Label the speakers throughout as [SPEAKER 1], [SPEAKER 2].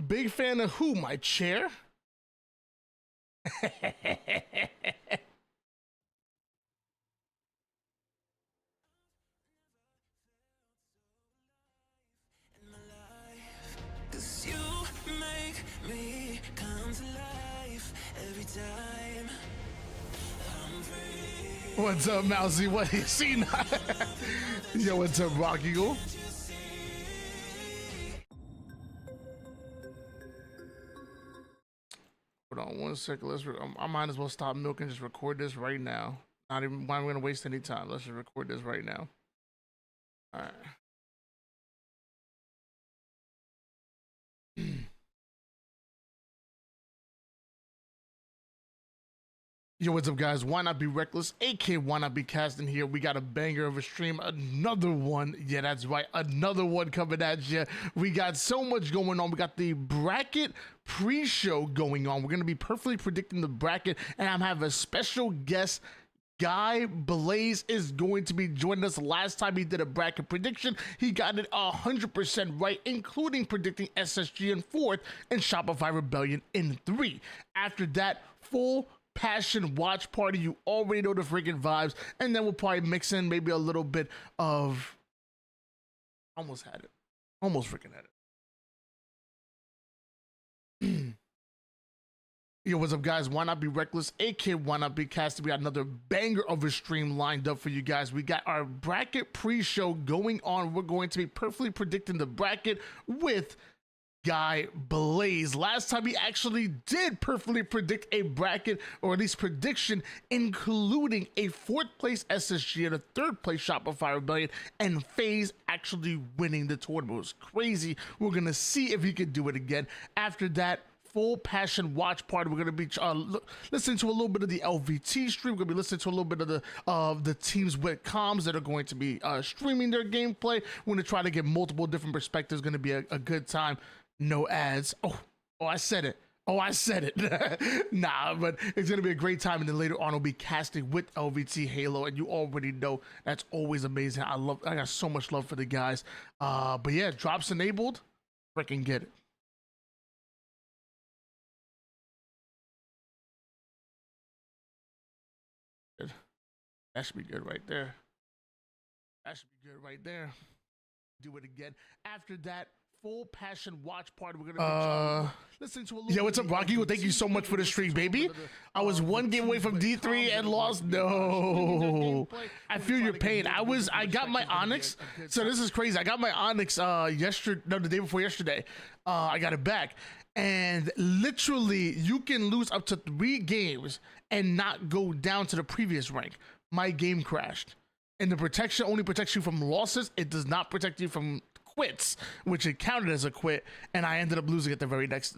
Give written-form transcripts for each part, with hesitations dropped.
[SPEAKER 1] big fan of who? My chair? What's up, Mousy? What you seen? Yo, what's up, Rock Eagle? Hold on 1 second. I might as well stop milking and just record this right now. Not even why I'm gonna waste any time. Let's just record this right now. All right. Yo, what's up, guys? Why not be reckless? AK, why not be casting here? We got a banger of a stream, another one. Yeah, that's right, another one coming at you. We got so much going on. We got the bracket pre-show going on. We're gonna be perfectly predicting the bracket, and I'm having a special guest. Guy Blaze is going to be joining us. Last time he did a bracket prediction, he got it 100% right, including predicting SSG in 4th and Shopify Rebellion in 3. After that, full passion watch party. You already know the freaking vibes, and then we'll probably mix in maybe a little bit of almost freaking had it. Yo, what's up, guys? Why not be reckless? AK, why not be casting? We got another banger of a stream lined up for you guys. We got our bracket pre-show going on. We're going to be perfectly predicting the bracket with Guy Blaze. Last time he actually did perfectly predict a bracket, or at least prediction, including a 4th place SSG and a 3rd place Shopify Rebellion, and FaZe actually winning the tournament. It was crazy. We're gonna see if he could do it again. After that, full passion watch party. We're gonna be listening to a little bit of the LVT stream. We're gonna be listening to a little bit of the teams with comms that are going to be streaming their gameplay. We're gonna try to get multiple different perspectives. Gonna be a good time. No ads. Oh, I said it. Nah, but it's gonna be a great time, and then later on we'll be casting with LVT Halo, and you already know that's always amazing. I got so much love for the guys. But yeah, drops enabled. Freaking get it. That should be good right there. Do it again. After that, full passion watch party. We're gonna listen to a little. Yeah, what's up, Rocky? Well, thank you so much for the stream, baby. I was 1 game away from D3 and lost. No, I feel your pain. I got my Onyx. So this is crazy. I got my Onyx yesterday. No, the day before yesterday. I got it back, and literally you can lose up to 3 games and not go down to the previous rank. My game crashed, and the protection only protects you from losses. It does not protect you from quits, which it counted as a quit, and I ended up losing it the very next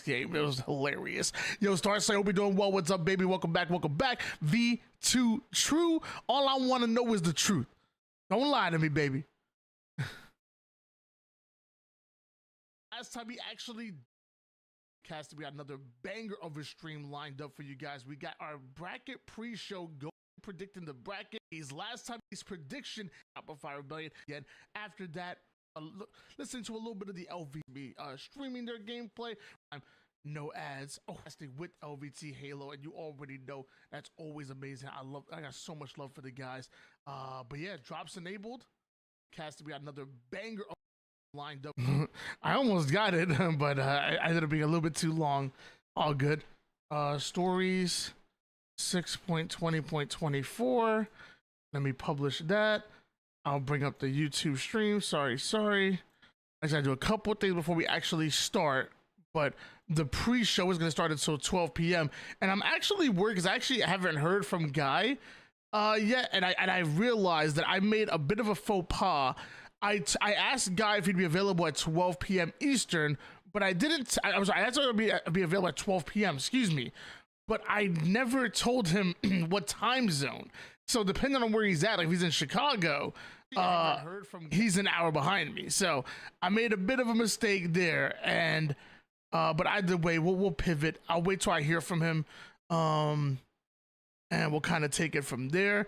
[SPEAKER 1] game. It was hilarious. Yo, Starsight, hope you're doing well. What's up, baby? Welcome back. V2 True. All I want to know is the truth. Don't lie to me, baby. Last time he actually casted, we got another banger of a stream lined up for you guys. We got our bracket pre-show going, predicting the bracket. Last time his prediction, Shopify Rebellion again. After that, listening to a little bit of the LVB streaming their gameplay. No ads. Casting with LVT Halo, and you already know that's always amazing. I got so much love for the guys. But yeah, drops enabled. Casting, we got another banger of lined up. I almost got it, but I ended up being a little bit too long. All good. Stories 6.20.24. Let me publish that. I'll bring up the YouTube stream. Sorry. I gotta do a couple of things before we actually start, but the pre-show is gonna start until 12 p.m. and I'm actually worried because I actually haven't heard from Guy yet, and I realized that I made a bit of a faux pas. I asked Guy if he'd be available at 12 p.m. Eastern, but I didn't. I asked him to be available at 12 p.m. Excuse me, but I never told him what time zone. So depending on where he's at, like if he's in Chicago, he's an hour behind me. So I made a bit of a mistake there, and but either way, we'll pivot. I'll wait till I hear from him, and we'll kind of take it from there.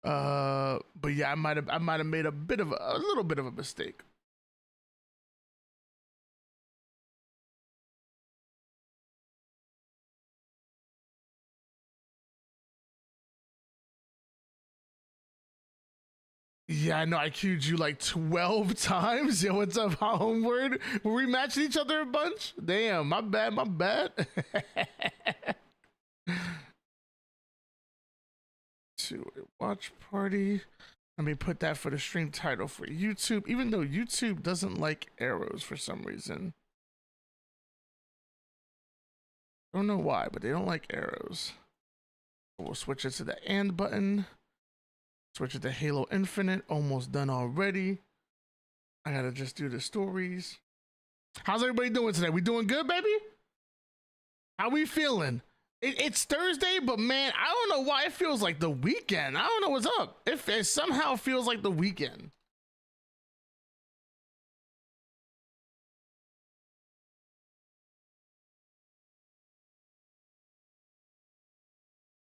[SPEAKER 1] But yeah, I might have made a little bit of a mistake. Yeah, I know I queued you like 12 times. Yo, what's up, Homeward? Were we matching each other a bunch? Damn, my bad, my bad. To a watch party. Let me put that for the stream title for YouTube, even though YouTube doesn't like arrows for some reason. Don't know why, but they don't like arrows. We'll switch it to the and button. Switch it to Halo Infinite. Almost done already. I gotta just do the stories. How's everybody doing today? We doing good, baby? How we feeling? It's Thursday, but man, I don't know why it feels like the weekend. I don't know what's up. It somehow feels like the weekend.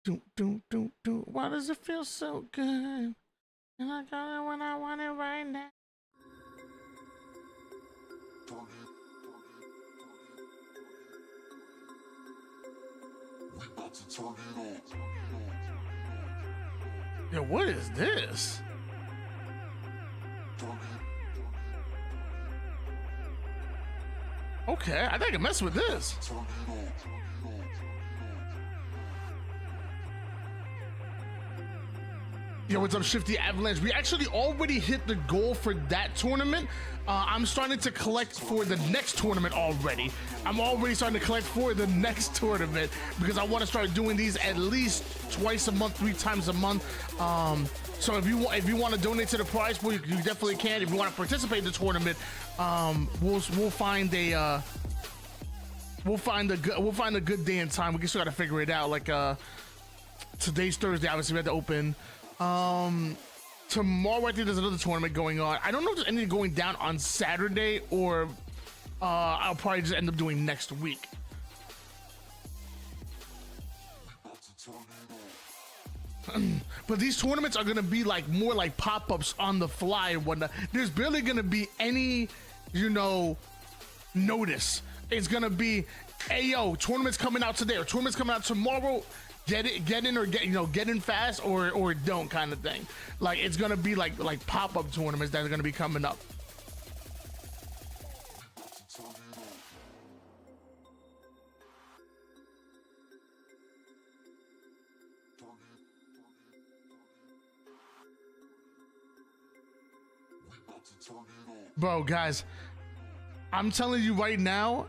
[SPEAKER 1] Do. Why does it feel so good? And I got it when I want it right now. Yo, what is this? Okay, I think I can mess with this. Yo, what's up, Shifty Avalanche? We actually already hit the goal for that tournament. I'm starting to collect for the next tournament already. I'm already starting to collect for the next tournament because I want to start doing these at least twice a month, 3 times a month. So if you want to donate to the prize pool, you definitely can. If you want to participate in the tournament, we'll find a good day and time. We still got to figure it out. Like today's Thursday, obviously we had to open. Tomorrow I think there's another tournament going on. I don't know if there's anything going down on Saturday or I'll probably just end up doing next week. But these tournaments are gonna be like more like pop-ups on the fly and whatnot. There's barely gonna be any, notice. It's gonna be, hey yo, tournaments coming out today or tournaments coming out tomorrow. Get in or get in fast or don't kind of thing. Like it's gonna be like pop-up tournaments that are gonna be coming up. Bro, guys, I'm telling you right now,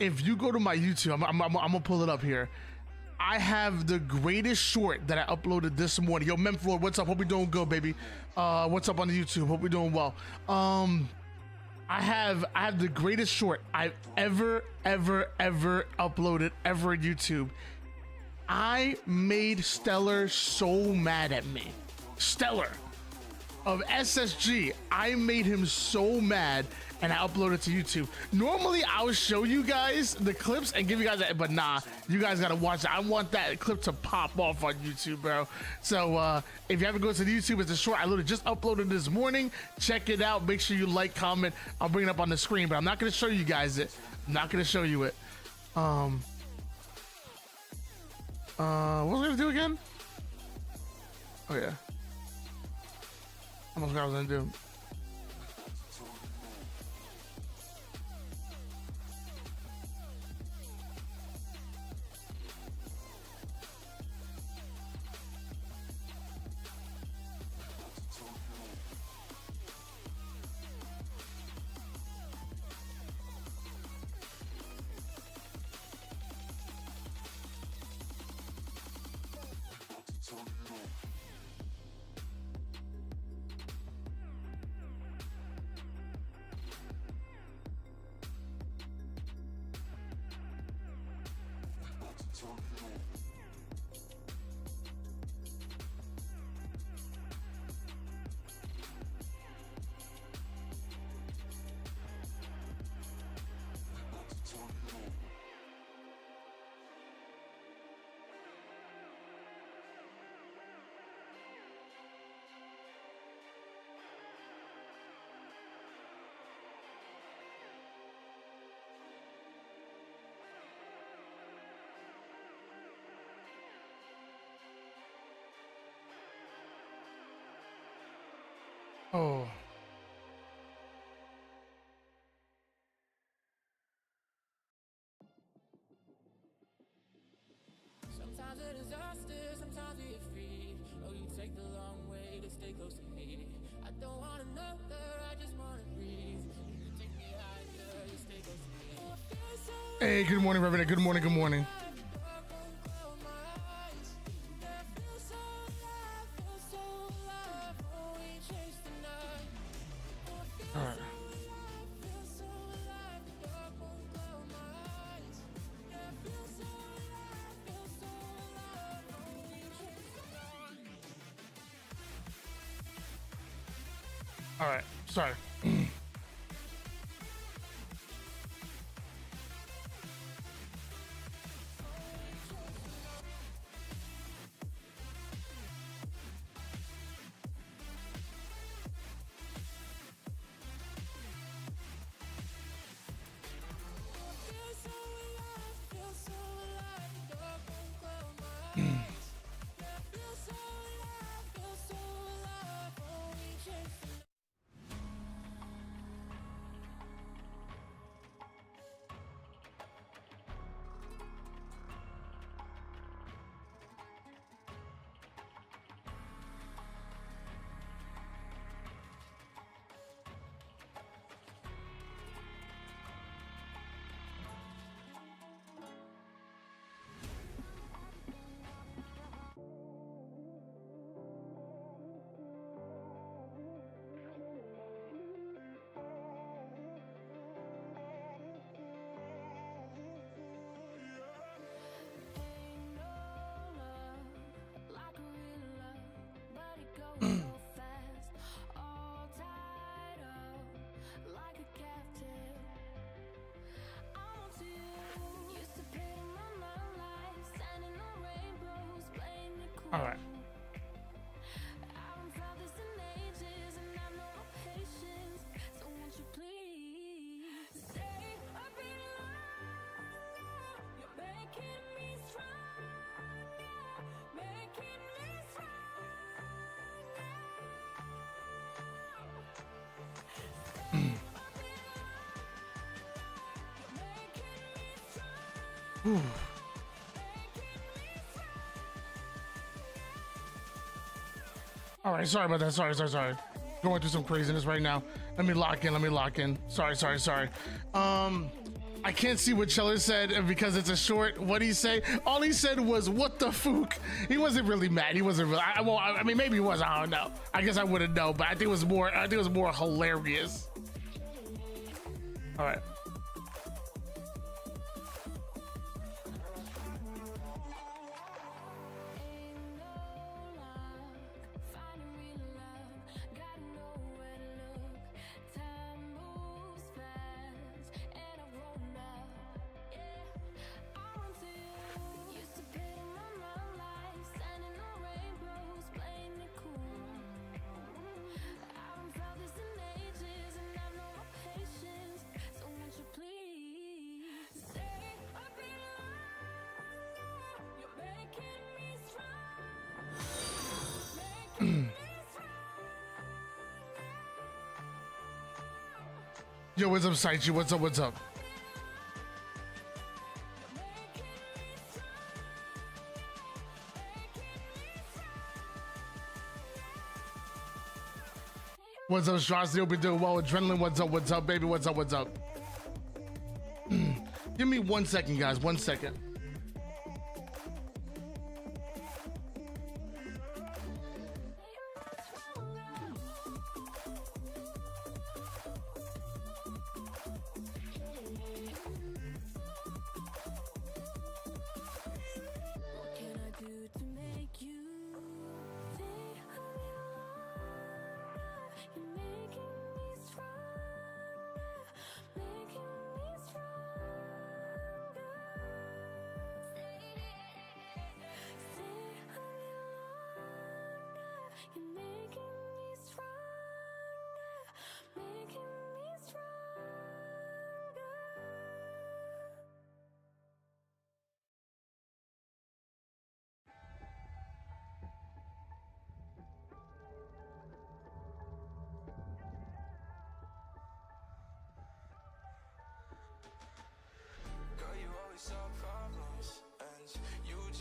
[SPEAKER 1] if you go to my YouTube, I'm gonna pull it up here. I have the greatest short that I uploaded this morning. Yo, Memphor, what's up? Hope we doing good, baby. What's up on the YouTube? Hope we doing well. I have the greatest short I've ever uploaded ever on YouTube. I made Stellar so mad at me. Stellar of SSG, I made him so mad and I uploaded to YouTube. Normally I would show you guys the clips and give you guys that, but nah, you guys gotta watch it. I want that clip to pop off on YouTube, bro. So if you haven't gone to the YouTube, it's a short I literally just uploaded this morning. Check it out. Make sure you like, comment. I'll bring it up on the screen, but I'm not gonna show you guys it. I'm not gonna show you it. What was I gonna do again? Oh yeah. I almost forgot what I was gonna do. Oh.
[SPEAKER 2] Sometimes a disaster, sometimes we are free. Oh, you take the long way to stay close to me. I don't wanna know her, I just wanna breathe. You take me higher, you stay close to me. Oh, I feel so
[SPEAKER 1] Hey, good morning, Reverend. Good morning, good morning.
[SPEAKER 2] dark, won't close my eyes. Yeah, I feel so alive, feel so alive. Oh, we chase the night. Oh, I feel
[SPEAKER 1] All right.
[SPEAKER 2] so alive, feel so alive. The dark won't close my eyes. Yeah, I feel so alive, feel so alive. Oh, we chase the night.
[SPEAKER 1] All right. Sorry.
[SPEAKER 2] Feel so alive, feel so alive. The dark won't close my eyes. Yeah, feel so alive, feel so alive. Oh, we chase the night. Ain't no love like a real love, but it goes so fast. All tied up like a captive. I'm on to you. Used to pay my love life, standing on rainbows, playing it cool.
[SPEAKER 1] All right.
[SPEAKER 2] I haven't felt this in ages, and I know no patience. So won't you please stay a bit longer? You're making me stronger, making me stronger. Stay a bit longer. You're making me stronger,
[SPEAKER 1] Whew.
[SPEAKER 2] making me stronger.
[SPEAKER 1] All right. Sorry about that. Sorry. Going through some craziness right now. Let me lock in. Sorry. I can't see what Cheller said and because it's a short. What'd he say? All he said was, what the fook? He wasn't really mad. He wasn't really. I mean, maybe he was. I don't know. I guess I wouldn't know, but I think it was more hilarious. All right.
[SPEAKER 2] Ain't no luck finding real love. Gotta know where to look. Time moves fast, and I've grown up. Yeah, I run to you. Used to pay my love life, standing on rainbows, playing it cool. I haven't felt this in ages, and I know no patience. So won't you please stay a bit longer? You're making me strong, making me strong.
[SPEAKER 1] Yo, what's up, Saichi? What's up?
[SPEAKER 2] You're making me strong, making me strong.
[SPEAKER 1] What's up, Strauss? Hope you're doing well. Adrenaline, what's up, baby? What's up? Give me 1 second, guys. 1 second.
[SPEAKER 2] What can I do to make you stay a bit longer? You're making me stronger, making me stronger.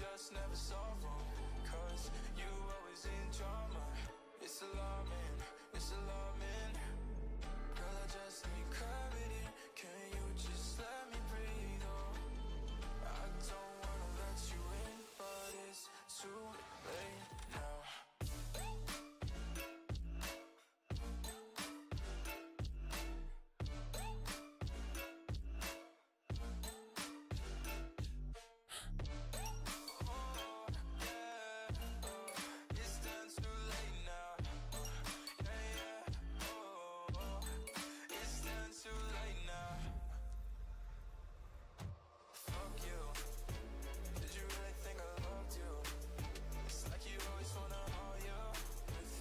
[SPEAKER 3] just never solve them, 'cause you always in drama. It's alarming, it's alarming. Girl, I just need clarity. Can you just let me breathe? Oh, I don't wanna let you in, but it's too late now. It's done too late now. Yeah, yeah, oh, it's done too late now. Fuck you. Did you really think I loved you? It's like you always wanna hold you with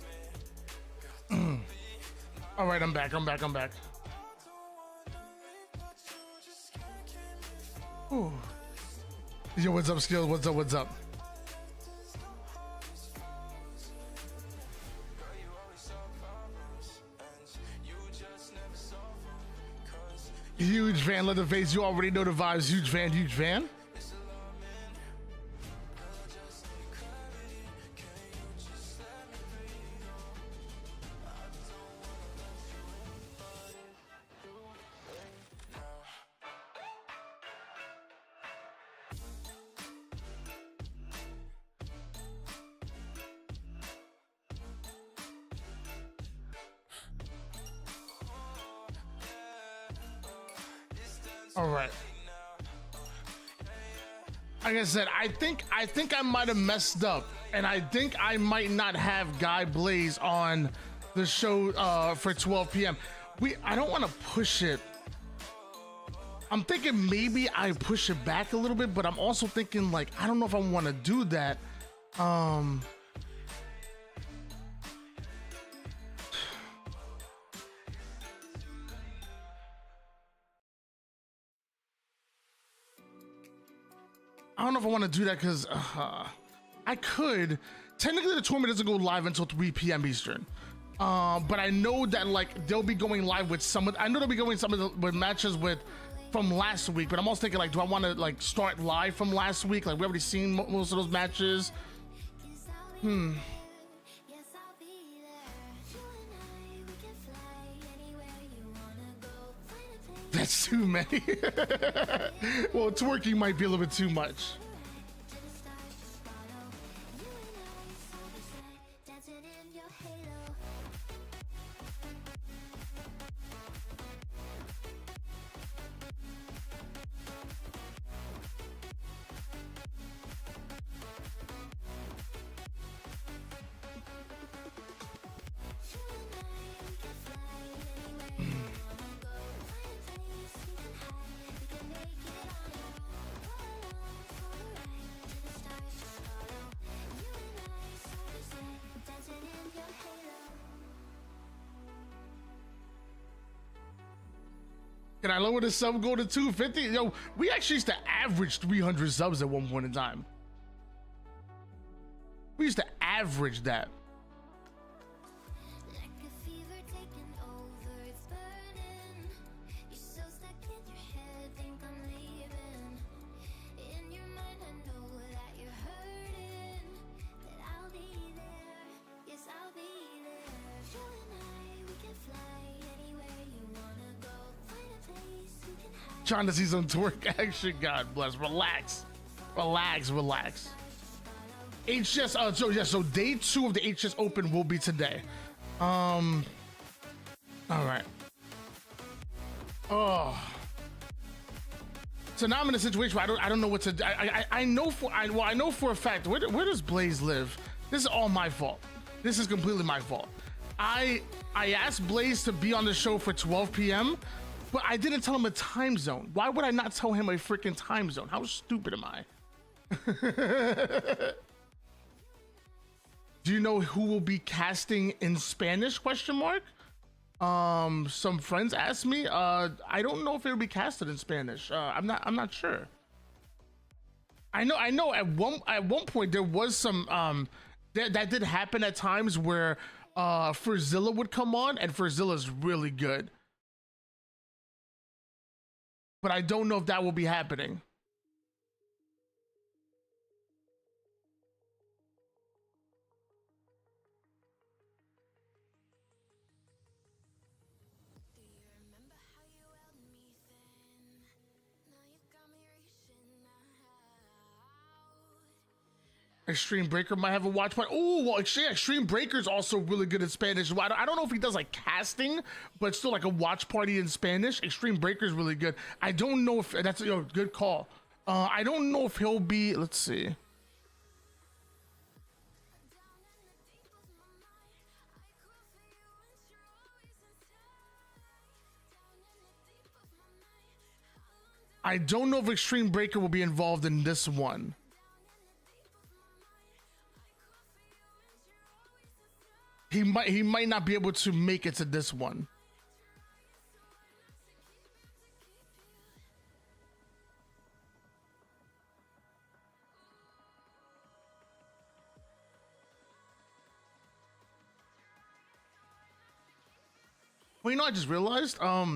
[SPEAKER 3] me.
[SPEAKER 1] All right, I'm back. Ooh. Yo, what's up, Skills? What's up? Huge fan, Leatherface. You already know the vibes. Huge fan. All right. Like I said, I think I might have messed up, and I think I might not have Guy Blaze on the show for 12 p.m. I don't want to push it. I'm thinking maybe I push it back a little bit, but I'm also thinking like I don't know if I want to do that. I don't know if I want to do that because I could. Technically, the tournament doesn't go live until 3 p.m. Eastern. But I know that like they'll be going live with some. I know they'll be going with matches from last week. But I'm also thinking like, do I want to like start live from last week? Like we already seen most of those matches. That's too many. Well, twerking might be a little bit too much. Can I lower the sub goal to 250? Yo, we actually used to average 300 subs at one point in time. We used to average that. Trying to see some twerk action. God bless. Relax. HCS. So day 2 of the HCS Open will be today. All right. Oh. So now I'm in a situation where I don't know what to do. I know for a fact where does Blaze live? This is all my fault. This is completely my fault. I asked Blaze to be on the show for 12 p.m. But I didn't tell him a time zone. Why would I not tell him a freaking time zone? How stupid am I? Do you know who will be casting in Spanish? Question mark. Some friends asked me. I don't know if it'll be casted in Spanish. I'm not sure. I know. At one point there was some that did happen at times where Furzilla would come on, and Furzilla's really good. But I don't know if that will be happening. Extreme Breaker might have a watch party. Oh, well, Extreme Breaker's also really good in Spanish. Well, I don't know if he does like casting, but still like a watch party in Spanish. Extreme Breaker's really good. I don't know if that's a good call. I don't know if he'll be. Let's see. I don't know if Extreme Breaker will be involved in this one. He might not be able to make it to this one. Well, you know, I just realized, are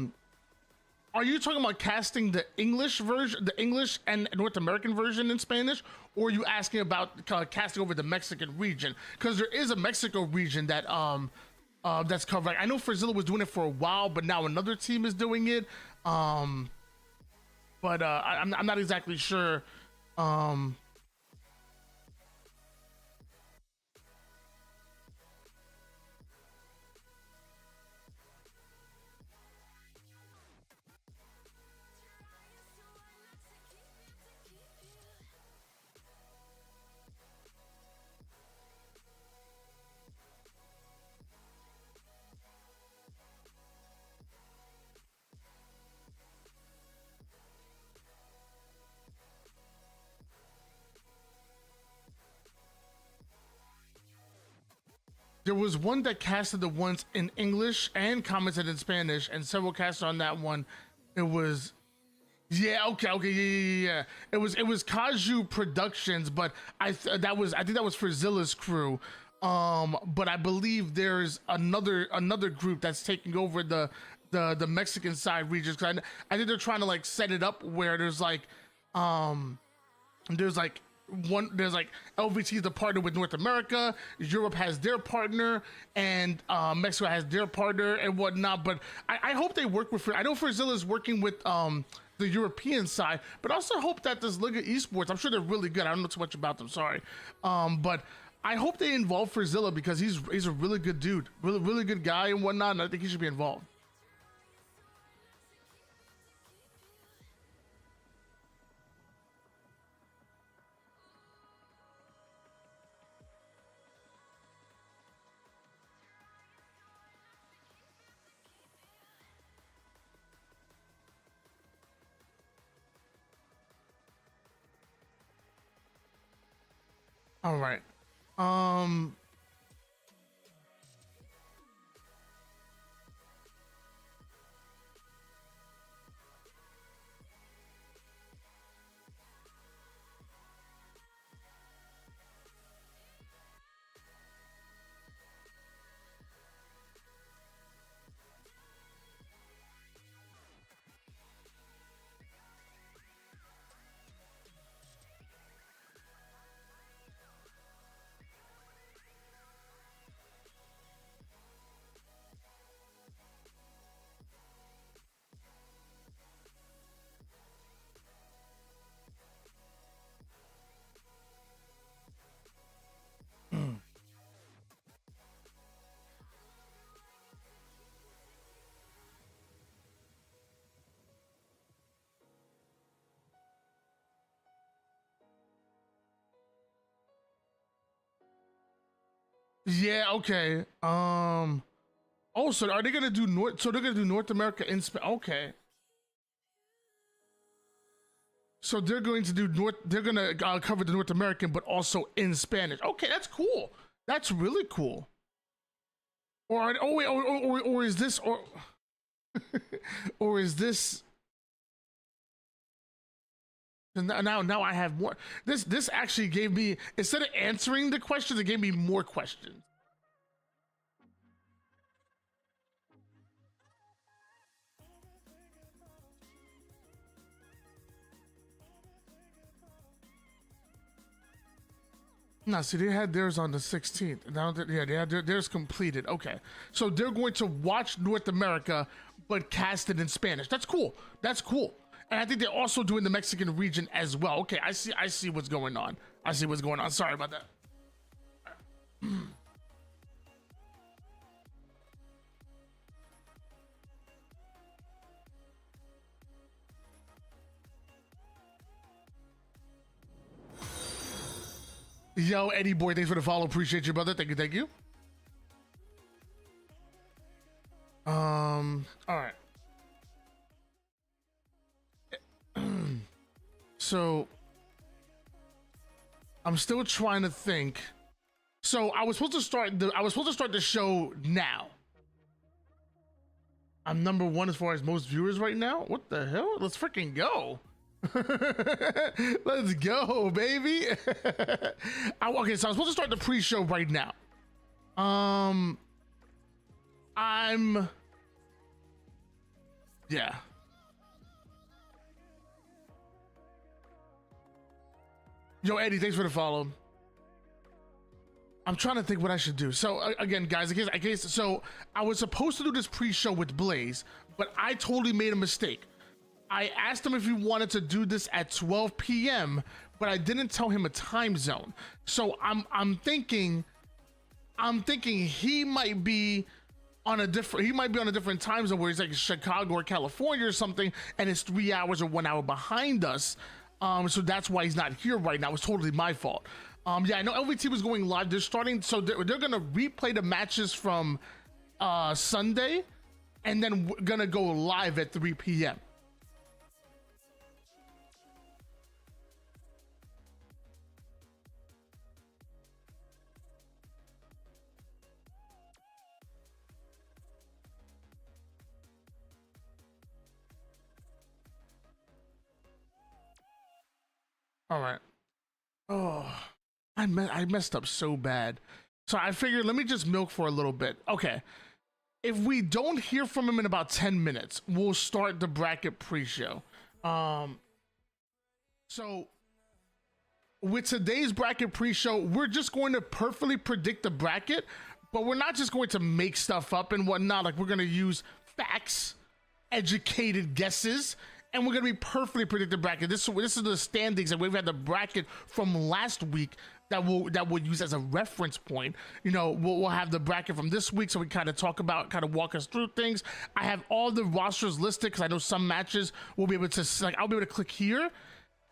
[SPEAKER 1] you talking about casting the English version, the English and North American version in Spanish, or are you asking about casting over the Mexican region? Because there is a Mexico region that that's covered. I know Frazilla was doing it for a while, but now another team is doing it. I'm not exactly sure. There was one that casted the ones in English and commented in Spanish, and several cast on that one. It was, yeah, okay, yeah. It was Kaju Productions, but I think that was Frazilla's crew. But I believe there's another group that's taking over the Mexican side regions. Cause I think they're trying to like set it up where there's like LVT is the partner with North America, Europe has their partner, and Mexico has their partner and whatnot. But I hope they work with. I know Frazilla is working with the European side, but also hope that this Liga Esports, I'm sure they're really good. I don't know too much about them, sorry, but I hope they involve Frazilla because he's a really good dude, really good guy and whatnot, and I think he should be involved. All right. Um, yeah, okay. Oh, so are they gonna do North? So they're gonna do North America in Spain? Okay. So they're going to do North. They're gonna cover the North American, but also in Spanish. Okay, that's cool. That's really cool. Or oh wait, or is this or is this? Now I have more. This actually gave me, instead of answering the questions, it gave me more questions. No, see, they had theirs on the 16th. Now, yeah, they had theirs completed. Okay, so they're going to watch North America, but cast it in Spanish. That's cool. That's cool. And I think they're also doing the Mexican region as well. Okay, I see what's going on. I see what's going on. Sorry about that. Yo, Eddie boy, thanks for the follow. Appreciate you, brother. Thank you, thank you. All right. So I'm still trying to think. So I was supposed to start the show now. I'm number one as far as most viewers right now. What the hell? Let's freaking go. Let's go, baby. Okay, so I was supposed to start the pre-show right now. Yeah. Yo, Eddie, thanks for the follow. I'm trying to think what I should do. So again, guys, so I was supposed to do this pre-show with Blaze, but I totally made a mistake. I asked him if he wanted to do this at 12 p.m., but I didn't tell him a time zone. So I'm thinking he might be on a different time zone where he's like Chicago or California or something, and it's 3 hours or 1 hour behind us. So that's why he's not here right now. It's totally my fault. Yeah, I know LVT was going live. They're starting, so they're gonna replay the matches from Sunday, and then we're gonna go live at 3 p.m. All right. Oh, I messed up so bad. So I figured, let me just milk for a little bit. Okay. If we don't hear from him in about 10 minutes, we'll start the bracket pre-show. So with today's bracket pre-show, we're just going to perfectly predict the bracket, but we're not just going to make stuff up and whatnot. Like, we're going to use facts, educated guesses, and we're going to be perfectly predict the bracket. This is the standings, and we've had the bracket from last week that we'll use as a reference point. You know, we'll have the bracket from this week, so we kind of walk us through things. I have all the rosters listed because I know some matches we'll be able to, like, I'll be able to click here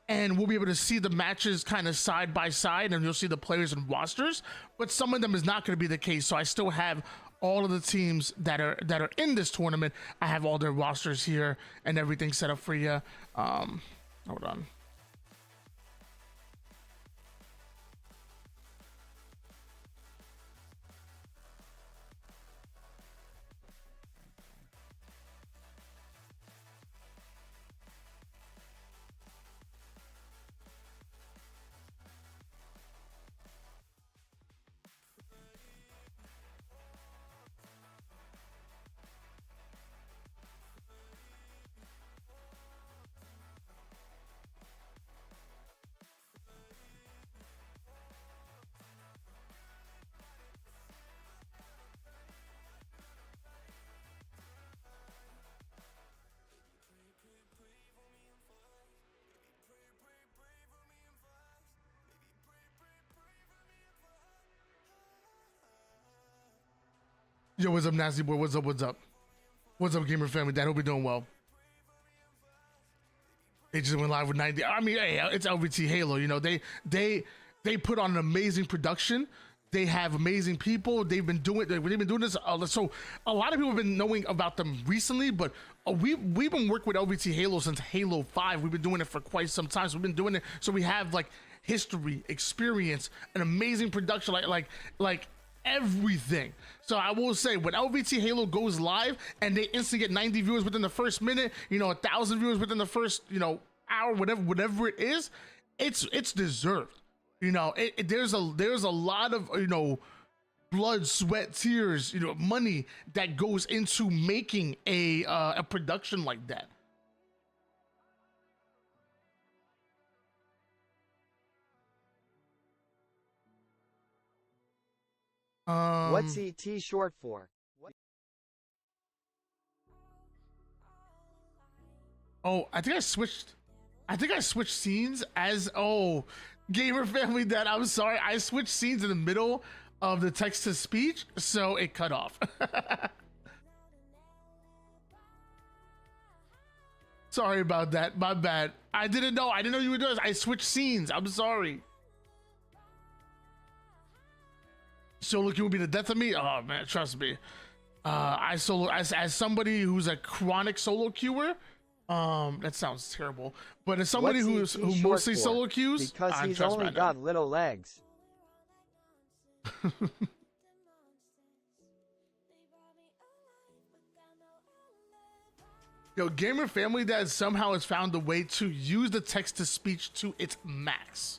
[SPEAKER 1] and we'll be able to see the matches kind of side by side, and you'll see the players and rosters, but some of them is not going to be the case. So I still have all of the teams that are in this tournament. I have all their rosters here and everything set up for you. Hold on. Yo, what's up, Nasty Boy? What's up? What's up? What's up, gamer family? Dad, hope you're doing well. They just went live with 90. I mean, hey, it's LVT Halo. You know, they put on an amazing production. They have amazing people. They've been doing this. So a lot of people have been knowing about them recently, but we've been working with LVT Halo since Halo 5. We've been doing it for quite some time. So we've been doing it. So we have like history, experience, an amazing production, like everything. So I will say, when LVT Halo goes live and they instantly get 90 viewers within the first minute, 1,000 viewers within the first, hour, whatever it is, it's deserved. There's a lot of, blood, sweat, tears, money that goes into making a production like that.
[SPEAKER 4] What's ET short for?
[SPEAKER 1] Oh, I think I switched. I think I switched scenes as gamer family dad. I'm sorry, I switched scenes in the middle of the text to speech, so it cut off. Sorry about that. My bad. I didn't know. I didn't know you were doing this. I switched scenes. I'm sorry. Solo queue would be the death of me. Oh man, trust me. I solo as somebody who's a chronic solo queuer. That sounds terrible. But as somebody
[SPEAKER 4] What's
[SPEAKER 1] who
[SPEAKER 4] ET short
[SPEAKER 1] mostly
[SPEAKER 4] for?
[SPEAKER 1] solo queues,
[SPEAKER 4] Because he's
[SPEAKER 1] trust me,
[SPEAKER 4] only
[SPEAKER 1] I know.
[SPEAKER 4] got little legs.
[SPEAKER 1] Yo, gamer family dad somehow has found a way to use the text to speech to its max.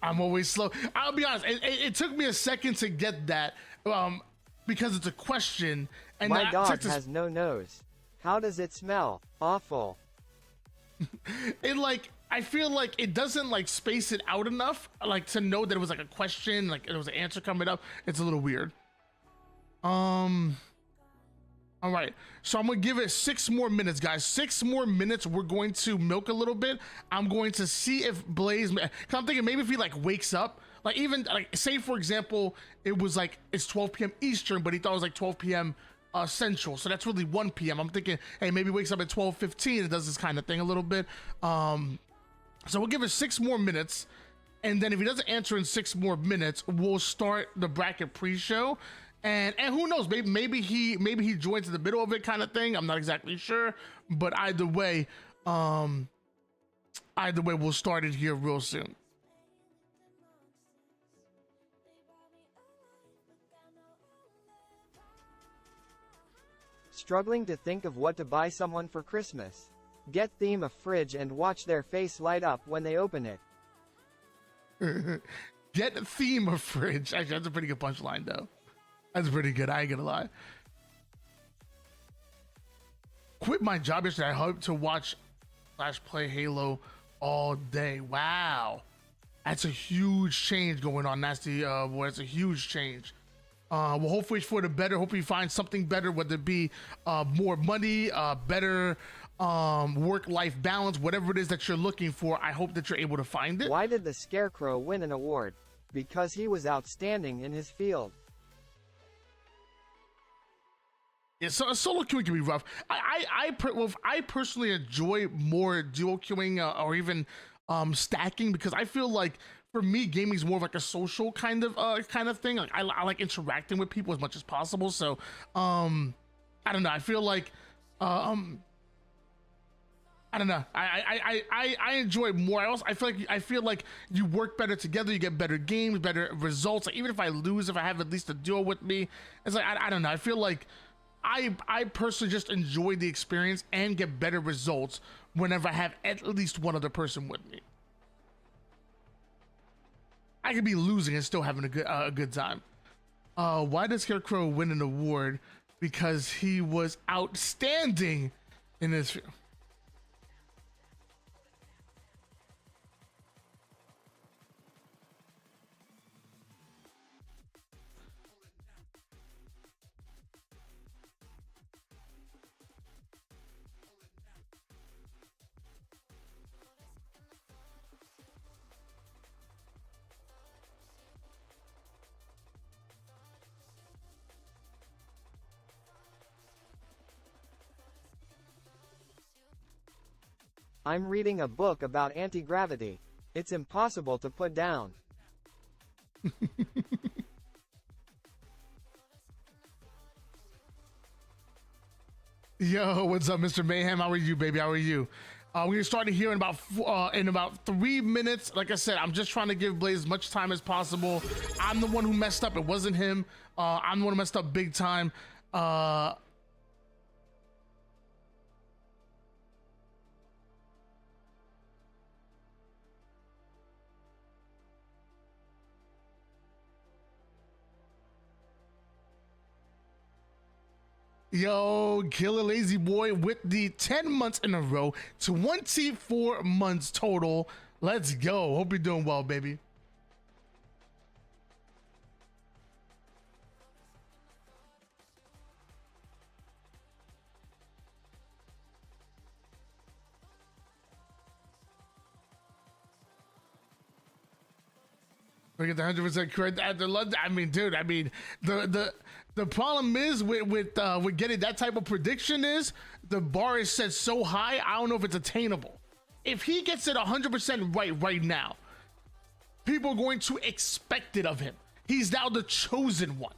[SPEAKER 1] I'm always slow. I'll be honest. It took me a second to get that, because it's a question. And
[SPEAKER 4] My
[SPEAKER 1] the
[SPEAKER 4] dog
[SPEAKER 1] text is-
[SPEAKER 4] has no nose. How does it smell? Awful.
[SPEAKER 1] it like I feel like it doesn't like space it out enough, like to know that it was like a question, like it was an answer coming up. It's a little weird. All right, so I'm gonna give it 6 more minutes, guys. 6 more minutes. We're going to milk a little bit. I'm going to see if Blaze. Cause I'm thinking maybe if he like wakes up, like even like say for example, it was like it's 12 p.m. Eastern, but he thought it was like 12 p.m. Central, so that's really 1 p.m. I'm thinking, hey, maybe he wakes up at 12:15 and does this kind of thing a little bit. So we'll give it 6 more minutes, and then if he doesn't answer in 6 more minutes, we'll start the bracket pre-show. And who knows, maybe he joins in the middle of it kind of thing. I'm not exactly sure, but either way we'll start it here real soon.
[SPEAKER 4] Struggling to think of what to buy someone for Christmas? Get them a fridge and watch their face light up when they open it.
[SPEAKER 1] Get a theme of fridge. Actually, that's a pretty good punchline though. That's pretty good. I ain't gonna lie. Quit my job yesterday. I hope to watch / play Halo all day. Wow, that's a huge change going on. Nasty boy, that's a huge change. Well, hopefully it's for the better. Hopefully you find something better, whether it be more money, better work-life balance, whatever it is that you're looking for. I hope that you're able to find it.
[SPEAKER 4] Why did the Scarecrow win an award? Because he was outstanding in his field.
[SPEAKER 1] Yeah, so solo queuing can be rough. I personally enjoy more duo queuing or even stacking, because I feel like for me gaming is more of like a social kind of thing. Like I like interacting with people as much as possible. So I don't know. I feel like I don't know. I enjoy it more. I feel like you work better together. You get better games, better results. Like even if I lose, if I have at least a duo with me, it's like I don't know. I feel like I personally just enjoy the experience and get better results whenever I have at least one other person with me. I could be losing and still having a good time. Why did Scarecrow win an award? Because he was outstanding in his field.
[SPEAKER 4] I'm reading a book about anti-gravity. It's impossible to put down.
[SPEAKER 1] Yo, what's up, Mr. Mayhem? How are you, baby? How are you? We're gonna start here in about 3 minutes. Like I said, I'm just trying to give Blaze as much time as possible. I'm the one who messed up. It wasn't him. I'm the one who messed up big time. Yo, Killer Lazy Boy with the 10 months in a row, 24 months total. Let's go. Hope you're doing well, baby. We get the 100% correct after London. I mean, dude. I mean, the problem is with getting that type of prediction is the bar is set so high. I don't know if it's attainable. If he gets it 100% right now, people are going to expect it of him. He's now the chosen one.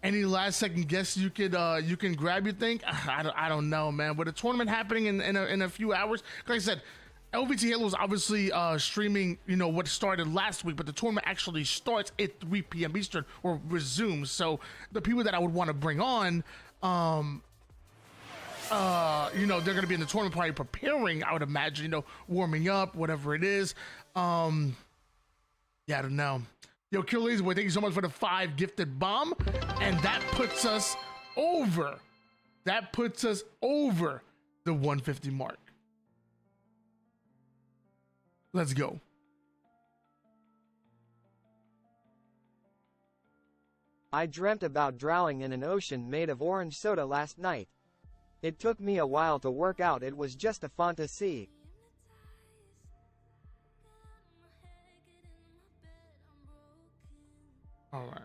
[SPEAKER 1] Any last second guess you can grab? You think? I don't know, man. With a tournament happening in a few hours, like I said, LVT Halo is obviously streaming, you know, what started last week, but the tournament actually starts at 3 p.m. Eastern or resumes. So the people that I would want to bring on, you know, they're going to be in the tournament probably preparing, I would imagine, you know, warming up, whatever it is. Yeah, I don't know. Yo, Kill Lazy Boy, thank you so much for the 5 gifted bomb. And that puts us over. That puts us over the 150 mark. Let's go.
[SPEAKER 4] I dreamt about drowning in an ocean made of orange soda last night. It took me a while to work out it was just a fantasy.
[SPEAKER 1] All right.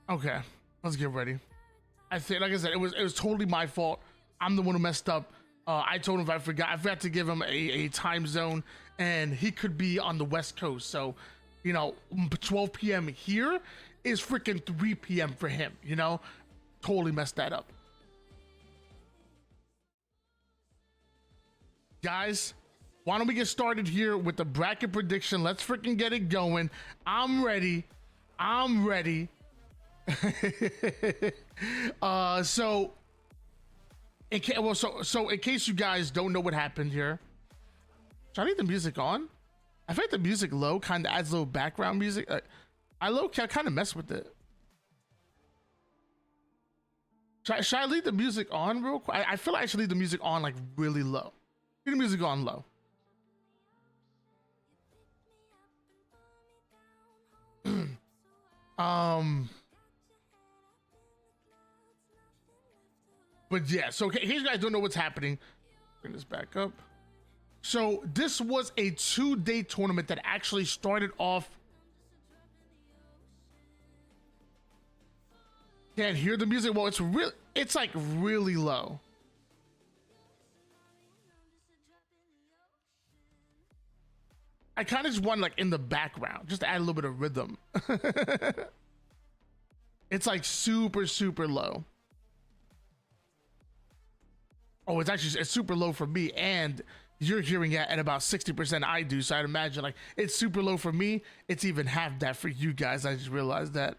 [SPEAKER 1] Okay, let's get ready. I think, like I said, it was totally my fault. I'm the one who messed up. I told him I forgot to give him a time zone, and he could be on the West Coast. So, you know, 12 p.m. here is freaking 3 p.m. for him, you know? Totally messed that up. Guys, why don't we get started here with the bracket prediction? Let's freaking get it going. I'm ready. I'm ready. So in case you guys don't know what happened here, should I leave the music on? I feel like the music low kind of adds a little background music. I kind of mess with it. Should I leave the music on real quick? I feel like I should leave the music on like really low. Leave the music on low. But yeah, so in case you guys don't know what's happening, bring this back up. So this was a 2-day tournament that actually started off. Can't hear the music. Well, it's like really low. I kind of just want like in the background, just to add a little bit of rhythm. It's like super low. Oh, it's super low for me, and you're hearing it at about 60% I do, so I'd imagine like it's super low for me. It's even half that for you guys. I just realized that.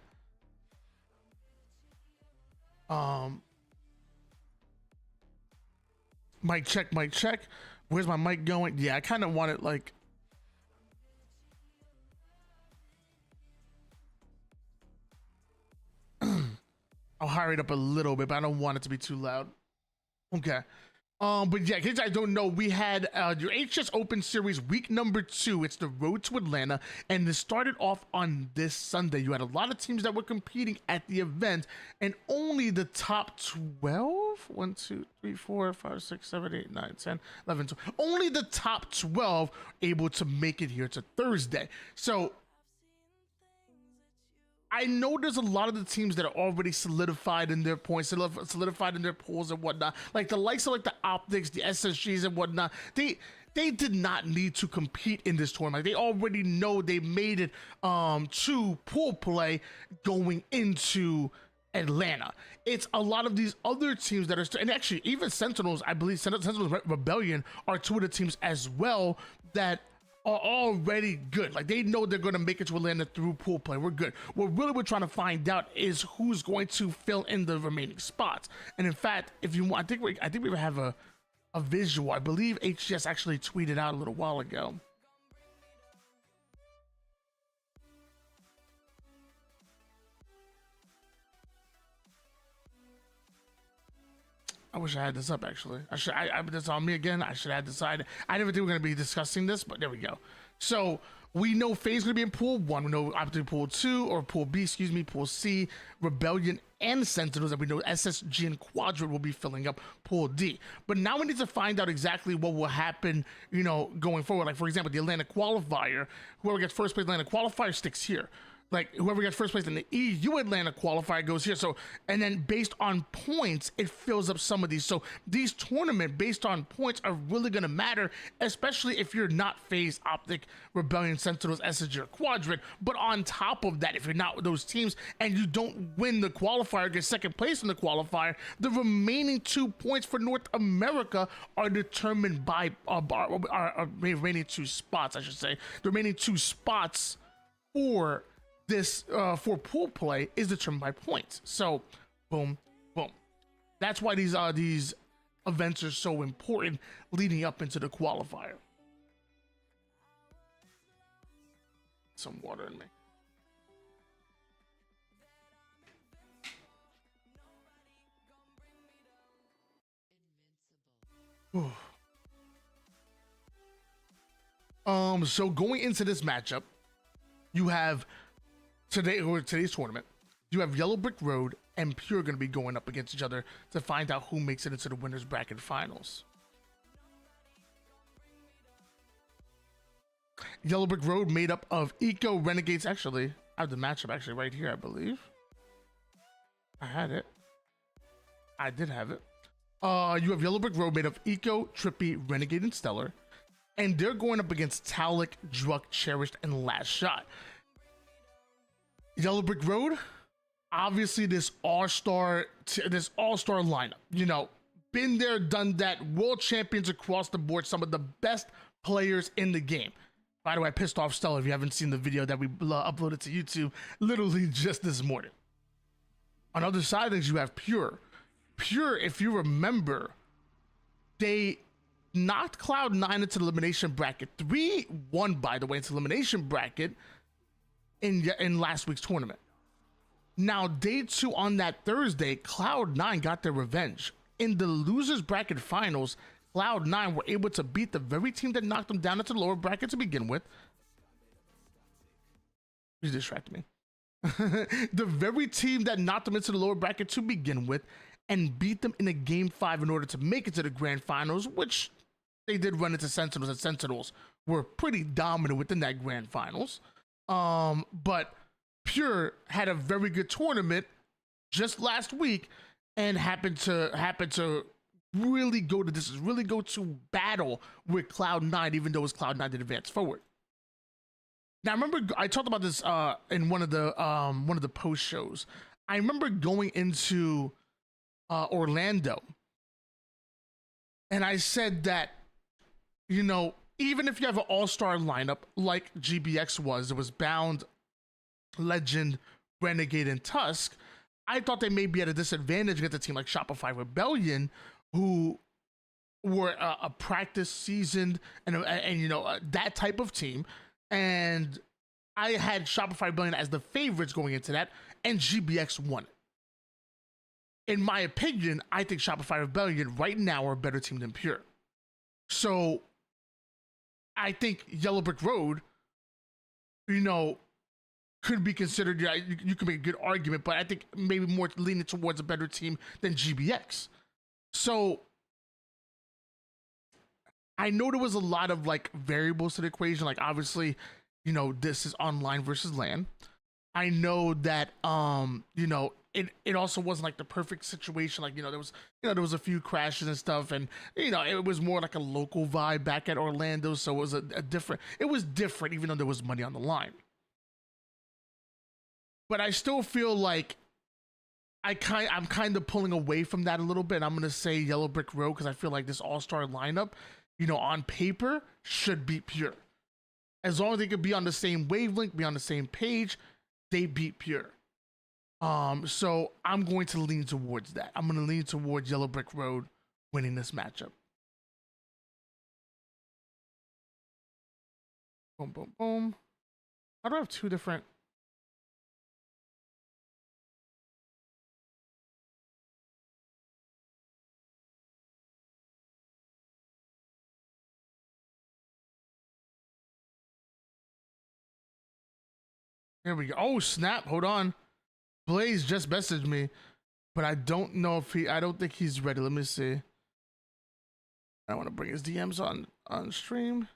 [SPEAKER 1] Mic check, mic check. Where's my mic going? Yeah, I kind of want it like. I'll hurry it up a little bit, but I don't want it to be too loud. Okay. But yeah, in case I don't know, we had your HCS Open Series week number 2. It's the road to Atlanta, and it started off on this Sunday. You had a lot of teams that were competing at the event, and only the top 12, 1, 2, 3, 4, 5, 6, 7, 8, 9, 10, 11, 12. Only the top 12 able to make it here to Thursday. So I know there's a lot of the teams that are already solidified in their points, solidified in their polls and whatnot. Like the likes of like the Optics, the SSGs and whatnot. They did not need to compete in this tournament. They already know they made it to pool play going into Atlanta. It's a lot of these other teams that are, and actually even Sentinels, I believe Sentinels Rebellion are 2 of the teams as well that are already good. Like they know they're going to make it to Atlanta through pool play. We're good. What really we're trying to find out is who's going to fill in the remaining spots. And in fact, if you want, I think we have a visual. I believe HCS actually tweeted out a little while ago. I wish I had this up actually. That's on me again. I should have decided. I didn't think we were going to be discussing this, but there we go. So we know Faye's going to be in pool 1. We know opportunity pool 2 or pool B, excuse me, pool C, Rebellion and Sentinels, and we know SSG and Quadrant will be filling up pool D. But now we need to find out exactly what will happen, you know, going forward. Like for example, the Atlanta qualifier, whoever gets first place Atlanta qualifier sticks here. Like whoever gets first place in the EU Atlanta qualifier goes here. So, and then based on points, it fills up some of these. So these tournament based on points are really going to matter, especially if you're not FaZe, Optic, Rebellion, Sentinels, SSG, or Quadrant. But on top of that, if you're not with those teams and you don't win the qualifier, get second place in the qualifier, the remaining 2 points for North America are determined by remaining 2 spots, I should say. The remaining 2 spots for this for pool play is determined by points. So boom, boom. That's why these events are so important leading up into the qualifier. Some water in me. So going into this matchup, you have today's tournament, you have Yellow Brick Road and Pure going to be going up against each other to find out who makes it into the winners bracket finals. Yellow Brick Road made up of Eco, Renegades. Actually, I have the matchup actually right here, I believe. I had it. I did have it. You have Yellow Brick Road made of Eco, Trippy, Renegade, and Stellar. And they're going up against Talic, Druck, Cherished, and Last Shot. Yellow Brick Road, obviously this all-star lineup. You know, been there, done that. World champions across the board. Some of the best players in the game. By the way, I pissed off Stella if you haven't seen the video that we uploaded to YouTube literally just this morning. On the other side of things, you have Pure. Pure, if you remember, they knocked Cloud9 into the elimination bracket. 3-1, by the way, into elimination bracket in last week's tournament. Now, day 2 on that Thursday, Cloud9 got their revenge. In the losers bracket finals, Cloud9 were able to beat the very team that knocked them down into the lower bracket to begin with. You distracted me. The very team that knocked them into the lower bracket to begin with and beat them in a game 5 in order to make it to the grand finals, which they did run into Sentinels, and Sentinels were pretty dominant within that grand finals. But Pure had a very good tournament just last week and happened to really go to distance, really go to battle with Cloud9, even though it was Cloud9 that advanced forward. Now, I remember I talked about this in one of the post shows. I remember going into Orlando, and I said that, you know, even if you have an all-star lineup like GBX was, it was Bound, Legend, Renegade, and Tusk, I thought they may be at a disadvantage against a team like Shopify Rebellion, who were a practice seasoned and you know, that type of team. And I had Shopify Rebellion as the favorites going into that, and GBX won it. In my opinion, I think Shopify Rebellion right now are a better team than Pure. So I think Yellow Brick Road, you know, could be considered, you can make a good argument, but I think maybe more leaning towards a better team than GBX. So I know there was a lot of like variables to the equation. Like obviously, you know, this is online versus LAN. I know that, you know, it also wasn't like the perfect situation. Like, there was a few crashes and stuff, and, it was more like a local vibe back at Orlando. So it was it was different, even though there was money on the line. But I still feel like I'm kind of pulling away from that a little bit. I'm going to say Yellow Brick Road, because I feel like this all-star lineup, on paper should beat Pure. As long as they could be on the same wavelength, be on the same page, they beat Pure. So I'm going to lean towards that. I'm going to lean towards Yellow Brick Road winning this matchup. Boom, boom, boom. How do I have two different? Here we go. Oh, snap. Hold on. Blaze just messaged me, but I don't know if I don't think he's ready. Let me see. I want to bring his DMs on stream.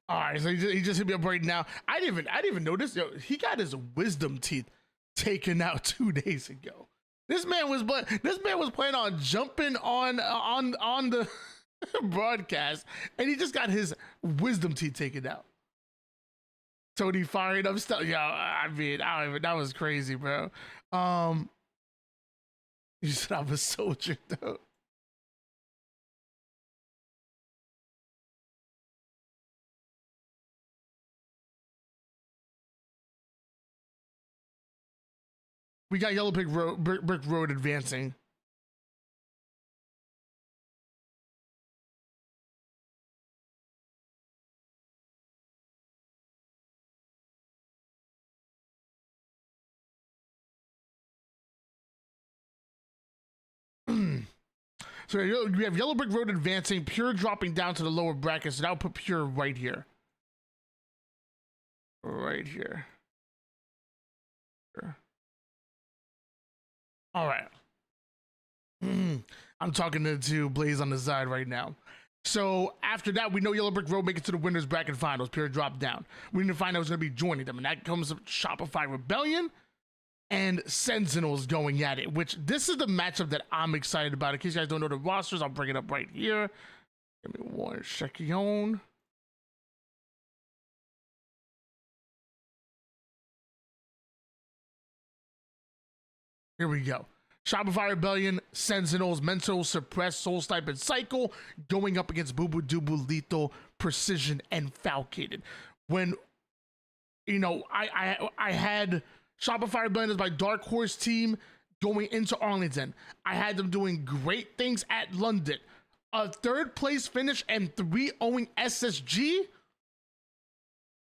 [SPEAKER 1] All right, so he just hit me up right now. I didn't even notice. Yo, he got his wisdom teeth taken out 2 days ago. This man was planning on jumping on the broadcast, and he just got his wisdom teeth taken out. Tony fired up stuff. Yo, I mean, that was crazy, bro. You said I'm a soldier, though. We got Yellow Brick Road advancing. So we have Yellow Brick Road advancing, Pure dropping down to the lower bracket, so that'll put Pure right here. Right here. Sure. All right. I'm talking to Blaze on the side right now. So after that, we know Yellow Brick Road make it to the winners bracket finals. Pure drop down. We need to find out who's going to be joining them, and that comes with Shopify Rebellion and Sentinels going at it, which this is the matchup that I'm excited about. In case you guys don't know the rosters, I'll bring it up right here. Give me one second. Here we go. Shopify Rebellion, Sentinels, Mental, Suppress, Soul Snipe, and Cycle going up against Boo Boo Doo Lethal, Precision, and Falcated. When, you know, I had Shopify Rebellion as my Dark Horse team going into Arlington. I had them doing great things at London. A 3rd place finish and 3-0 SSG?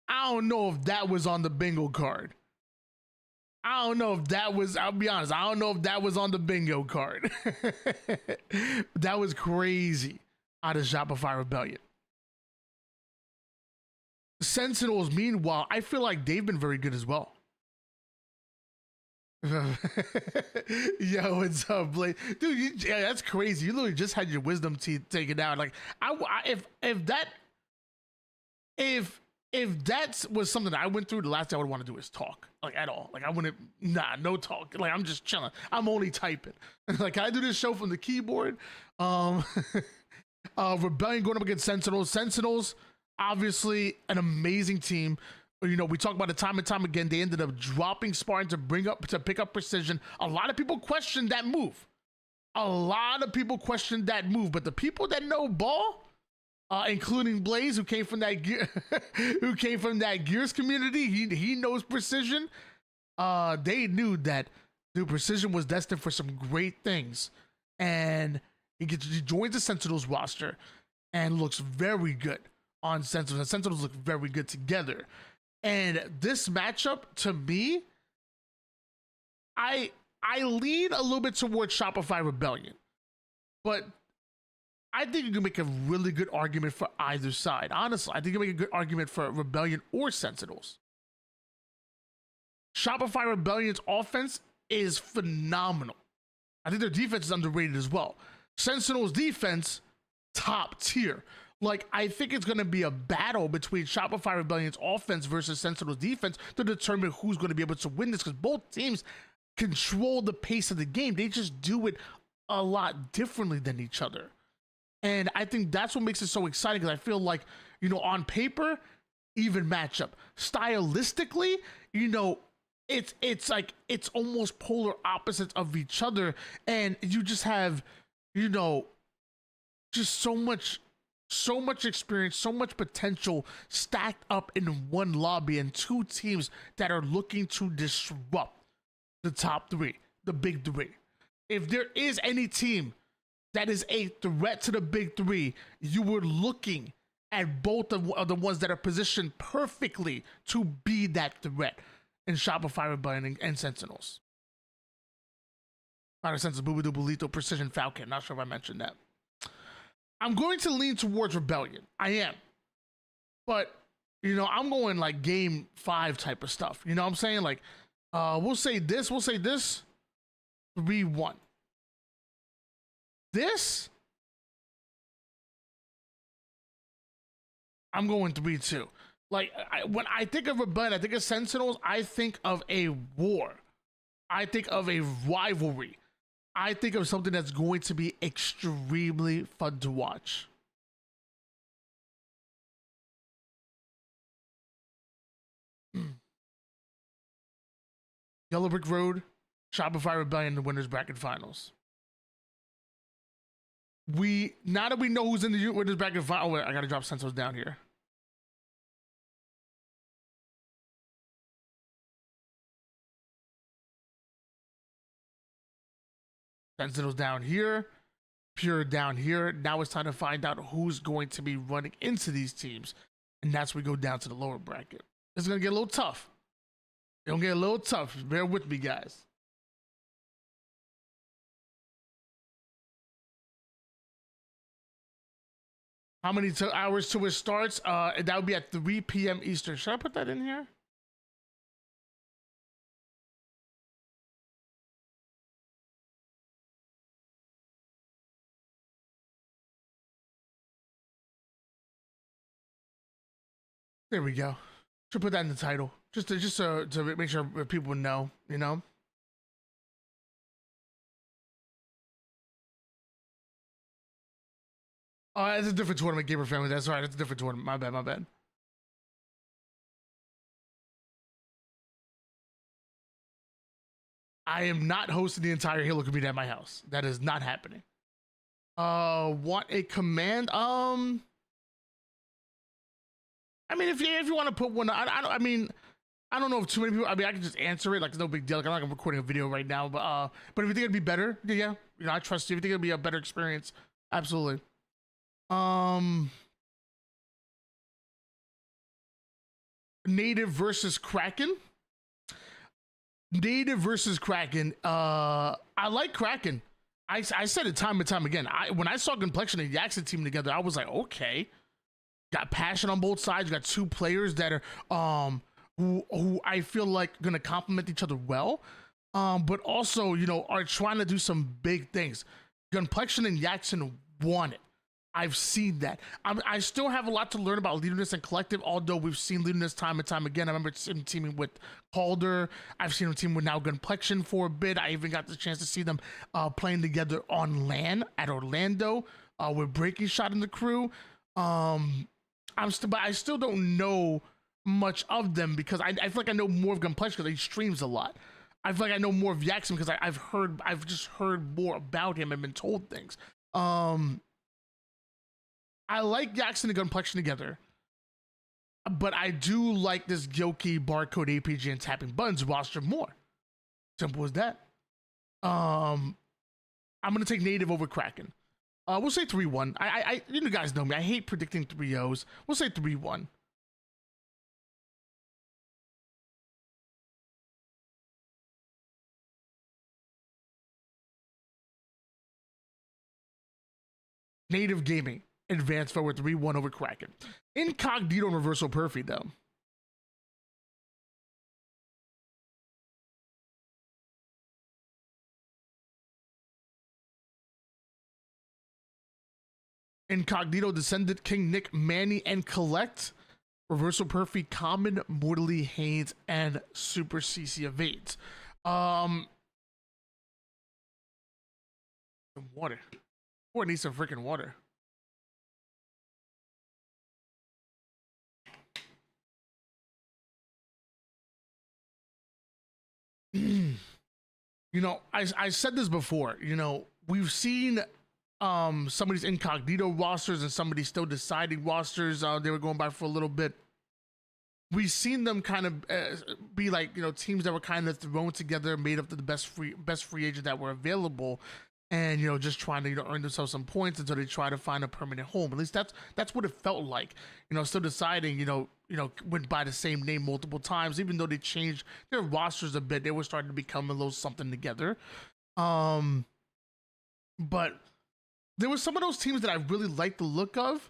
[SPEAKER 1] I don't know if that was on the bingo card. I don't know if that was, I'll be honest, I don't know if that was on the bingo card. That was crazy out of Shopify Rebellion. Sentinels, meanwhile, I feel like they've been very good as well. Yo, what's up, Blake? Dude, yeah, that's crazy. You literally just had your wisdom teeth taken out. Like, if that was something that I went through, the last thing I would want to do is talk, like, at all. Like, I wouldn't, no talk. Like, I'm just chilling. I'm only typing. Like, can I do this show from the keyboard? Rebellion going up against Sentinels. Sentinels, obviously, an amazing team. You know, we talk about it time and time again. They ended up dropping Spartan to pick up Precision. A lot of people questioned that move. But the people that know ball, including Blaze, who came from that Gears community, he knows Precision. They knew that Precision was destined for some great things, and he joins the Sentinels roster and looks very good on Sentinels. And Sentinels look very good together. And this matchup, to me, I lean a little bit towards Shopify Rebellion, but I think you can make a really good argument for either side. Honestly, I think you can make a good argument for Rebellion or Sentinels. Shopify Rebellion's offense is phenomenal. I think their defense is underrated as well. Sentinels' defense, top tier. Like, I think it's going to be a battle between Shopify Rebellion's offense versus Sentinel's defense to determine who's going to be able to win this, because both teams control the pace of the game. They just do it a lot differently than each other. And I think that's what makes it so exciting, because I feel like, you know, on paper, even matchup. Stylistically, you know, it's like, it's almost polar opposites of each other. And you just have, you know, just so much experience, so much potential stacked up in one lobby, and two teams that are looking to disrupt the top three, the big three. If there is any team that is a threat to the big three, you were looking at both of the ones that are positioned perfectly to be that threat in Shopify Rebellion and Sentinels. Final Sense of Boobadoo Lethal Precision Falcon. Not sure if I mentioned that. I'm going to lean towards Rebellion. I am. But, you know, I'm going like game 5 type of stuff. You know what I'm saying? Like, we'll say this. 3-1. This, I'm going 3-2. Like, when I think of Rebellion, I think of Sentinels, I think of a war. I think of a rivalry. I think of something that's going to be extremely fun to watch. Yellow Brick Road, Shopify Rebellion, the winners bracket finals. Now that we know who's in the winners bracket final, oh wait, I gotta drop Sentinels down here. Sentinels down here, Pure down here. Now it's time to find out who's going to be running into these teams. And that's where we go down to the lower bracket. It's going to get a little tough. It's going to get a little tough. Bear with me, guys. How many hours till it starts? That would be at 3 p.m. Eastern. Should I put that in here? There we go. Should put that in the title, just to make sure people know, you know. It's a different tournament, Gamer Family. That's right. It's a different tournament. My bad. I am not hosting the entire Halo community at my house. That is not happening. Want a command? I mean, if you want to put one, I don't know if too many people. I mean, I can just answer it like it's no big deal. Like I'm not recording a video right now, but if you think it'd be better, yeah, you know, I trust you. If you think it'd be a better experience, absolutely. Native versus Kraken. Native versus Kraken. I like Kraken. I said it time and time again. When I saw Complexion and Jackson team together, I was like, okay. Got passion on both sides. You got two players that are who I feel like gonna complement each other well. But also, you know, are trying to do some big things. Gunplexion and Jackson won it. I've seen that. I still have a lot to learn about Leaderness and Collective, although we've seen Leaderness time and time again. I remember him teaming with Calder. I've seen him team with now Gunplexion for a bit. I even got the chance to see them playing together on LAN at Orlando with Breaking Shot in the crew. But I still don't know much of them because I feel like I know more of Gunplexion because he streams a lot. I feel like I know more of Jackson because I've just heard more about him and been told things. I like Jackson and Gunplexion together, but I do like this Gyoki barcode APG and tapping buttons roster more. Simple as that. I'm gonna take Native over Kraken. We'll say 3-1. You guys know me. I hate predicting 3-0s. We'll say 3-1. Native Gaming advanced forward 3-1 over Kraken. Incognito and Reversal Perfect though. Incognito, Descendant, King Nick, Manny, and Collect. Reversal Perfect, Common, Mortally, Haynes, and Super CC Evades. Some water. Or needs some freaking water. You know, I said this before, you know, we've seen some of these incognito rosters and some of these still deciding rosters they were going by for a little bit. We've seen them kind of be like, you know, teams that were kind of thrown together, made up to the best free agents that were available, and, you know, just trying to, you know, earn themselves some points until they try to find a permanent home. At least that's what it felt like. You know, still deciding, you know, went by the same name multiple times, even though they changed their rosters a bit. They were starting to become a little something together. But there were some of those teams that I really liked the look of.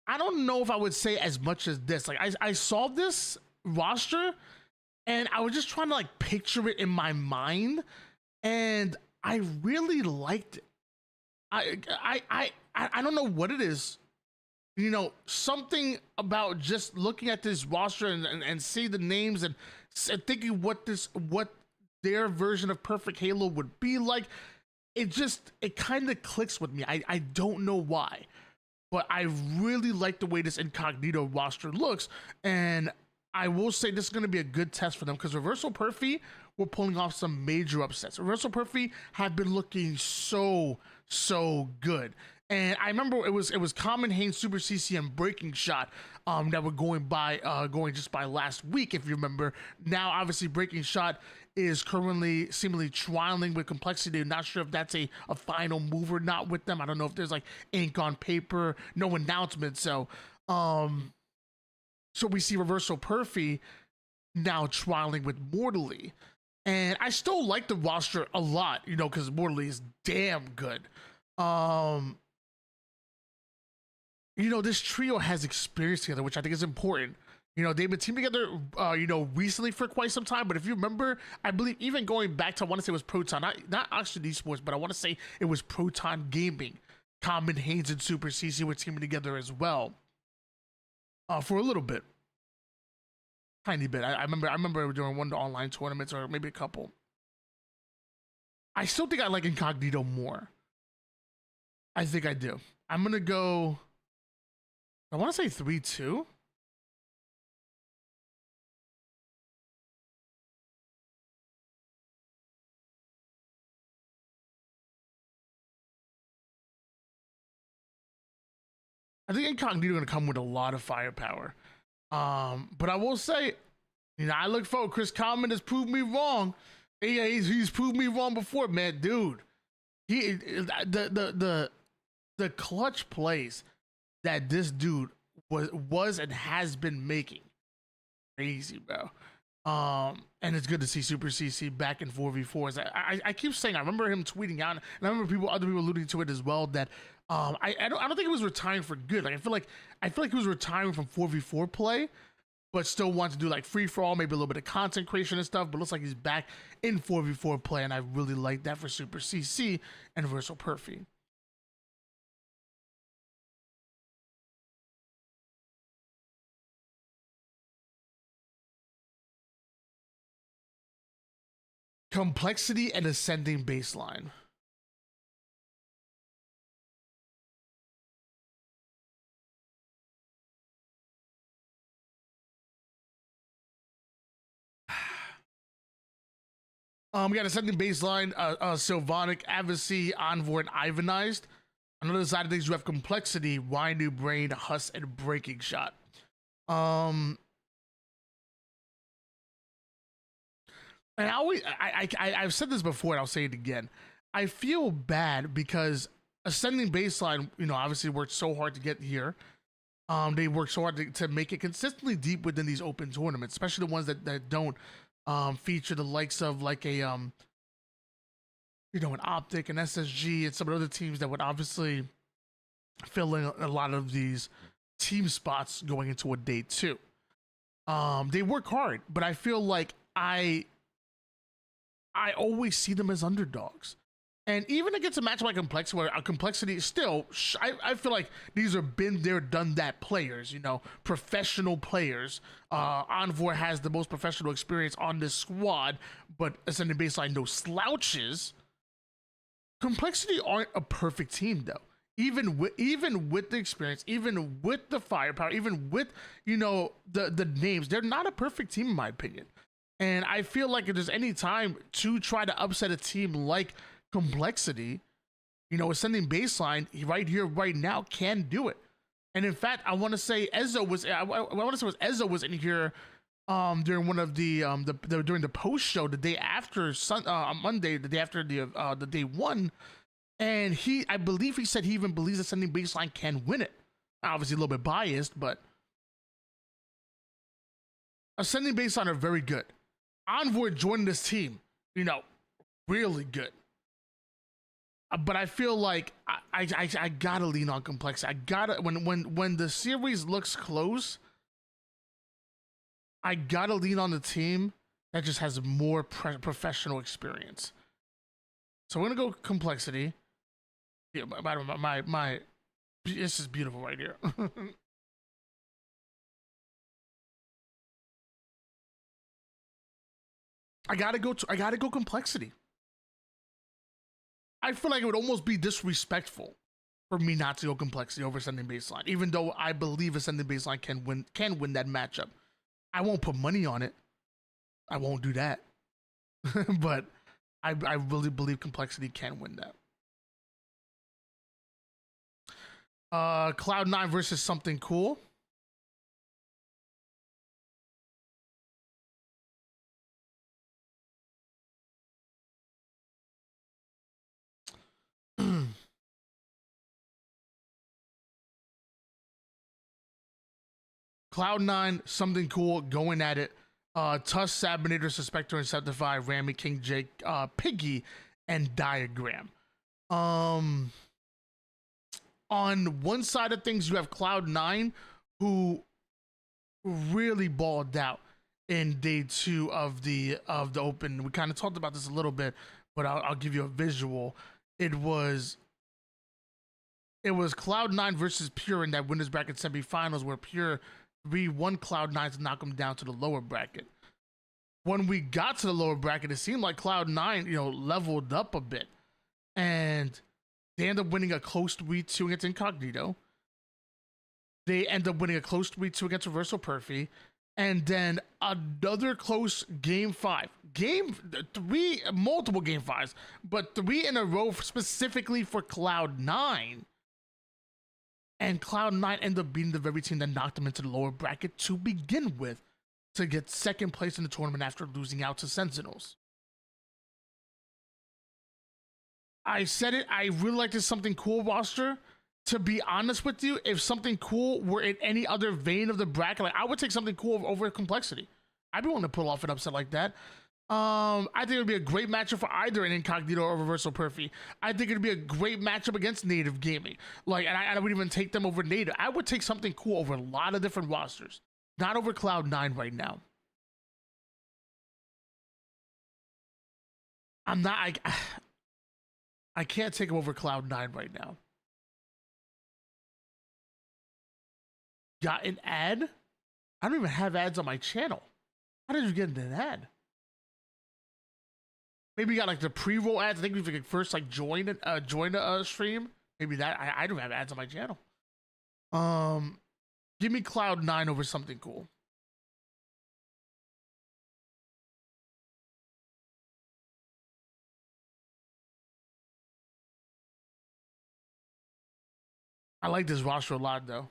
[SPEAKER 1] I don't know if I would say as much as this. Like I saw this roster and I was just trying to like picture it in my mind, and I really liked it. I don't know what it is. You know, something about just looking at this roster and see the names and thinking what their version of Perfect Halo would be like. It kind of clicks with me. I don't know why, but I really like the way this incognito roster looks, and I will say this is going to be a good test for them because Reversal Perfy were pulling off some major upsets. Reversal Perfy have been looking so good. And I remember it was Common, Haynes, Super CC, and Breaking Shot that were going just by last week, if you remember. Now, obviously, Breaking Shot is currently seemingly trialing with Complexity. I'm not sure if that's a final move or not with them. I don't know if there's like ink on paper, no announcement. So we see Reversal Perfy now trialing with Mortally. And I still like the roster a lot, you know, because Mortally is damn good. You know, this trio has experience together, which I think is important. You know, they've been teamed together, you know, recently for quite some time. But if you remember, I believe even going back to, I want to say it was Proton, not Oxygen Esports, but I want to say it was Proton Gaming. Common, Haynes, and Super CC were teaming together as well for a little bit. Tiny bit. I remember during one of the online tournaments, or maybe a couple. I still think I like Incognito more. I think I do. I'm going to go, I want to say 3-2. I think Incognito going to come with a lot of firepower. But I will say, you know, I look forward. Chris Common has proved me wrong. Yeah, he's proved me wrong before, man. Dude, the clutch plays that this dude was and has been making, crazy, bro. And it's good to see Super CC back in 4v4s. I keep saying, I remember him tweeting out, and I remember other people alluding to it as well, that I don't think he was retiring for good. Like I feel like he was retiring from 4v4 play, but still wants to do like free for all, maybe a little bit of content creation and stuff. But looks like he's back in 4v4 play, and I really like that for Super CC and Versal Perfy. Complexity and ascending baseline. We got ascending baseline, Sylvanic, Avicii, Envoy, and Ivanized. On the other side of things, you have Complexity, Windu, Brain, Huss, and Breaking Shot. And I've said this before, and I'll say it again. I feel bad because ascending baseline, you know, obviously worked so hard to get here. They worked so hard to make it consistently deep within these open tournaments, especially the ones that don't feature the likes of like a you know, an Optic, an SSG, and some of the other teams that would obviously fill in a lot of these team spots going into a day two. They work hard, but I feel like I always see them as underdogs. And even against a matchup like Complexity, where Complexity is still, I feel like these are been there, done that players, you know, professional players. Envoy has the most professional experience on this squad, but ascending baseline, no slouches. Complexity aren't a perfect team, though. Even with the experience, even with the firepower, even with, you know, the names, they're not a perfect team in my opinion. And I feel like if there's any time to try to upset a team like Complexity, ascending baseline right here, right now can do it. And in fact, I want to say Ezzo was. I want to say Ezzo was in here during one of during the post show the day after Monday, the day after the day one, and I believe he said he even believes ascending baseline can win it. Obviously, a little bit biased, but ascending baseline are very good. Envoy joining this team, really good. But I feel like I gotta lean on complexity. I gotta when the series looks close, I gotta lean on the team that just has more professional experience. So we're gonna go complexity. Yeah, my this is beautiful right here. I gotta go complexity. I feel like it would almost be disrespectful for me not to go complexity over ascending baseline, even though I believe ascending baseline can win that matchup. I won't put money on it. I won't do that. But I really believe complexity can win that. Cloud9 versus something cool. Cloud9, something cool, going at it. Tusk, Sabinator, Suspector, Inceptify, Rami, King Jake, Piggy, and Diagram. On one side of things, you have Cloud9, who really balled out in day 2 of the open. We kind of talked about this a little bit, but I'll give you a visual. It was Cloud9 versus Pure in that winners bracket semifinals, where Pure 3-1 Cloud9 to knock them down to the lower bracket. When we got to the lower bracket, it seemed like Cloud9, leveled up a bit, and they end up winning a close 3-2 against Incognito. They end up winning a close 3-2 against Reversal Perfy, and then another close game 5. Multiple game 5s, but 3 in a row specifically for Cloud9. And Cloud9 ended up beating the very team that knocked them into the lower bracket to begin with, to get second place in the tournament after losing out to Sentinels. I said it, I really like this Something Cool roster. To be honest with you, if Something Cool were in any other vein of the bracket, I would take Something Cool over complexity. I'd be willing to pull off an upset like that. I think it would be a great matchup for either an Incognito or Reversal Perfy. I think it would be a great matchup against Native Gaming. And I would even take them over Native. I would take Something Cool over a lot of different rosters. Not over Cloud9 right now. I can't take them over Cloud9 right now. Got an ad? I don't even have ads on my channel. How did you get an ad? Maybe you got the pre-roll ads. I think if you could first join a stream. Maybe that. I don't have ads on my channel. Give me Cloud9 over Something Cool. I like this roster a lot, though.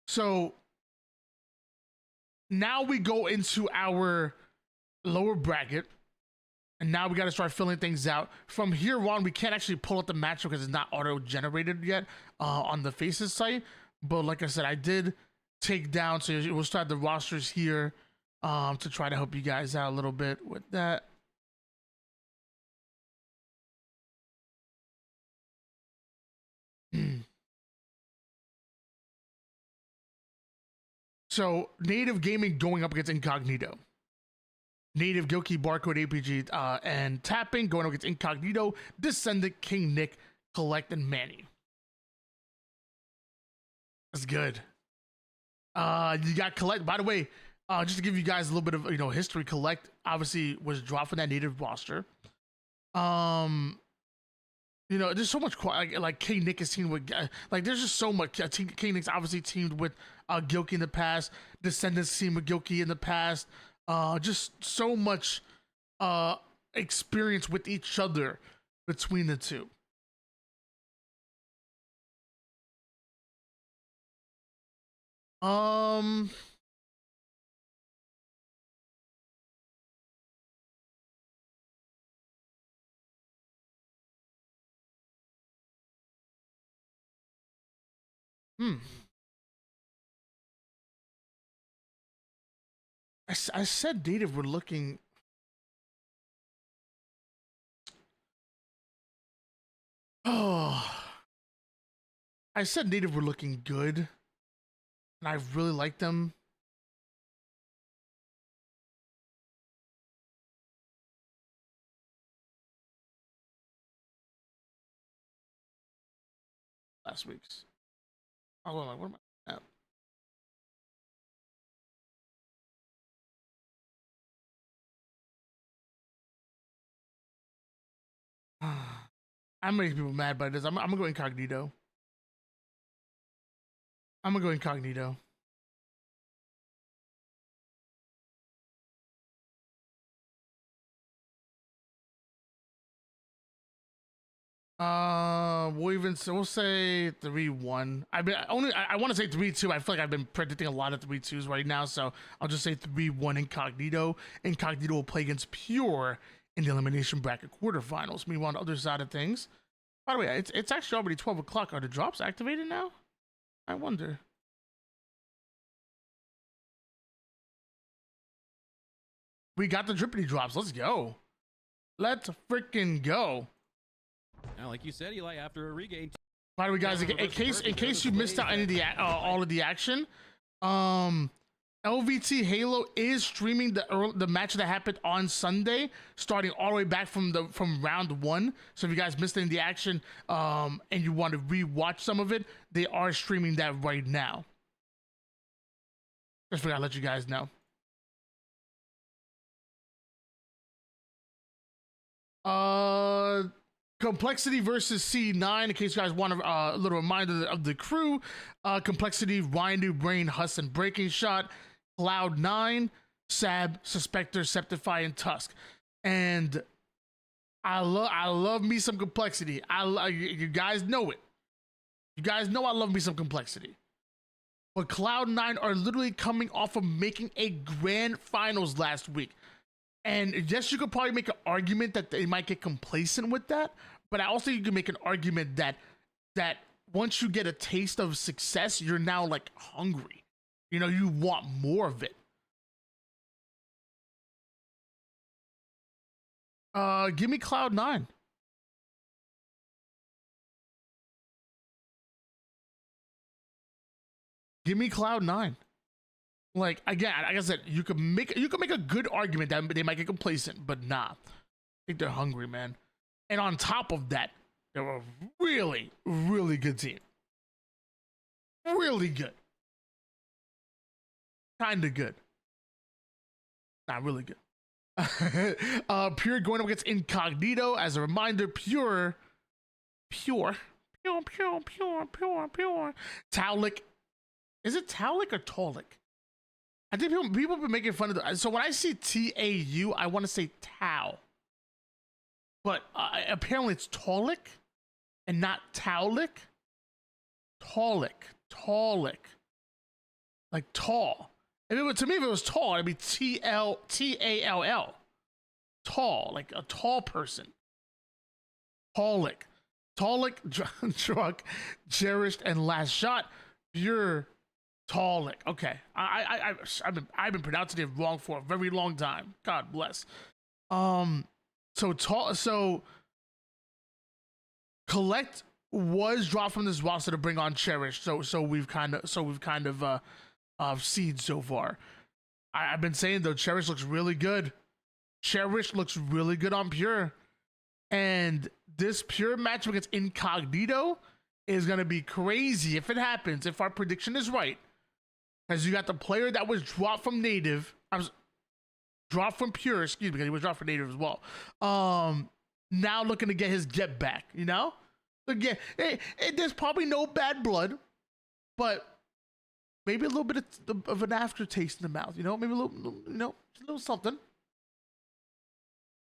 [SPEAKER 1] So now we go into our lower bracket, and now we got to start filling things out. From here on, we can't actually pull up the matchup because it's not auto-generated yet on the Faces site. But like I said, I did take down, so we'll start the rosters here to try to help you guys out a little bit with that. So Native Gaming going up against Incognito. Native Gilkey, Barcode, APG, and Tapping going up against Incognito, Descendant, King Nick, Collect, and Manny. That's good. You got Collect. By the way, just to give you guys a little bit of history, Collect obviously was dropped from that Native roster. There's so much like King Nick is teamed with there's just so much. King Nick's obviously teamed with Gilkey in the past. Descendants teamed with Gilkey in the past. Just so much experience with each other between the two. Um, hmm. I said native were looking. Oh, I said native were looking good, and I really like them. Last week's. Oh, what am I at? I'm making people mad by this. I'm gonna go incognito. I'm gonna go incognito. We'll say 3-1. I want to say 3-2. I feel like I've been predicting a lot of 3-2s right now, so I'll just say 3-1 incognito. Incognito will play against Pure in the elimination bracket quarterfinals. Meanwhile, on the other side of things, by the way, it's actually already 12 o'clock. Are the drops activated now? I wonder. We got the drippity drops. Let's go. Let's freaking go.
[SPEAKER 5] Now, like you said, Eli, after a regain.
[SPEAKER 1] By the way, guys, in case you missed out any of the all of the action, LVT Halo is streaming the match that happened on Sunday, starting all the way back from round 1. So if you guys missed any of the action, and you want to rewatch some of it, they are streaming that right now. Just forgot to let you guys know. Complexity versus C9. In case you guys want a little reminder of the crew, Complexity, Rhindu, Brain, Huss, and Breaking Shot, Cloud9, Sab, Suspector, Septify, and Tusk. And I love me some Complexity. You guys know it. You guys know I love me some Complexity. But Cloud9 are literally coming off of making a grand finals last week. And yes, you could probably make an argument that they might get complacent with that, but I also you can make an argument that once you get a taste of success, you're now like hungry. You know, you want more of it. Give me Cloud9. Give me Cloud9. Like, again, like I said, you could make a good argument that they might get complacent, but nah. I think they're hungry, man. And on top of that, they're a really, really good team. Really good. Kinda good. Not really good. Pure going up against Incognito. As a reminder, Pure. Taulik. Is it Taulik or Taulik? I think people have been making fun of it. So when I see T-A-U, I want to say Tau. But apparently it's Taulik and not Taulik. Taulik. Like tall. To me, if it was tall, it'd be T-A-L-L. Tall, like a tall person. Taulik, Drunk, Cherished, and Last Shot. Pure. Taulik. Okay, I've been pronouncing it wrong for a very long time. God bless. So Collect was dropped from this roster to bring on Cherish. So we've kind of seen so far. I've been saying though, Cherish looks really good. Cherish looks really good on Pure, and this Pure match against Incognito is gonna be crazy if it happens. If our prediction is right. Because you got the player that was dropped from Native, dropped from Pure, excuse me, because he was dropped from Native as well. Now looking to get his get back, you know? Again, there's probably no bad blood, but maybe a little bit of an aftertaste in the mouth, you know? Maybe a little something.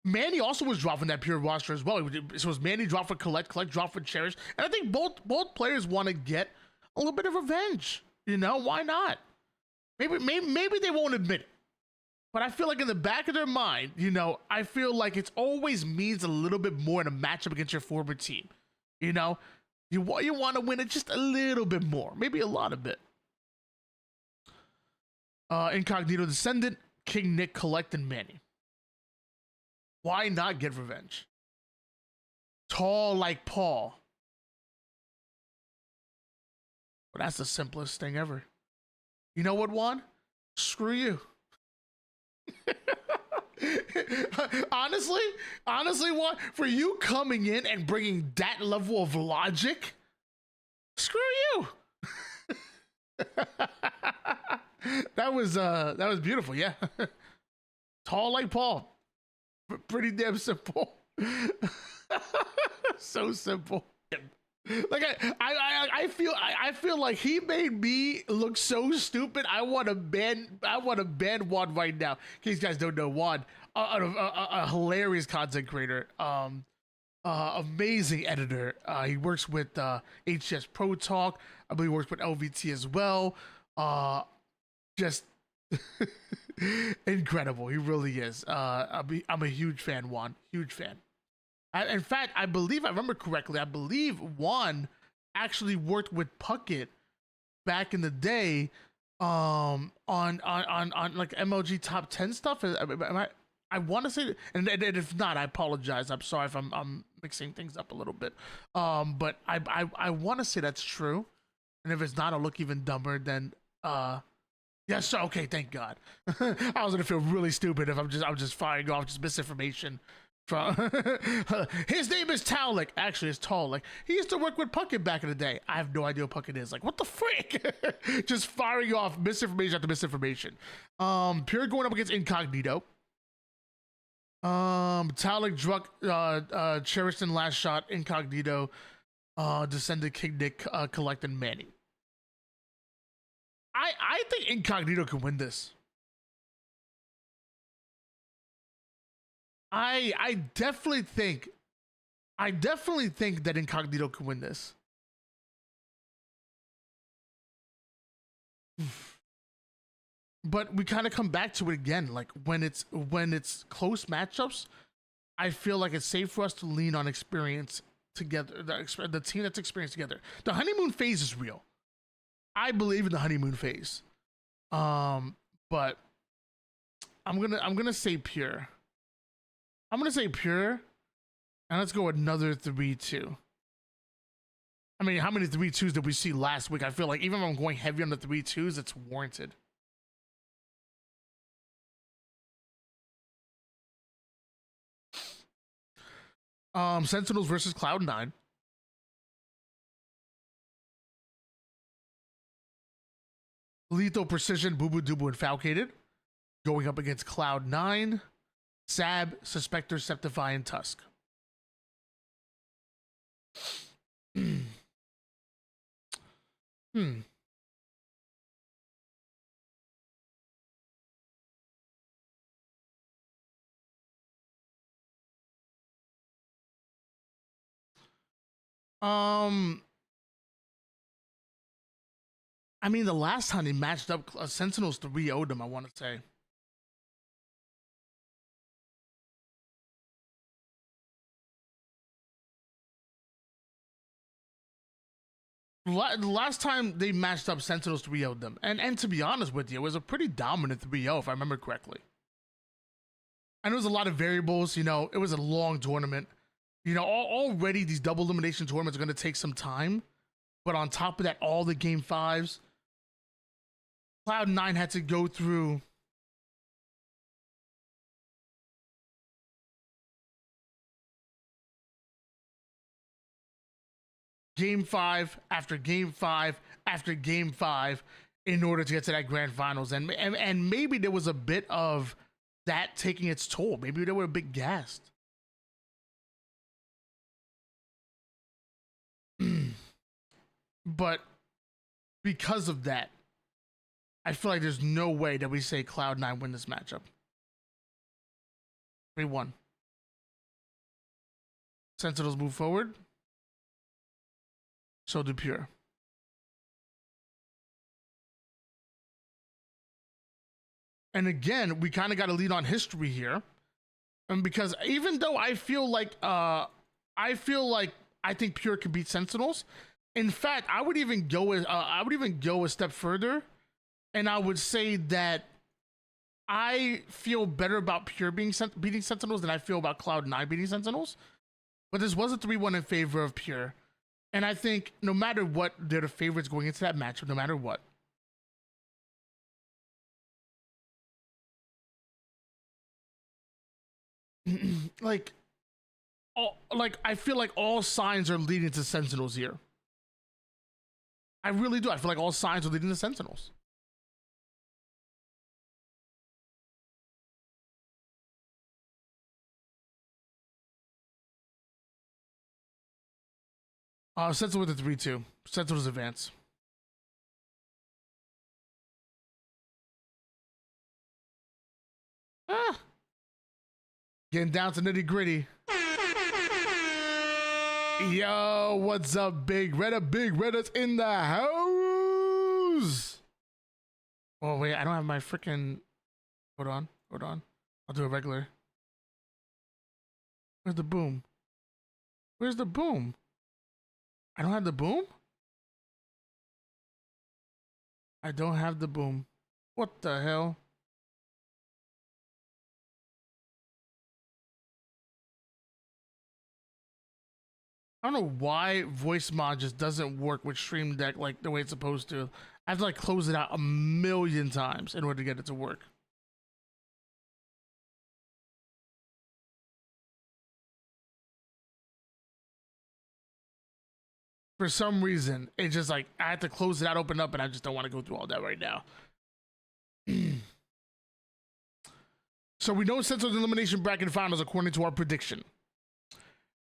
[SPEAKER 1] Manny also was dropped from that pure roster as well. It was Manny dropped for Collect dropped for Cherish, and I think both players want to get a little bit of revenge. You know, why not? Maybe they won't admit it, but I feel like in the back of their mind, you know, I feel like it always means a little bit more in a matchup against your former team. You know, you want to win it just a little bit more, maybe a lot of bit. Incognito Descendant, King Nick, Collect, and Manny. Why not get revenge? Tall like Paul. Well, that's the simplest thing ever. You know what, Juan? Screw you. honestly, Juan, for you coming in and bringing that level of logic, screw you. That was beautiful, yeah. Tall like Paul. Pretty damn simple. So simple. Like I feel like he made me look so stupid. I want to ban Juan right now. In case you guys don't know, Juan, a hilarious content creator, amazing editor. He works with HCS Pro Talk. I believe he works with LVT as well. Just incredible. He really is. I'm a huge fan, Juan. Huge fan. In fact, I believe I remember correctly. I believe Juan actually worked with Puckett back in the day, on like MLG top 10 stuff. I want to say, and if not, I apologize. I'm sorry if I'm mixing things up a little bit. But I want to say that's true, and if it's not, I'll look even dumber than yeah, so okay, thank God. I was gonna feel really stupid if I'm just firing off just misinformation from his name is Taulik. Actually, it's Taulik. He used to work with Puckett back in the day. I have no idea what Puckett is. Like, what the frick? Just firing off misinformation after misinformation. Pure going up against Incognito. Taulik, Druck, cherished in last shot, Incognito, Descended, King Nick, Collect, and Manny. I think Incognito can win this. I definitely think that Incognito can win this. But we kind of come back to it again. Like when it's close matchups, I feel like it's safe for us to lean on experience together. The team that's experienced together. The honeymoon phase is real. I believe in the honeymoon phase. But I'm gonna say Pure. I'm gonna say Pure, and let's go another 3-2. I mean, how many 3-2s did we see last week? I feel like even if I'm going heavy on the 3-2s, it's warranted. Sentinels versus Cloud9. Lethal Precision, Boo Boo Dubu, and Falcated going up against Cloud9, Sab, Suspector, Septify, and Tusk. I mean, the last time they matched up, Sentinels 3-0'd them, I want to say. The last time they matched up, Sentinels 3-0'd them. And to be honest with you, it was a pretty dominant 3-0, if I remember correctly. And there was a lot of variables, you know, it was a long tournament. You know, already these double elimination tournaments are going to take some time. But on top of that, all the game 5s, Cloud9 had to go through game 5 after game 5 after game 5 in order to get to that grand finals. And maybe there was a bit of that taking its toll. Maybe they were a bit gassed. But because of that, I feel like there's no way that we say Cloud9 win this matchup. 3-1. Sentinels move forward. So do Pure. And again, we kind of got to lead on history here. And because even though I think Pure can beat Sentinels. In fact, I would even go a step further, and I would say that I feel better about Pure beating Sentinels than I feel about Cloud9 beating Sentinels. But this was a 3-1 in favor of Pure, and I think no matter what, they're the favorites going into that matchup. No matter what. I feel like all signs are leading to Sentinels here. I really do. I feel like all signs are leading to Sentinels. Sentinels with the 3-2. Sentinels advance. Getting down to nitty gritty. Yo, what's up, Big Redda? Big Redda's in the house. Oh, wait, I don't have my freaking. Hold on. I'll do a regular. Where's the boom? Where's the boom? I don't have the boom? I don't have the boom. What the hell? I don't know why voice mod just doesn't work with Stream Deck like the way it's supposed to. I have to like close it out a million times in order to get it to work. For some reason, it's just like I have to close it out, open up, and I just don't want to go through all that right now. So we know Sentinels elimination bracket finals according to our prediction.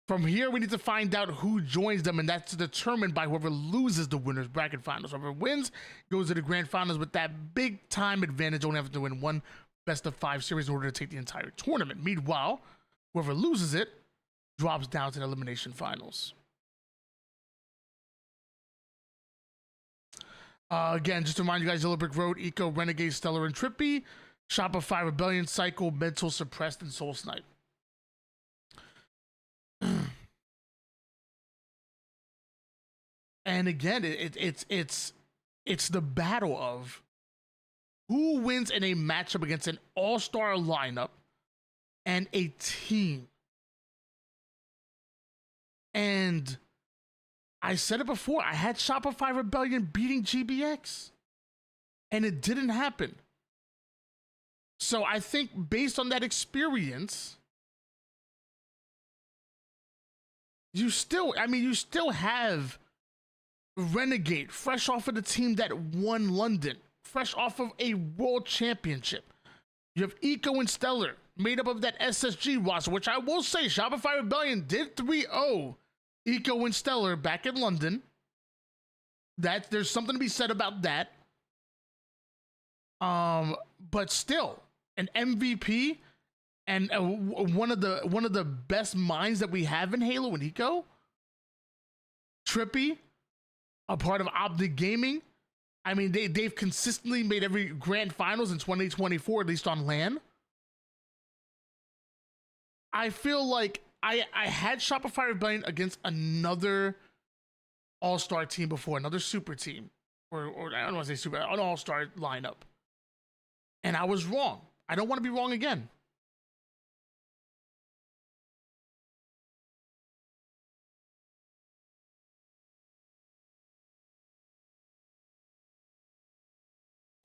[SPEAKER 1] From here, we need to find out who joins them, and that's determined by whoever loses the winners bracket finals. Whoever wins goes to the grand finals with that big time advantage, only having to win one best of 5 series in order to take the entire tournament. Meanwhile, whoever loses it drops down to the elimination finals. Again, just to remind you guys, Yellow Brick Road, Eco, Renegade, Stellar, and Trippy, Shopify, Rebellion, Cycle, Mental, Suppressed, and Soul Snipe. And again, it's the battle of who wins in a matchup against an all-star lineup and a team. And I said it before, I had Shopify Rebellion beating GBX, and it didn't happen. So I think based on that experience, you still have Renegade, fresh off of the team that won London, fresh off of a world championship. You have Eco and Stellar, made up of that SSG roster, which I will say, Shopify Rebellion did 3-0 Eco and Stellar back in London. There's something to be said about that. But still, an MVP and one of the best minds that we have in Halo and Eco. Trippy, a part of Optic Gaming. I mean, they've consistently made every grand finals in 2024, at least on LAN. I feel like I had Shopify Rebellion against another all-star team before, another super team, or I don't want to say super, an all-star lineup. And I was wrong. I don't want to be wrong again.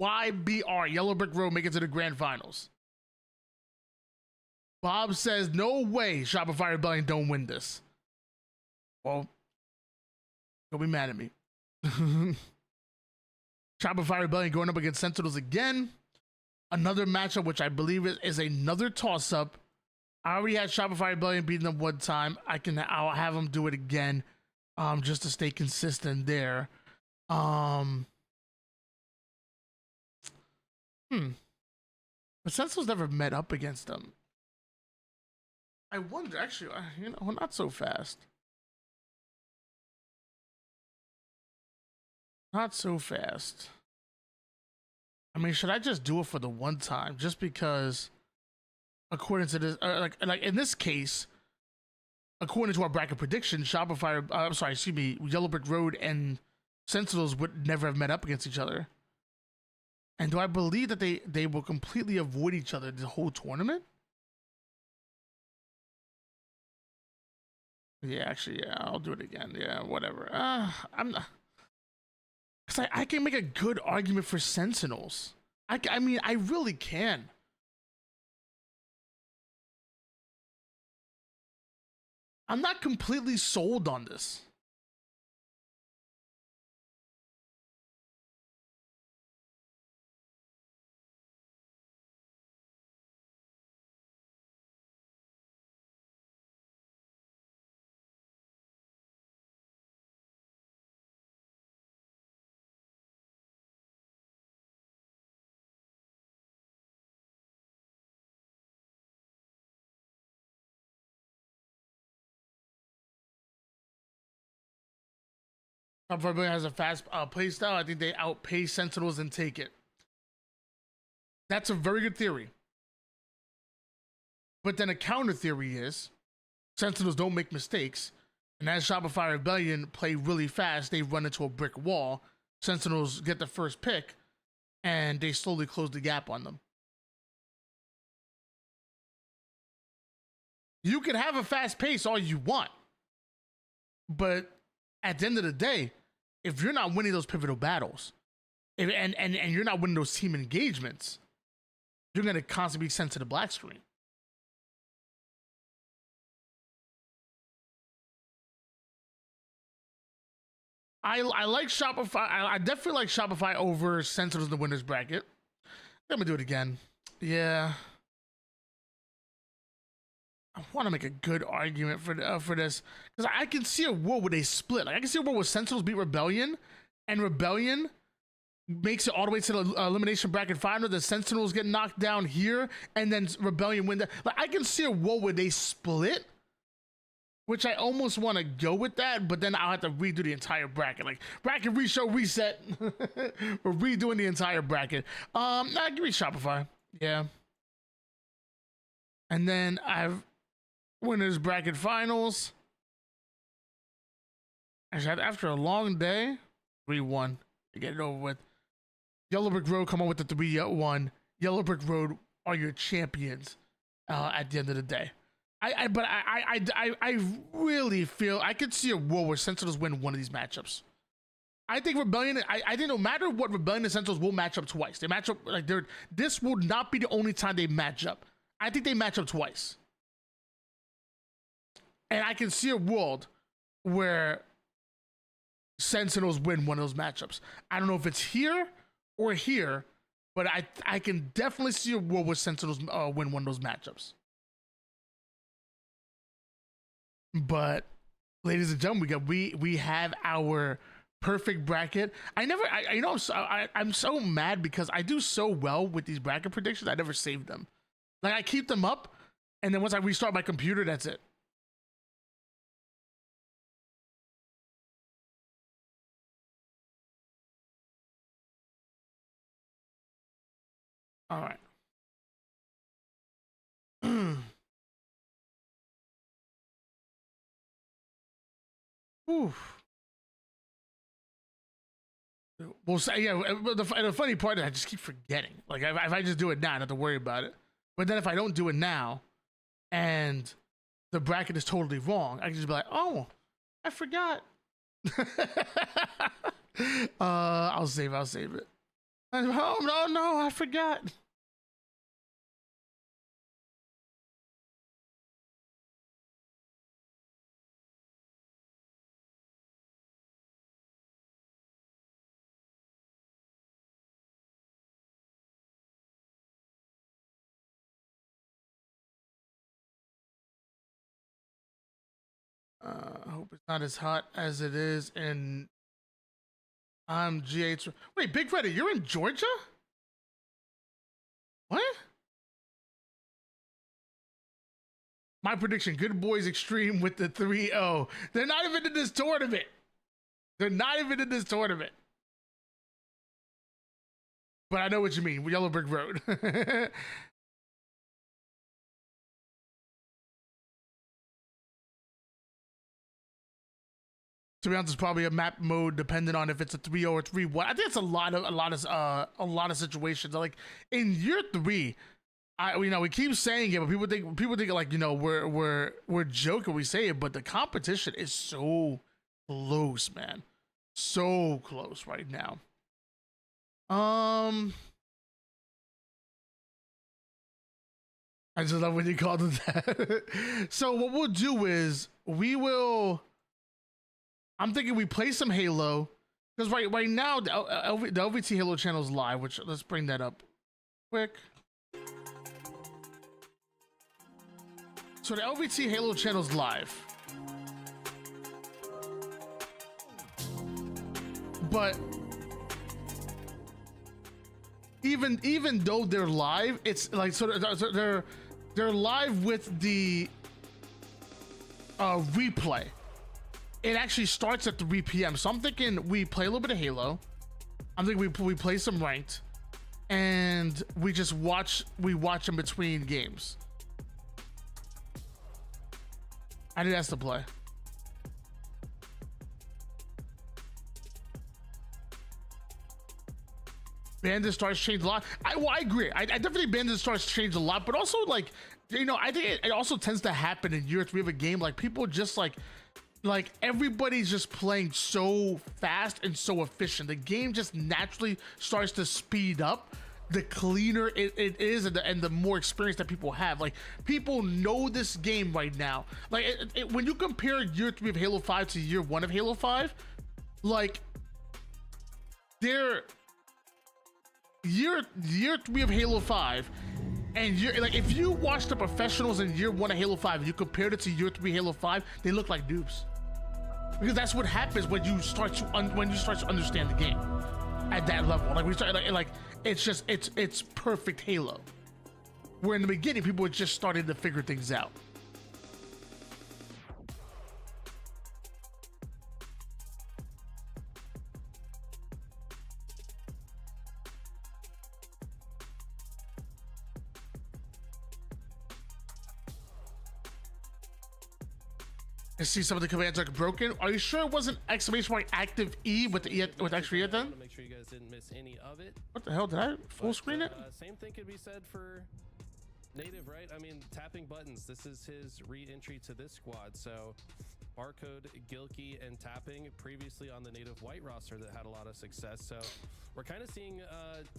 [SPEAKER 1] YBR, Yellow Brick Road, make it to the grand finals. Bob says, no way Shopify Rebellion don't win this. Well, don't be mad at me. Shopify Rebellion going up against Sentinels again. Another matchup, which I believe is another toss-up. I already had Shopify Rebellion beating them one time. I'll have them do it again, just to stay consistent there. But Sentinels never met up against them. I wonder, actually, not so fast. Not so fast. I mean, should I just do it for the one time? Just because, according to this, like in this case, according to our bracket prediction, Shopify, I'm sorry, excuse me, Yellow Brick Road and Sentinels would never have met up against each other. And do I believe that they will completely avoid each other the whole tournament? Yeah, actually, yeah, I'll do it again. Yeah, whatever. I'm not. Cause I can make a good argument for Sentinels. I mean, I really can. I'm not completely sold on this. Shopify has a fast play style. I think they outpace Sentinels and take it. That's a very good theory. But then a counter theory is Sentinels don't make mistakes. And as Shopify Rebellion play really fast, they run into a brick wall. Sentinels get the first pick, and they slowly close the gap on them. You can have a fast pace all you want. But at the end of the day, if you're not winning those pivotal battles, and you're not winning those team engagements, you're going to constantly be sent to the black screen. I like Shopify. I definitely like Shopify over Sentinels in the winners bracket. Let me do it again. Yeah. I want to make a good argument for this because I can see a world where they split. Like I can see a world where Sentinels beat Rebellion, and Rebellion makes it all the way to the elimination bracket final. The Sentinels get knocked down here, and then Rebellion win that. Like I can see a world where they split, which I almost want to go with that, but then I'll have to redo the entire bracket. Like bracket reshow reset. We're redoing the entire bracket. Nah, give me Shopify. Yeah. And then I've winners bracket finals. Actually, after a long day, 3-1 to get it over with. Yellow Brick Road come on with the 3-1. Yellow Brick Road are your champions at the end of the day. I really feel I could see a world where Sentinels win one of these matchups. I think Rebellion. I think no matter what, Rebellion and Sentinels will match up twice. They match up like they're. This will not be the only time they match up. I think they match up twice. And I can see a world where Sentinels win one of those matchups. I don't know if it's here or here, but I can definitely see a world where Sentinels win one of those matchups. But, ladies and gentlemen, we have our perfect bracket. I'm so mad because I do so well with these bracket predictions. I never save them. Like I keep them up, and then once I restart my computer, that's it. All right. Oof. Well, yeah. The funny part is I just keep forgetting. Like if I just do it now, I don't have to worry about it. But then if I don't do it now, and the bracket is totally wrong, I can just be like, "Oh, I forgot." I'll save it. Oh no, I forgot. I hope it's not as hot as it is in. I'm GH. Wait, Big Freddy, you're in Georgia? What? My prediction: Good Boys Extreme with the 3-0. They're not even in this tournament. They're not even in this tournament. But I know what you mean. Yellow Brick Road. To be honest, it's probably a map mode dependent on if it's a 3-0 or 3-1. I think it's a lot of situations. Like in year 3, we keep saying it, but people think like, we're joking when we say it, but the competition is so close, man. So close right now. I just love when you called it that. So what we'll do is I'm thinking we play some Halo, because right now the LVT Halo channel is live, which let's bring that up quick. So the LVT Halo channel is live, but even though they're live, it's like they're live with the replay. It actually starts at 3 p.m. So I'm thinking we play a little bit of Halo. I'm thinking we play some ranked, and we just watch in between games. I think that's the play. Bandit Stars changed a lot. I agree. I definitely Bandit Stars changed a lot, but also like, I think it also tends to happen in year 3 of a game. Like people just like everybody's just playing so fast and so efficient. The game just naturally starts to speed up the cleaner it is, and the more experience that people have. Like people know this game right now. Like when you compare year 3 of Halo 5 to year 1 of Halo 5, like year 3 of Halo 5 and if you watch the professionals in year 1 of Halo 5 and you compared it to year 3 Halo 5, they look like noobs. Because that's what happens when you start to understand the game at that level. Like we start like it's perfect Halo. Where in the beginning people were just starting to figure things out. I see some of the commands are broken. Are you sure it wasn't exclamation point active E with the with extra E at the end?
[SPEAKER 6] Make sure you guys didn't miss any of it.
[SPEAKER 1] What the hell, did I full screen it?
[SPEAKER 6] Same thing could be said for Native, right? I mean, tapping buttons. This is his re-entry to this squad. So Barcode, Gilkey, and tapping previously on the Native White roster that had a lot of success. So we're kind of seeing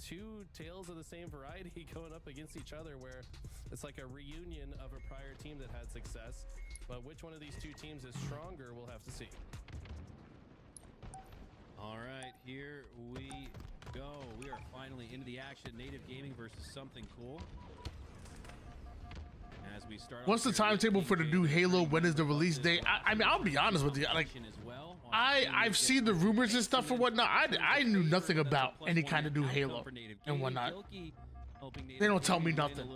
[SPEAKER 6] two tales of the same variety going up against each other, where it's like a reunion of a prior team that had success. But which one of these two teams is stronger, we'll have to see.
[SPEAKER 5] All right, here we go. We are finally into the action. Native Gaming versus Something Cool. As we start.
[SPEAKER 1] What's the timetable for the new Halo? When is the release date? I mean, I'll be honest with you. Like, I've seen the rumors and stuff and whatnot. I knew nothing about any kind of new Halo and whatnot. They don't tell me nothing.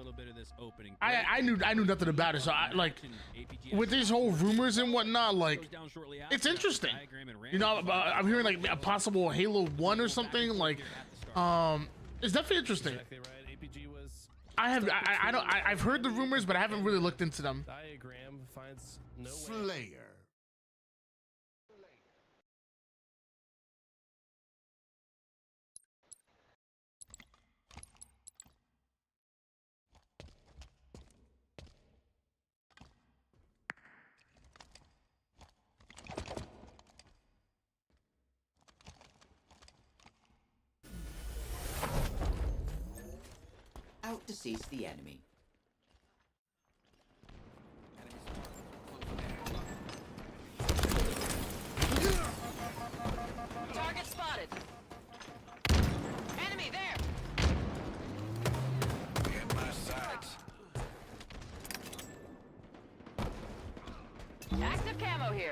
[SPEAKER 1] I knew nothing about it. So with these whole rumors and whatnot, like, it's interesting. You know, I'm hearing like a possible Halo 1 or something. Like, it's definitely interesting. I've heard the rumors, but I haven't really looked into them.
[SPEAKER 6] Diagram finds no
[SPEAKER 7] Slayer.
[SPEAKER 8] Out to seize the enemy.
[SPEAKER 9] Target spotted. Enemy there.
[SPEAKER 3] Get my sights.
[SPEAKER 9] Active camo here.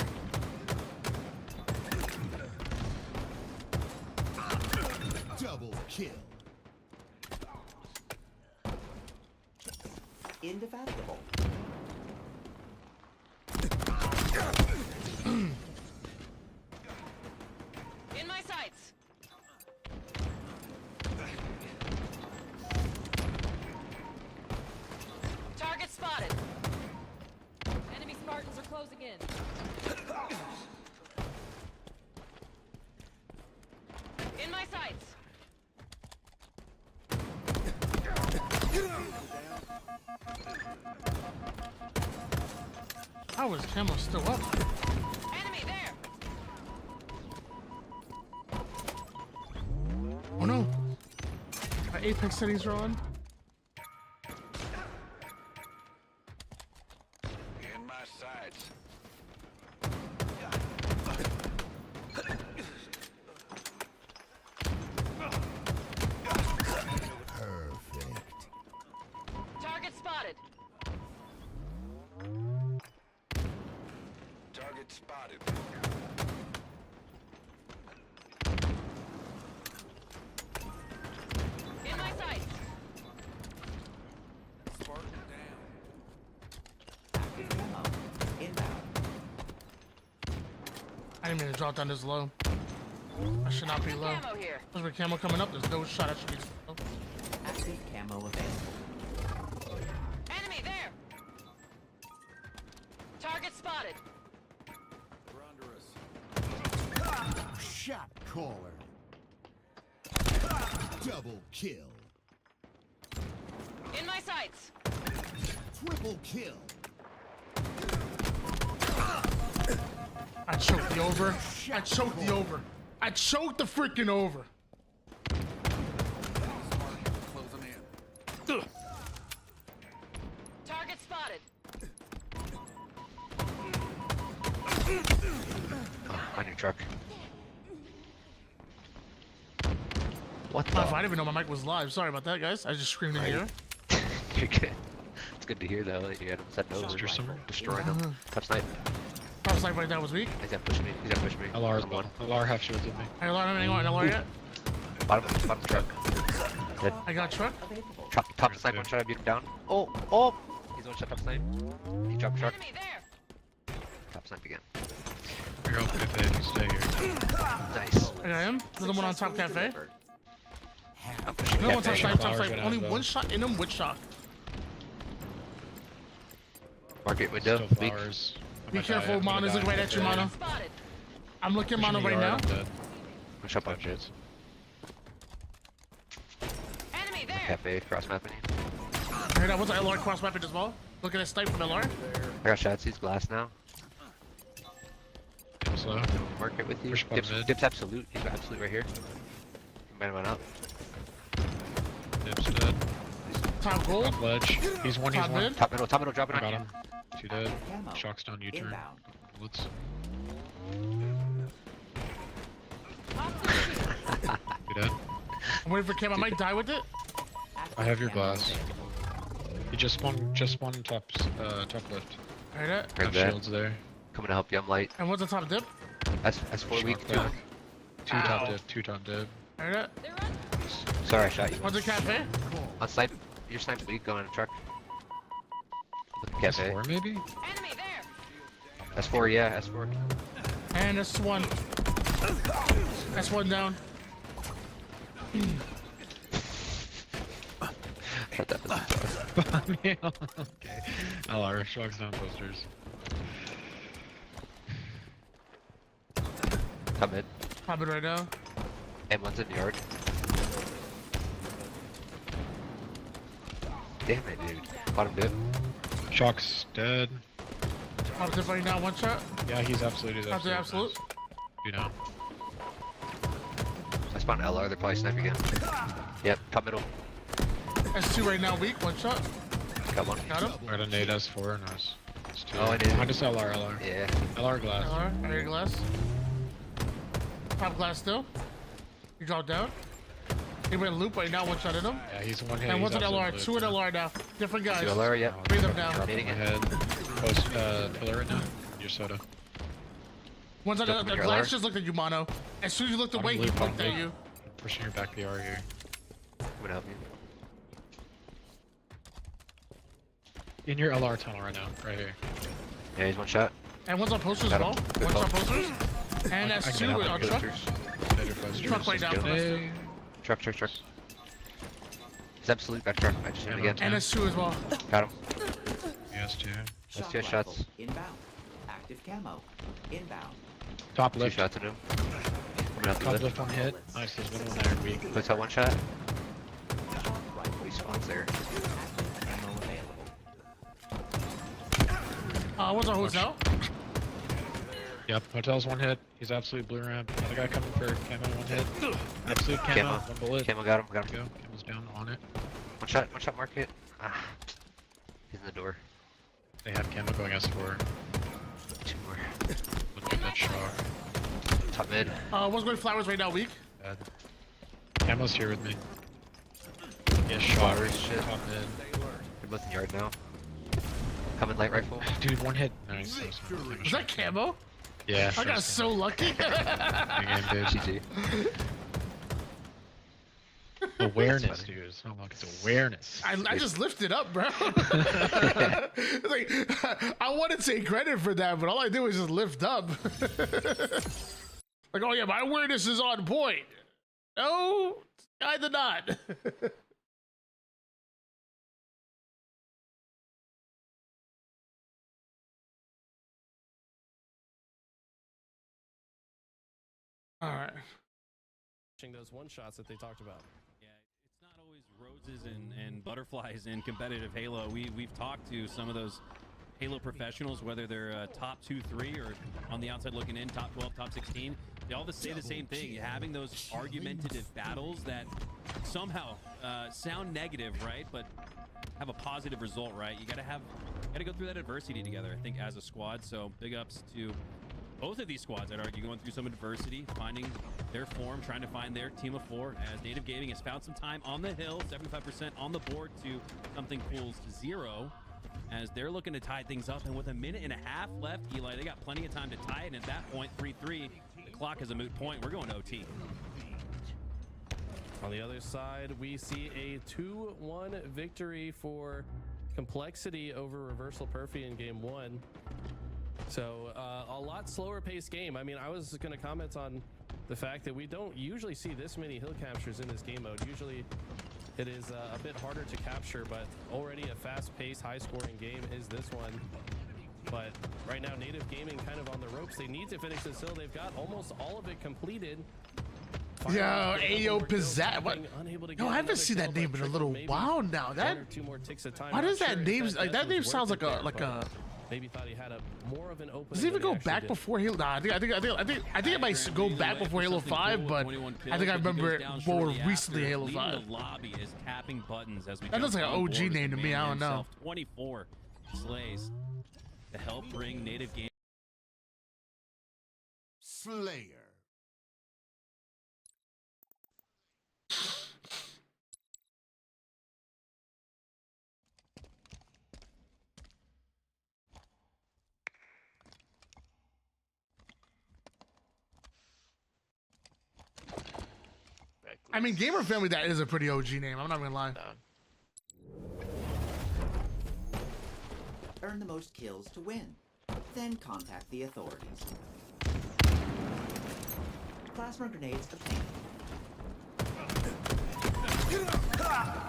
[SPEAKER 7] Double kill.
[SPEAKER 8] Indefatigable.
[SPEAKER 9] In my sights. Target spotted. Enemy Spartans are closing in. In my sights.
[SPEAKER 1] How is Camo still up?
[SPEAKER 9] Enemy there.
[SPEAKER 1] Oh no. My Apex settings are on.
[SPEAKER 3] In my sights.
[SPEAKER 7] Perfect.
[SPEAKER 9] Target spotted.
[SPEAKER 3] Target spotted.
[SPEAKER 9] In my sights.
[SPEAKER 3] Spartan down.
[SPEAKER 1] I didn't mean to drop down this low. I should not be low.
[SPEAKER 9] Camo here.
[SPEAKER 1] There's my Camo coming up. There's no shot I should be low.
[SPEAKER 8] Active camo available.
[SPEAKER 9] Enemy there. Target spotted.
[SPEAKER 3] They're under us.
[SPEAKER 7] Shot caller. Double kill.
[SPEAKER 9] In my sights.
[SPEAKER 7] Triple kill.
[SPEAKER 1] I choked the over. I choked the over. I choked the freaking over.
[SPEAKER 3] Closing in.
[SPEAKER 1] Ugh.
[SPEAKER 9] Target spotted.
[SPEAKER 10] On your truck. What
[SPEAKER 1] I
[SPEAKER 10] the?
[SPEAKER 1] didn't even know my mic was live. Sorry about that, guys. I just screamed in the air.
[SPEAKER 10] You're good. It's good to hear though that you had him sent over. Destroying them. Top snipe.
[SPEAKER 1] I was like, right, that was weak.
[SPEAKER 10] He's gonna push me. He's gonna push me.
[SPEAKER 11] LR is
[SPEAKER 10] I'm
[SPEAKER 11] one. LR half shields at me.
[SPEAKER 1] I don't have anyone LR yet.
[SPEAKER 10] Bottom truck. Dead.
[SPEAKER 1] I got truck.
[SPEAKER 8] Available.
[SPEAKER 10] Top snipe. One shot. I beat him down. Oh. He's one shot. Top snipe. He dropped truck.
[SPEAKER 9] Enemy there.
[SPEAKER 10] Top snipe again.
[SPEAKER 11] You're open if they stay here.
[SPEAKER 10] Nice.
[SPEAKER 1] I got him. Another one on top cafe.
[SPEAKER 10] I'm pushing
[SPEAKER 1] No one top
[SPEAKER 10] cafe.
[SPEAKER 1] snipe, top
[SPEAKER 11] Flowers
[SPEAKER 1] snipe.
[SPEAKER 11] went out,
[SPEAKER 1] Only
[SPEAKER 11] though.
[SPEAKER 1] one shot in him with shock.
[SPEAKER 10] Market window.
[SPEAKER 11] Still
[SPEAKER 10] Weak.
[SPEAKER 11] flowers. I'm
[SPEAKER 1] Be
[SPEAKER 11] gonna
[SPEAKER 1] careful,
[SPEAKER 11] die, I'm gonna
[SPEAKER 1] Mono's
[SPEAKER 11] die.
[SPEAKER 1] looking right at you,
[SPEAKER 11] Okay.
[SPEAKER 1] Mono.
[SPEAKER 9] Spotted.
[SPEAKER 1] I'm looking
[SPEAKER 11] Pushing
[SPEAKER 1] Mono
[SPEAKER 11] the
[SPEAKER 1] right now.
[SPEAKER 11] yard, I'm dead.
[SPEAKER 10] Push up on
[SPEAKER 11] Top
[SPEAKER 10] you.
[SPEAKER 11] shields.
[SPEAKER 9] Enemy there.
[SPEAKER 10] Cafe. Cross mapping you.
[SPEAKER 1] I heard that was LR cross weapon as well. Look at that snipe from LR.
[SPEAKER 10] I got shots. He's glass now.
[SPEAKER 11] Slow.
[SPEAKER 10] Market with you.
[SPEAKER 11] Push bottom mid.
[SPEAKER 10] Dip's absolute. He's absolute right here. Combine one up.
[SPEAKER 11] Dip's dead.
[SPEAKER 1] Top gold.
[SPEAKER 11] Top ledge. He's one. He's
[SPEAKER 1] Top
[SPEAKER 11] one.
[SPEAKER 1] mid.
[SPEAKER 10] Top middle. Drop it
[SPEAKER 11] I
[SPEAKER 10] on
[SPEAKER 11] got
[SPEAKER 10] you.
[SPEAKER 11] him. Two dead.
[SPEAKER 8] Camo.
[SPEAKER 11] Shock's down. U-turn.
[SPEAKER 8] Inbound.
[SPEAKER 11] Let's. You dead?
[SPEAKER 1] I'm waiting for Cam. I might die with it.
[SPEAKER 8] Active
[SPEAKER 11] I have your
[SPEAKER 8] camo
[SPEAKER 11] glass.
[SPEAKER 8] available.
[SPEAKER 11] He just one top left.
[SPEAKER 1] I heard that.
[SPEAKER 10] Heard
[SPEAKER 11] Have
[SPEAKER 10] that.
[SPEAKER 11] shields there.
[SPEAKER 10] Coming to help you. I'm light.
[SPEAKER 1] And what's the top dip?
[SPEAKER 10] That's 4 weak.
[SPEAKER 11] Shock back. Two top dip.
[SPEAKER 1] I heard that.
[SPEAKER 9] They're run.
[SPEAKER 10] Sorry, I shot you.
[SPEAKER 1] What's the cafe?
[SPEAKER 10] On snipe. Your snipe's weak. Going in a truck. Look at cafe.
[SPEAKER 11] S4 maybe?
[SPEAKER 9] Enemy there.
[SPEAKER 10] S4, yeah, S4.
[SPEAKER 1] And that's one. That's one down.
[SPEAKER 10] Shut that.
[SPEAKER 11] Okay. LR. Shock's down posters.
[SPEAKER 10] Come in.
[SPEAKER 1] Pop it right now.
[SPEAKER 10] And one's in the yard. Damn it, dude. Bottom dip.
[SPEAKER 11] Shock's dead.
[SPEAKER 1] Pop dip right now. One shot.
[SPEAKER 11] Yeah, he's absolute. He's
[SPEAKER 1] Top the
[SPEAKER 11] absolute.
[SPEAKER 1] absolute.
[SPEAKER 11] You know.
[SPEAKER 10] I spawned LR. They're probably sniping again. Yep, top middle.
[SPEAKER 1] That's two right now. Weak. One shot.
[SPEAKER 10] Got one.
[SPEAKER 1] Got him.
[SPEAKER 11] Got a nade S4. Nice. It's two.
[SPEAKER 10] Oh, I did.
[SPEAKER 11] Behind us, LR.
[SPEAKER 10] Yeah.
[SPEAKER 11] LR glass.
[SPEAKER 1] LR. I hear glass. Top glass still. He dropped down. He went loop right now. One shot in him.
[SPEAKER 11] Yeah, he's one hit.
[SPEAKER 1] And
[SPEAKER 11] he's
[SPEAKER 1] one's an LR.
[SPEAKER 11] absolute
[SPEAKER 1] Two in
[SPEAKER 11] loop.
[SPEAKER 1] LR now. Different guys.
[SPEAKER 10] Two LR, yep.
[SPEAKER 1] Breathe them down.
[SPEAKER 11] Drop
[SPEAKER 10] Nading
[SPEAKER 11] my
[SPEAKER 10] it.
[SPEAKER 11] head. Post pillar right now. Your soda.
[SPEAKER 1] One's on
[SPEAKER 10] Still
[SPEAKER 1] the
[SPEAKER 10] from your
[SPEAKER 1] glass
[SPEAKER 10] LR?
[SPEAKER 1] just looked at you, Mono. As soon as you looked
[SPEAKER 11] Bottom
[SPEAKER 1] away, he
[SPEAKER 11] loop,
[SPEAKER 1] looked
[SPEAKER 11] bottom
[SPEAKER 1] at
[SPEAKER 11] loop.
[SPEAKER 1] you.
[SPEAKER 11] Pushing your back PR here.
[SPEAKER 10] I'm gonna help you.
[SPEAKER 11] In your LR tunnel right now. Right here.
[SPEAKER 10] Yeah, he's one shot.
[SPEAKER 1] And one's on posters as
[SPEAKER 10] Got him.
[SPEAKER 1] well.
[SPEAKER 10] Good
[SPEAKER 1] One's
[SPEAKER 10] call.
[SPEAKER 1] on posters. And
[SPEAKER 11] I
[SPEAKER 1] that's
[SPEAKER 11] can
[SPEAKER 1] two
[SPEAKER 11] help
[SPEAKER 1] with
[SPEAKER 11] him
[SPEAKER 1] our
[SPEAKER 11] get
[SPEAKER 1] truck.
[SPEAKER 11] through.
[SPEAKER 1] Truck right down for us too.
[SPEAKER 10] Truck. He's absolute back truck. I just hit him again.
[SPEAKER 1] And that's two as well.
[SPEAKER 10] Got him.
[SPEAKER 11] Yes, two.
[SPEAKER 10] That's
[SPEAKER 8] Shock
[SPEAKER 10] 2
[SPEAKER 8] rifle
[SPEAKER 10] shots.
[SPEAKER 8] Inbound. Active camo. Inbound.
[SPEAKER 11] Top
[SPEAKER 10] 2
[SPEAKER 11] lift.
[SPEAKER 10] shots in him. Coming out the
[SPEAKER 11] Top
[SPEAKER 10] lift.
[SPEAKER 11] lift one hit. Nice, there's one there weak.
[SPEAKER 10] Puts out 1 shot.
[SPEAKER 8] Shock rifle
[SPEAKER 10] He spawns there.
[SPEAKER 8] Active camo available.
[SPEAKER 1] What's our hotel?
[SPEAKER 11] Yep, hotel's one hit. He's absolute blue ramp. Another guy coming for camo, one hit. Absolute camo,
[SPEAKER 10] Camo.
[SPEAKER 11] one bullet.
[SPEAKER 10] Camo got him.
[SPEAKER 11] Go. Camo's down on it.
[SPEAKER 10] 1 shot market. Ah. He's in the door.
[SPEAKER 11] They have camo going S4.
[SPEAKER 10] 2 more.
[SPEAKER 11] Look at that shock.
[SPEAKER 10] Top mid.
[SPEAKER 1] One's going flowers right now, weak.
[SPEAKER 11] Bad. Camo's here with me. Yeah, shock.
[SPEAKER 10] Flowers, shit.
[SPEAKER 11] Top mid.
[SPEAKER 10] They're both in yard now. Coming light rifle.
[SPEAKER 11] Dude, one hit. Nice.
[SPEAKER 1] Is that camo?
[SPEAKER 11] Yeah.
[SPEAKER 1] I got
[SPEAKER 11] first
[SPEAKER 1] so lucky.
[SPEAKER 11] Good game, dude.
[SPEAKER 10] GG.
[SPEAKER 11] Awareness, dude. It's not like it's awareness.
[SPEAKER 1] I just lifted up, bro. It's like, I wanted to take credit for that, but all I did was just lift up. Like, oh yeah, my awareness is on point. No, kinda not. All right.
[SPEAKER 6] Those one shots that they talked about.
[SPEAKER 5] Yeah, it's not always roses and butterflies in competitive Halo. We've talked to some of those Halo professionals, whether they're top 2, 3, or on the outside looking in, top 12, top 16. They all say the same thing: having those argumentative battles that somehow sound negative, right, but have a positive result, right? You gotta go through that adversity together, I think, as a squad. So big ups to both of these squads, I'd argue, going through some adversity, finding their form, trying to find their team of 4, as Native Gaming has found some time on the hill, 75% on the board to something cools to 0, as they're looking to tie things up. And with 1.5 minutes left, Eli, they got plenty of time to tie it. And at that point, 3-3, the clock is a moot point. We're going OT.
[SPEAKER 6] On the other side, we see a 2-1 victory for Complexity over Reversal Perfy in game 1. So a lot slower paced game. I mean, I was going to comment on the fact that we don't usually see this many hill captures in this game mode. Usually it is a bit harder to capture, but already a fast paced, high scoring game is this one. But right now, Native Gaming kind of on the ropes. They need to finish this hill. They've got almost all of it completed.
[SPEAKER 1] Yo, Ayo Pizzazz. What? No, I haven't seen that name in a little while now. That. Why does that name like that? Name sounds like a.
[SPEAKER 6] Maybe thought he had a more of an opening.
[SPEAKER 1] Does it even go back before Halo? Nah, I think it might go back before Halo 5, but I think I remember it more recently Halo 5.
[SPEAKER 5] The lobby is tapping buttons as we
[SPEAKER 1] That looks like an OG name to me. I don't know.
[SPEAKER 5] 24 slays to help bring Native Game.
[SPEAKER 7] Slayer.
[SPEAKER 1] I mean, Gamer Family, that is a pretty OG name. I'm not gonna lie.
[SPEAKER 8] Earn the most kills to win. Then contact the authorities. Plasma grenades obtained.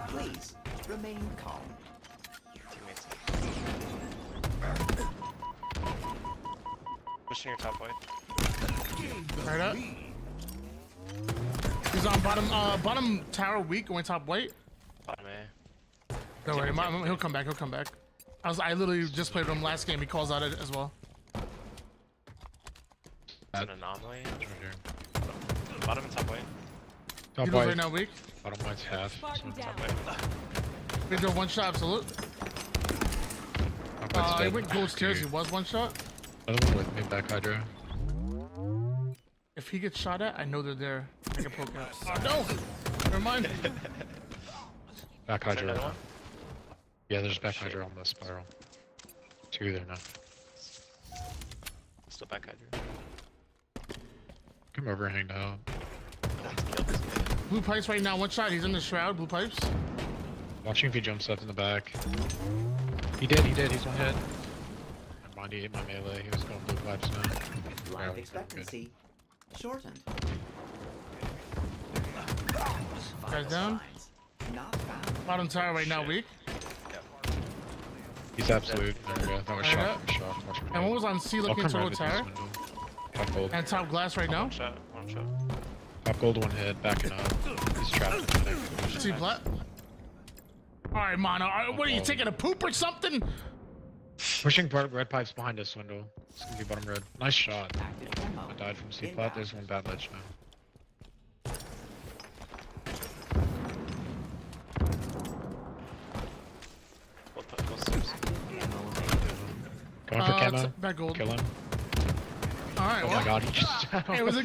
[SPEAKER 8] Please remain calm.
[SPEAKER 12] Pushing your top white.
[SPEAKER 1] Right up. He's on bottom tower weak, going top white.
[SPEAKER 12] Bottom A.
[SPEAKER 1] Don't worry, he'll come back. He'll come back. I literally just played with him last game. He calls out it as well.
[SPEAKER 12] It's an anomaly. Bottom and top white.
[SPEAKER 11] Top
[SPEAKER 1] He
[SPEAKER 11] white.
[SPEAKER 1] right now weak.
[SPEAKER 11] Bottom white's half.
[SPEAKER 12] Top white.
[SPEAKER 1] We do one shot, absolute.
[SPEAKER 11] Top white's
[SPEAKER 1] He
[SPEAKER 11] dead.
[SPEAKER 1] went gold stairs. He was one shot.
[SPEAKER 11] Another one with me, back Hydra.
[SPEAKER 1] If he gets shot at, I know they're there. I can poke out. Oh no! Never mind.
[SPEAKER 11] Back Hydra right now. Yeah, there's back Hydra on the spiral. 2 there now.
[SPEAKER 12] Still back Hydra.
[SPEAKER 11] Come overhang now.
[SPEAKER 1] Blue pipes right now. One shot. He's in the shroud. Blue pipes.
[SPEAKER 11] Watching if he jumps up in the back. He did. He's one hit. Never behind. He hit my melee. He was going blue pipes now. Yeah,
[SPEAKER 8] Life
[SPEAKER 11] good.
[SPEAKER 8] expectancy shortened.
[SPEAKER 1] Guys down.
[SPEAKER 8] Not found.
[SPEAKER 1] Bottom tower right now, weak.
[SPEAKER 11] He's absolute. There we go. That was
[SPEAKER 1] Yeah.
[SPEAKER 11] shot. Shot. Watch me.
[SPEAKER 1] And one was on C looking
[SPEAKER 11] come
[SPEAKER 1] towards
[SPEAKER 11] right
[SPEAKER 1] tower.
[SPEAKER 11] at this window. Top gold.
[SPEAKER 1] And top glass right now.
[SPEAKER 12] One shot. One shot.
[SPEAKER 11] Top gold, one hit. Backing up. He's trapped in the next
[SPEAKER 1] C plat. Alright, Mono. What are you taking a poop or something?
[SPEAKER 11] Pushing red pipes behind us window. It's gonna be bottom red. Nice shot.
[SPEAKER 8] Active demo.
[SPEAKER 11] I died from C plat. There's one bad ledge now.
[SPEAKER 12] What's this?
[SPEAKER 11] Going for camo.
[SPEAKER 1] It's back gold.
[SPEAKER 11] Kill him.
[SPEAKER 1] Alright,
[SPEAKER 11] Oh
[SPEAKER 1] well.
[SPEAKER 11] my god, he just.
[SPEAKER 1] It was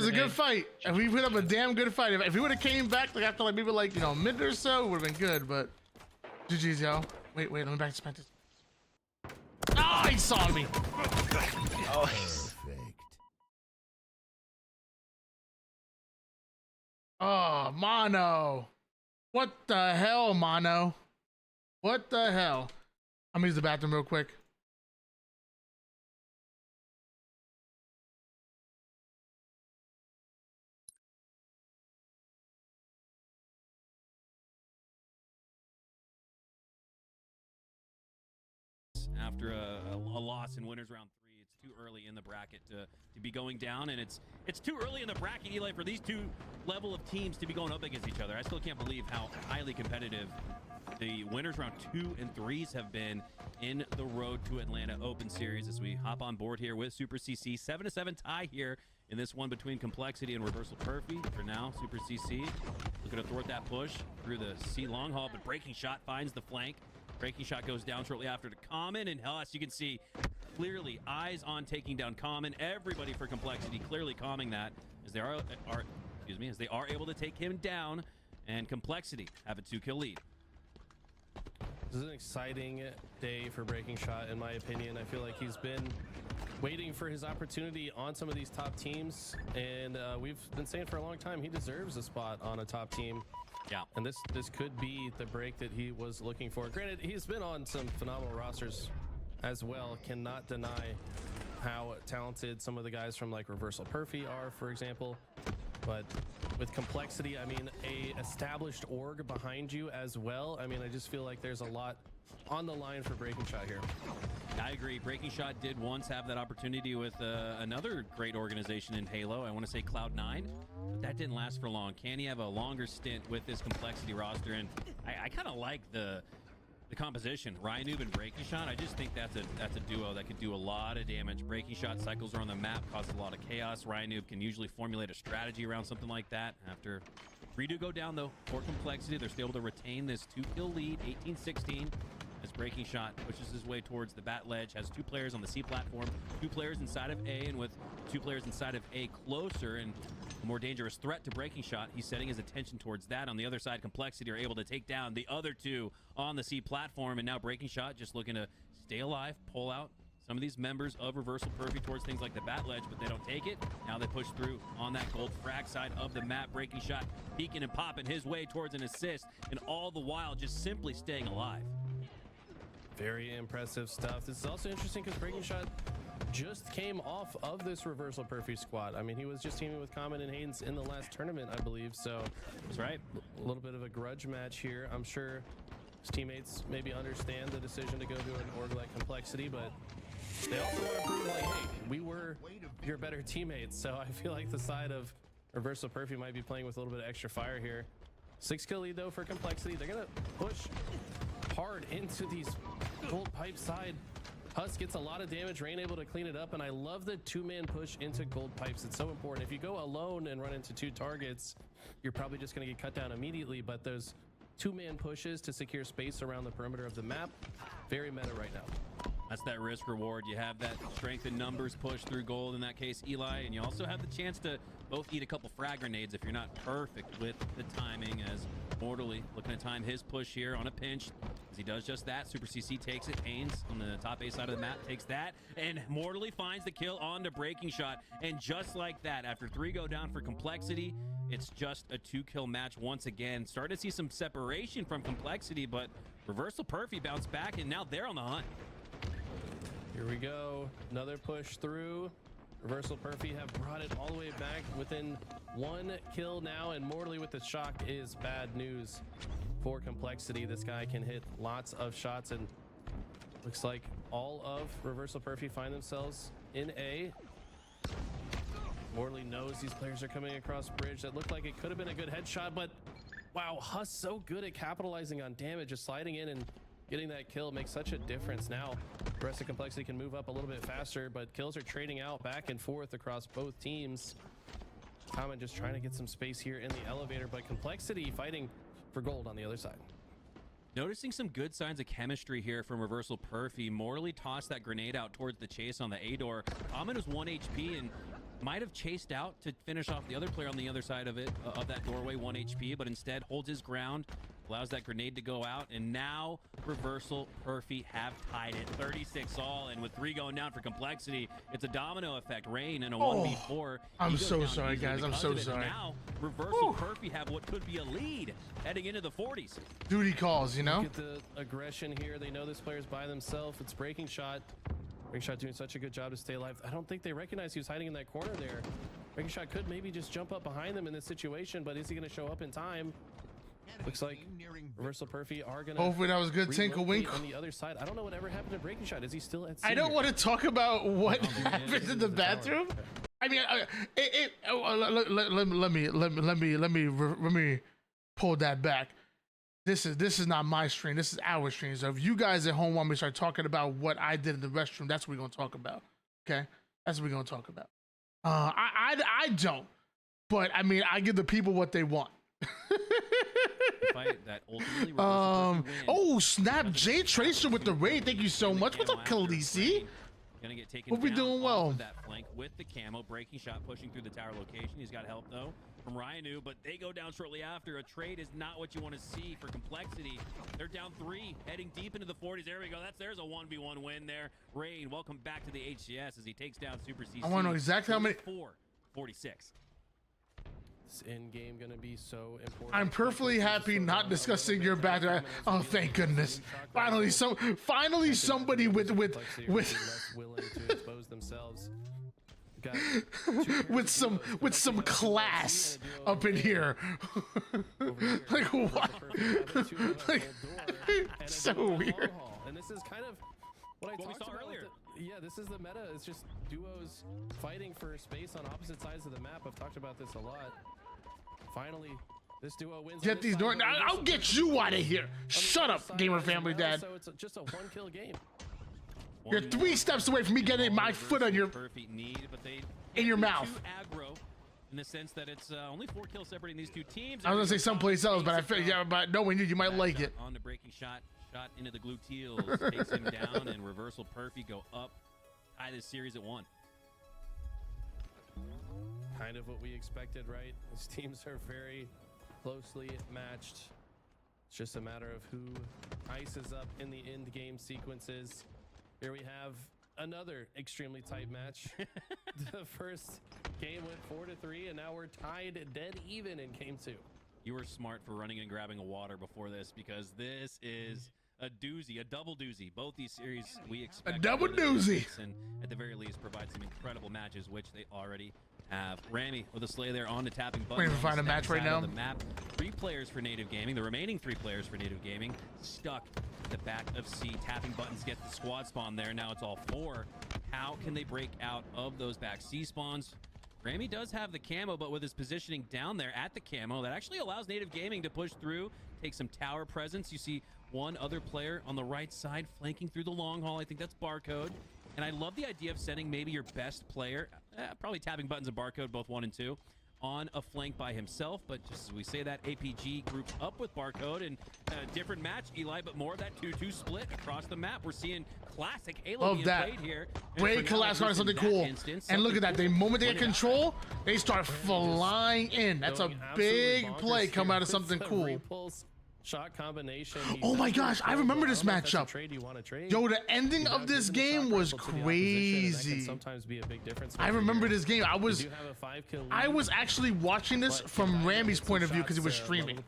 [SPEAKER 1] a good fight. And we put up a damn good fight. If we would have came back like after like maybe like, you know, mid or so, it would have been good, but GG's, yo. Wait, let me back to Spencer. Oh, he saw me.
[SPEAKER 12] Oh,
[SPEAKER 7] Perfect.
[SPEAKER 1] Oh, Mono. What the hell, Mono? What the hell? I'm gonna use the bathroom real quick.
[SPEAKER 5] After a loss in winners round 3, it's too early in the bracket to be going down, and it's too early in the bracket, Eli, for these two level of teams to be going up against each other. I still can't believe how highly competitive the winners round 2 and 3s have been in the Road to Atlanta Open Series. As we hop on board here with Super CC, 7-7 tie here in this one between Complexity and Reversal Perfy. For now, Super CC looking to thwart that push through the C long haul, but Breaking Shot finds the flank. Breaking Shot goes down shortly after to Common, and Huss, you can see clearly eyes on taking down Common. Everybody for Complexity clearly calming that as they are able to take him down, and Complexity have a 2-kill lead.
[SPEAKER 6] This is an exciting day for Breaking Shot, in my opinion. I feel like he's been waiting for his opportunity on some of these top teams, and we've been saying for a long time he deserves a spot on a top team.
[SPEAKER 5] Yeah.
[SPEAKER 6] And this could be the break that he was looking for. Granted, he's been on some phenomenal rosters as well. Cannot deny how talented some of the guys from like Reversal Perfy are, for example. But with Complexity, I mean, a established org behind you as well. I mean, I just feel like there's a lot on the line for Breaking Shot here.
[SPEAKER 5] I agree. Breaking Shot did once have that opportunity with another great organization in Halo. I want to say Cloud9, but that didn't last for long. Can he have a longer stint with this Complexity roster? And I kind of like the composition. Ryanoob and Breaking Shot. I just think that's a duo that could do a lot of damage. Breaking Shot cycles around the map, causes a lot of chaos. Ryanoob can usually formulate a strategy around something like that. After Redo go down though for Complexity, they're still able to retain this 2-kill lead, 18-16. As Breaking Shot pushes his way towards the bat ledge, has 2 players on the C platform, 2 players inside of A, and with 2 players inside of A closer and a more dangerous threat to Breaking Shot, he's setting his attention towards that. On the other side, Complexity are able to take down the other 2 on the C platform, and now Breaking Shot just looking to stay alive, pull out some of these members of Reversal Perfy towards things like the bat ledge, but they don't take it. Now they push through on that gold frag side of the map. Breaking Shot peeking and popping his way towards an assist, and all the while just simply staying alive.
[SPEAKER 6] Very impressive stuff. This is also interesting because Breaking Shot just came off of this Reversal Perfy squad. I mean, he was just teaming with Common and Haynes in the last tournament, I believe. So
[SPEAKER 5] that's right.
[SPEAKER 6] A little bit of a grudge match here. I'm sure his teammates maybe understand the decision to go to an org like Complexity, but they also want to prove like, hey, we were your better teammates. So I feel like the side of Reversal Perfy might be playing with a little bit of extra fire here. 6-kill lead though for Complexity. They're gonna push hard into these gold pipe side. Huss gets a lot of damage, Rain able to clean it up, and I love the 2-man push into gold pipes. It's so important. If you go alone and run into 2 targets, you're probably just going to get cut down immediately, but those 2-man pushes to secure space around the perimeter of the map, very meta right now.
[SPEAKER 5] That's that risk reward. You have that strength in numbers push through gold in that case, Eli, and you also have the chance to both eat a couple frag grenades if you're not perfect with the timing, as Mortally looking to time his push here on a pinch. As he does just that, Super CC takes it. Haynes on the top A side of the map takes that, and Mortally finds the kill on the Breaking Shot. And just like that, after 3 go down for Complexity, it's just a 2-kill match once again. Starting to see some separation from Complexity, but Reversal Perfy bounced back, and now they're on the hunt.
[SPEAKER 6] Here we go. Another push through. Reversal Perfy have brought it all the way back within 1 kill now, and Mortally with the shock is bad news for Complexity. This guy can hit lots of shots, and looks like all of Reversal Perfy find themselves in A. Mortally knows these players are coming across bridge. That looked like it could have been a good headshot, but wow, Huss so good at capitalizing on damage, just sliding in and getting that kill makes such a difference. Now the rest of Complexity can move up a little bit faster, but kills are trading out back and forth across both teams. Common just trying to get some space here in the elevator, but Complexity fighting for gold on the other side.
[SPEAKER 5] Noticing some good signs of chemistry here from Reversal Perfy. Mortally tossed that grenade out towards the chase on the A door. Amin was 1 HP and might have chased out to finish off the other player on the other side of it, of that doorway, 1 HP, but instead holds his ground, allows that grenade to go out, and now Reversal Perfy have tied it 36 all, and with 3 going down for Complexity, it's a domino effect. Rain in a 1v4.
[SPEAKER 1] I'm so sorry, guys. I'm so sorry.
[SPEAKER 5] Now Reversal Perfy have what could be a lead heading into the 40s.
[SPEAKER 1] Duty calls, you know?
[SPEAKER 6] Look at the aggression here. They know this player's by themselves. It's Breaking Shot. Breaking Shot doing such a good job to stay alive. I don't think they recognize he was hiding in that corner there. Breaking Shot could maybe just jump up behind them in this situation, but is he going to show up in time? Looks like Reversal Perfy are going to...
[SPEAKER 1] Hopefully that was good tinkle wink.
[SPEAKER 6] On the other side. I don't know whatever happened to Breaking Shot. Is he still at sea?
[SPEAKER 1] I don't want to talk about what happened in the bathroom. I mean, let me pull that back. This is not my stream. This is our stream. So if you guys at home want me to start talking about what I did in the restroom, that's what we're gonna talk about. Okay, that's what we're gonna talk about. I don't, but I mean, I give the people what they want. Oh snap! Jay Tracer with the raid. Thank you so much. What's up, Khaleesi?
[SPEAKER 5] Gonna get taken
[SPEAKER 1] Hope we're doing well.
[SPEAKER 5] Of that flank with the camo. Breaking Shot pushing through the tower location. He's got help though from Ryanu, but they go down shortly after. A trade is not what you want to see for Complexity. They're down 3, heading deep into the 40s. There we go. There's a 1v1 win there. Rain, welcome back to the HCS as he takes down Super CC.
[SPEAKER 1] I want to know exactly how many.
[SPEAKER 5] 46.
[SPEAKER 6] This end game gonna be so important.
[SPEAKER 1] I'm perfectly happy not discussing your background. Oh, thank goodness! Finally, somebody with
[SPEAKER 6] less willing to expose themselves.
[SPEAKER 1] with some class up in here. Like what? Like, so weird.
[SPEAKER 6] And this is kind of what I talked about
[SPEAKER 5] earlier.
[SPEAKER 6] Yeah, this is the meta. It's just duos fighting for space on opposite sides of the map. I've talked about this a lot. Finally, this duo wins.
[SPEAKER 1] Get these doors. I'll get you out of here. Shut up, Gamer Family Dad.
[SPEAKER 6] So it's just a 1-kill game.
[SPEAKER 1] You're 3 steps away from me getting my foot on your in your mouth.
[SPEAKER 5] Aggro in the sense that it's only 4 kills separating these 2 teams.
[SPEAKER 1] I was gonna say someplace else, but I figured, yeah, but knowing you might like it.
[SPEAKER 5] On the Breaking Shot into the gluteals, takes him down, and Reversal Perfy go up, tie this series at 1.
[SPEAKER 6] Kind of what we expected, right? These teams are very closely matched. It's just a matter of who ices up in the end game sequences. Here we have another extremely tight match. The first game went 4-3, and now we're tied dead even in game 2.
[SPEAKER 5] You were smart for running and grabbing a water before this, because this is a doozy, a double doozy. Both these series we expect
[SPEAKER 1] a double doozy,
[SPEAKER 5] and at the very least provide some incredible matches, which they already have. Rami with a slay there on the tapping button.
[SPEAKER 1] Waiting to find a match right now.
[SPEAKER 5] The map. 3 players for Native Gaming. The remaining 3 players for Native Gaming stuck at the back of C. Tapping buttons get the squad spawn there. Now it's all 4. How can they break out of those back C spawns? Rami does have the camo, but with his positioning down there at the camo, that actually allows Native Gaming to push through, take some tower presence. You see one other player on the right side flanking through the long haul. I think that's Barcode. And I love the idea of sending maybe your best player, probably Tapping Buttons and Barcode, both 1 and 2, on a flank by himself. But just as we say that, APG groups up with Barcode, and a different match, Eli, but more of that 2-2 split across the map. We're seeing classic Halo being played here.
[SPEAKER 1] Great collapse on something cool. And look at that. The moment they get control, they start flying in. That's a big play coming out of something cool.
[SPEAKER 6] Shot combination.
[SPEAKER 1] Oh my gosh, I remember this matchup. Yo, the ending of this game was crazy. I remember this game. I was actually watching this from Rami's point of view because he was streaming.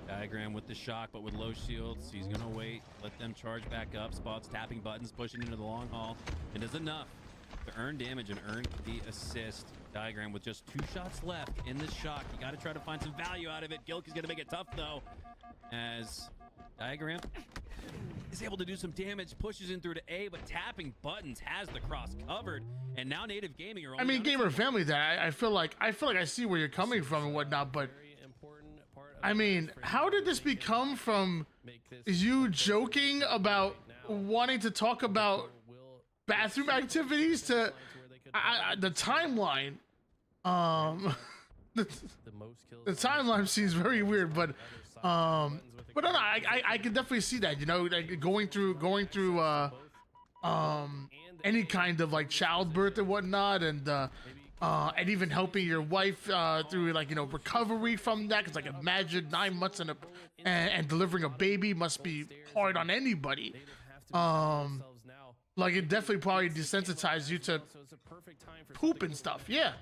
[SPEAKER 5] Diagram with the shock, but with low shields. He's gonna wait, let them charge back up. Spots tapping buttons, pushing into the long haul. It is enough to earn damage and earn the assist. Diagram with just 2 shots left in this shock. You got to try to find some value out of it. Gilky's gonna make it tough though, as Diagram is able to do some damage, pushes in through to A, but tapping buttons has the cross covered. And now Native Gaming are.
[SPEAKER 1] I mean, gamer family. That I feel like I see where you're coming from and whatnot, but I mean, how did this become from you joking about wanting to talk about bathroom activities to the timeline? The timeline seems very weird, but no, I can definitely see that. You know, like going through any kind of like childbirth and whatnot, and even helping your wife through like, you know, recovery from that, because like imagine 9 months and delivering a baby must be hard on anybody. Like it definitely probably desensitized you to poop and stuff. Yeah.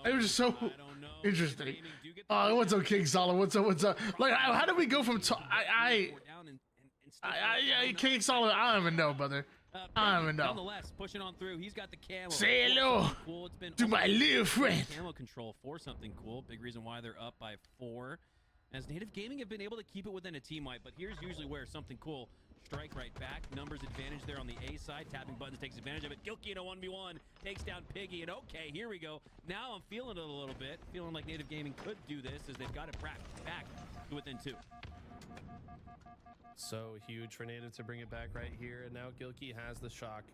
[SPEAKER 1] It was just so interesting. What's up, King Solid? What's up? Like, how did we go from King Solid? I don't even know, brother. I don't even know.
[SPEAKER 5] Nonetheless, pushing on through. He's got the camo.
[SPEAKER 1] Say hello to my little friend.
[SPEAKER 5] Camo control for something cool. Big reason why they're up by 4. As Native Gaming have been able to keep it within a team wipe, but here's usually where something cool. Strike right back. Numbers advantage there on the A side. Tapping buttons takes advantage of it. Gilky in a 1v1 takes down Piggy. And okay, here we go. Now I'm feeling it a little bit. Feeling like Native Gaming could do this as they've got it back to within 2.
[SPEAKER 6] So huge for Native to bring it back right here. And now Gilky has the shock.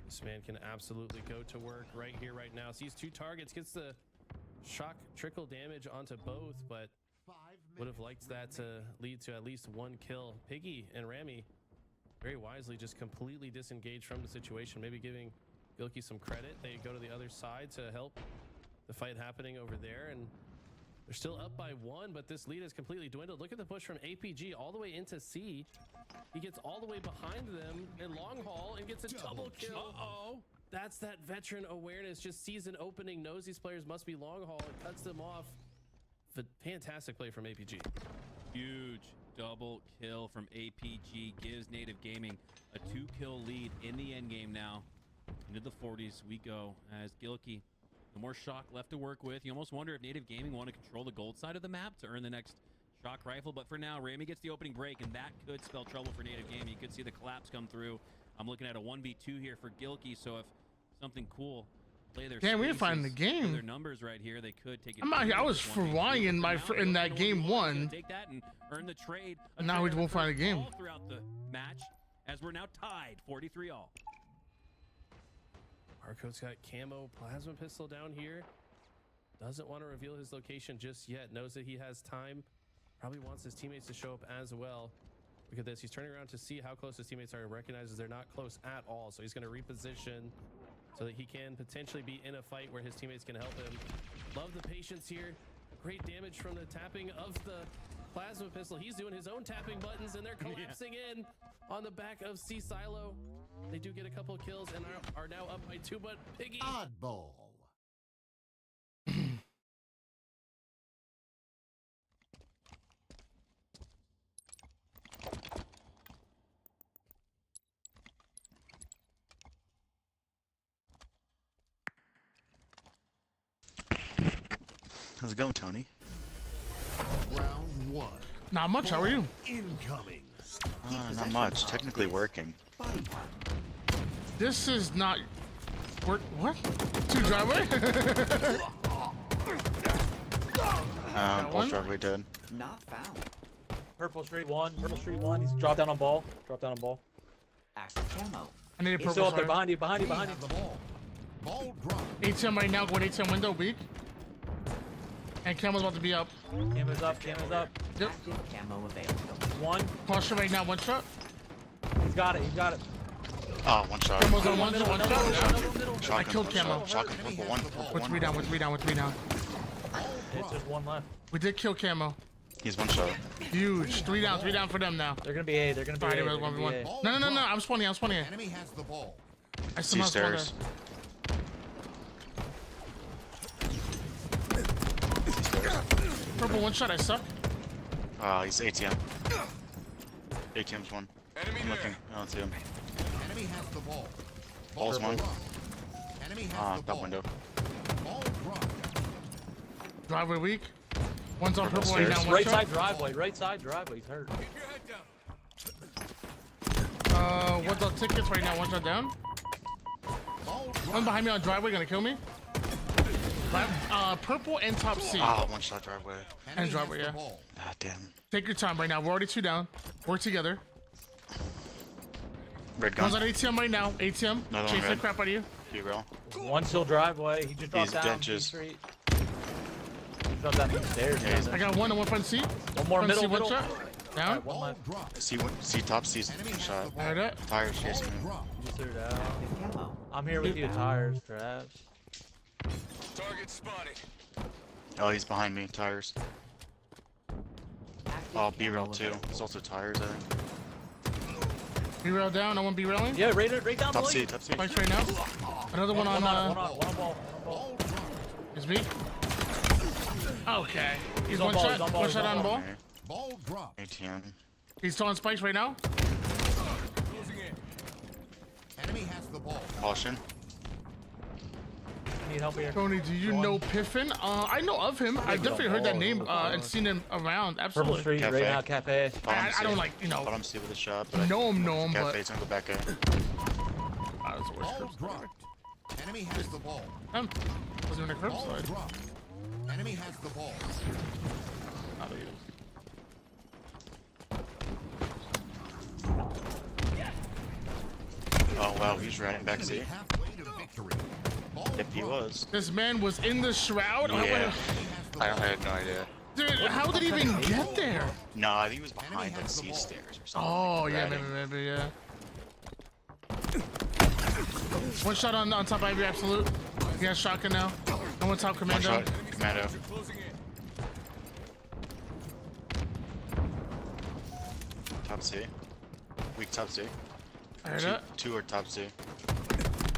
[SPEAKER 6] This man can absolutely go to work right here, right now. Sees 2 targets, gets the shock trickle damage onto both, but would have liked that to lead to at least 1 kill. Piggy and Rami very wisely just completely disengaged from the situation, maybe giving Gilky some credit. They go to the other side to help the fight happening over there, and they're still up by 1, but this lead has completely dwindled. Look at the push from APG all the way into C. He gets all the way behind them in long haul and gets a double kill. Uh-oh. That's that veteran awareness. Just sees an opening, knows these players must be long haul, and cuts them off. Fantastic play from APG.
[SPEAKER 5] Huge double kill from APG gives Native Gaming a 2-kill lead in the end game now. Into the 40s we go as Gilky. The more shock left to work with. You almost wonder if Native Gaming want to control the gold side of the map to earn the next shock rifle. But for now, Rami gets the opening break, and that could spell trouble for Native Gaming. You could see the collapse come through. I'm looking at a 1v2 here for Gilky. So if something cool play their
[SPEAKER 1] damn, we didn't find the game.
[SPEAKER 5] Their numbers right here, they could take it.
[SPEAKER 1] I'm out here. I was flying in that game 1.
[SPEAKER 5] Take that and earn the trade.
[SPEAKER 1] Now we won't find a game
[SPEAKER 5] throughout the match, as we're now tied 43-all.
[SPEAKER 6] Barcode's got camo plasma pistol down here. Doesn't want to reveal his location just yet. Knows that he has time. Probably wants his teammates to show up as well. Look at this. He's turning around to see how close his teammates are and recognizes they're not close at all. So he's going to reposition so that he can potentially be in a fight where his teammates can help him. Love the patience here. Great damage from the tapping of the plasma pistol. He's doing his own tapping buttons, and they're collapsing in on the back of C Silo. They do get a couple kills and are now up by 2, but Piggy.
[SPEAKER 7] Oddball.
[SPEAKER 13] How's it going, Tony?
[SPEAKER 7] Round 1.
[SPEAKER 1] Not much. How are you?
[SPEAKER 7] Incoming.
[SPEAKER 13] Not much. Technically working.
[SPEAKER 1] This is not work. What? 2 driveway?
[SPEAKER 13] Both driveway dead.
[SPEAKER 8] Not found.
[SPEAKER 14] Purple Street 1. Purple Street 1. He's dropped down on ball. Dropped down on ball.
[SPEAKER 8] Active camo.
[SPEAKER 1] I need a
[SPEAKER 14] He's
[SPEAKER 1] purple.
[SPEAKER 14] still up there.
[SPEAKER 1] Behind
[SPEAKER 14] you. Behind you. Behind you.
[SPEAKER 7] The ball. Ball drop.
[SPEAKER 1] ATM right now. Going ATM window. Weak. And camo's about to be up.
[SPEAKER 14] Camo's up. Camo's up.
[SPEAKER 1] Yep.
[SPEAKER 8] Active camo available.
[SPEAKER 14] 1.
[SPEAKER 1] Caution right now. 1 shot.
[SPEAKER 14] He's got it. He's got it.
[SPEAKER 13] Oh, 1 shot.
[SPEAKER 1] Camo's on 1 shot.
[SPEAKER 13] Shotgun,
[SPEAKER 1] I killed camo.
[SPEAKER 13] Shotgun, purple 1.
[SPEAKER 1] With 3 down. With 3 down. With 3 down.
[SPEAKER 14] It's just 1 left.
[SPEAKER 1] We did kill camo.
[SPEAKER 13] He's 1 shot.
[SPEAKER 1] Huge. 3 down. 3 down for them now.
[SPEAKER 14] They're gonna be A. They're gonna be A.
[SPEAKER 1] Alright, 1v1. No. I'm spawning. here.
[SPEAKER 7] Enemy has the ball.
[SPEAKER 1] I somehow spawned there.
[SPEAKER 13] Stairs.
[SPEAKER 1] purple one shot. I suck.
[SPEAKER 13] He's ATM. ATM's one. I'm looking. I don't see him.
[SPEAKER 7] Enemy has the ball.
[SPEAKER 13] Ball's one.
[SPEAKER 7] Enemy has the
[SPEAKER 13] Top
[SPEAKER 7] ball.
[SPEAKER 13] window.
[SPEAKER 7] Ball dropped.
[SPEAKER 1] Driveway weak. One's on purple right
[SPEAKER 13] Stairs.
[SPEAKER 1] now. One
[SPEAKER 14] Right
[SPEAKER 1] shot.
[SPEAKER 14] side driveway. Right side driveway. He's hurt.
[SPEAKER 1] One's on tickets right now. One shot down. One behind me on driveway. Gonna kill me. Purple and top C.
[SPEAKER 13] One shot driveway.
[SPEAKER 1] And driveway, yeah.
[SPEAKER 13] Damn.
[SPEAKER 1] Take your time right now. We're already 2 down. Work together.
[SPEAKER 13] Red gun.
[SPEAKER 1] One's on ATM right now. ATM.
[SPEAKER 13] Another one
[SPEAKER 1] Chase the
[SPEAKER 13] red.
[SPEAKER 1] crap out of you.
[SPEAKER 13] Be real.
[SPEAKER 14] One still driveway. He just dropped
[SPEAKER 13] These
[SPEAKER 14] down.
[SPEAKER 13] benches.
[SPEAKER 14] Street. He dropped down these stairs.
[SPEAKER 13] Yeah,
[SPEAKER 1] I got one on one front C.
[SPEAKER 14] One more
[SPEAKER 1] Front
[SPEAKER 14] middle.
[SPEAKER 1] C, one
[SPEAKER 14] Middle.
[SPEAKER 1] shot. Down.
[SPEAKER 14] One left.
[SPEAKER 13] C top C's shot.
[SPEAKER 1] Alright, up.
[SPEAKER 13] Tires chasing me.
[SPEAKER 14] Just threw it out.
[SPEAKER 8] Active camo.
[SPEAKER 14] I'm here with you, tires, Travis.
[SPEAKER 3] Target spotted.
[SPEAKER 13] Oh, he's behind me. Tires.
[SPEAKER 8] Active
[SPEAKER 13] B-rail
[SPEAKER 8] camo
[SPEAKER 13] too.
[SPEAKER 8] available.
[SPEAKER 13] There's also tires, I think.
[SPEAKER 1] B-rail down. I want B-railing.
[SPEAKER 14] Yeah, right down
[SPEAKER 13] Top
[SPEAKER 14] the
[SPEAKER 13] C,
[SPEAKER 14] lane.
[SPEAKER 13] top C.
[SPEAKER 1] Spikes right now. Another one on,
[SPEAKER 14] One on ball.
[SPEAKER 1] is me. Okay. He's
[SPEAKER 14] on
[SPEAKER 1] one
[SPEAKER 14] ball,
[SPEAKER 1] shot.
[SPEAKER 14] he's on ball,
[SPEAKER 1] One
[SPEAKER 14] he's
[SPEAKER 1] shot
[SPEAKER 14] on
[SPEAKER 1] on ball.
[SPEAKER 13] Okay.
[SPEAKER 7] Ball dropped.
[SPEAKER 13] ATM.
[SPEAKER 1] He's still on spikes right now.
[SPEAKER 7] Enemy has the ball.
[SPEAKER 13] Caution.
[SPEAKER 14] I need help here.
[SPEAKER 1] Tony, do you know Piffin? I know of him. I've definitely heard that name and seen him around.
[SPEAKER 14] Purple
[SPEAKER 1] Absolutely.
[SPEAKER 14] Street,
[SPEAKER 13] Cafe.
[SPEAKER 14] right now, cafe.
[SPEAKER 1] I don't like, you know,
[SPEAKER 13] Bottom C with a shot, but
[SPEAKER 1] know him, but
[SPEAKER 13] Cafe's gonna go back in.
[SPEAKER 1] that's the worst
[SPEAKER 7] Ball
[SPEAKER 1] crib
[SPEAKER 7] dropped. Enemy has the ball.
[SPEAKER 1] side. Wasn't in a crib
[SPEAKER 7] Ball
[SPEAKER 1] side.
[SPEAKER 7] dropped. Enemy has the ball.
[SPEAKER 1] Not even.
[SPEAKER 13] Oh wow, he's riding back C.
[SPEAKER 7] Halfway to victory. Ball
[SPEAKER 13] If he was.
[SPEAKER 1] This man was in the shroud.
[SPEAKER 13] Yeah.
[SPEAKER 7] I
[SPEAKER 13] had no idea.
[SPEAKER 1] Dude, how did he even get there?
[SPEAKER 13] No, I think he was behind that C stairs or something.
[SPEAKER 1] Oh, yeah,
[SPEAKER 13] Riding.
[SPEAKER 1] maybe, yeah. One shot on top Ivy, absolute. He has shotgun now. No one top
[SPEAKER 13] One
[SPEAKER 1] commando.
[SPEAKER 13] shot, commando. Top C. Weak top C.
[SPEAKER 1] I heard that.
[SPEAKER 13] Two are top C.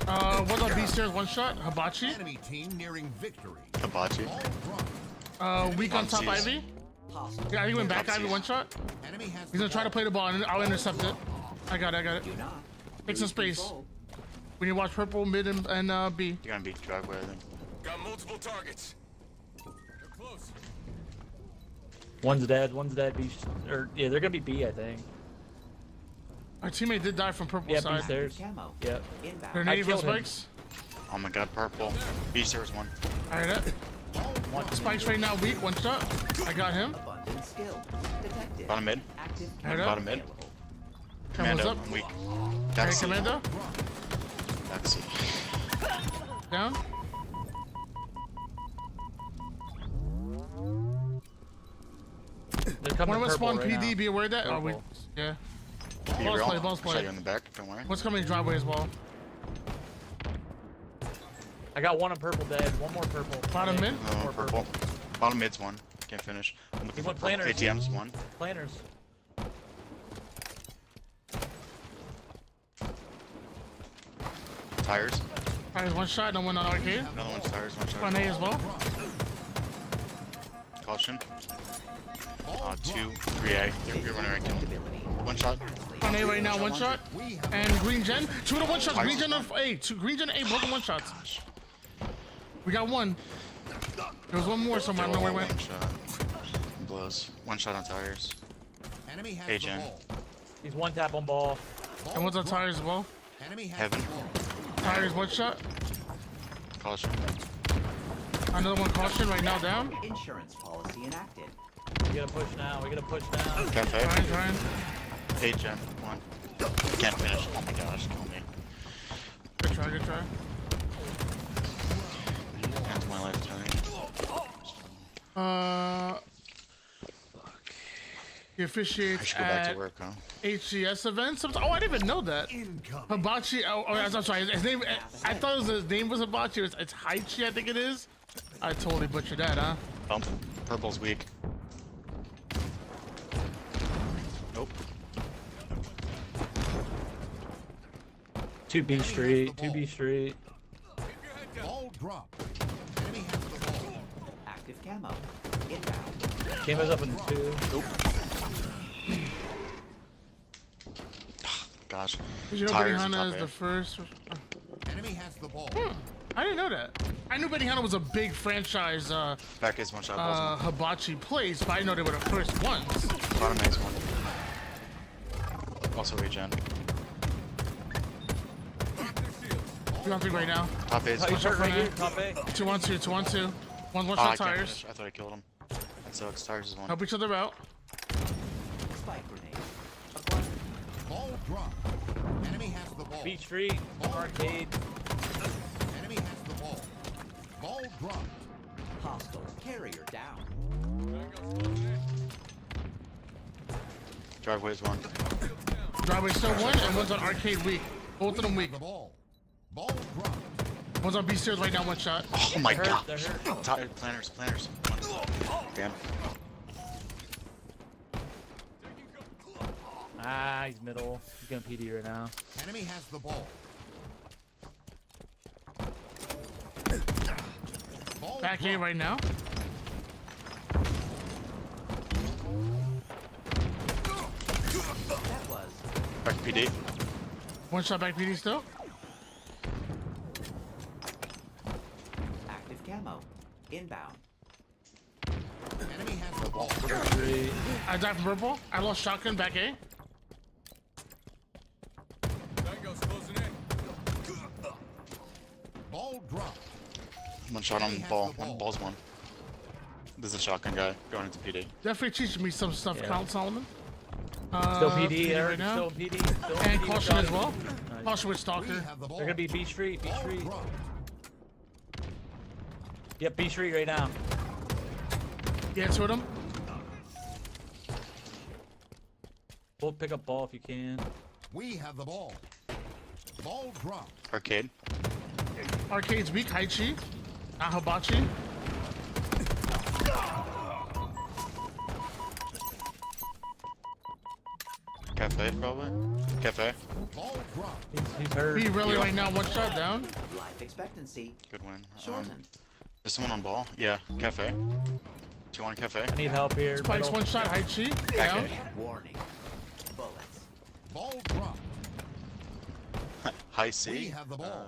[SPEAKER 1] One's on B stairs, one shot. Hibachi.
[SPEAKER 7] Enemy team nearing victory.
[SPEAKER 13] Hibachi.
[SPEAKER 7] Ball dropped.
[SPEAKER 1] Weak on top
[SPEAKER 13] C's.
[SPEAKER 1] Ivy.
[SPEAKER 8] Hostile.
[SPEAKER 1] Yeah, he went back
[SPEAKER 13] Top
[SPEAKER 1] Ivy,
[SPEAKER 13] C's.
[SPEAKER 1] one shot.
[SPEAKER 7] Enemy has
[SPEAKER 1] He's gonna try to play the ball and I'll intercept it. I got it.
[SPEAKER 8] Do not.
[SPEAKER 1] Take some
[SPEAKER 8] lose
[SPEAKER 1] space.
[SPEAKER 8] control.
[SPEAKER 1] We need to watch purple, mid, and B.
[SPEAKER 13] You're gonna be driveway, I think.
[SPEAKER 3] Got multiple targets. They're close.
[SPEAKER 14] One's dead. B. Or yeah, they're gonna be B, I think.
[SPEAKER 1] Our teammate did die from purple
[SPEAKER 14] Yeah, B
[SPEAKER 1] side.
[SPEAKER 14] stairs.
[SPEAKER 8] Camo.
[SPEAKER 14] Yep.
[SPEAKER 8] Inbound.
[SPEAKER 1] Grenade for
[SPEAKER 14] killed him.
[SPEAKER 1] spikes.
[SPEAKER 13] Oh my god, purple. B stairs one.
[SPEAKER 1] I heard it. Spikes right now, weak, one shot. I got him.
[SPEAKER 8] Abundant skill. Detected.
[SPEAKER 13] Bottom mid.
[SPEAKER 8] Active
[SPEAKER 1] Heard
[SPEAKER 8] camo
[SPEAKER 1] up.
[SPEAKER 13] Bottom mid.
[SPEAKER 8] available.
[SPEAKER 1] Cameras
[SPEAKER 13] Commando,
[SPEAKER 1] up.
[SPEAKER 13] I'm weak.
[SPEAKER 1] Hey,
[SPEAKER 13] Back C.
[SPEAKER 1] commando.
[SPEAKER 13] Back C.
[SPEAKER 1] Down.
[SPEAKER 14] They're coming
[SPEAKER 1] One of us
[SPEAKER 14] purple
[SPEAKER 1] spawn
[SPEAKER 14] right
[SPEAKER 1] PD,
[SPEAKER 14] now.
[SPEAKER 1] be aware of that. Oh, we,
[SPEAKER 14] Purple.
[SPEAKER 1] yeah.
[SPEAKER 13] Be
[SPEAKER 1] Balls
[SPEAKER 13] real.
[SPEAKER 1] play, balls
[SPEAKER 13] Shot
[SPEAKER 1] play.
[SPEAKER 13] you in the back, don't worry.
[SPEAKER 1] What's coming driveway as well?
[SPEAKER 14] I got one on purple dead. One more purple.
[SPEAKER 1] Bottom mid?
[SPEAKER 13] Oh,
[SPEAKER 14] More
[SPEAKER 13] purple. Bottom mid's one. Can't finish. I'm looking
[SPEAKER 14] went
[SPEAKER 13] for purple.
[SPEAKER 14] planners.
[SPEAKER 13] ATM's one.
[SPEAKER 14] Planners.
[SPEAKER 13] Tires.
[SPEAKER 1] Alright, one shot, no one on arcade.
[SPEAKER 13] Another one's tires, one shot.
[SPEAKER 1] On A as well.
[SPEAKER 13] Caution. 2, 3A. You're running right to him.
[SPEAKER 8] Ability.
[SPEAKER 13] One shot.
[SPEAKER 1] On A right now, one shot. And green gen. 2 to 1 shots. Green gen on A. Green gen A, both on 1 shots. We got one. There was one more somewhere. I don't know where it went.
[SPEAKER 13] One shot. Blows. One shot on tires.
[SPEAKER 7] Enemy has
[SPEAKER 13] Hey,
[SPEAKER 7] the
[SPEAKER 13] Jen.
[SPEAKER 7] ball.
[SPEAKER 14] He's one tap on ball.
[SPEAKER 1] And one's on tires as well.
[SPEAKER 7] Enemy has
[SPEAKER 13] Heaven.
[SPEAKER 7] the ball.
[SPEAKER 1] Tires, one shot.
[SPEAKER 13] Caution.
[SPEAKER 1] Another one caution right now down.
[SPEAKER 8] Insurance policy enacted.
[SPEAKER 14] We gotta push now. We gotta push now.
[SPEAKER 13] Cafe.
[SPEAKER 1] Trying.
[SPEAKER 13] Hey, Jen. One. Can't finish. Oh my gosh, kill me.
[SPEAKER 1] Good try, good try.
[SPEAKER 13] End my life, Tony.
[SPEAKER 1] He
[SPEAKER 13] I
[SPEAKER 1] officiates
[SPEAKER 13] should go back
[SPEAKER 1] at
[SPEAKER 13] to work, huh?
[SPEAKER 1] HCS events. Oh, I didn't even know that. Hibachi. Oh, I'm sorry. His name. I thought his name was Hibachi. It's Haichi, I think it is. I totally butchered that, huh?
[SPEAKER 13] Bump. Purple's weak. Nope.
[SPEAKER 14] 2B Street. 2B Street.
[SPEAKER 7] Ball dropped. Enemy has the ball.
[SPEAKER 8] Active camo. Inbound.
[SPEAKER 14] Camo's up in 2. Nope.
[SPEAKER 13] Gosh.
[SPEAKER 1] Did you know
[SPEAKER 13] Tires
[SPEAKER 1] Benihana
[SPEAKER 13] top
[SPEAKER 1] is
[SPEAKER 13] air.
[SPEAKER 1] the first?
[SPEAKER 7] Enemy has the ball.
[SPEAKER 1] I didn't know that. I knew Benihana was a big franchise
[SPEAKER 13] Back is one shot. Balls
[SPEAKER 1] hibachi place, but I didn't know they were the first ones.
[SPEAKER 13] one. Bottom makes one. Also regen.
[SPEAKER 1] 2 on 3 right now.
[SPEAKER 13] Top A's.
[SPEAKER 14] Oh, he's hurt right here.
[SPEAKER 1] Front
[SPEAKER 14] Top A.
[SPEAKER 1] 2 on 2, 2 on 2. One
[SPEAKER 13] I
[SPEAKER 1] shot
[SPEAKER 13] can't
[SPEAKER 1] tires.
[SPEAKER 13] finish. I thought I killed him. That sucks. Tires is one.
[SPEAKER 1] Help each other out.
[SPEAKER 8] Spike grenade. Acquired.
[SPEAKER 7] Ball drop. Enemy has the ball.
[SPEAKER 14] Beach Street. Arcade.
[SPEAKER 7] Enemy has the ball. Ball dropped.
[SPEAKER 8] Hostile carrier down.
[SPEAKER 13] Driveway's one.
[SPEAKER 1] Driveway still one, and one's on arcade weak. Both of them weak.
[SPEAKER 7] The ball. Ball dropped.
[SPEAKER 1] One's on B stairs right now, one shot.
[SPEAKER 13] Oh my
[SPEAKER 14] They're
[SPEAKER 13] god.
[SPEAKER 14] hurt, they're hurt.
[SPEAKER 13] Tired. Planners. Planners. Damn.
[SPEAKER 14] Ah, he's middle. He's going PD right now.
[SPEAKER 7] Enemy has the ball. Ball
[SPEAKER 1] Back A
[SPEAKER 7] dropped.
[SPEAKER 1] right now.
[SPEAKER 8] That was
[SPEAKER 13] Back PD.
[SPEAKER 1] One shot back PD still.
[SPEAKER 8] active camo. Inbound.
[SPEAKER 7] Enemy has the ball.
[SPEAKER 14] 3.
[SPEAKER 1] I died from purple. I lost shotgun back A.
[SPEAKER 7] Ball dropped.
[SPEAKER 13] One shot on ball. One ball's one. There's a shotgun guy going into PD.
[SPEAKER 1] Definitely teaching me some stuff,
[SPEAKER 14] Yeah.
[SPEAKER 1] Count Solomon.
[SPEAKER 14] Still PD,
[SPEAKER 1] right
[SPEAKER 14] Eric.
[SPEAKER 1] now.
[SPEAKER 14] Still PD. Still
[SPEAKER 1] And
[SPEAKER 14] PD
[SPEAKER 1] caution as
[SPEAKER 14] shot.
[SPEAKER 1] well.
[SPEAKER 14] Nice.
[SPEAKER 1] Caution with
[SPEAKER 7] We
[SPEAKER 1] Stalker.
[SPEAKER 7] have the ball.
[SPEAKER 14] They're gonna be Beach Street. Beach
[SPEAKER 7] Ball
[SPEAKER 14] Street.
[SPEAKER 7] dropped.
[SPEAKER 14] Yep, Beach Street right now.
[SPEAKER 1] Yeah, 2 of them.
[SPEAKER 14] We'll pick up ball if you can.
[SPEAKER 7] We have the ball. Ball dropped.
[SPEAKER 13] Arcade.
[SPEAKER 1] Arcade's weak. Haichi. Not hibachi.
[SPEAKER 13] Cafe, probably. Cafe.
[SPEAKER 7] Ball dropped.
[SPEAKER 14] He's hurt.
[SPEAKER 1] B really right now. One shot down.
[SPEAKER 8] Life expectancy.
[SPEAKER 13] Good win.
[SPEAKER 8] Shortened.
[SPEAKER 13] There's someone on ball. Yeah, cafe. 2 on cafe.
[SPEAKER 14] I need help here.
[SPEAKER 1] Spikes
[SPEAKER 14] middle.
[SPEAKER 1] one shot. Haichi. Down.
[SPEAKER 13] A.
[SPEAKER 8] Warning. Bullets.
[SPEAKER 7] Ball dropped.
[SPEAKER 13] High
[SPEAKER 7] We
[SPEAKER 13] C.
[SPEAKER 7] have the ball.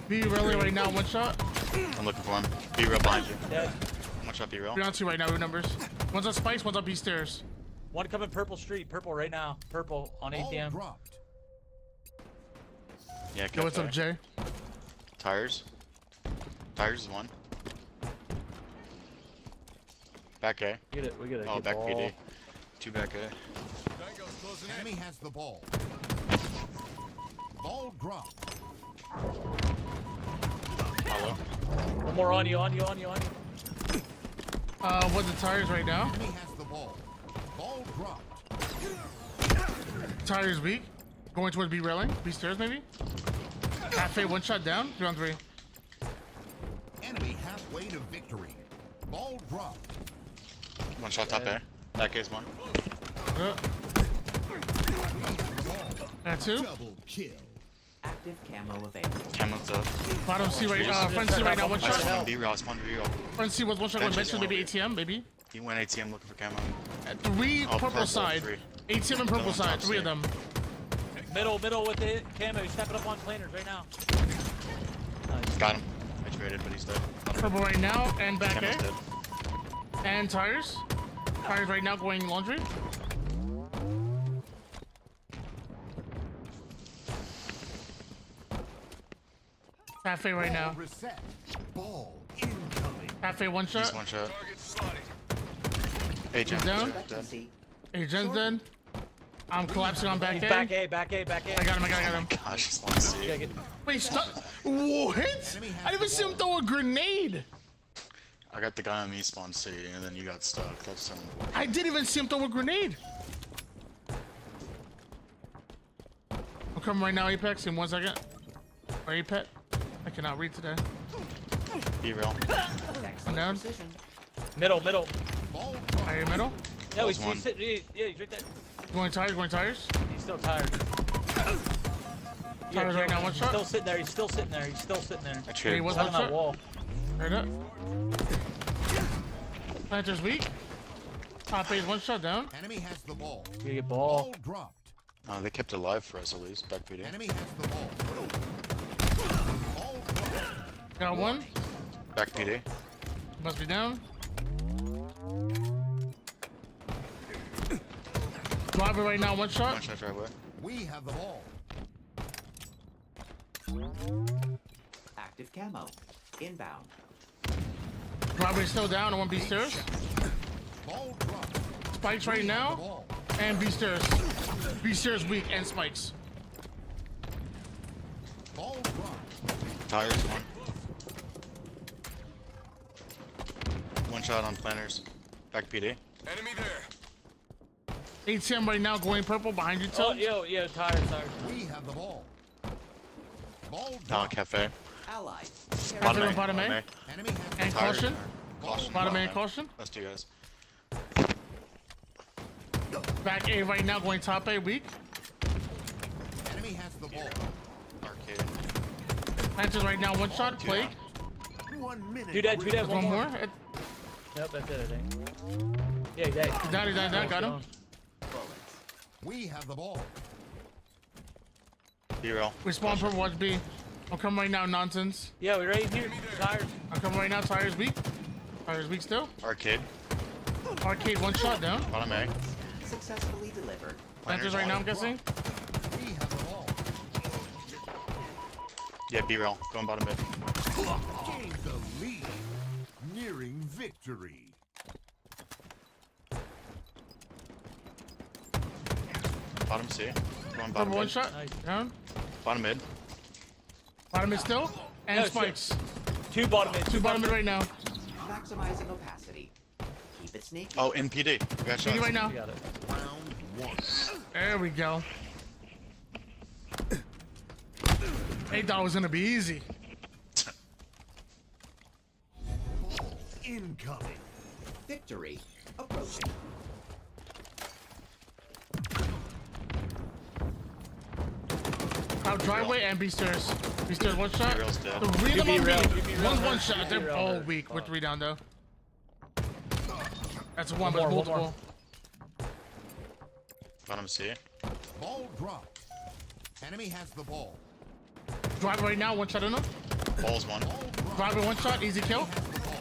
[SPEAKER 1] B really right now. One shot.
[SPEAKER 13] I'm looking for him. Be real behind you.
[SPEAKER 14] Dead.
[SPEAKER 13] One shot, be real.
[SPEAKER 1] 3 on 2 right now. With numbers. One's on spikes. One's on B stairs.
[SPEAKER 14] One coming purple street. Purple right now. Purple on
[SPEAKER 7] Ball
[SPEAKER 14] ATM.
[SPEAKER 7] dropped.
[SPEAKER 13] Yeah,
[SPEAKER 1] Yo, what's up,
[SPEAKER 13] cafe.
[SPEAKER 1] Jay?
[SPEAKER 13] Tires. Tires is one. Back A.
[SPEAKER 14] Get it. We gotta
[SPEAKER 13] Oh,
[SPEAKER 14] get
[SPEAKER 13] back
[SPEAKER 14] ball.
[SPEAKER 13] PD. 2 back A.
[SPEAKER 7] Enemy has the ball. Ball dropped.
[SPEAKER 13] Hello.
[SPEAKER 14] One more on you. On you. On you. On you.
[SPEAKER 1] One's the tires right now.
[SPEAKER 7] Enemy has the ball. Ball dropped.
[SPEAKER 1] Tires weak. Going towards B railing. B stairs maybe. Cafe one shot down. 3 on 3.
[SPEAKER 7] Enemy halfway to victory. Ball dropped.
[SPEAKER 13] One shot top A. Back A's one.
[SPEAKER 1] That 2.
[SPEAKER 7] Double kill.
[SPEAKER 8] Active camo available.
[SPEAKER 13] Camo's up.
[SPEAKER 1] Bottom C right. Front C right now. One
[SPEAKER 13] I
[SPEAKER 1] shot.
[SPEAKER 13] spawned B-roll. I spawned B-roll.
[SPEAKER 1] Front C was one shot. One
[SPEAKER 13] Benches.
[SPEAKER 1] bench. Maybe ATM. Maybe.
[SPEAKER 13] He went ATM looking for camo.
[SPEAKER 1] 3
[SPEAKER 13] Oh,
[SPEAKER 1] purple side.
[SPEAKER 13] 3.
[SPEAKER 1] ATM and purple
[SPEAKER 13] Don't
[SPEAKER 1] side.
[SPEAKER 13] top
[SPEAKER 1] 3 of
[SPEAKER 13] C.
[SPEAKER 1] them.
[SPEAKER 14] Middle with the camo. He's stepping up on planers right now. Nice.
[SPEAKER 13] Got him. I traded, but he's dead.
[SPEAKER 1] Purple right now and back
[SPEAKER 13] Camo's
[SPEAKER 1] A.
[SPEAKER 13] dead.
[SPEAKER 1] And tires. Tires right now going laundry. Cafe right now.
[SPEAKER 7] Reset. Ball incoming.
[SPEAKER 1] Cafe one
[SPEAKER 13] He's
[SPEAKER 1] shot.
[SPEAKER 13] one shot. Agent.
[SPEAKER 1] down.
[SPEAKER 13] Dead.
[SPEAKER 8] Expectancy.
[SPEAKER 1] Agent's dead. I'm collapsing on back
[SPEAKER 14] He's
[SPEAKER 1] A.
[SPEAKER 14] back A. Back A. Back A.
[SPEAKER 1] I got him. I got him.
[SPEAKER 13] Gosh, he's one C.
[SPEAKER 14] Gotta get-
[SPEAKER 1] Wait, stop. What? I didn't even see him throw a grenade.
[SPEAKER 13] I got the guy on me spawn C, and then you got stuck. That's so important.
[SPEAKER 1] I didn't even see him throw a grenade. I'll come right now, Apex, in 1 second. Or Apex. I cannot read today.
[SPEAKER 13] Be real.
[SPEAKER 1] I'm down.
[SPEAKER 8] Precision.
[SPEAKER 14] Middle.
[SPEAKER 7] Ball
[SPEAKER 1] Are you middle?
[SPEAKER 14] No,
[SPEAKER 13] Close
[SPEAKER 14] he's
[SPEAKER 13] one.
[SPEAKER 14] sitting. Yeah, he's right there.
[SPEAKER 1] Going tires, going tires.
[SPEAKER 14] He's still tired.
[SPEAKER 1] Tires right now, one
[SPEAKER 14] He's
[SPEAKER 1] shot.
[SPEAKER 14] still sitting there. He's still sitting there. He's still sitting there.
[SPEAKER 13] I
[SPEAKER 1] Hey,
[SPEAKER 13] traded.
[SPEAKER 1] what's
[SPEAKER 14] He's
[SPEAKER 1] one
[SPEAKER 14] on that
[SPEAKER 1] shot?
[SPEAKER 14] wall.
[SPEAKER 1] Right up. Planter's weak. Top 8 one shot down.
[SPEAKER 7] Enemy has the ball.
[SPEAKER 14] You get ball.
[SPEAKER 7] Ball dropped.
[SPEAKER 13] They kept it alive for us at least. Back PD.
[SPEAKER 7] Enemy has the ball. Ball dropped.
[SPEAKER 1] Got one.
[SPEAKER 13] Back PD.
[SPEAKER 1] Must be down. Driver right now, one shot.
[SPEAKER 13] One shot driveway.
[SPEAKER 7] We have the ball.
[SPEAKER 8] Active camo. Inbound.
[SPEAKER 1] Driver still down on one B stairs.
[SPEAKER 7] Ball dropped.
[SPEAKER 1] Spikes right
[SPEAKER 7] The
[SPEAKER 1] now.
[SPEAKER 7] ball.
[SPEAKER 1] And B stairs. B stairs weak and spikes.
[SPEAKER 7] Ball dropped.
[SPEAKER 13] Tires one. One shot on planners. Back PD.
[SPEAKER 3] Enemy there.
[SPEAKER 1] ATM right now going purple behind you,
[SPEAKER 14] Oh,
[SPEAKER 1] Till.
[SPEAKER 14] yo, tires.
[SPEAKER 7] We have the ball. Ball
[SPEAKER 13] Down
[SPEAKER 7] dropped.
[SPEAKER 13] cafe.
[SPEAKER 8] Allied.
[SPEAKER 1] Bottom A.
[SPEAKER 7] Enemy has
[SPEAKER 1] And
[SPEAKER 13] Tires.
[SPEAKER 1] caution.
[SPEAKER 13] Caution.
[SPEAKER 1] Bottom A and caution.
[SPEAKER 13] That's two guys.
[SPEAKER 1] Back A right now going top A weak.
[SPEAKER 7] enemy has the ball.
[SPEAKER 13] Arcade.
[SPEAKER 1] Planters right now one shot. Plague.
[SPEAKER 7] 1 minute.
[SPEAKER 14] Two dead,
[SPEAKER 1] One more.
[SPEAKER 14] Yep, that's it, I think. Yeah, he's dead.
[SPEAKER 1] Down. Got him.
[SPEAKER 7] We have the ball.
[SPEAKER 13] B-roll.
[SPEAKER 1] We spawn purple. Watch B. I'll come right now. Nonsense.
[SPEAKER 14] Yeah, we right here. Tires.
[SPEAKER 1] I'll come right now. Tires weak. Tires weak still.
[SPEAKER 13] Arcade.
[SPEAKER 1] Arcade one shot down.
[SPEAKER 13] Bottom A.
[SPEAKER 8] Successfully delivered.
[SPEAKER 1] Planters right now. I'm guessing.
[SPEAKER 7] We have the ball.
[SPEAKER 13] Yeah, B-roll. Going bottom mid.
[SPEAKER 7] Gain the lead. Nearing victory.
[SPEAKER 13] Bottom C. Going bottom
[SPEAKER 1] Purple one
[SPEAKER 13] mid.
[SPEAKER 1] shot. Down.
[SPEAKER 13] Bottom mid.
[SPEAKER 1] Bottom is still. And
[SPEAKER 14] No,
[SPEAKER 1] spikes.
[SPEAKER 14] Two bottom mid.
[SPEAKER 1] Two bottom mid right now.
[SPEAKER 8] Maximizing opacity. Keep it sneaky.
[SPEAKER 13] Oh, in PD. We got
[SPEAKER 1] PD
[SPEAKER 13] shots.
[SPEAKER 1] right now.
[SPEAKER 14] You got it.
[SPEAKER 7] Round 1.
[SPEAKER 1] There we go. They thought it was gonna be easy.
[SPEAKER 7] Incoming.
[SPEAKER 8] Victory approaching.
[SPEAKER 1] Out driveway and B stairs. B stairs one shot.
[SPEAKER 13] B-roll's dead.
[SPEAKER 1] The real
[SPEAKER 14] B
[SPEAKER 1] on
[SPEAKER 14] rail,
[SPEAKER 1] B.
[SPEAKER 14] B rail
[SPEAKER 1] One's
[SPEAKER 14] hurt,
[SPEAKER 1] one shot.
[SPEAKER 14] B
[SPEAKER 1] They're
[SPEAKER 14] rail
[SPEAKER 1] all
[SPEAKER 14] hurt.
[SPEAKER 1] weak. We're
[SPEAKER 14] Fuck.
[SPEAKER 1] 3 down though. That's one,
[SPEAKER 14] One
[SPEAKER 1] but
[SPEAKER 14] more, one more.
[SPEAKER 1] multiple.
[SPEAKER 13] Bottom C.
[SPEAKER 7] Ball dropped. Enemy has the ball.
[SPEAKER 1] Driver right now, one shot on him.
[SPEAKER 13] Balls one.
[SPEAKER 7] Ball dropped.
[SPEAKER 1] Driver one shot, easy kill.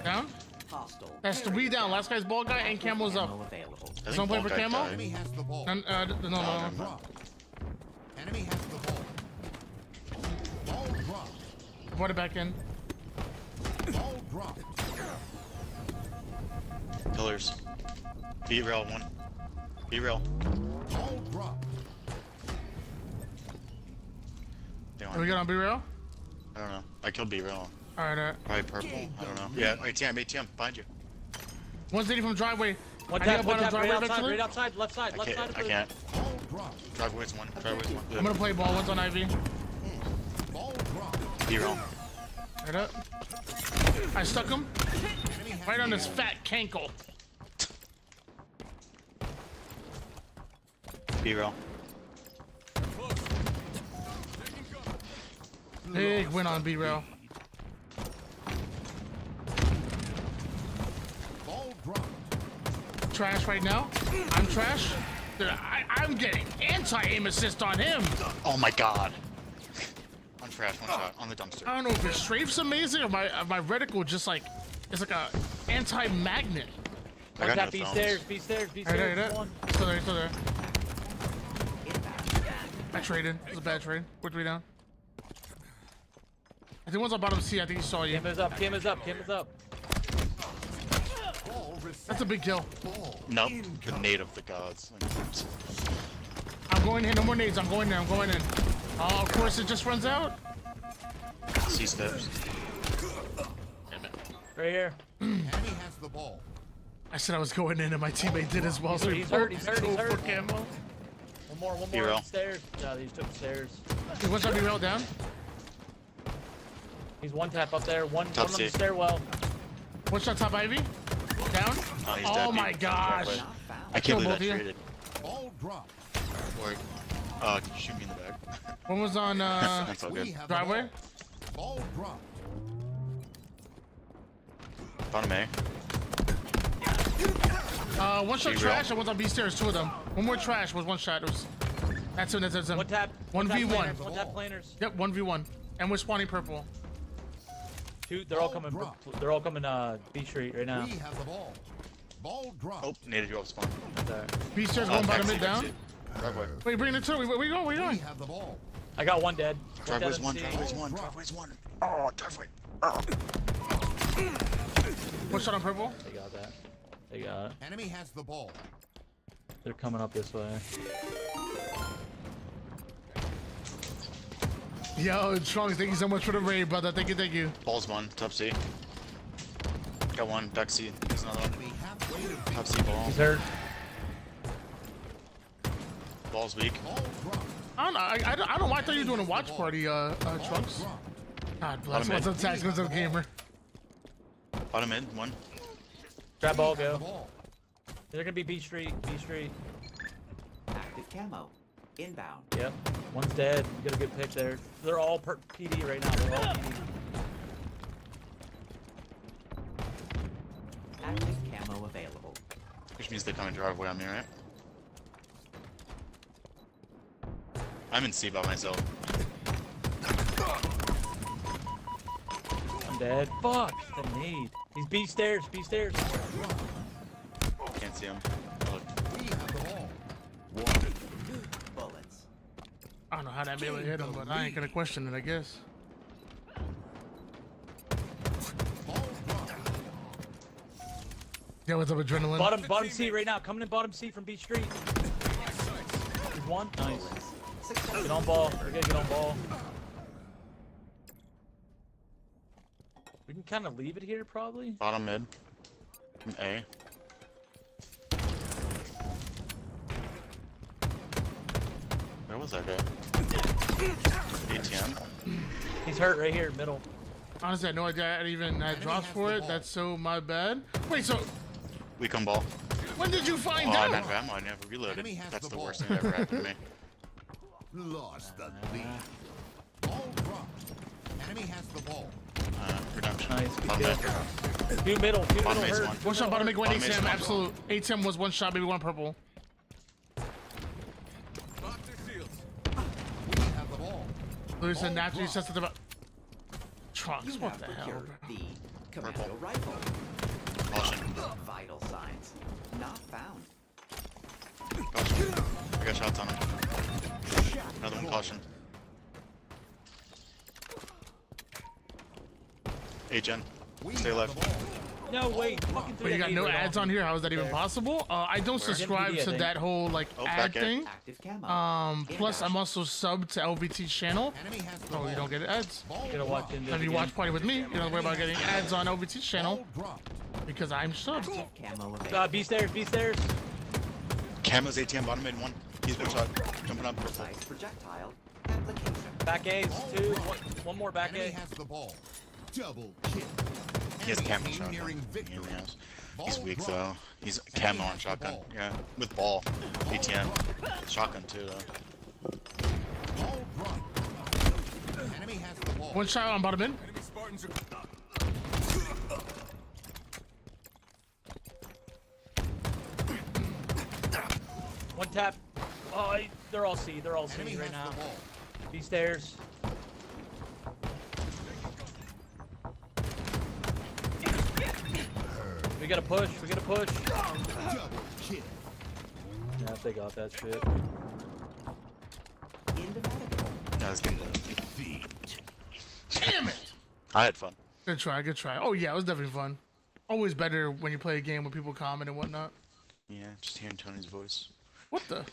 [SPEAKER 1] Down.
[SPEAKER 8] Hostile.
[SPEAKER 1] That's 3 down. Last guy's ball guy and camo's up.
[SPEAKER 8] Ammo available.
[SPEAKER 13] I think
[SPEAKER 1] Someone
[SPEAKER 13] ball
[SPEAKER 1] play for
[SPEAKER 13] guy
[SPEAKER 1] camo?
[SPEAKER 13] died.
[SPEAKER 7] Enemy has the ball.
[SPEAKER 1] No.
[SPEAKER 13] never mind.
[SPEAKER 7] Dropped. Enemy has the ball. Ball dropped.
[SPEAKER 1] Brought it back in.
[SPEAKER 7] Ball dropped.
[SPEAKER 13] Pillars. B-rail one. B-rail.
[SPEAKER 7] Ball dropped.
[SPEAKER 1] Are we good on B-rail?
[SPEAKER 13] I don't know. I killed B-rail.
[SPEAKER 1] Alright.
[SPEAKER 13] Probably purple. I don't know. Yeah, ATM. Behind you.
[SPEAKER 1] One's leading from driveway.
[SPEAKER 14] One
[SPEAKER 1] I
[SPEAKER 14] tap,
[SPEAKER 1] got
[SPEAKER 14] one
[SPEAKER 1] bottom
[SPEAKER 14] tap,
[SPEAKER 1] driveway
[SPEAKER 14] right outside,
[SPEAKER 1] eventually.
[SPEAKER 14] right outside, left side, left side.
[SPEAKER 13] I can't.
[SPEAKER 7] Ball dropped.
[SPEAKER 13] Driveway's one.
[SPEAKER 1] I'm gonna play ball. One's on Ivy.
[SPEAKER 7] Ball dropped.
[SPEAKER 13] B-roll.
[SPEAKER 1] Right up. I stuck him.
[SPEAKER 7] Enemy has
[SPEAKER 1] Right on
[SPEAKER 7] the
[SPEAKER 1] his
[SPEAKER 7] ball.
[SPEAKER 1] fat cankle.
[SPEAKER 13] B-roll.
[SPEAKER 1] Big win on B-rail.
[SPEAKER 7] Ball dropped.
[SPEAKER 1] Trash right now. I'm trash. Dude, I'm getting anti-aim assist on him.
[SPEAKER 13] Oh my god. One trash, one shot. On the dumpster.
[SPEAKER 1] I don't know if his strafe's amazing or my reticle just like it's like a anti-magnet.
[SPEAKER 13] I
[SPEAKER 14] One
[SPEAKER 13] got
[SPEAKER 14] tap,
[SPEAKER 13] no
[SPEAKER 14] B
[SPEAKER 13] phones.
[SPEAKER 14] stairs, B stairs, B
[SPEAKER 1] Right
[SPEAKER 14] stairs.
[SPEAKER 1] there.
[SPEAKER 14] One.
[SPEAKER 1] Still there. Still there.
[SPEAKER 8] Inbound.
[SPEAKER 1] I traded. It was a bad trade. We're 3 down. I think one's on bottom C. I think he saw you.
[SPEAKER 14] Camera's up, camera's up, camera's up.
[SPEAKER 7] Ball reset.
[SPEAKER 1] That's a big kill.
[SPEAKER 7] Ball.
[SPEAKER 13] Nope. The
[SPEAKER 7] Incoming.
[SPEAKER 13] nade of the gods.
[SPEAKER 1] I'm going in. No more nades. I'm going in. I'm going in. Oh, of course it just runs out.
[SPEAKER 13] C steps.
[SPEAKER 14] Right here.
[SPEAKER 7] Enemy has the ball.
[SPEAKER 1] I said I was going in, and my teammate did as well. So
[SPEAKER 14] He's hurt, he's hurt, he's
[SPEAKER 1] go
[SPEAKER 14] hurt.
[SPEAKER 1] for camo.
[SPEAKER 14] One more
[SPEAKER 13] B-rail.
[SPEAKER 14] on stairs. No, he took the stairs.
[SPEAKER 1] Hey, one shot B-rail down.
[SPEAKER 14] He's one tap up there, one
[SPEAKER 13] Top
[SPEAKER 14] on the
[SPEAKER 13] C.
[SPEAKER 14] stairwell.
[SPEAKER 1] One shot top Ivy. Down.
[SPEAKER 13] Oh, he's
[SPEAKER 1] Oh
[SPEAKER 13] dead.
[SPEAKER 1] my gosh.
[SPEAKER 13] Driveway.
[SPEAKER 8] Not found.
[SPEAKER 13] I can't
[SPEAKER 1] Kill
[SPEAKER 13] believe
[SPEAKER 1] both
[SPEAKER 13] that
[SPEAKER 1] of you.
[SPEAKER 13] traded.
[SPEAKER 7] Ball dropped.
[SPEAKER 13] Or, shoot me in the back.
[SPEAKER 1] One was on
[SPEAKER 13] That's all
[SPEAKER 7] We
[SPEAKER 13] good.
[SPEAKER 7] have the
[SPEAKER 1] driveway.
[SPEAKER 7] ball. Ball dropped.
[SPEAKER 13] Bottom A.
[SPEAKER 1] One shot
[SPEAKER 13] Be
[SPEAKER 1] trash
[SPEAKER 13] real.
[SPEAKER 1] and one's on B stairs. Two of them. One more trash was one shot. It was. That's him. That's him.
[SPEAKER 14] One tap.
[SPEAKER 1] 1v1.
[SPEAKER 14] Planners, one tap planners.
[SPEAKER 1] Yep, 1v1. And we're spawning purple.
[SPEAKER 14] Two. They're all coming. They're all coming. B Street right now.
[SPEAKER 7] We have the ball. Ball drop.
[SPEAKER 13] Oh, needed you up spawn.
[SPEAKER 14] There.
[SPEAKER 1] B stairs going bottom mid down.
[SPEAKER 13] Driveway.
[SPEAKER 1] Wait, bring it to. Where you going? Where you
[SPEAKER 7] We
[SPEAKER 1] going?
[SPEAKER 7] have the ball.
[SPEAKER 14] I got one dead.
[SPEAKER 13] Driveway's
[SPEAKER 14] dead
[SPEAKER 13] one.
[SPEAKER 14] MC.
[SPEAKER 13] Driveway's one. Driveway's one. Oh, driveway. Oh.
[SPEAKER 1] One shot on purple.
[SPEAKER 14] They got that. They got it.
[SPEAKER 7] Enemy has the ball.
[SPEAKER 14] They're coming up this way.
[SPEAKER 1] Yo, Trunks, thank you so much for the raid, brother. Thank you, thank you.
[SPEAKER 13] Balls one. Top C. Got one. Back C. There's another one.
[SPEAKER 7] Enemy halfway to
[SPEAKER 13] Top C ball.
[SPEAKER 14] He's hurt.
[SPEAKER 13] Ball's weak.
[SPEAKER 7] ball drop.
[SPEAKER 1] I don't know. I don't know why I thought you were doing a watch party, Trunks.
[SPEAKER 7] Drop.
[SPEAKER 1] God bless.
[SPEAKER 13] Bottom
[SPEAKER 1] What's
[SPEAKER 13] mid.
[SPEAKER 1] up, Tax? What's up, gamer?
[SPEAKER 13] Bottom mid. One.
[SPEAKER 14] Trap ball
[SPEAKER 7] We have the
[SPEAKER 14] go.
[SPEAKER 7] ball.
[SPEAKER 14] They're gonna be B Street. B Street.
[SPEAKER 8] Active camo. Inbound.
[SPEAKER 14] Yep. One's dead. You got a good pick there. They're all PD right now. They're all PD.
[SPEAKER 8] Active camo available.
[SPEAKER 13] Which means they're coming driveway on me, right? I'm in C by myself.
[SPEAKER 14] I'm dead. Fuck. The need. He's B stairs. B stairs.
[SPEAKER 13] Can't see him. Look.
[SPEAKER 7] We have the ball.
[SPEAKER 8] Bullets.
[SPEAKER 1] I don't know how that melee hit him, but I ain't gonna question it, I guess.
[SPEAKER 7] Ball drop.
[SPEAKER 1] Yeah, what's up, adrenaline?
[SPEAKER 14] Bottom C right now. Coming in bottom C from B Street. There's one. Nice. Get on ball. We're gonna get on ball. We can kind of leave it here, probably.
[SPEAKER 13] Bottom mid. From A. Where was that guy? ATM.
[SPEAKER 14] He's hurt right here, middle.
[SPEAKER 1] Honestly, I had no idea I even had drops for it. That's so my bad. Wait, so
[SPEAKER 13] We come ball.
[SPEAKER 1] when did you find
[SPEAKER 13] Oh, I
[SPEAKER 1] out?
[SPEAKER 13] ran ammo. I never reloaded.
[SPEAKER 7] Enemy has
[SPEAKER 13] That's
[SPEAKER 7] the
[SPEAKER 13] the
[SPEAKER 7] ball.
[SPEAKER 13] worst thing that ever happened to me.
[SPEAKER 7] Lost the lead. Ball dropped. Enemy has the ball.
[SPEAKER 13] Redemption.
[SPEAKER 14] Nice, good
[SPEAKER 13] Bottom
[SPEAKER 14] kill.
[SPEAKER 13] mid.
[SPEAKER 14] Two middle
[SPEAKER 13] Bottom mate's
[SPEAKER 14] hurt.
[SPEAKER 13] one.
[SPEAKER 1] One shot, bottom make one
[SPEAKER 13] Bottom mate's
[SPEAKER 1] ATM,
[SPEAKER 13] one.
[SPEAKER 1] absolute. ATM was one shot, maybe one purple.
[SPEAKER 7] We have the ball.
[SPEAKER 1] Lewis said
[SPEAKER 7] Ball
[SPEAKER 1] naturally
[SPEAKER 7] dropped.
[SPEAKER 1] said something about Trunks.
[SPEAKER 8] You
[SPEAKER 1] What
[SPEAKER 8] have
[SPEAKER 1] the hell,
[SPEAKER 8] procured
[SPEAKER 1] bro?
[SPEAKER 8] the commando
[SPEAKER 13] Purple.
[SPEAKER 8] rifle.
[SPEAKER 13] Caution.
[SPEAKER 8] Vital signs not found.
[SPEAKER 13] Caution. I got shots on him. Another one. Caution. Hey, Jen.
[SPEAKER 7] We
[SPEAKER 13] Stay
[SPEAKER 7] have
[SPEAKER 13] left.
[SPEAKER 7] the ball.
[SPEAKER 14] No, wait. Fucking
[SPEAKER 1] Wait, you got no ads on here? How is that even
[SPEAKER 14] There.
[SPEAKER 1] possible? I don't subscribe
[SPEAKER 14] MPD, I
[SPEAKER 1] to
[SPEAKER 14] think.
[SPEAKER 1] that whole like
[SPEAKER 13] Oh,
[SPEAKER 1] ad
[SPEAKER 13] back A.
[SPEAKER 1] thing.
[SPEAKER 8] Active camo.
[SPEAKER 1] Plus I'm also subbed to LVT's channel.
[SPEAKER 7] Enemy has the
[SPEAKER 1] Oh,
[SPEAKER 7] ball.
[SPEAKER 1] you don't get ads.
[SPEAKER 7] Ball
[SPEAKER 14] Gonna watch
[SPEAKER 7] dropped.
[SPEAKER 14] into
[SPEAKER 1] If you watch party with me, you don't worry about getting ads on LVT's channel
[SPEAKER 7] Ball dropped.
[SPEAKER 1] because I'm subbed.
[SPEAKER 8] Active camo available.
[SPEAKER 14] B stairs. B stairs.
[SPEAKER 13] Camo's ATM. Bottom mid. One. He's one shot. Jumping up. Purple.
[SPEAKER 8] Precise projectile application.
[SPEAKER 14] Back A's. Two. One more back
[SPEAKER 7] Enemy
[SPEAKER 14] A.
[SPEAKER 7] has the ball. Double kill.
[SPEAKER 13] He has
[SPEAKER 7] Enemy
[SPEAKER 13] camo
[SPEAKER 7] team
[SPEAKER 13] shotgun.
[SPEAKER 7] nearing
[SPEAKER 13] He
[SPEAKER 7] victory.
[SPEAKER 13] only has.
[SPEAKER 7] Ball
[SPEAKER 13] He's weak
[SPEAKER 7] dropped.
[SPEAKER 13] though. He's
[SPEAKER 7] Enemy
[SPEAKER 13] camo
[SPEAKER 7] has
[SPEAKER 13] on
[SPEAKER 7] the
[SPEAKER 13] shotgun.
[SPEAKER 7] ball.
[SPEAKER 13] Yeah, with ball.
[SPEAKER 7] Ball
[SPEAKER 13] ATM.
[SPEAKER 7] dropped.
[SPEAKER 13] Shotgun too though.
[SPEAKER 7] Ball dropped. Enemy has the ball.
[SPEAKER 1] One shot on bottom end.
[SPEAKER 14] One tap. Oh, they're all C. They're all C
[SPEAKER 7] Enemy
[SPEAKER 14] right
[SPEAKER 7] has
[SPEAKER 14] now.
[SPEAKER 7] the ball.
[SPEAKER 14] B stairs. We gotta push. We gotta push.
[SPEAKER 7] Double kill.
[SPEAKER 14] Yeah, they got that shit.
[SPEAKER 8] Indefatigable.
[SPEAKER 13] That was good.
[SPEAKER 1] Damn it!
[SPEAKER 13] I had fun.
[SPEAKER 1] Good try, good try. Oh yeah, it was definitely fun. Always better when you play a game with people comment and whatnot.
[SPEAKER 13] Yeah, just hearing Tony's voice.
[SPEAKER 1] What the?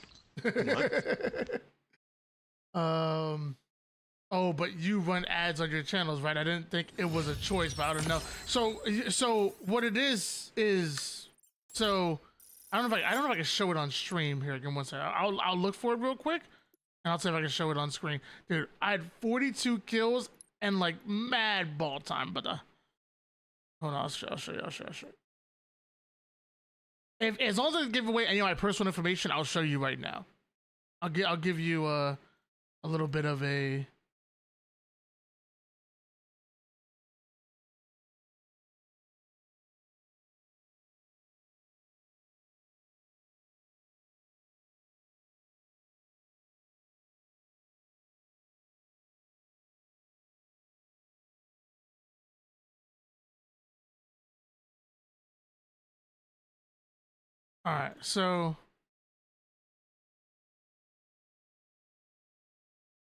[SPEAKER 13] What?
[SPEAKER 1] Oh, but you run ads on your channels, right? I didn't think it was a choice, but I don't know. So what it is so I don't know if I can show it on stream here. Give me one second. I'll look for it real quick, and I'll see if I can show it on screen. Dude, I had 42 kills and like mad ball time, but hold on, I'll show you. If as long as I don't give away any of my personal information, I'll show you right now. I'll give you a little bit of a. All right, so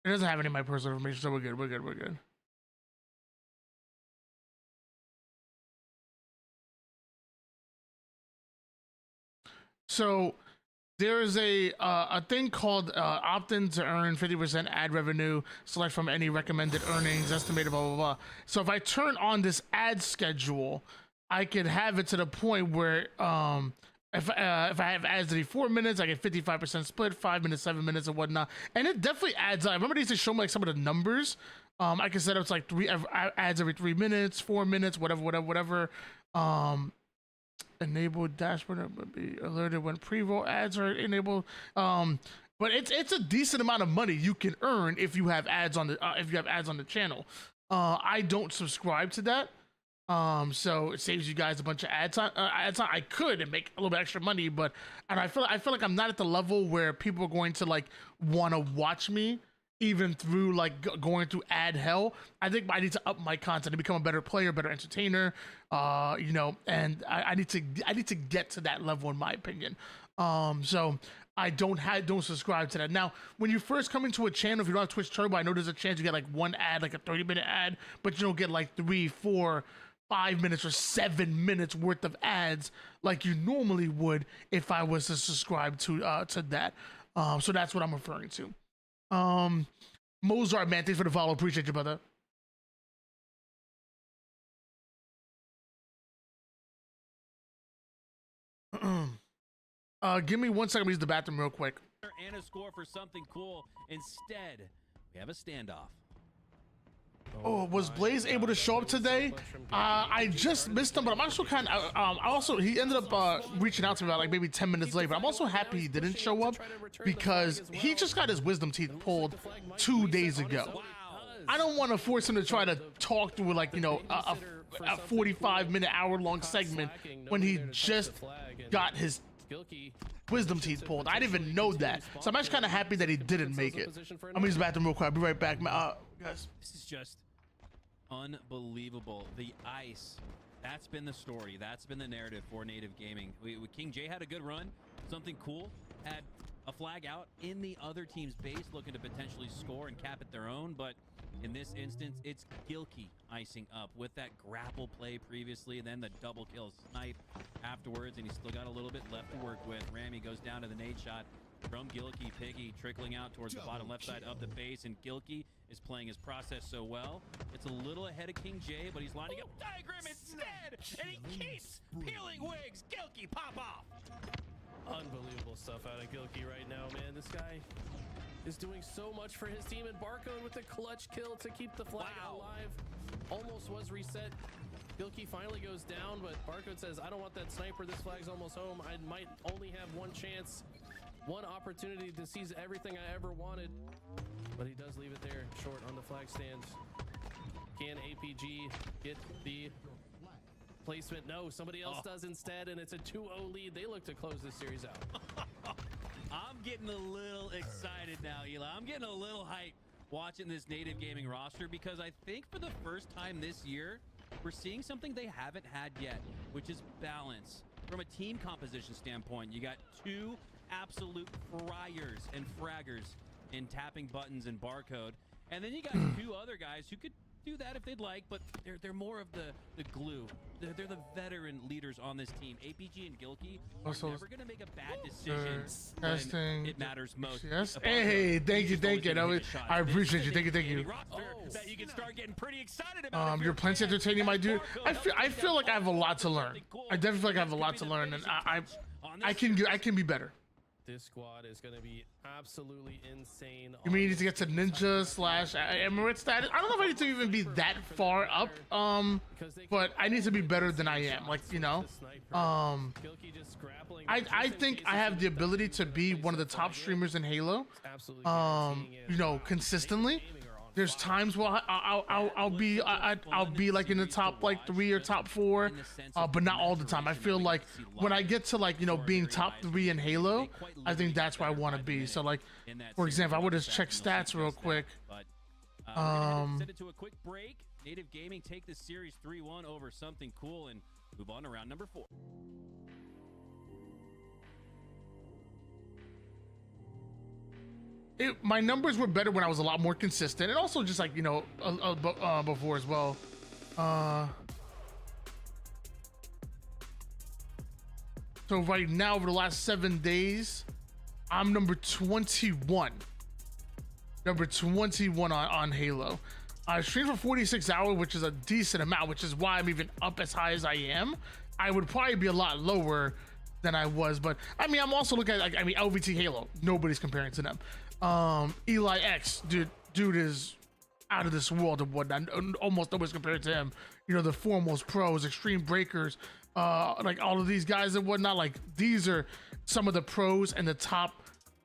[SPEAKER 1] it doesn't have any of my personal information, so we're good. We're good. We're good. So there is a thing called opt-in to earn 50% ad revenue. Select from any recommended earnings estimated. Blah blah blah. So if I turn on this ad schedule, I could have it to the point where if I have ads every 4 minutes, I get 55% split, 5 minutes, 7 minutes, and whatnot. And it definitely adds up. I remember they used to show me like some of the numbers. I can set up to like ads every 3 minutes, 4 minutes, whatever. Enabled dashboard would be alerted when pre-roll ads are enabled. But it's a decent amount of money you can earn if you have ads on the channel. I don't subscribe to that. So it saves you guys a bunch of ads. I could and make a little bit extra money, but I feel like I'm not at the level where people are going to like want to watch me even through like going through ad hell. I think I need to up my content and become a better player, better entertainer. And I need to get to that level in my opinion. So I don't subscribe to that. Now, when you first come into a channel, if you don't have Twitch Turbo, I know there's a chance you get like one ad, like a 30-minute ad, but you don't get like 3, 4, 5 minutes or 7 minutes worth of ads like you normally would if I was to subscribe to that. So that's what I'm referring to. Mozart, man, thanks for the follow. Appreciate you, brother. Give me 1 second to use the bathroom real quick.
[SPEAKER 5] And a score for something cool. Instead, we have a standoff.
[SPEAKER 1] Oh, was Blaze able to show up today? I just missed him, but I'm also kind of, he ended up reaching out to me about like maybe 10 minutes late, but I'm also happy he didn't show up because he just got his wisdom teeth pulled 2 days ago. I don't want to force him to try to talk through like, a 45-minute, hour-long segment when he just got his wisdom teeth pulled. I didn't even know that. So I'm actually kind of happy that he didn't make it. I'm gonna use the bathroom real quick. I'll be right back. Guys.
[SPEAKER 5] This is just unbelievable. The ice. That's been the story. That's been the narrative for Native Gaming. King J had a good run. Something cool. Had a flag out in the other team's base looking to potentially score and cap it their own. But in this instance, it's Gilkey icing up with that grapple play previously, and then the double kill snipe afterwards, and he's still got a little bit left to work with. Rami goes down to the nade shot from Gilkey. Piggy trickling out towards the bottom left side of the base, and Gilkey is playing his process so well. It's a little ahead of King J, but he's lining up diagram instead, and he keeps peeling wigs. Gilkey, pop off.
[SPEAKER 6] Unbelievable stuff out of Gilkey right now, man. This guy is doing so much for his team, and Barcode with the clutch kill to keep the flag alive. Almost was reset. Gilkey finally goes down, but Barcode says, I don't want that sniper. This flag's almost home. I might only have one chance, one opportunity to seize everything I ever wanted. But he does leave it there, short on the flag stand. Can APG get the placement? No, somebody else does instead, and it's a 2-0 lead. They look to close this series out.
[SPEAKER 5] I'm getting a little excited now, Eli. I'm getting a little hype watching this Native Gaming roster because I think for the first time this year, we're seeing something they haven't had yet, which is balance. From a team composition standpoint, you got two absolute fryers and fraggers in tapping buttons and Barcode, and then you got two other guys who could do that if they'd like, but they're more of the glue. They're the veteran leaders on this team. APG and Gilkey are never going to make a bad decision when it matters most.
[SPEAKER 1] Yes. Hey, thank you. I appreciate you. Thank you.
[SPEAKER 5] That you can start getting pretty excited about.
[SPEAKER 1] You're plenty entertaining, my dude. I feel like I have a lot to learn. I definitely feel like I have a lot to learn, and I can be better.
[SPEAKER 6] This squad is going to be absolutely insane.
[SPEAKER 1] You mean you need to get to ninja / Emirate status? I don't know if I need to even be that far up, but I need to be better than I am. Like, I think I have the ability to be one of the top streamers in Halo, consistently. There's times where I'll be like in the top like 3 or top 4, but not all the time. I feel like when I get to being top 3 in Halo, I think that's where I want to be. So like, for example, I would just check stats real quick.
[SPEAKER 5] Send it to a quick break. Native Gaming take this series 3-1 over something cool and move on to round number 4.
[SPEAKER 1] my numbers were better when I was a lot more consistent, and also just like, you know, before as well. So right now, over the last 7 days, I'm number 21. Number 21 on Halo. I streamed for 46 hours, which is a decent amount, which is why I'm even up as high as I am. I would probably be a lot lower than I was, but I mean, I'm also looking at, like, I mean, LVT Halo, nobody's comparing to them. Eli X, dude is out of this world and whatnot. Almost nobody's compared to him. You know, the foremost pros, Extreme Breakers, like all of these guys and whatnot. Like, these are some of the pros and the top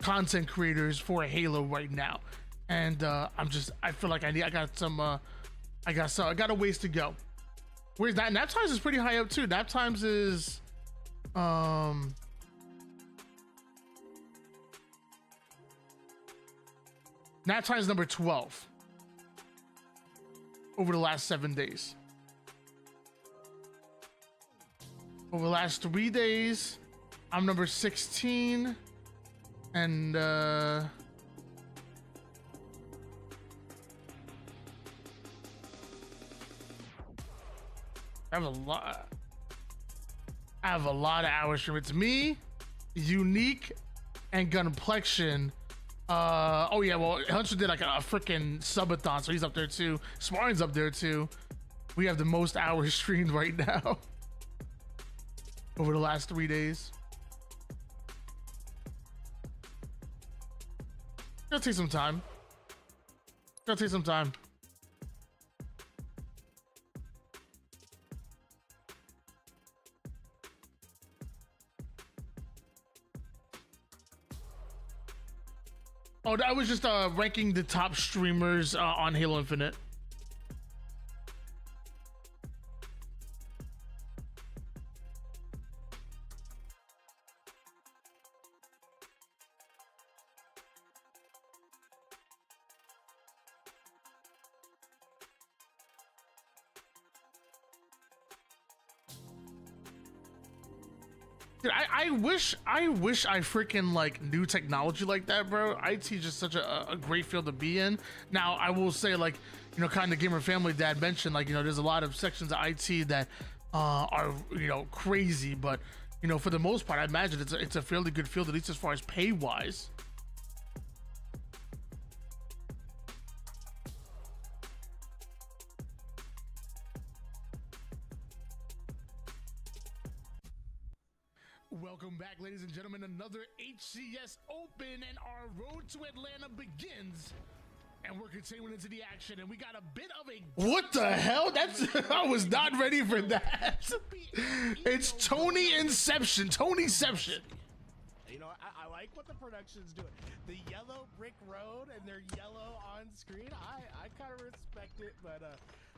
[SPEAKER 1] content creators for Halo right now. And I feel like I got a ways to go. Where's that? Nap Times is pretty high up too. Nap Times is Nap Times number 12 over the last 7 days. Over the last 3 days, I'm number 16, and I have a lot of hours streaming. It's me, Unique, and Gunplexion. Oh yeah, well, Hunter did like a freaking subathon, so he's up there too. Smarting's up there too. We have the most hours streamed right now over the last 3 days. Gotta take some time. Gotta take some time. Oh, I was just ranking the top streamers on Halo Infinite. Dude, I wish I freaking like knew technology like that, bro. IT is just such a great field to be in. Now, I will say, like, you know, kind of Gamer Family Dad mentioned, like, you know, there's a lot of sections of IT that are, you know, crazy, but, you know, for the most part, I imagine it's a fairly good field, at least as far as pay wise. Welcome back, ladies and gentlemen. Another HCS Open, and our road to Atlanta begins. And we're continuing into the action, and we got a bit of a... What the hell? I was not ready for that. It's Tony Inception. Tonyception.
[SPEAKER 15] You know, I like what the production's doing. The yellow brick road and they're yellow on screen. I kind of respect it, but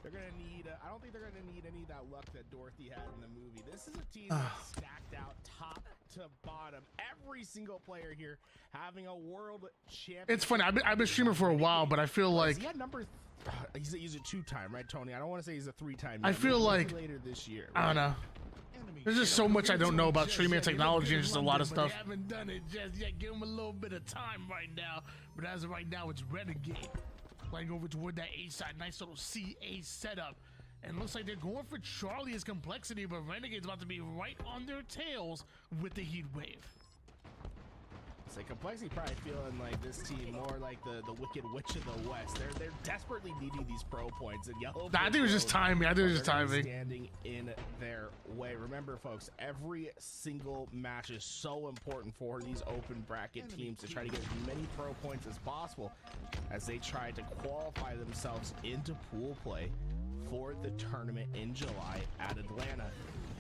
[SPEAKER 15] they're gonna need. I don't think they're gonna need any of that luck that Dorothy had in the movie. This is a team that's stacked out top to bottom. Every single player here having a world champion.
[SPEAKER 1] It's funny. I've been streaming for a while, but I feel like
[SPEAKER 15] he had numbers. He's a 2-time, right, Tony? I don't want to say he's a 3-time.
[SPEAKER 1] I feel like
[SPEAKER 15] later this year.
[SPEAKER 1] Right? I don't know. There's just so much I don't know about streaming and technology and just a lot of stuff.
[SPEAKER 15] They haven't done it just yet. Give them a little bit of time right now. But as of right now, it's Renegade playing over toward that A side. Nice little CA setup. And looks like they're going for Charlie as complexity, but Renegade's about to be right on their tails with the heat wave. So Complexity probably feeling like this team more like the Wicked Witch of the West. They're desperately needing these pro points, and Yellow.
[SPEAKER 1] I think it was just timing. I think it was just timing.
[SPEAKER 15] Standing in their way. Remember, folks, every single match is so important for these open bracket teams to try to get as many pro points as possible as they try to qualify themselves into pool play for the tournament in July at Atlanta.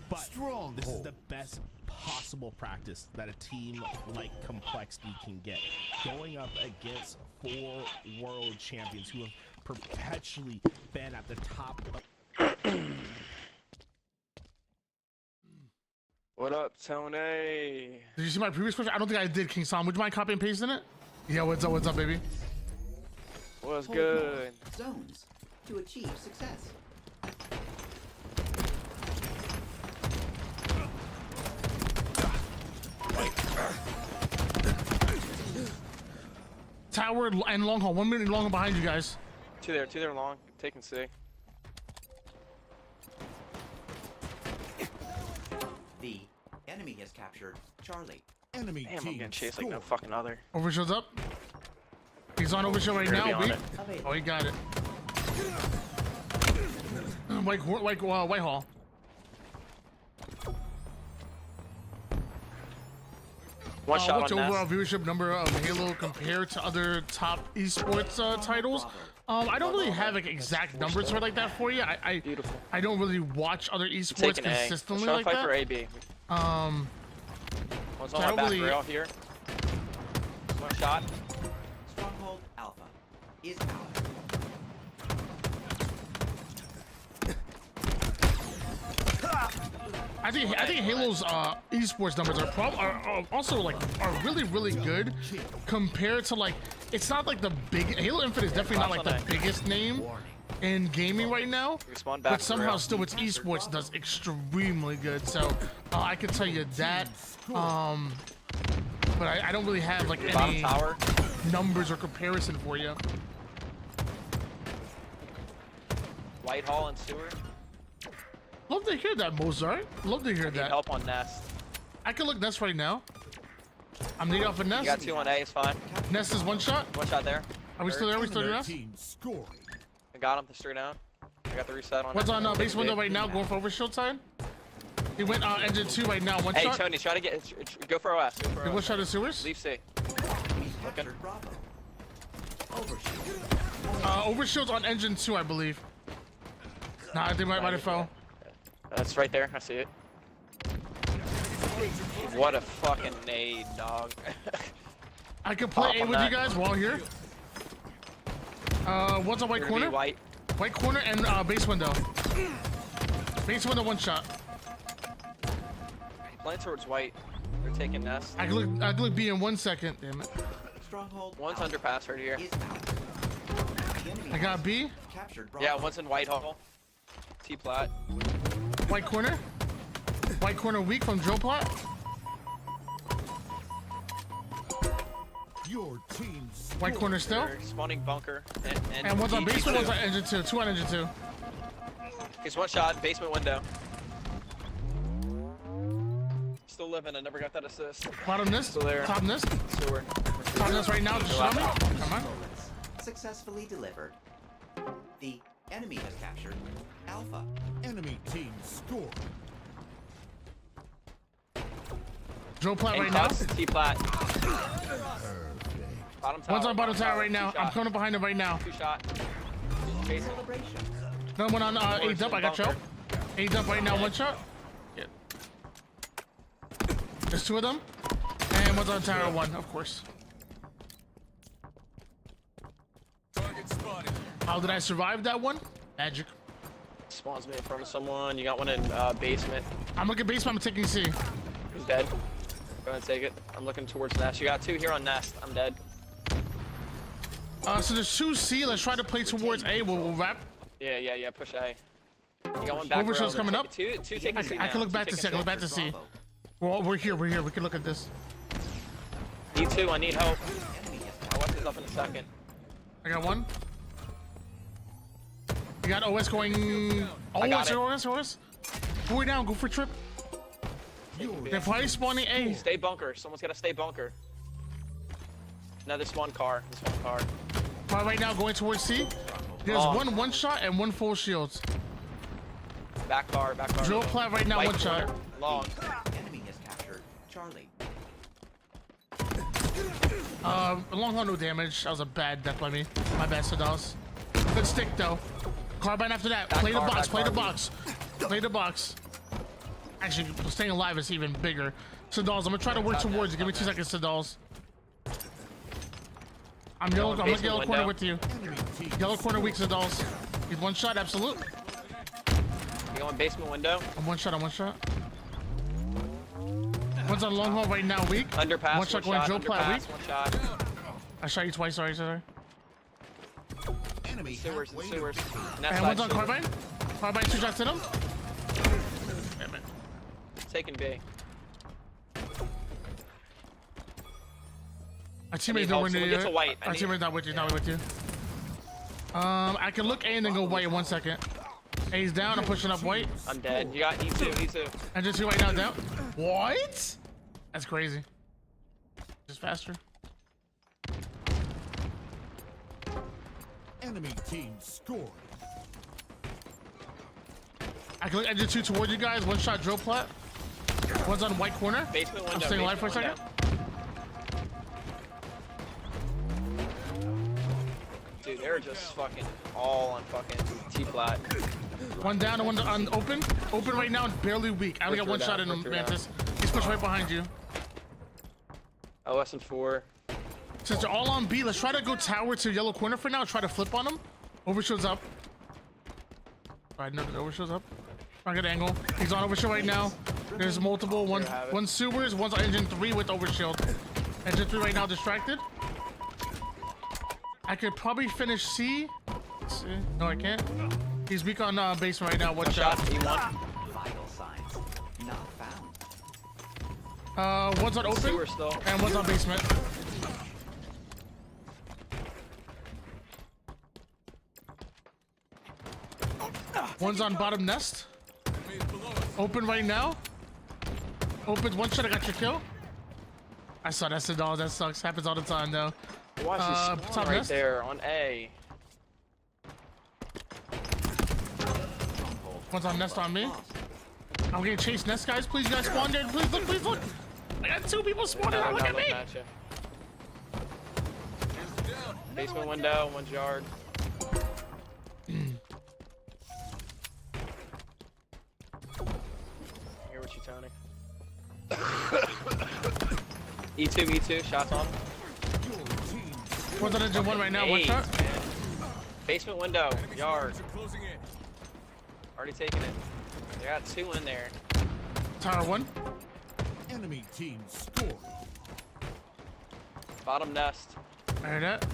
[SPEAKER 15] But this is the best possible practice that a team like Complexity can get. Going up against 4 world champions who have perpetually been at the top of...
[SPEAKER 16] What up, Tony?
[SPEAKER 1] Did you see my previous question? I don't think I did, King Sam. Would you mind copying and pasting it? Yeah, what's up, baby?
[SPEAKER 16] What's
[SPEAKER 8] Hold
[SPEAKER 16] good?
[SPEAKER 8] Zones to achieve success.
[SPEAKER 1] tower and long haul. 1 minute long haul behind you guys.
[SPEAKER 16] Two there long. Taking C.
[SPEAKER 8] The enemy has captured Charlie.
[SPEAKER 7] Enemy
[SPEAKER 16] Damn, I'm
[SPEAKER 7] team
[SPEAKER 16] getting chased like no
[SPEAKER 7] scored.
[SPEAKER 16] fucking other.
[SPEAKER 1] Overshield's up. He's on overshield right
[SPEAKER 16] You're gonna
[SPEAKER 1] now.
[SPEAKER 16] be on
[SPEAKER 1] Weak.
[SPEAKER 16] it.
[SPEAKER 1] Oh, he got it. Whitehall.
[SPEAKER 16] One shot
[SPEAKER 1] What's
[SPEAKER 16] on
[SPEAKER 1] the overall
[SPEAKER 16] Nest.
[SPEAKER 1] viewership number of Halo compared to other top esports titles? I don't really have like exact numbers for like that for you. I don't really watch other esports
[SPEAKER 16] Taking
[SPEAKER 1] consistently
[SPEAKER 16] A.
[SPEAKER 1] like
[SPEAKER 16] Fight for
[SPEAKER 1] that.
[SPEAKER 16] AB. One's
[SPEAKER 1] so
[SPEAKER 16] on
[SPEAKER 1] I
[SPEAKER 16] my
[SPEAKER 1] don't
[SPEAKER 16] back
[SPEAKER 1] really-
[SPEAKER 16] rail here. One shot.
[SPEAKER 8] Stronghold Alpha is out.
[SPEAKER 1] I think Halo's esports numbers are also like are really good compared to like it's not like the big Halo Infinite is definitely not like the biggest name in gaming right now,
[SPEAKER 16] Respawn back
[SPEAKER 1] but somehow
[SPEAKER 16] rail.
[SPEAKER 1] still its esports does extremely good. So I can tell you that. But I don't really have like
[SPEAKER 16] Bottom
[SPEAKER 1] any
[SPEAKER 16] tower.
[SPEAKER 1] numbers or comparison for you.
[SPEAKER 16] Whitehall and sewer.
[SPEAKER 1] Love to hear that, Mozart. Love to hear
[SPEAKER 16] Need
[SPEAKER 1] that.
[SPEAKER 16] help on Nest.
[SPEAKER 1] I can look Nest right now. I'm needing off a Nest.
[SPEAKER 16] You got 2 on A, it's fine.
[SPEAKER 1] Nest is one shot.
[SPEAKER 16] One shot there.
[SPEAKER 1] Are we still there? Are we still there?
[SPEAKER 7] Team scoring.
[SPEAKER 16] I got him, straight down. I got the reset on
[SPEAKER 1] What's
[SPEAKER 16] it.
[SPEAKER 1] on base window right now? Going for overshield side. He went engine 2 right now. One
[SPEAKER 16] Hey,
[SPEAKER 1] shot.
[SPEAKER 16] Tony, try to get. Go for OS. Go for
[SPEAKER 1] He
[SPEAKER 16] OS.
[SPEAKER 1] one shot in sewers.
[SPEAKER 16] Leave C. Looking.
[SPEAKER 8] Bravo. Overshield.
[SPEAKER 1] Overshield's on engine 2, I believe. Nah, they might have fell.
[SPEAKER 16] That's right there. I see it. What a fucking nade, dog.
[SPEAKER 1] I can play
[SPEAKER 16] Pop
[SPEAKER 1] A
[SPEAKER 16] on
[SPEAKER 1] with
[SPEAKER 16] that.
[SPEAKER 1] you guys while here. What's on white
[SPEAKER 16] You're gonna be
[SPEAKER 1] corner?
[SPEAKER 16] White.
[SPEAKER 1] White corner and base window. Base window, one shot.
[SPEAKER 16] Playing towards white. They're taking Nest.
[SPEAKER 1] I can look B in 1 second. Damn it.
[SPEAKER 8] Stronghold
[SPEAKER 16] One's
[SPEAKER 8] Alpha
[SPEAKER 16] underpass right here.
[SPEAKER 8] is out. The enemy
[SPEAKER 1] I got
[SPEAKER 8] has
[SPEAKER 1] B.
[SPEAKER 8] captured Bravo.
[SPEAKER 16] Yeah, one's in Whitehall. T plat.
[SPEAKER 1] White corner. White corner weak from Joe Plot.
[SPEAKER 7] Your team scored.
[SPEAKER 1] White corner still.
[SPEAKER 16] They're spawning bunker.
[SPEAKER 1] And one's on
[SPEAKER 16] DG2.
[SPEAKER 1] basement, one's on engine 2. 2 on engine 2.
[SPEAKER 16] He's one shot. Basement window. Still living. I never got that assist.
[SPEAKER 1] Bottom nest.
[SPEAKER 16] Still there.
[SPEAKER 1] Top nest.
[SPEAKER 16] Sewer.
[SPEAKER 1] Top nest right now. Just shot me. Come on.
[SPEAKER 8] Successfully delivered. The enemy has captured Alpha.
[SPEAKER 7] Enemy team scored.
[SPEAKER 1] Joe Plat
[SPEAKER 16] And
[SPEAKER 1] right now.
[SPEAKER 16] cuts. T plat. Bottom tower.
[SPEAKER 1] One's on bottom tower right now.
[SPEAKER 16] Two
[SPEAKER 1] I'm
[SPEAKER 16] shot.
[SPEAKER 1] coming up behind him right now.
[SPEAKER 16] 2 shot. Chasing.
[SPEAKER 8] Celebration.
[SPEAKER 1] Another one on A dump. I got Joe. A dump right now. One shot. Yeah. There's 2 of them. And one's on tower 1, of course. How did I survive that one? Magic.
[SPEAKER 16] Spawns me in front of someone. You got one in basement.
[SPEAKER 1] I'm looking basement. I'm taking C.
[SPEAKER 16] He's dead. Go ahead and take it. I'm looking towards Nest. You got 2 here on Nest. I'm dead.
[SPEAKER 1] So there's 2 C. Let's try to play towards A. We'll wrap.
[SPEAKER 16] Yeah. Push A. You got one back.
[SPEAKER 1] Overshield's
[SPEAKER 16] row.
[SPEAKER 1] coming up.
[SPEAKER 16] Two taking C
[SPEAKER 1] I can
[SPEAKER 16] now.
[SPEAKER 1] look back to
[SPEAKER 16] Two
[SPEAKER 1] C. I can
[SPEAKER 16] taking
[SPEAKER 1] look back to C. Well, we're here. We can look at this.
[SPEAKER 16] C. Need 2. I need help. I'll watch this up in a second.
[SPEAKER 1] I got 1. You got OS going. Oh,
[SPEAKER 16] I got
[SPEAKER 1] OS. 4 down. Go for trip. They're probably spawning A.
[SPEAKER 16] Stay bunker. Someone's got to stay bunker. No, this one car.
[SPEAKER 1] Right now going towards C. There's one shot and 1 full shields.
[SPEAKER 16] Back car.
[SPEAKER 1] Joe Plat right now,
[SPEAKER 16] White
[SPEAKER 1] 1 shot.
[SPEAKER 16] corner, Long.
[SPEAKER 8] Enemy has captured Charlie.
[SPEAKER 1] Long haul, no damage. That was a bad death by me. My bad, Sedalis. Good stick though. Carbine after that.
[SPEAKER 16] Back
[SPEAKER 1] Play the
[SPEAKER 16] car,
[SPEAKER 1] box.
[SPEAKER 16] back
[SPEAKER 1] Play the
[SPEAKER 16] car.
[SPEAKER 1] box. Play the box. Actually, staying alive is even bigger. Sedalis, I'm gonna try to work towards you. Give me 2 seconds, Sedalis. I'm yellow. I'm looking
[SPEAKER 16] basement
[SPEAKER 1] yellow corner
[SPEAKER 16] window.
[SPEAKER 1] with you. Yellow corner weak, Sedalis. He's 1 shot, absolute.
[SPEAKER 16] You going basement window.
[SPEAKER 1] I'm 1 shot. One's on long haul right now, weak.
[SPEAKER 16] Underpass.
[SPEAKER 1] 1 shot going Joe Plat, weak.
[SPEAKER 16] Underpass. 1 shot.
[SPEAKER 1] I shot you twice. Sorry.
[SPEAKER 7] Enemy
[SPEAKER 16] Sewers.
[SPEAKER 7] halfway to
[SPEAKER 16] Nest
[SPEAKER 1] And
[SPEAKER 16] side
[SPEAKER 1] one's on
[SPEAKER 16] sewer.
[SPEAKER 1] carbine. Carbine, 2 shots hit him. Damn it.
[SPEAKER 16] Taking B.
[SPEAKER 1] Our
[SPEAKER 16] need
[SPEAKER 1] teammate's
[SPEAKER 16] help.
[SPEAKER 1] nowhere near
[SPEAKER 16] Someone
[SPEAKER 1] you.
[SPEAKER 16] get to white. I
[SPEAKER 1] Our
[SPEAKER 16] need-
[SPEAKER 1] teammate's not with you. Not with you. I can look A and then go white in 1 second. A's down. I'm pushing up white.
[SPEAKER 16] I'm dead. You got E2, E2.
[SPEAKER 1] And just right now down. What? That's crazy. Just faster.
[SPEAKER 7] Enemy team scored.
[SPEAKER 1] I can look engine 2 toward you guys. One shot drill plat. One's on white corner.
[SPEAKER 16] Basement window.
[SPEAKER 1] I'm staying alive for a second.
[SPEAKER 16] Dude, they're just fucking all on fucking T-flat.
[SPEAKER 1] One down and one on open. Open right now and barely weak. I only got one shot in him, Mantis. He's pushed right behind you.
[SPEAKER 16] OS and 4.
[SPEAKER 1] Since they're all on B, let's try to go tower to yellow corner for now. Try to flip on them. Overshield's up. Alright, no, overshield's up. Trying to get angle. He's on overshield right now. There's multiple. One sewers, one's on engine 3 with overshield. Engine 3 right now distracted. I could probably finish C. Let's see. No, I can't. He's weak on basement right now. One shot.
[SPEAKER 16] E1.
[SPEAKER 8] Vital signs not found.
[SPEAKER 1] One's on open
[SPEAKER 16] Sewer still.
[SPEAKER 1] and one's on basement. One's on bottom nest. Open right now. Opens one shot. I got your kill. I saw that. Dog. That sucks. Happens all the time though.
[SPEAKER 16] Watch this
[SPEAKER 1] top
[SPEAKER 16] right
[SPEAKER 1] nest.
[SPEAKER 16] there on A.
[SPEAKER 1] One's on nest on me. I'm getting chased nest, guys. Please, guys, spawn there. Please look. Please look. I got 2 people spawning. Look at me.
[SPEAKER 16] Basement window, one's yard. I hear what you're telling. E2, E2, shots on.
[SPEAKER 1] One's on engine 1 right now. One
[SPEAKER 16] Eight,
[SPEAKER 1] shot.
[SPEAKER 16] man. Basement window, yard. Already taking it. They got 2 in there.
[SPEAKER 1] Tower 1.
[SPEAKER 7] Enemy team scored.
[SPEAKER 16] Bottom nest.
[SPEAKER 1] I heard that.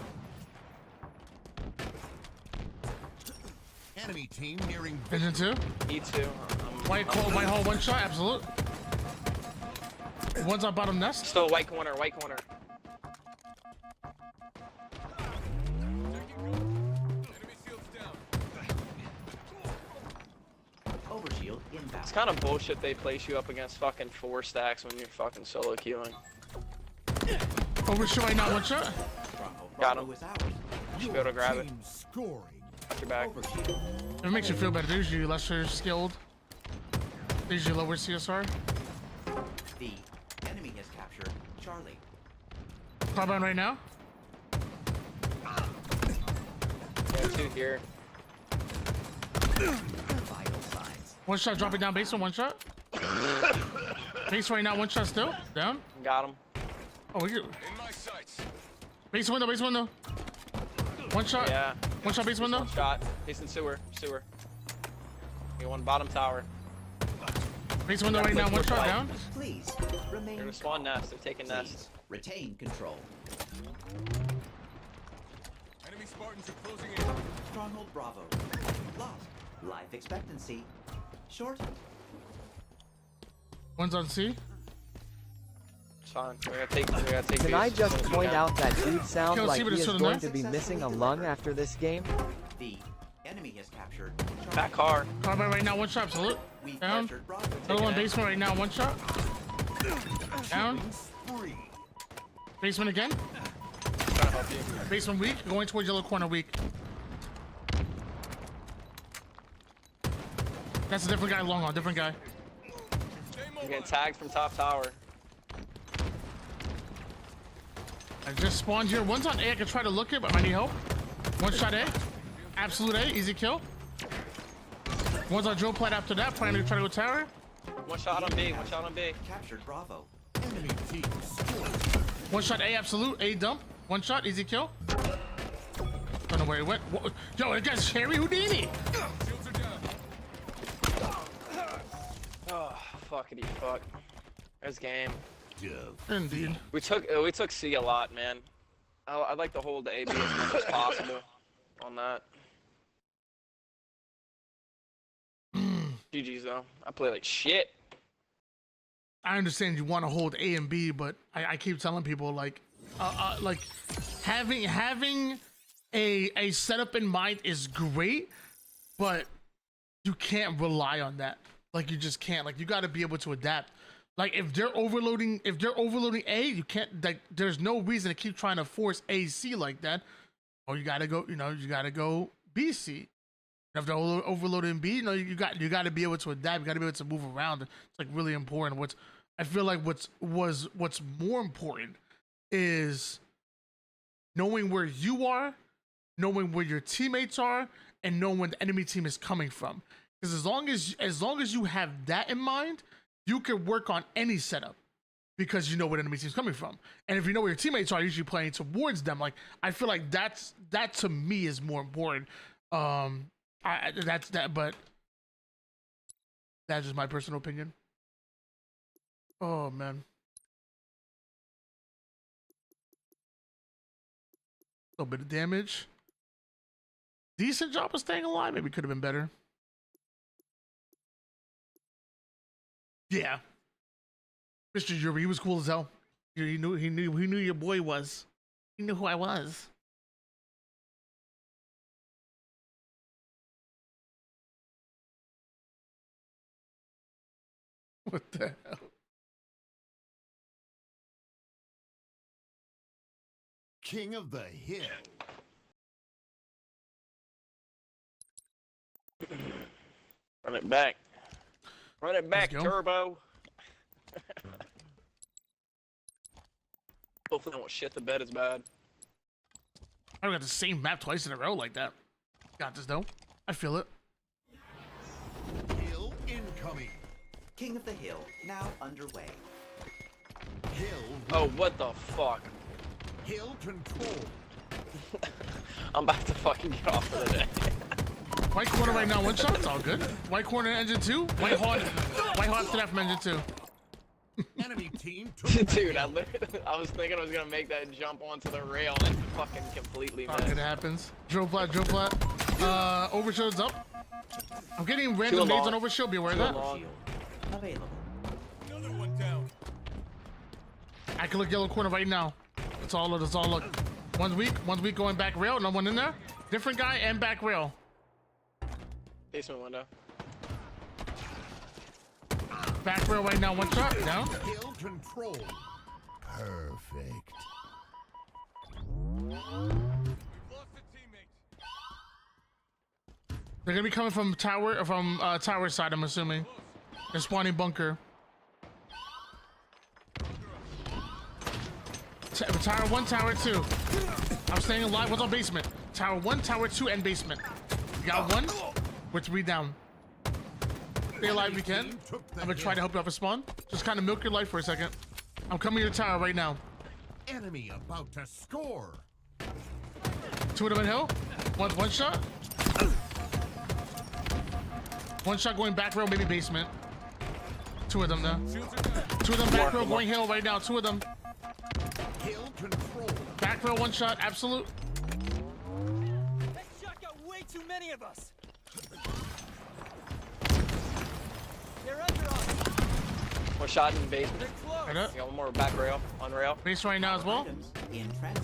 [SPEAKER 7] Enemy team nearing
[SPEAKER 1] Engine 2.
[SPEAKER 16] E2.
[SPEAKER 1] White hole, one shot, absolute. One's on bottom nest.
[SPEAKER 16] Still white corner, white corner.
[SPEAKER 8] Overshield inbound.
[SPEAKER 16] It's kind of bullshit they place you up against fucking 4 stacks when you're fucking solo queuing.
[SPEAKER 1] Overshoot right now, one shot.
[SPEAKER 16] Got him. Should be able to grab it.
[SPEAKER 7] Scoring.
[SPEAKER 16] Watch your back.
[SPEAKER 1] It makes you feel better. They're usually lesser skilled. They're usually lower CSR.
[SPEAKER 8] The enemy has captured Charlie.
[SPEAKER 1] Top on right now.
[SPEAKER 16] Yeah, 2 here.
[SPEAKER 8] Vital signs.
[SPEAKER 1] One shot dropping down basement, one shot. Base right now, one shot still. Down.
[SPEAKER 16] Got him.
[SPEAKER 1] Oh, we get. Base window, base window. One shot.
[SPEAKER 16] Yeah.
[SPEAKER 1] One shot, base window.
[SPEAKER 16] One shot. He's in sewer. Sewer. You one bottom tower.
[SPEAKER 1] Base window right now, one shot down.
[SPEAKER 8] Please remain.
[SPEAKER 16] They're gonna spawn nest. They're taking nest.
[SPEAKER 8] Please retain control.
[SPEAKER 3] Enemy Spartans are closing in.
[SPEAKER 8] Stronghold Bravo. Lost. Life expectancy shortened.
[SPEAKER 1] One's on C.
[SPEAKER 16] It's fine. We're gonna take
[SPEAKER 4] Can I
[SPEAKER 16] these.
[SPEAKER 4] just point out that dude sounds
[SPEAKER 1] Kill,
[SPEAKER 4] like
[SPEAKER 1] see what
[SPEAKER 4] he
[SPEAKER 1] it's
[SPEAKER 4] is
[SPEAKER 1] to the
[SPEAKER 4] going
[SPEAKER 1] left.
[SPEAKER 4] to be missing a lung after this game?
[SPEAKER 8] The enemy has captured
[SPEAKER 16] Back car.
[SPEAKER 1] Carbine right now, one shot, absolute.
[SPEAKER 8] We
[SPEAKER 1] Down.
[SPEAKER 8] captured Bravo.
[SPEAKER 1] Another one basement right now, one shot. Down. Basement again.
[SPEAKER 16] Trying to help you.
[SPEAKER 1] Basement weak. Going towards yellow corner weak. That's a different guy, long on, different guy.
[SPEAKER 16] I'm getting tagged from top tower.
[SPEAKER 1] I just spawned here. One's on A. I can try to look it, but I need help. One shot A. Absolute A. Easy kill. One's on drill plat after that. Planning to try to go tower.
[SPEAKER 16] One shot on B. One shot on B.
[SPEAKER 8] Captured Bravo.
[SPEAKER 7] Enemy team scored.
[SPEAKER 1] One shot A. Absolute. A dump. One shot. Easy kill. Don't know where he went. Whoa. Yo, that guy's Cherry Houdini.
[SPEAKER 16] Oh, fuckity fuck. There's game.
[SPEAKER 1] Indeed.
[SPEAKER 16] We took C a lot, man. I'd like to hold the AB as much as possible on that. GG's though. I play like shit.
[SPEAKER 1] I understand you want to hold A and B, but I keep telling people, like, like having a setup in mind is great, but you can't rely on that. Like you just can't. Like you got to be able to adapt. Like if they're overloading A, you can't. Like there's no reason to keep trying to force AC like that. Or you gotta go. You gotta go BC. If they're overloading B, you got to be able to adapt. You got to be able to move around. It's like really important. I feel like what's more important is knowing where you are, knowing where your teammates are, and knowing where the enemy team is coming from. Because as long as you have that in mind, you can work on any setup because you know where the enemy team's coming from. And if you know where your teammates are, usually playing towards them. Like I feel like that to me is more important. That's but that's just my personal opinion. Oh man. A little bit of damage. Decent job of staying alive. Maybe could have been better. Yeah. Mr. Yuri, he was cool as hell. He knew your boy was. He knew who I was. What the hell?
[SPEAKER 7] King of the Hill.
[SPEAKER 16] Run it back. Run it back, Turbo. Hopefully I won't shit the bed as bad.
[SPEAKER 1] I got the same map twice in a row like that. Got this though. I feel it.
[SPEAKER 7] Hill incoming.
[SPEAKER 8] King of the Hill, now underway.
[SPEAKER 7] Hill.
[SPEAKER 16] Oh, what the fuck?
[SPEAKER 7] Hill control.
[SPEAKER 16] I'm about to fucking get off for the day.
[SPEAKER 1] White corner right now, one shot, it's all good. White corner engine 2, white hard after that from engine 2.
[SPEAKER 7] Enemy team took
[SPEAKER 16] Dude, I was thinking I was gonna make that jump onto the rail and fucking completely missed.
[SPEAKER 1] It happens. Drill flat. Overshield's up. I'm getting random nades on overshield, be aware of that.
[SPEAKER 8] Available.
[SPEAKER 3] Another one down.
[SPEAKER 1] I can look yellow corner right now. That's all look. One's weak going back rail, no one in there. Different guy and back rail.
[SPEAKER 16] Basement window.
[SPEAKER 1] Back rail right now, one shot, down.
[SPEAKER 7] Hill control. Perfect.
[SPEAKER 3] We've lost a teammate.
[SPEAKER 1] They're gonna be coming from tower side, I'm assuming. They're spawning bunker. Tower 1, tower 2. I'm staying alive. What's on basement? Tower 1, tower 2, and basement. You got one? We're 3 down. Stay alive if you can. I'm gonna try to help you off a spawn. Just kind of milk your life for a second. I'm coming to your tower right now.
[SPEAKER 7] Enemy about to score.
[SPEAKER 1] 2 of them in hill. One shot. One shot going back row, maybe basement. 2 of them though. 2 of them back row going hill right now. 2 of them.
[SPEAKER 7] Hill control.
[SPEAKER 1] Back row, one shot, absolute.
[SPEAKER 14] That shot got way too many of us. They're under us.
[SPEAKER 16] One shot in basement.
[SPEAKER 14] They're close.
[SPEAKER 1] Right up.
[SPEAKER 16] You got one more back rail, on rail.
[SPEAKER 1] Base right now as well.
[SPEAKER 8] Items in transit.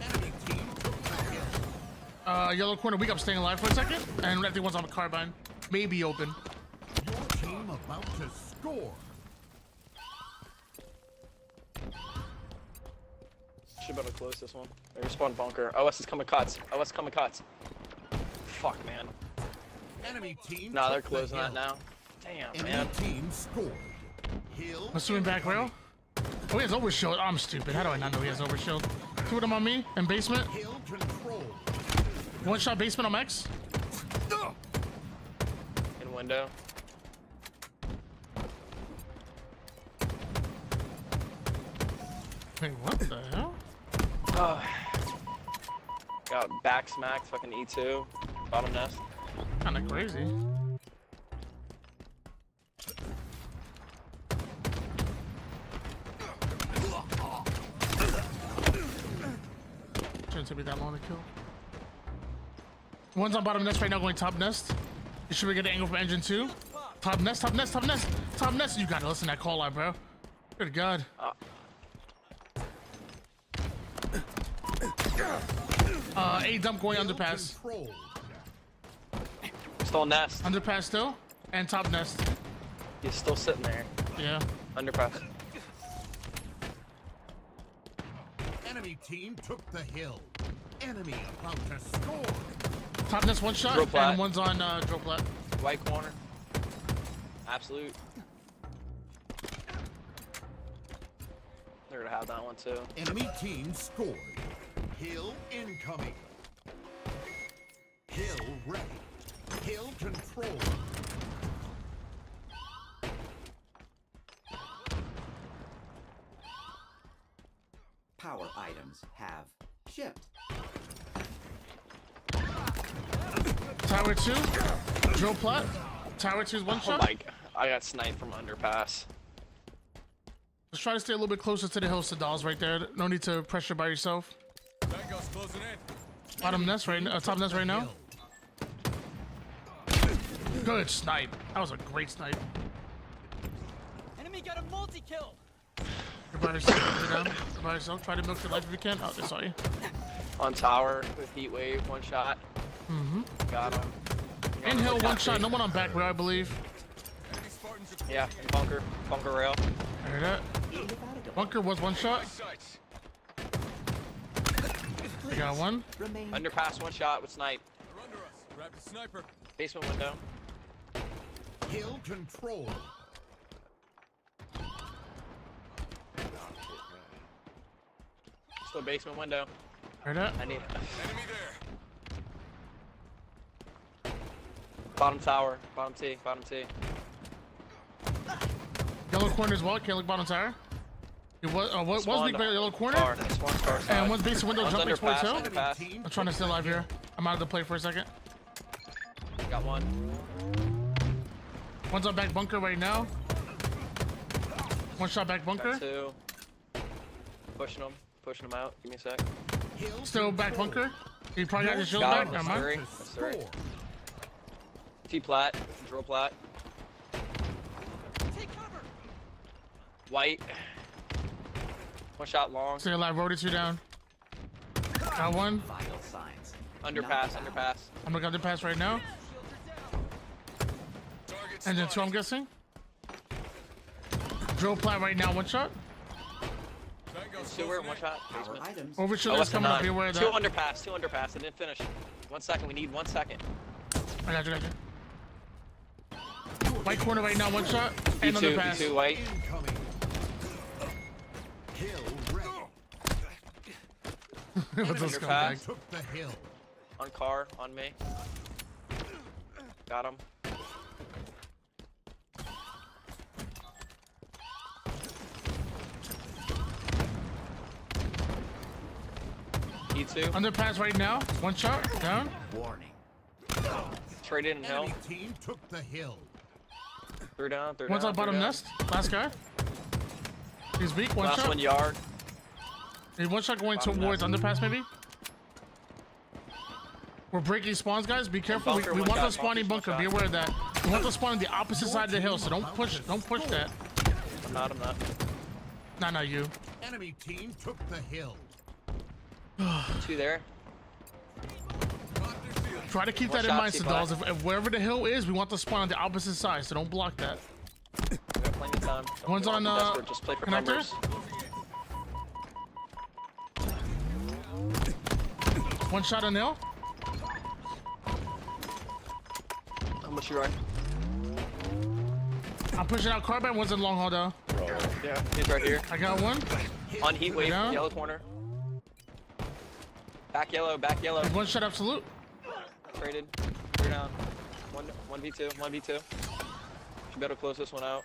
[SPEAKER 7] Enemy team took the hill.
[SPEAKER 1] Yellow corner weak. I'm staying alive for a second. And I think one's on the carbine. Maybe open.
[SPEAKER 7] Your team about to score.
[SPEAKER 16] Should be able to close this one. They respawn bunker. OS is coming cuts. OS coming cuts. Fuck, man.
[SPEAKER 7] Enemy team.
[SPEAKER 16] Nah, they're
[SPEAKER 7] took the
[SPEAKER 16] closing that
[SPEAKER 7] hill.
[SPEAKER 16] now. Damn,
[SPEAKER 7] Enemy
[SPEAKER 16] man.
[SPEAKER 7] team scored. Hill.
[SPEAKER 1] I'm assuming back rail. Oh, he has overshield. I'm stupid. How do I not know he has overshield? 2 of them on me in basement.
[SPEAKER 7] Hill control.
[SPEAKER 1] One shot basement on X.
[SPEAKER 16] In window.
[SPEAKER 1] Wait, what the hell?
[SPEAKER 16] Got back smacked, fucking E2. Bottom nest.
[SPEAKER 1] Kinda crazy. Shouldn't take me that long to kill. One's on bottom nest right now going top nest. You should be getting an angle from engine 2. Top nest, top nest, top nest, top nest. You gotta listen to that call out, bro. Good God. A dump going underpass.
[SPEAKER 16] Still nest.
[SPEAKER 1] Underpass still, and top nest.
[SPEAKER 16] He's still sitting there.
[SPEAKER 1] Yeah.
[SPEAKER 16] Underpass.
[SPEAKER 7] Enemy team took the hill. Enemy about to score.
[SPEAKER 1] Top nest one shot,
[SPEAKER 16] Drill plat.
[SPEAKER 1] and one's on drill plat.
[SPEAKER 16] White corner. Absolute. They're gonna have that one too.
[SPEAKER 7] Enemy team scored. Hill incoming. Hill ready. Hill control.
[SPEAKER 8] Power items have shipped.
[SPEAKER 1] Tower 2, drill plat. Tower 2's one
[SPEAKER 16] Oh
[SPEAKER 1] shot.
[SPEAKER 16] my god. I got sniped from underpass.
[SPEAKER 1] Let's try to stay a little bit closer to the hill, Sadal's right there. No need to pressure by yourself.
[SPEAKER 3] Tango's closing in.
[SPEAKER 1] Bottom nest right now, top nest right now. Good snipe. That was a great snipe.
[SPEAKER 14] Enemy got a multi-kill.
[SPEAKER 1] You're by yourself. You're down. You're by yourself. Try to milk your life if you can. Oh, they saw you.
[SPEAKER 16] On tower with heat wave, one shot.
[SPEAKER 1] Mm-hmm.
[SPEAKER 16] Got him.
[SPEAKER 1] In hill, one shot. No one on back rail, I believe.
[SPEAKER 16] Yeah, bunker rail.
[SPEAKER 1] I heard that. Bunker was one shot. I got one.
[SPEAKER 16] Underpass, one shot with snipe.
[SPEAKER 3] They're under us. Grab the sniper.
[SPEAKER 16] Basement window.
[SPEAKER 7] Hill control.
[SPEAKER 16] Still basement window.
[SPEAKER 1] Heard that.
[SPEAKER 16] I need
[SPEAKER 3] Enemy there.
[SPEAKER 16] bottom tower. Bottom T. Bottom T.
[SPEAKER 1] Yellow corner as well. Can't look bottom tower. It was
[SPEAKER 16] Spawned
[SPEAKER 1] big yellow corner.
[SPEAKER 16] Star. Spawn star side.
[SPEAKER 1] And one's base window
[SPEAKER 16] One's
[SPEAKER 1] jumping towards hill.
[SPEAKER 16] underpass.
[SPEAKER 1] I'm trying to stay alive here. I'm out of the play for a second.
[SPEAKER 16] Got one.
[SPEAKER 1] One's on back bunker right now. One shot back bunker.
[SPEAKER 16] Got two. Pushing him out. Give me a sec.
[SPEAKER 1] Still back bunker. He probably got his shield
[SPEAKER 16] Got
[SPEAKER 1] back.
[SPEAKER 16] him.
[SPEAKER 1] Never
[SPEAKER 16] That's
[SPEAKER 1] mind.
[SPEAKER 16] three. That's three. T plat. Drill plat. White. One shot long.
[SPEAKER 1] Stay alive. Rotated two down. Got one.
[SPEAKER 8] Vital signs.
[SPEAKER 16] Underpass. Underpass.
[SPEAKER 1] I'm looking underpass right now. And then two, I'm guessing. Drill plat right now. One shot.
[SPEAKER 16] Sewer. One shot.
[SPEAKER 8] Power
[SPEAKER 16] Basement.
[SPEAKER 8] items.
[SPEAKER 1] Overshield is coming up. Be aware of
[SPEAKER 16] Two
[SPEAKER 1] that.
[SPEAKER 16] underpass. Two underpass. I didn't finish. 1 second. We need 1 second.
[SPEAKER 1] I got you. Got you. White corner right now. One shot. And
[SPEAKER 16] B2.
[SPEAKER 1] underpass.
[SPEAKER 16] B2 white.
[SPEAKER 7] Incoming. Hill ready.
[SPEAKER 1] What's this come back?
[SPEAKER 16] Underpass.
[SPEAKER 7] Took the hill.
[SPEAKER 16] On car. On me. Got him. E2.
[SPEAKER 1] Underpass right now. One shot. Down.
[SPEAKER 8] Warning.
[SPEAKER 16] Traded in hill.
[SPEAKER 7] Enemy team took the hill.
[SPEAKER 16] Third down. Third
[SPEAKER 1] One's
[SPEAKER 16] down.
[SPEAKER 1] on bottom
[SPEAKER 16] third down.
[SPEAKER 1] nest. Last guy. He's weak. One
[SPEAKER 16] Last
[SPEAKER 1] shot.
[SPEAKER 16] one yard.
[SPEAKER 1] He's one shot going
[SPEAKER 16] Bottom
[SPEAKER 1] towards
[SPEAKER 16] nest.
[SPEAKER 1] underpass maybe. We're breaking spawns, guys. Be careful.
[SPEAKER 16] Bunker,
[SPEAKER 1] We
[SPEAKER 16] one
[SPEAKER 1] want
[SPEAKER 16] shot,
[SPEAKER 1] the spawning
[SPEAKER 16] bunker's
[SPEAKER 1] bunker.
[SPEAKER 16] one
[SPEAKER 1] Be
[SPEAKER 16] shot.
[SPEAKER 1] aware of that. We want the spawn on the opposite side of the hill. So don't push that.
[SPEAKER 16] I'm not.
[SPEAKER 1] Not you.
[SPEAKER 7] Enemy team took the hill.
[SPEAKER 16] Two there.
[SPEAKER 1] Try to keep
[SPEAKER 16] One
[SPEAKER 1] that in
[SPEAKER 16] shot,
[SPEAKER 1] mind,
[SPEAKER 16] T-Black.
[SPEAKER 1] Sadals. If wherever the hill is, we want the spawn on the opposite side. So don't block that.
[SPEAKER 16] We got plenty of time. Don't
[SPEAKER 1] One's
[SPEAKER 16] be
[SPEAKER 1] on,
[SPEAKER 16] desperate, just play for
[SPEAKER 1] connector.
[SPEAKER 16] numbers.
[SPEAKER 1] One shot on hill.
[SPEAKER 16] How much you run?
[SPEAKER 1] I'm pushing out carbine. One's in long haul though.
[SPEAKER 16] Yeah, he's right here.
[SPEAKER 1] I got one.
[SPEAKER 16] On heat wave,
[SPEAKER 1] Down.
[SPEAKER 16] yellow corner. Back yellow, back yellow.
[SPEAKER 1] There's one shot absolute.
[SPEAKER 16] Traded. 3 down. 1v2, 1v2. You better close this one out.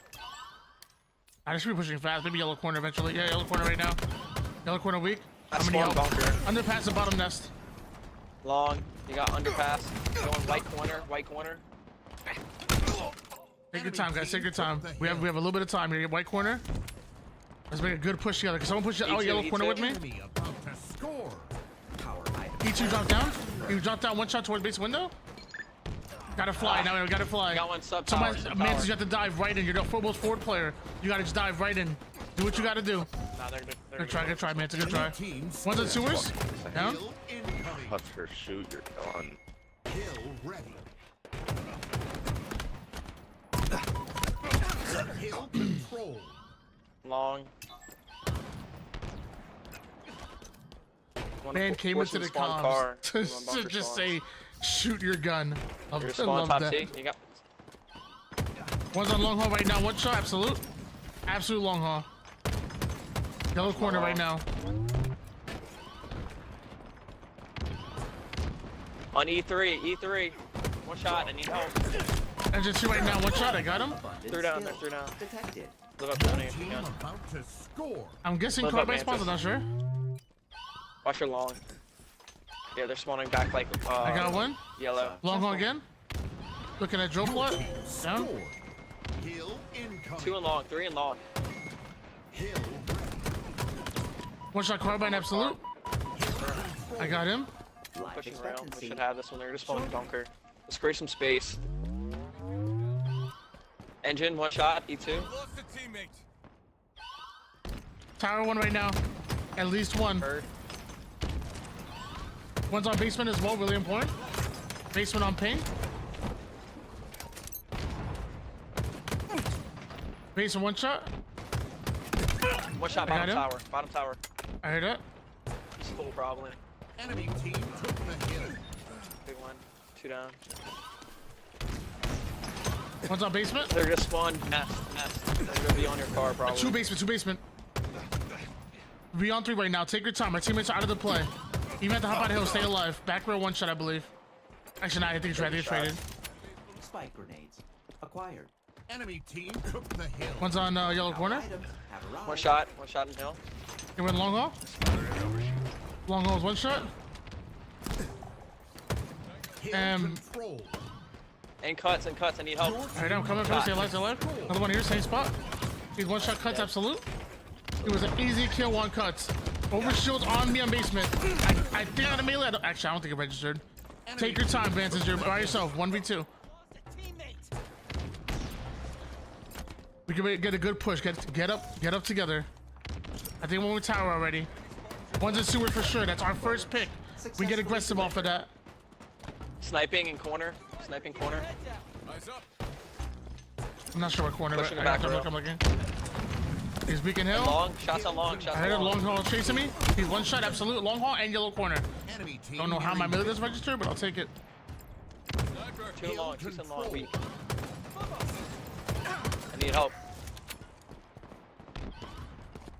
[SPEAKER 1] I just be pushing fast. Maybe yellow corner eventually. Yeah, yellow corner right now. Yellow corner weak.
[SPEAKER 16] That's
[SPEAKER 1] How many
[SPEAKER 16] one
[SPEAKER 1] help?
[SPEAKER 16] bunker.
[SPEAKER 1] Underpass the bottom nest.
[SPEAKER 16] Long. You got underpass. Going white corner, white corner.
[SPEAKER 1] Take your time, guys. Take your time. We have a little bit of time here. White corner. Let's make a good push together. Can someone push out
[SPEAKER 16] E2,
[SPEAKER 1] yellow corner with me?
[SPEAKER 7] Enemy about to score.
[SPEAKER 8] Power items.
[SPEAKER 1] E2 drop down. You drop down one shot towards base window. Gotta fly now. We gotta fly.
[SPEAKER 16] Got one sub tower.
[SPEAKER 1] Somebody, man, you have to dive right in. You're the foremost forward player. You gotta just dive right in. Do what you gotta do.
[SPEAKER 16] Nah, they're
[SPEAKER 1] Good try, man. It's a good try. One's in sewers. Down.
[SPEAKER 7] Hill incoming.
[SPEAKER 12] Hunter, shoot your gun.
[SPEAKER 7] Hill ready. Hill control.
[SPEAKER 16] Long.
[SPEAKER 1] Man came into the comms to just say, shoot your gun. I love that.
[SPEAKER 16] You got
[SPEAKER 1] One's on long haul right now. One shot, absolute. Absolute long haul. Yellow corner right now.
[SPEAKER 16] on E3. One shot, I need help.
[SPEAKER 1] Engine 2 right now. One shot, I got him.
[SPEAKER 16] Through down, they're through down.
[SPEAKER 8] Detected.
[SPEAKER 16] Live up down here if you can.
[SPEAKER 7] About to score.
[SPEAKER 1] I'm guessing
[SPEAKER 16] Live up,
[SPEAKER 1] carbine spawns, I'm not sure.
[SPEAKER 16] Watch your long. Yeah, they're spawning back like
[SPEAKER 1] I got one.
[SPEAKER 16] Yellow.
[SPEAKER 1] Long haul again. Looking at drill plot. Down.
[SPEAKER 7] Hill incoming.
[SPEAKER 16] 2 and long, 3 and long.
[SPEAKER 7] Hill
[SPEAKER 1] One shot carbine absolute. I got him.
[SPEAKER 16] Pushing rail. We should have this one. They're just spawning bunker. Let's create some space. Engine, one shot, E2.
[SPEAKER 1] Tower one right now. At least one.
[SPEAKER 16] Bird.
[SPEAKER 1] One's on basement as well, really important. Basement on ping. Basement one shot.
[SPEAKER 16] One shot,
[SPEAKER 1] I got
[SPEAKER 16] bottom
[SPEAKER 1] him.
[SPEAKER 16] tower. Bottom tower.
[SPEAKER 1] I heard that.
[SPEAKER 16] He's full probably.
[SPEAKER 7] Enemy team took the hill.
[SPEAKER 16] Big one. 2 down.
[SPEAKER 1] One's on basement.
[SPEAKER 16] They're just spawned nest. They're gonna be on your car probably.
[SPEAKER 1] Two basement. We on 3 right now. Take your time. My teammates are out of the play. Even at the hop out hill, stay alive. Back row one shot, I believe. Actually, not. I think it's traded.
[SPEAKER 8] Spike grenades acquired.
[SPEAKER 7] Enemy team took the hill.
[SPEAKER 1] One's on yellow corner.
[SPEAKER 16] One shot in hill.
[SPEAKER 1] He went long haul. Long haul is one shot.
[SPEAKER 7] Control.
[SPEAKER 16] And cuts, I need help.
[SPEAKER 1] Alright, I'm coming. Stay alive. Another one here, same spot. He's one shot cuts, absolute. It was an easy kill, one cuts. Over shield on me on basement. I think I had a melee. Actually, I don't think it registered. Take your time, Vance, as you're by yourself. 1v2. We can get a good push. Get up together. I think one with tower already. One's in sewer for sure. That's our first pick. We get aggressive off of that.
[SPEAKER 16] Sniping in corner.
[SPEAKER 1] I'm not sure what corner, but
[SPEAKER 16] Pushing
[SPEAKER 1] I
[SPEAKER 16] back
[SPEAKER 1] got to
[SPEAKER 16] row.
[SPEAKER 1] look again. He's beacon hill.
[SPEAKER 16] Long, shots on long,
[SPEAKER 1] I heard a long haul chasing me. He's one shot, absolute long haul and yellow corner.
[SPEAKER 7] Enemy team
[SPEAKER 1] Don't know how my melee does register, but I'll take it.
[SPEAKER 16] 2 and long, weak. I need help.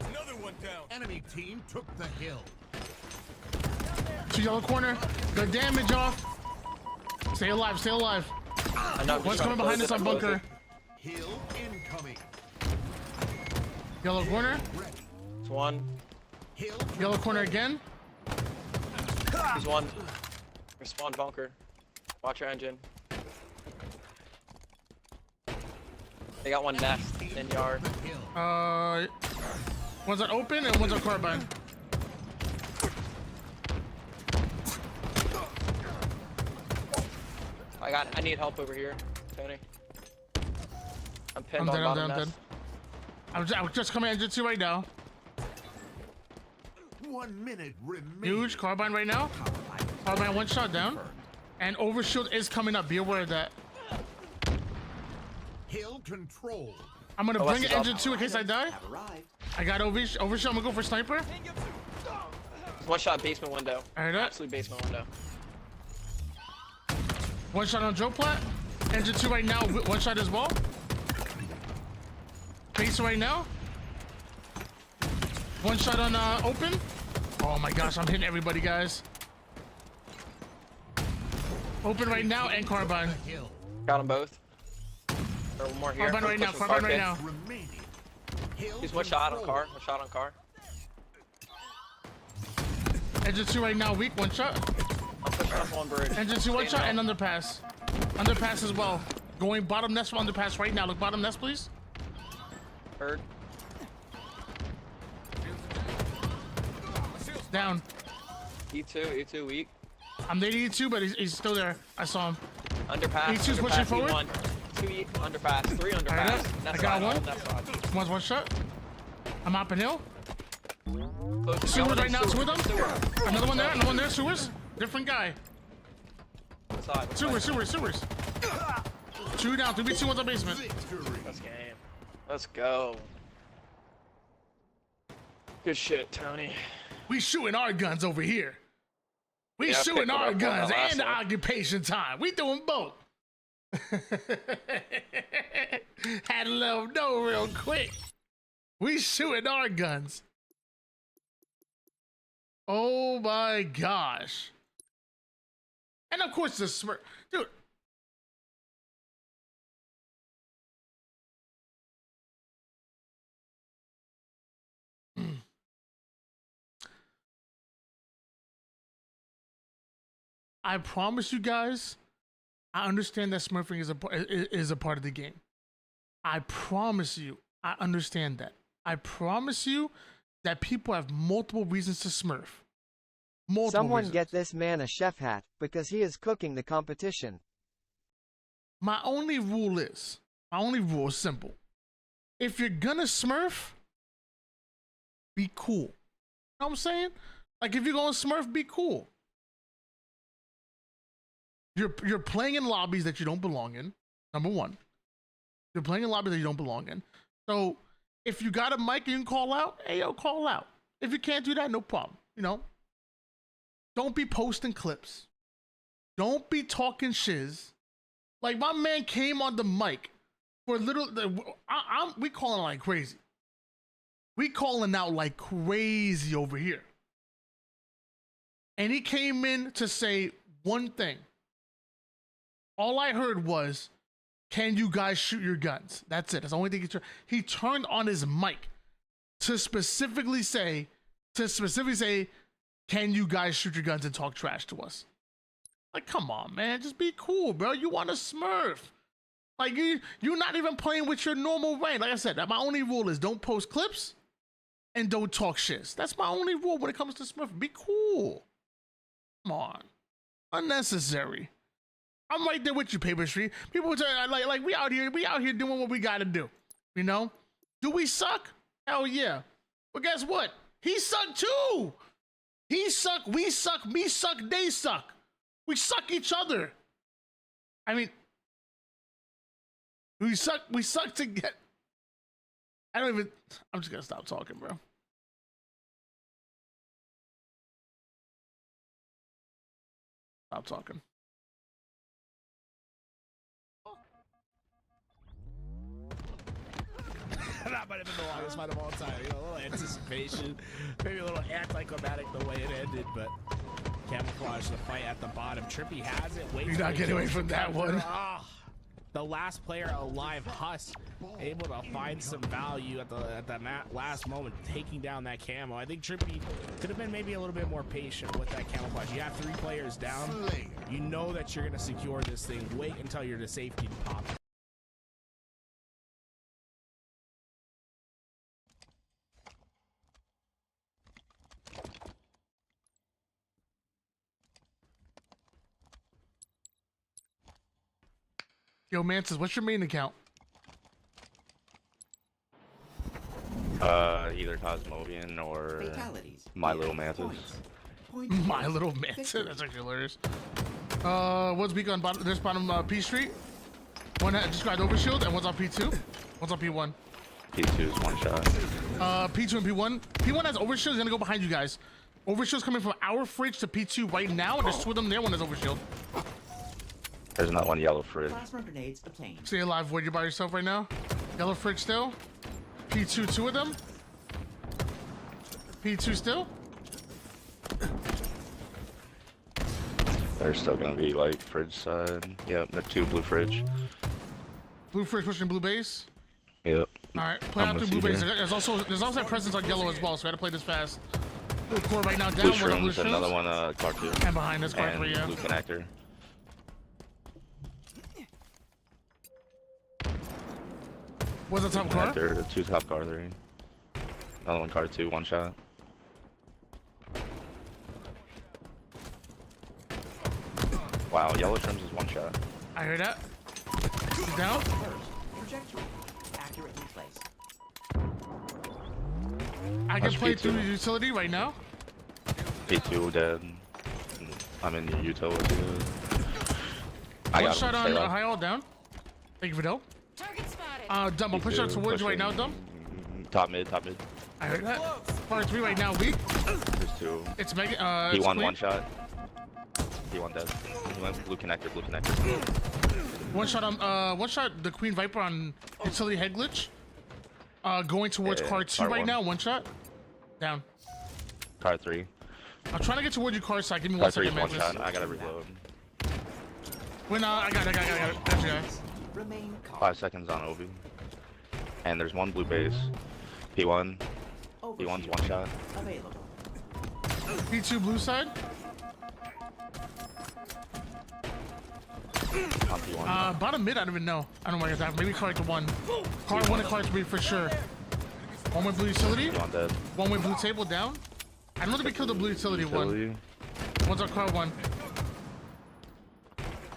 [SPEAKER 7] Another one down. Enemy team took the hill.
[SPEAKER 1] 2 yellow corner. Good damage off. Stay alive.
[SPEAKER 16] I know,
[SPEAKER 1] One's coming behind us on bunker.
[SPEAKER 7] Hill incoming.
[SPEAKER 1] Yellow corner.
[SPEAKER 16] It's one.
[SPEAKER 7] Hill
[SPEAKER 1] Yellow corner again.
[SPEAKER 16] He's one. Respawn bunker. Watch your engine. They got one nest in yard.
[SPEAKER 1] One's on open and one's on carbine.
[SPEAKER 16] I need help over here, Tony. I'm pinned
[SPEAKER 1] I'm
[SPEAKER 16] on
[SPEAKER 1] dead.
[SPEAKER 16] bottom
[SPEAKER 1] I'm
[SPEAKER 16] nest.
[SPEAKER 1] I'm just coming engine 2 right now.
[SPEAKER 7] 1 minute remaining.
[SPEAKER 1] Huge carbine right now. Carbine one shot down. And overshield is coming up. Be aware of that.
[SPEAKER 7] Hill control.
[SPEAKER 1] I'm gonna bring it engine 2 in case I die. I got overshield. I'm gonna go for sniper.
[SPEAKER 16] One shot basement window.
[SPEAKER 1] I heard that.
[SPEAKER 16] Absolute basement window.
[SPEAKER 1] One shot on Joe Plat. Engine 2 right now. One shot as well. Base right now. One shot on open. Oh my gosh, I'm hitting everybody, guys. Open right now and carbine.
[SPEAKER 16] Got them both. There's one more here.
[SPEAKER 1] Carbine right now.
[SPEAKER 16] Pushing
[SPEAKER 1] Carbine
[SPEAKER 16] car
[SPEAKER 1] right
[SPEAKER 16] pit.
[SPEAKER 1] now.
[SPEAKER 16] He's one shot on car. One shot on car.
[SPEAKER 1] Engine 2 right now. Weak. One shot.
[SPEAKER 16] I'm pushing up one bridge.
[SPEAKER 1] Engine 2 one shot and underpass. Underpass as well. Going bottom nest from underpass right now. Look bottom nest, please.
[SPEAKER 16] Bird.
[SPEAKER 1] Down.
[SPEAKER 16] E2 weak.
[SPEAKER 1] I'm needing E2, but he's still there. I saw him.
[SPEAKER 16] Underpass.
[SPEAKER 1] E2's pushing forward.
[SPEAKER 16] E1. 2 underpass. 3 underpass.
[SPEAKER 1] I got one. One's one shot. I'm hopping hill.
[SPEAKER 16] Close
[SPEAKER 1] Sewers right now, two of them. Another one there, another one there, sewers. Different guy. Sewers. Two down, 3v2, one's on basement.
[SPEAKER 16] Let's game. Let's go. Good shit, Tony.
[SPEAKER 1] We shooting our guns over here. We
[SPEAKER 16] Yeah, I
[SPEAKER 1] shooting
[SPEAKER 16] picked
[SPEAKER 1] our
[SPEAKER 16] up on
[SPEAKER 1] guns
[SPEAKER 16] that last
[SPEAKER 1] and the
[SPEAKER 16] one.
[SPEAKER 1] occupation time. We doing both. Had to let them know real quick. We shooting our guns. Oh my gosh. And of course the Smurf. Dude. I promise you guys, I understand that smurfing is a part of the game. I promise you, I understand that. I promise you that people have multiple reasons to smurf.
[SPEAKER 4] Someone
[SPEAKER 1] reasons.
[SPEAKER 4] get this man a chef hat, because he is cooking the competition.
[SPEAKER 1] My only rule is simple. If you're gonna smurf, be cool. You know what I'm saying? Like if you're gonna smurf, be cool. You're playing in lobbies that you don't belong in. Number one. You're playing in lobbies that you don't belong in. So if you got a mic and you can call out, hey yo, call out. If you can't do that, no problem. You know? Don't be posting clips. Don't be talking shiz. Like my man came on the mic for a little. We calling like crazy. We calling out like crazy over here. And he came in to say one thing. All I heard was, "Can you guys shoot your guns?" That's it. That's the only thing he turned on his mic to specifically say, "Can you guys shoot your guns and talk trash to us?" Like, come on, man, just be cool, bro. You want to smurf? Like you're not even playing with your normal rank. Like I said, my only rule is don't post clips and don't talk shit. That's my only rule when it comes to smurf. Be cool. Come on, unnecessary. I'm right there with you, Paper Street. People say like we out here doing what we gotta do. You know? Do we suck? Hell yeah. But guess what? He sucked too. He suck, we suck, me suck, they suck. We suck each other. I mean, we suck to get. I'm just gonna stop talking, bro. Stop talking.
[SPEAKER 15] That might have been the longest fight of all time. You know, a little anticipation, maybe a little anticlimactic the way it ended, but camouflage the fight at the bottom. Trippy has it.
[SPEAKER 1] You're not getting away from that one.
[SPEAKER 15] The last player alive, Huss, able to find some value at the last moment, taking down that camo. I think Trippy could have been maybe a little bit more patient with that camouflage. You have 3 players down. You know that you're going to secure this thing. Wait until you're to safety pop.
[SPEAKER 1] Yo, Mantis, what's your main account?
[SPEAKER 17] Either Cosmovian or My Little Mantis.
[SPEAKER 1] My Little Mantis, that's actually hilarious. One's weak on bottom, there's bottom P Street. One just grabbed overshield and one's on P2. One's on P1.
[SPEAKER 17] P2 is one shot.
[SPEAKER 1] P2 and P1. P1 has overshield, he's gonna go behind you guys. Overshield's coming from our fridge to P2 right now, and there's 2 of them there, one has overshield.
[SPEAKER 17] There's not one yellow fridge.
[SPEAKER 8] Plasma grenades obtained.
[SPEAKER 1] Stay alive, Void. You're by yourself right now. Yellow fridge still. P2, 2 of them. P2 still.
[SPEAKER 17] They're still gonna be like fridge side. Yep, the 2 blue fridge.
[SPEAKER 1] Blue fridge pushing blue base.
[SPEAKER 17] Yep.
[SPEAKER 1] All right, play out through blue base. There's also a presence on yellow as well, so we gotta play this fast. Blue core right now down.
[SPEAKER 17] Blue
[SPEAKER 1] One blue
[SPEAKER 17] shrooms, another one car 2.
[SPEAKER 1] And behind us, car 3, yeah.
[SPEAKER 17] Blue connector.
[SPEAKER 1] What's the top car?
[SPEAKER 17] 2 top car 3. Another one car 2, one shot. Wow, yellow trims is one shot.
[SPEAKER 1] I heard that. He's down.
[SPEAKER 8] Trajectory accurately placed.
[SPEAKER 1] I can
[SPEAKER 17] That's
[SPEAKER 1] play
[SPEAKER 17] P2.
[SPEAKER 1] through the utility right now.
[SPEAKER 17] P2 dead. I'm in the util with you. I
[SPEAKER 1] One
[SPEAKER 17] got
[SPEAKER 1] shot
[SPEAKER 17] him.
[SPEAKER 1] on
[SPEAKER 17] Stay alive.
[SPEAKER 1] high all down. Thank you, Vidal.
[SPEAKER 9] Target spotted.
[SPEAKER 1] Dumb, I'll push out
[SPEAKER 17] P2,
[SPEAKER 1] towards you right now,
[SPEAKER 17] pushing
[SPEAKER 1] Dumb.
[SPEAKER 17] Top mid, top mid.
[SPEAKER 1] I heard that. Part 3 right now, weak.
[SPEAKER 17] There's two.
[SPEAKER 1] It's Megan.
[SPEAKER 17] He
[SPEAKER 1] It's
[SPEAKER 17] won
[SPEAKER 1] Queen.
[SPEAKER 17] one shot. He won dead. He went blue connector, blue connector.
[SPEAKER 1] One shot the Queen Viper on utility head glitch. Going towards
[SPEAKER 17] Yeah,
[SPEAKER 1] car 2
[SPEAKER 17] car
[SPEAKER 1] right
[SPEAKER 17] one.
[SPEAKER 1] now. One shot. Down.
[SPEAKER 17] Car 3.
[SPEAKER 1] I'm trying to get towards you, car side. Give me
[SPEAKER 17] Car
[SPEAKER 1] 1
[SPEAKER 17] 3
[SPEAKER 1] second,
[SPEAKER 17] one
[SPEAKER 1] man.
[SPEAKER 17] shot. I gotta reload.
[SPEAKER 1] When I got it. Gotcha, guys.
[SPEAKER 8] Remain calm.
[SPEAKER 17] 5 seconds on Obi. And there's one blue base. P1. P1's one shot.
[SPEAKER 8] Available.
[SPEAKER 1] P2 blue side.
[SPEAKER 17] On P1.
[SPEAKER 1] Bottom mid, I don't even know. I don't know where it's at. Maybe car to 1. Car 1 and car 3 for sure. One with blue utility.
[SPEAKER 17] P1 dead.
[SPEAKER 1] One with blue table down. I don't know if we killed the blue utility one.
[SPEAKER 17] Utility.
[SPEAKER 1] One's on car 1.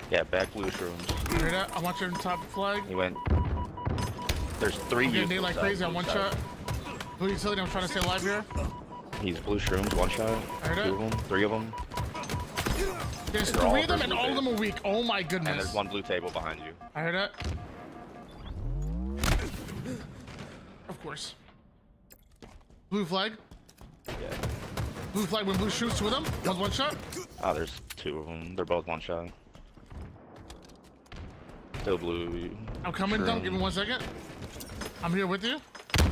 [SPEAKER 17] Yeah, back blue shrooms.
[SPEAKER 1] Hear that? I want your top flag.
[SPEAKER 17] He went. There's 3
[SPEAKER 1] I'm getting
[SPEAKER 17] util
[SPEAKER 1] nade like
[SPEAKER 17] sides,
[SPEAKER 1] crazy on
[SPEAKER 17] blue
[SPEAKER 1] one
[SPEAKER 17] side.
[SPEAKER 1] shot. Blue utility, I'm trying to stay alive here.
[SPEAKER 17] He's blue shrooms, one shot.
[SPEAKER 1] Heard it.
[SPEAKER 17] 2 of them, 3 of them.
[SPEAKER 1] There's
[SPEAKER 17] They're all
[SPEAKER 1] 3 of them
[SPEAKER 17] first
[SPEAKER 1] and
[SPEAKER 17] blue
[SPEAKER 1] all of them
[SPEAKER 17] base.
[SPEAKER 1] are weak. Oh my
[SPEAKER 17] And
[SPEAKER 1] goodness.
[SPEAKER 17] there's one blue table behind you.
[SPEAKER 1] I heard that. Of course. Blue flag.
[SPEAKER 17] Yeah.
[SPEAKER 1] Blue flag when blue shoots 2 of them. One's one shot.
[SPEAKER 17] Oh, there's 2 of them. They're both one shot. Still blue.
[SPEAKER 1] I'm coming, Dumb. Give me 1 second. I'm here with you.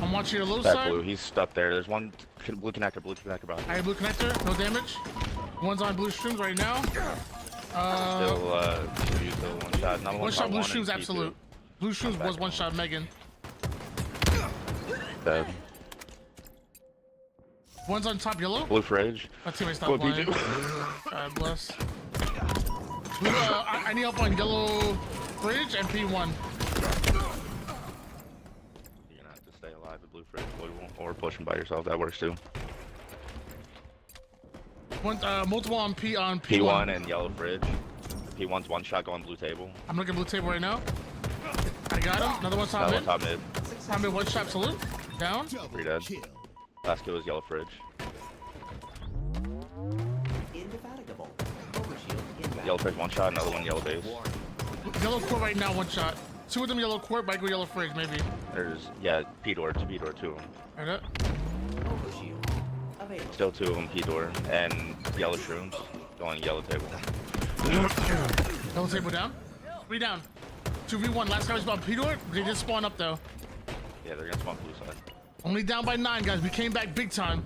[SPEAKER 1] I'm watching your low
[SPEAKER 17] Back
[SPEAKER 1] side.
[SPEAKER 17] blue. He's stuck there. There's one blue connector behind
[SPEAKER 1] I have blue connector. No damage. One's on blue streams right now.
[SPEAKER 17] Still, two util, one shot. Another
[SPEAKER 1] One shot
[SPEAKER 17] car
[SPEAKER 1] blue
[SPEAKER 17] one
[SPEAKER 1] shoes,
[SPEAKER 17] and P2.
[SPEAKER 1] absolute. Blue shoes was one shot Megan.
[SPEAKER 17] Dead.
[SPEAKER 1] One's on top yellow.
[SPEAKER 17] Blue fridge.
[SPEAKER 1] My teammate stopped
[SPEAKER 17] Blue
[SPEAKER 1] playing.
[SPEAKER 17] P2.
[SPEAKER 1] God bless. Blue, I need help on yellow fridge and P1.
[SPEAKER 17] You're gonna have to stay alive with blue fridge, blue, or push him by yourself. That works too.
[SPEAKER 1] One, multiple on P1.
[SPEAKER 17] P1 and yellow fridge. P1's one shot going blue table.
[SPEAKER 1] I'm looking blue table right now. I got him. Another one's top
[SPEAKER 17] Another
[SPEAKER 1] mid.
[SPEAKER 17] one top mid.
[SPEAKER 1] Top mid, one shot salute. Down.
[SPEAKER 17] 3 dead. Last kill was yellow fridge.
[SPEAKER 8] Indefatigable. Overshield inbound.
[SPEAKER 17] Yellow fridge one shot, another one yellow base.
[SPEAKER 1] Yellow court right now, one shot. 2 of them yellow court, might go yellow fridge maybe.
[SPEAKER 17] There's, yeah, P-door, 2 of them.
[SPEAKER 1] Heard it?
[SPEAKER 8] Overshield. Available.
[SPEAKER 17] Still 2 of them P-door. And yellow shrooms going yellow table.
[SPEAKER 1] Yellow table down. 3 down. 2v1. Last guy was about P-door. They did spawn up though.
[SPEAKER 17] Yeah, they're gonna spawn blue side.
[SPEAKER 1] Only down by 9, guys. We came back big time.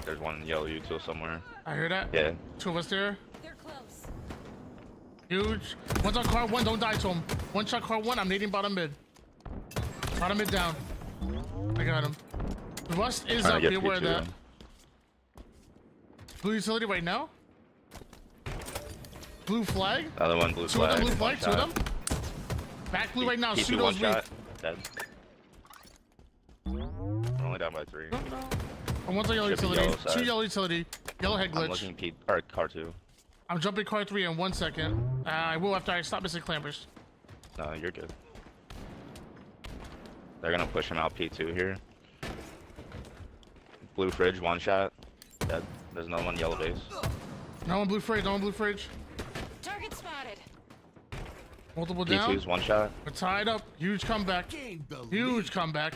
[SPEAKER 17] There's one yellow util somewhere.
[SPEAKER 1] I hear that.
[SPEAKER 17] Yeah.
[SPEAKER 1] 2 of us there.
[SPEAKER 9] They're close.
[SPEAKER 1] Huge. One's on car 1. Don't die to him. One shot car 1. I'm nading bottom mid. Bottom mid down. I got him. The rust is
[SPEAKER 17] Trying
[SPEAKER 1] up.
[SPEAKER 17] to
[SPEAKER 1] Be
[SPEAKER 17] get
[SPEAKER 1] aware of
[SPEAKER 17] P2.
[SPEAKER 1] that. Blue utility right now. Blue flag.
[SPEAKER 17] Another one blue
[SPEAKER 1] 2
[SPEAKER 17] flag.
[SPEAKER 1] of them blue
[SPEAKER 17] one
[SPEAKER 1] flag. 2 of
[SPEAKER 17] shot.
[SPEAKER 1] them. Back blue right now.
[SPEAKER 17] P2
[SPEAKER 1] Pseudo's
[SPEAKER 17] one
[SPEAKER 1] weak.
[SPEAKER 17] shot. Dead. We're only down by 3.
[SPEAKER 1] And one's on yellow
[SPEAKER 17] Should be
[SPEAKER 1] utility.
[SPEAKER 17] yellow side.
[SPEAKER 1] 2 yellow utility. Yellow head
[SPEAKER 17] I'm
[SPEAKER 1] glitch.
[SPEAKER 17] looking P or car 2.
[SPEAKER 1] I'm jumping car 3 in 1 second. I will after I stop missing clambers.
[SPEAKER 17] No, you're good. They're gonna push him out P2 here. Blue fridge, one shot. Dead. There's another one yellow base.
[SPEAKER 1] No one blue fridge. No one blue fridge.
[SPEAKER 9] Target spotted.
[SPEAKER 1] Multiple down.
[SPEAKER 17] P2's one shot.
[SPEAKER 1] We're tied up. Huge comeback. Huge comeback.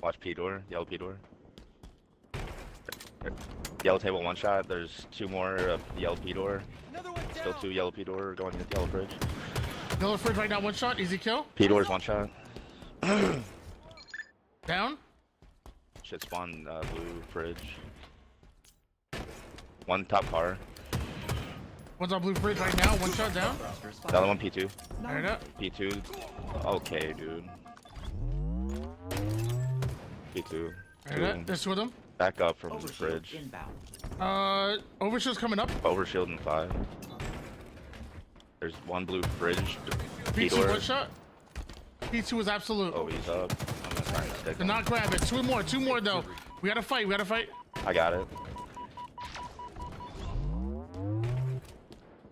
[SPEAKER 17] Watch P door, yellow P door. Yellow table one shot. There's 2 more yellow P door. Still 2 yellow P door going to yellow fridge.
[SPEAKER 1] Yellow fridge right now. 1 shot. Easy kill.
[SPEAKER 17] P door's one shot.
[SPEAKER 1] Down.
[SPEAKER 17] Should spawn blue fridge. 1 top car.
[SPEAKER 1] One's on blue fridge right now. 1 shot down.
[SPEAKER 17] Another one P2.
[SPEAKER 1] Heard it.
[SPEAKER 17] P2. Okay, dude. P2.
[SPEAKER 1] Heard it. There's 2 of them.
[SPEAKER 17] Back up from the fridge.
[SPEAKER 8] Inbound.
[SPEAKER 1] Overshield's coming up.
[SPEAKER 17] Overshield in 5. There's 1 blue fridge.
[SPEAKER 1] P2
[SPEAKER 17] P-door.
[SPEAKER 1] 1 shot. P2 is absolute.
[SPEAKER 17] Oh, he's up. I'm gonna try and stick
[SPEAKER 1] Do
[SPEAKER 17] him.
[SPEAKER 1] not grab it. 2 more. 2 more though. We gotta fight. We gotta fight.
[SPEAKER 17] I got it.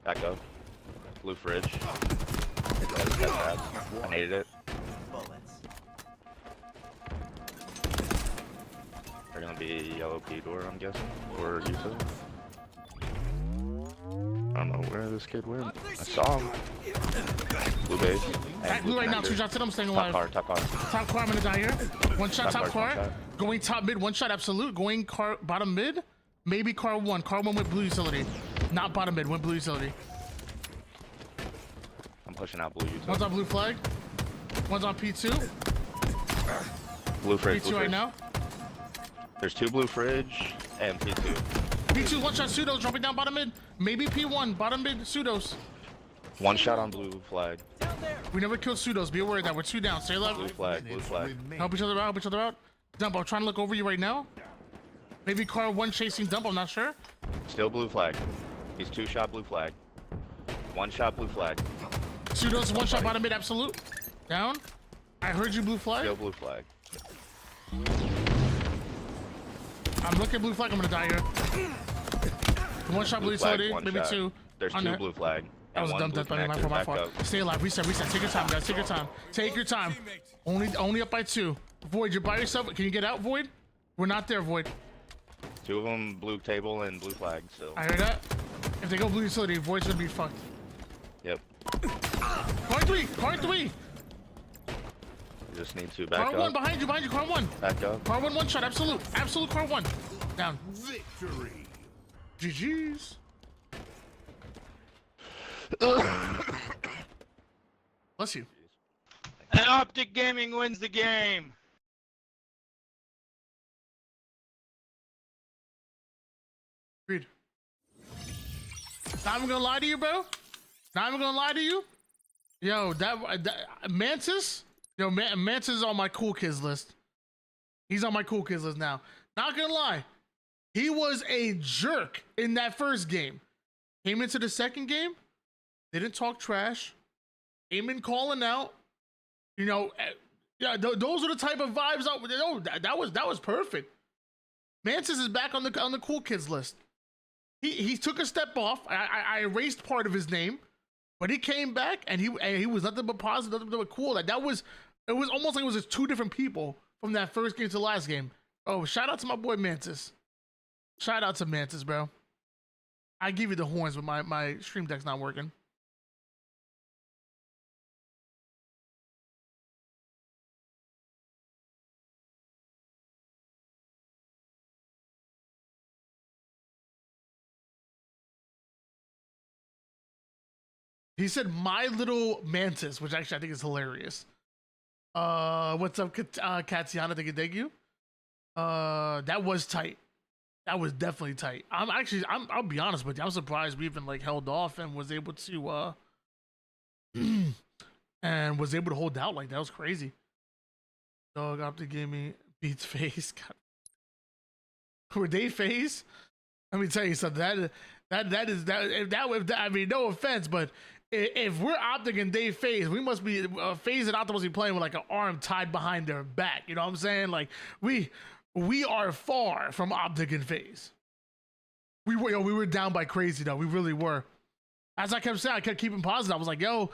[SPEAKER 17] Back up. Blue fridge. I needed it.
[SPEAKER 8] Bullets.
[SPEAKER 17] gonna be yellow P door, I'm guessing, or YouTube. I don't know where this kid went. I saw him. Blue base.
[SPEAKER 1] Back blue right now. 2 shots in. I'm staying alive.
[SPEAKER 17] Top car.
[SPEAKER 1] Top car. I'm gonna die here. One shot. Top car.
[SPEAKER 17] One shot.
[SPEAKER 1] Going top mid. One shot. Absolute. Going car bottom mid. Maybe car one. Car one with blue utility. Not bottom mid. Went blue utility.
[SPEAKER 17] I'm pushing out blue utility.
[SPEAKER 1] One's on blue flag. One's on P2.
[SPEAKER 17] Blue fridge.
[SPEAKER 1] P2 right now.
[SPEAKER 17] There's 2 blue fridge and P2.
[SPEAKER 1] P2 one shot pseudos dropping down bottom mid. Maybe P1 bottom mid pseudos.
[SPEAKER 17] 1 shot on blue flag.
[SPEAKER 1] We never killed pseudos. Be aware of that. We're 2 down. Stay alive.
[SPEAKER 17] Blue flag.
[SPEAKER 1] Help each other out. Help each other out. Dump. I'm trying to look over you right now. Maybe car one chasing dump. I'm not sure.
[SPEAKER 17] Still blue flag. He's 2 shot blue flag. 1 shot blue flag.
[SPEAKER 1] Pseudos 1 shot bottom mid absolute. Down. I heard you blue flag.
[SPEAKER 17] Still blue flag.
[SPEAKER 1] I'm looking blue flag. I'm gonna die here. 1 shot blue utility. Maybe
[SPEAKER 17] shot.
[SPEAKER 1] 2.
[SPEAKER 17] There's 2 blue flag.
[SPEAKER 1] That was a dumb death by me. My fault. Stay alive. Reset. Take your time, guys. Take your time. Take your time. Only up by 2. Void, you're by yourself. Can you get out, Void? We're not there, Void.
[SPEAKER 17] 2 of them blue table and blue flag. So.
[SPEAKER 1] I heard that. If they go blue utility, Void's gonna be fucked.
[SPEAKER 17] Yep.
[SPEAKER 1] Car 3. Car 3.
[SPEAKER 17] You just need to back up.
[SPEAKER 1] Car 1 behind you. Car 1.
[SPEAKER 17] Back up.
[SPEAKER 1] Car 1 shot. Absolute car 1. Down.
[SPEAKER 7] Victory.
[SPEAKER 1] GG's. Bless you.
[SPEAKER 14] And Optic Gaming wins the game.
[SPEAKER 1] Agreed. Not even gonna lie to you, bro. Not even gonna lie to you. Yo, that Mantis. Yo, Mantis is on my cool kids list. He's on my cool kids list now. Not gonna lie. He was a jerk in that first game. Came into the second game, didn't talk trash, came in calling out. You know, yeah, those are the type of vibes. That was perfect. Mantis is back on the cool kids list. He took a step off. I erased part of his name, but he came back and he was nothing but positive, nothing but cool. It was almost like it was just 2 different people from that first game to the last game. Oh, shout out to my boy Mantis. Shout out to Mantis, bro. I give you the horns when my stream deck's not working. He said my little Mantis, which actually I think is hilarious. What's up, Katiana? Thank you. That was tight. That was definitely tight. I'll be honest with you. I'm surprised we even like held off and was able to hold out like that. Was crazy. Dog Optic Gaming beats face. Were they face? Let me tell you something. I mean, no offense, but if we're Optic and they FaZe, we must be FaZe and Optic must be playing with like an arm tied behind their back. You know what I'm saying? Like we are far from Optic and FaZe. We were down by crazy though. We really were. As I kept saying, I kept keeping positive. I was like, yo,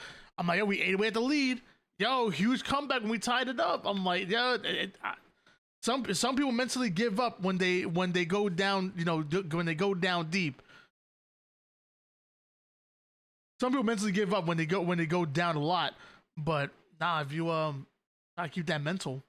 [SPEAKER 1] we ate away at the lead. Yo, huge comeback when we tied it up. I'm like, yo, some people mentally give up when they go down. You know, when they go down deep. Some people mentally give up when they go down a lot, but nah, if you gotta keep that mental.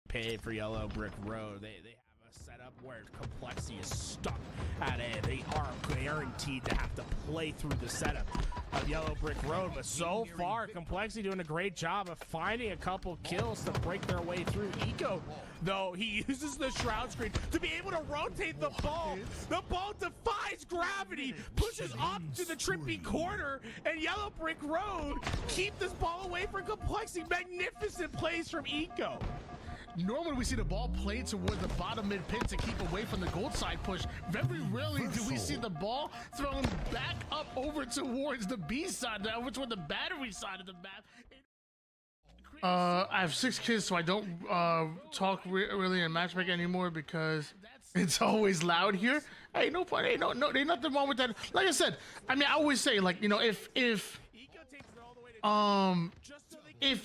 [SPEAKER 15] Paid for Yellow Brick Road. They have a setup where Complexity is stuck at it. They are guaranteed to have to play through the setup of Yellow Brick Road, but so far Complexity doing a great job of finding a couple kills to break their way through. Eco, though, he uses the shroud screen to be able to rotate the ball. The ball defies gravity, pushes up to the trippy corner, and Yellow Brick Road keep this ball away from Complexity. Magnificent plays from Eco.
[SPEAKER 1] Normally we see the ball played towards the bottom mid pin to keep away from the gold side push. Very rarely do we see the ball thrown back up over towards the B side, which was the battery side of the map. I have 6 kids, so I don't talk really in matchmaking anymore because it's always loud here. Hey, no fun. Hey, no, there's nothing wrong with that. Like I said, I mean, I always say, like, you know, if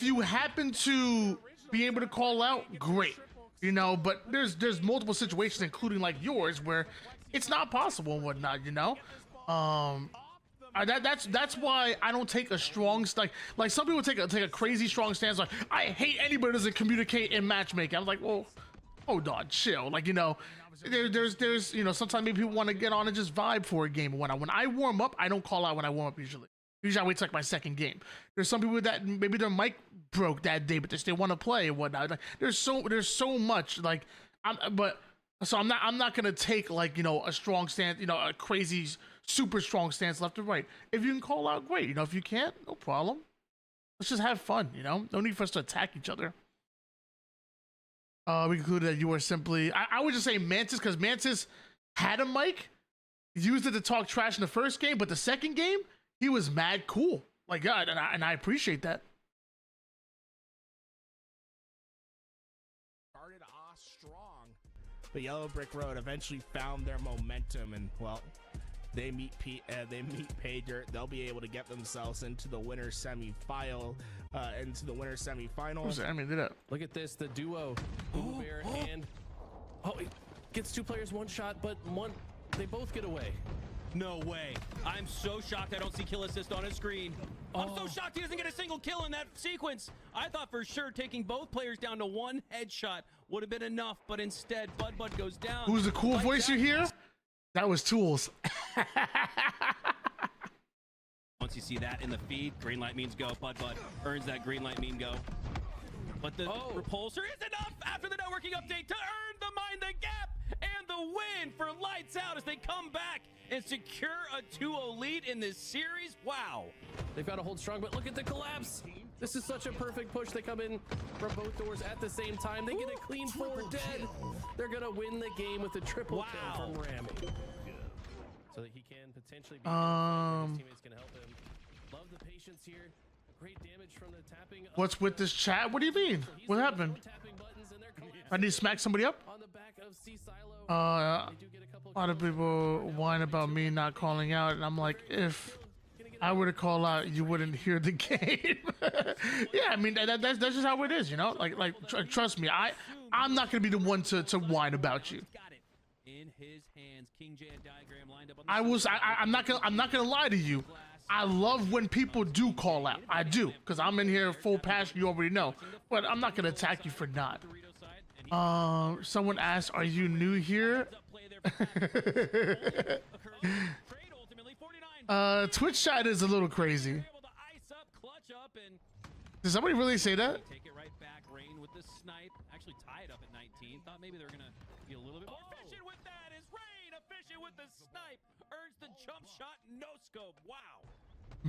[SPEAKER 1] you happen to be able to call out, great. you know. But there's multiple situations, including like yours, where it's not possible and whatnot, you know. That's why I don't take a strong like some people take a crazy strong stance. Like, I hate anybody who doesn't communicate in matchmaking. I'm like, well, hold on, chill. Like, you know, there's you know, sometimes maybe people want to get on and just vibe for a game. When I warm up, I don't call out when I warm up usually. Usually I wait till like my second game. There's some people that maybe their mic broke that day, but they still want to play and whatnot. Like, there's so much like I'm not gonna take like, you know, a strong stance, you know, a crazy super strong stance left or right. If you can call out, great. You know, if you can't, no problem. Let's just have fun, you know? No need for us to attack each other. We concluded that you were simply... I would just say Mantis, because Mantis had a mic, used it to talk trash in the first game, but the second game, he was mad cool. Like, God, and I appreciate that.
[SPEAKER 15] Started off strong, but Yellow Brick Road eventually found their momentum, and, well... They meet Pay Dirt. They'll be able to get themselves into the winner semifinal.
[SPEAKER 1] Who's that? I mean, did that?
[SPEAKER 6] Look at this, the duo, Boo Bear and it gets 2 players 1 shot, but they both get away.
[SPEAKER 5] No way. I'm so shocked I don't see kill assist on his screen. I'm so shocked he doesn't get a single kill in that sequence. I thought for sure taking both players down to 1 headshot would have been enough, but instead Bud goes down.
[SPEAKER 1] Who's the cool voice you hear? That was Tools.
[SPEAKER 5] Once you see that in the feed, green light means go. Bud earns that green light mean go. But the repulsor is enough after the networking update to earn the Mind the Gap and the win for Lights Out as they come back and secure a 2-0 lead in this series. Wow.
[SPEAKER 6] They've got to hold strong, but look at the collapse. This is such a perfect push. They come in from both doors at the same time. They get a clean 4 dead. They're going to win the game with a triple kill from Rami. So that he can potentially be his teammates can help him. Love the patience here. Great damage from the tapping.
[SPEAKER 1] What's with this chat? What do you mean? What happened? I need to smack somebody up?
[SPEAKER 6] On the back of C Silo.
[SPEAKER 1] A lot of people whine about me not calling out, and I'm like, if I were to call out, you wouldn't hear the game. Yeah, I mean, that's just how it is, you know? Like trust me, I'm not gonna be the one to whine about you.
[SPEAKER 5] In his hands, King J and Diagram lined up on
[SPEAKER 1] I'm not gonna lie to you. I love when people do call out. I do, because I'm in here full passion, you already know. But I'm not gonna attack you for not. Someone asked, are you new here? Twitch chat is a little crazy. Did somebody really say that?
[SPEAKER 5] Take it right back. Rain with the snipe. Actually tied up at 19. Thought maybe they're gonna be a little bit more efficient with that. Is Rain efficient with the snipe? Earns the jump shot, no scope. Wow.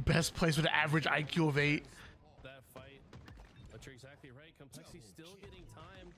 [SPEAKER 1] Best place with an average IQ of 8.
[SPEAKER 6] That fight. But you're exactly right. Complexity still getting time.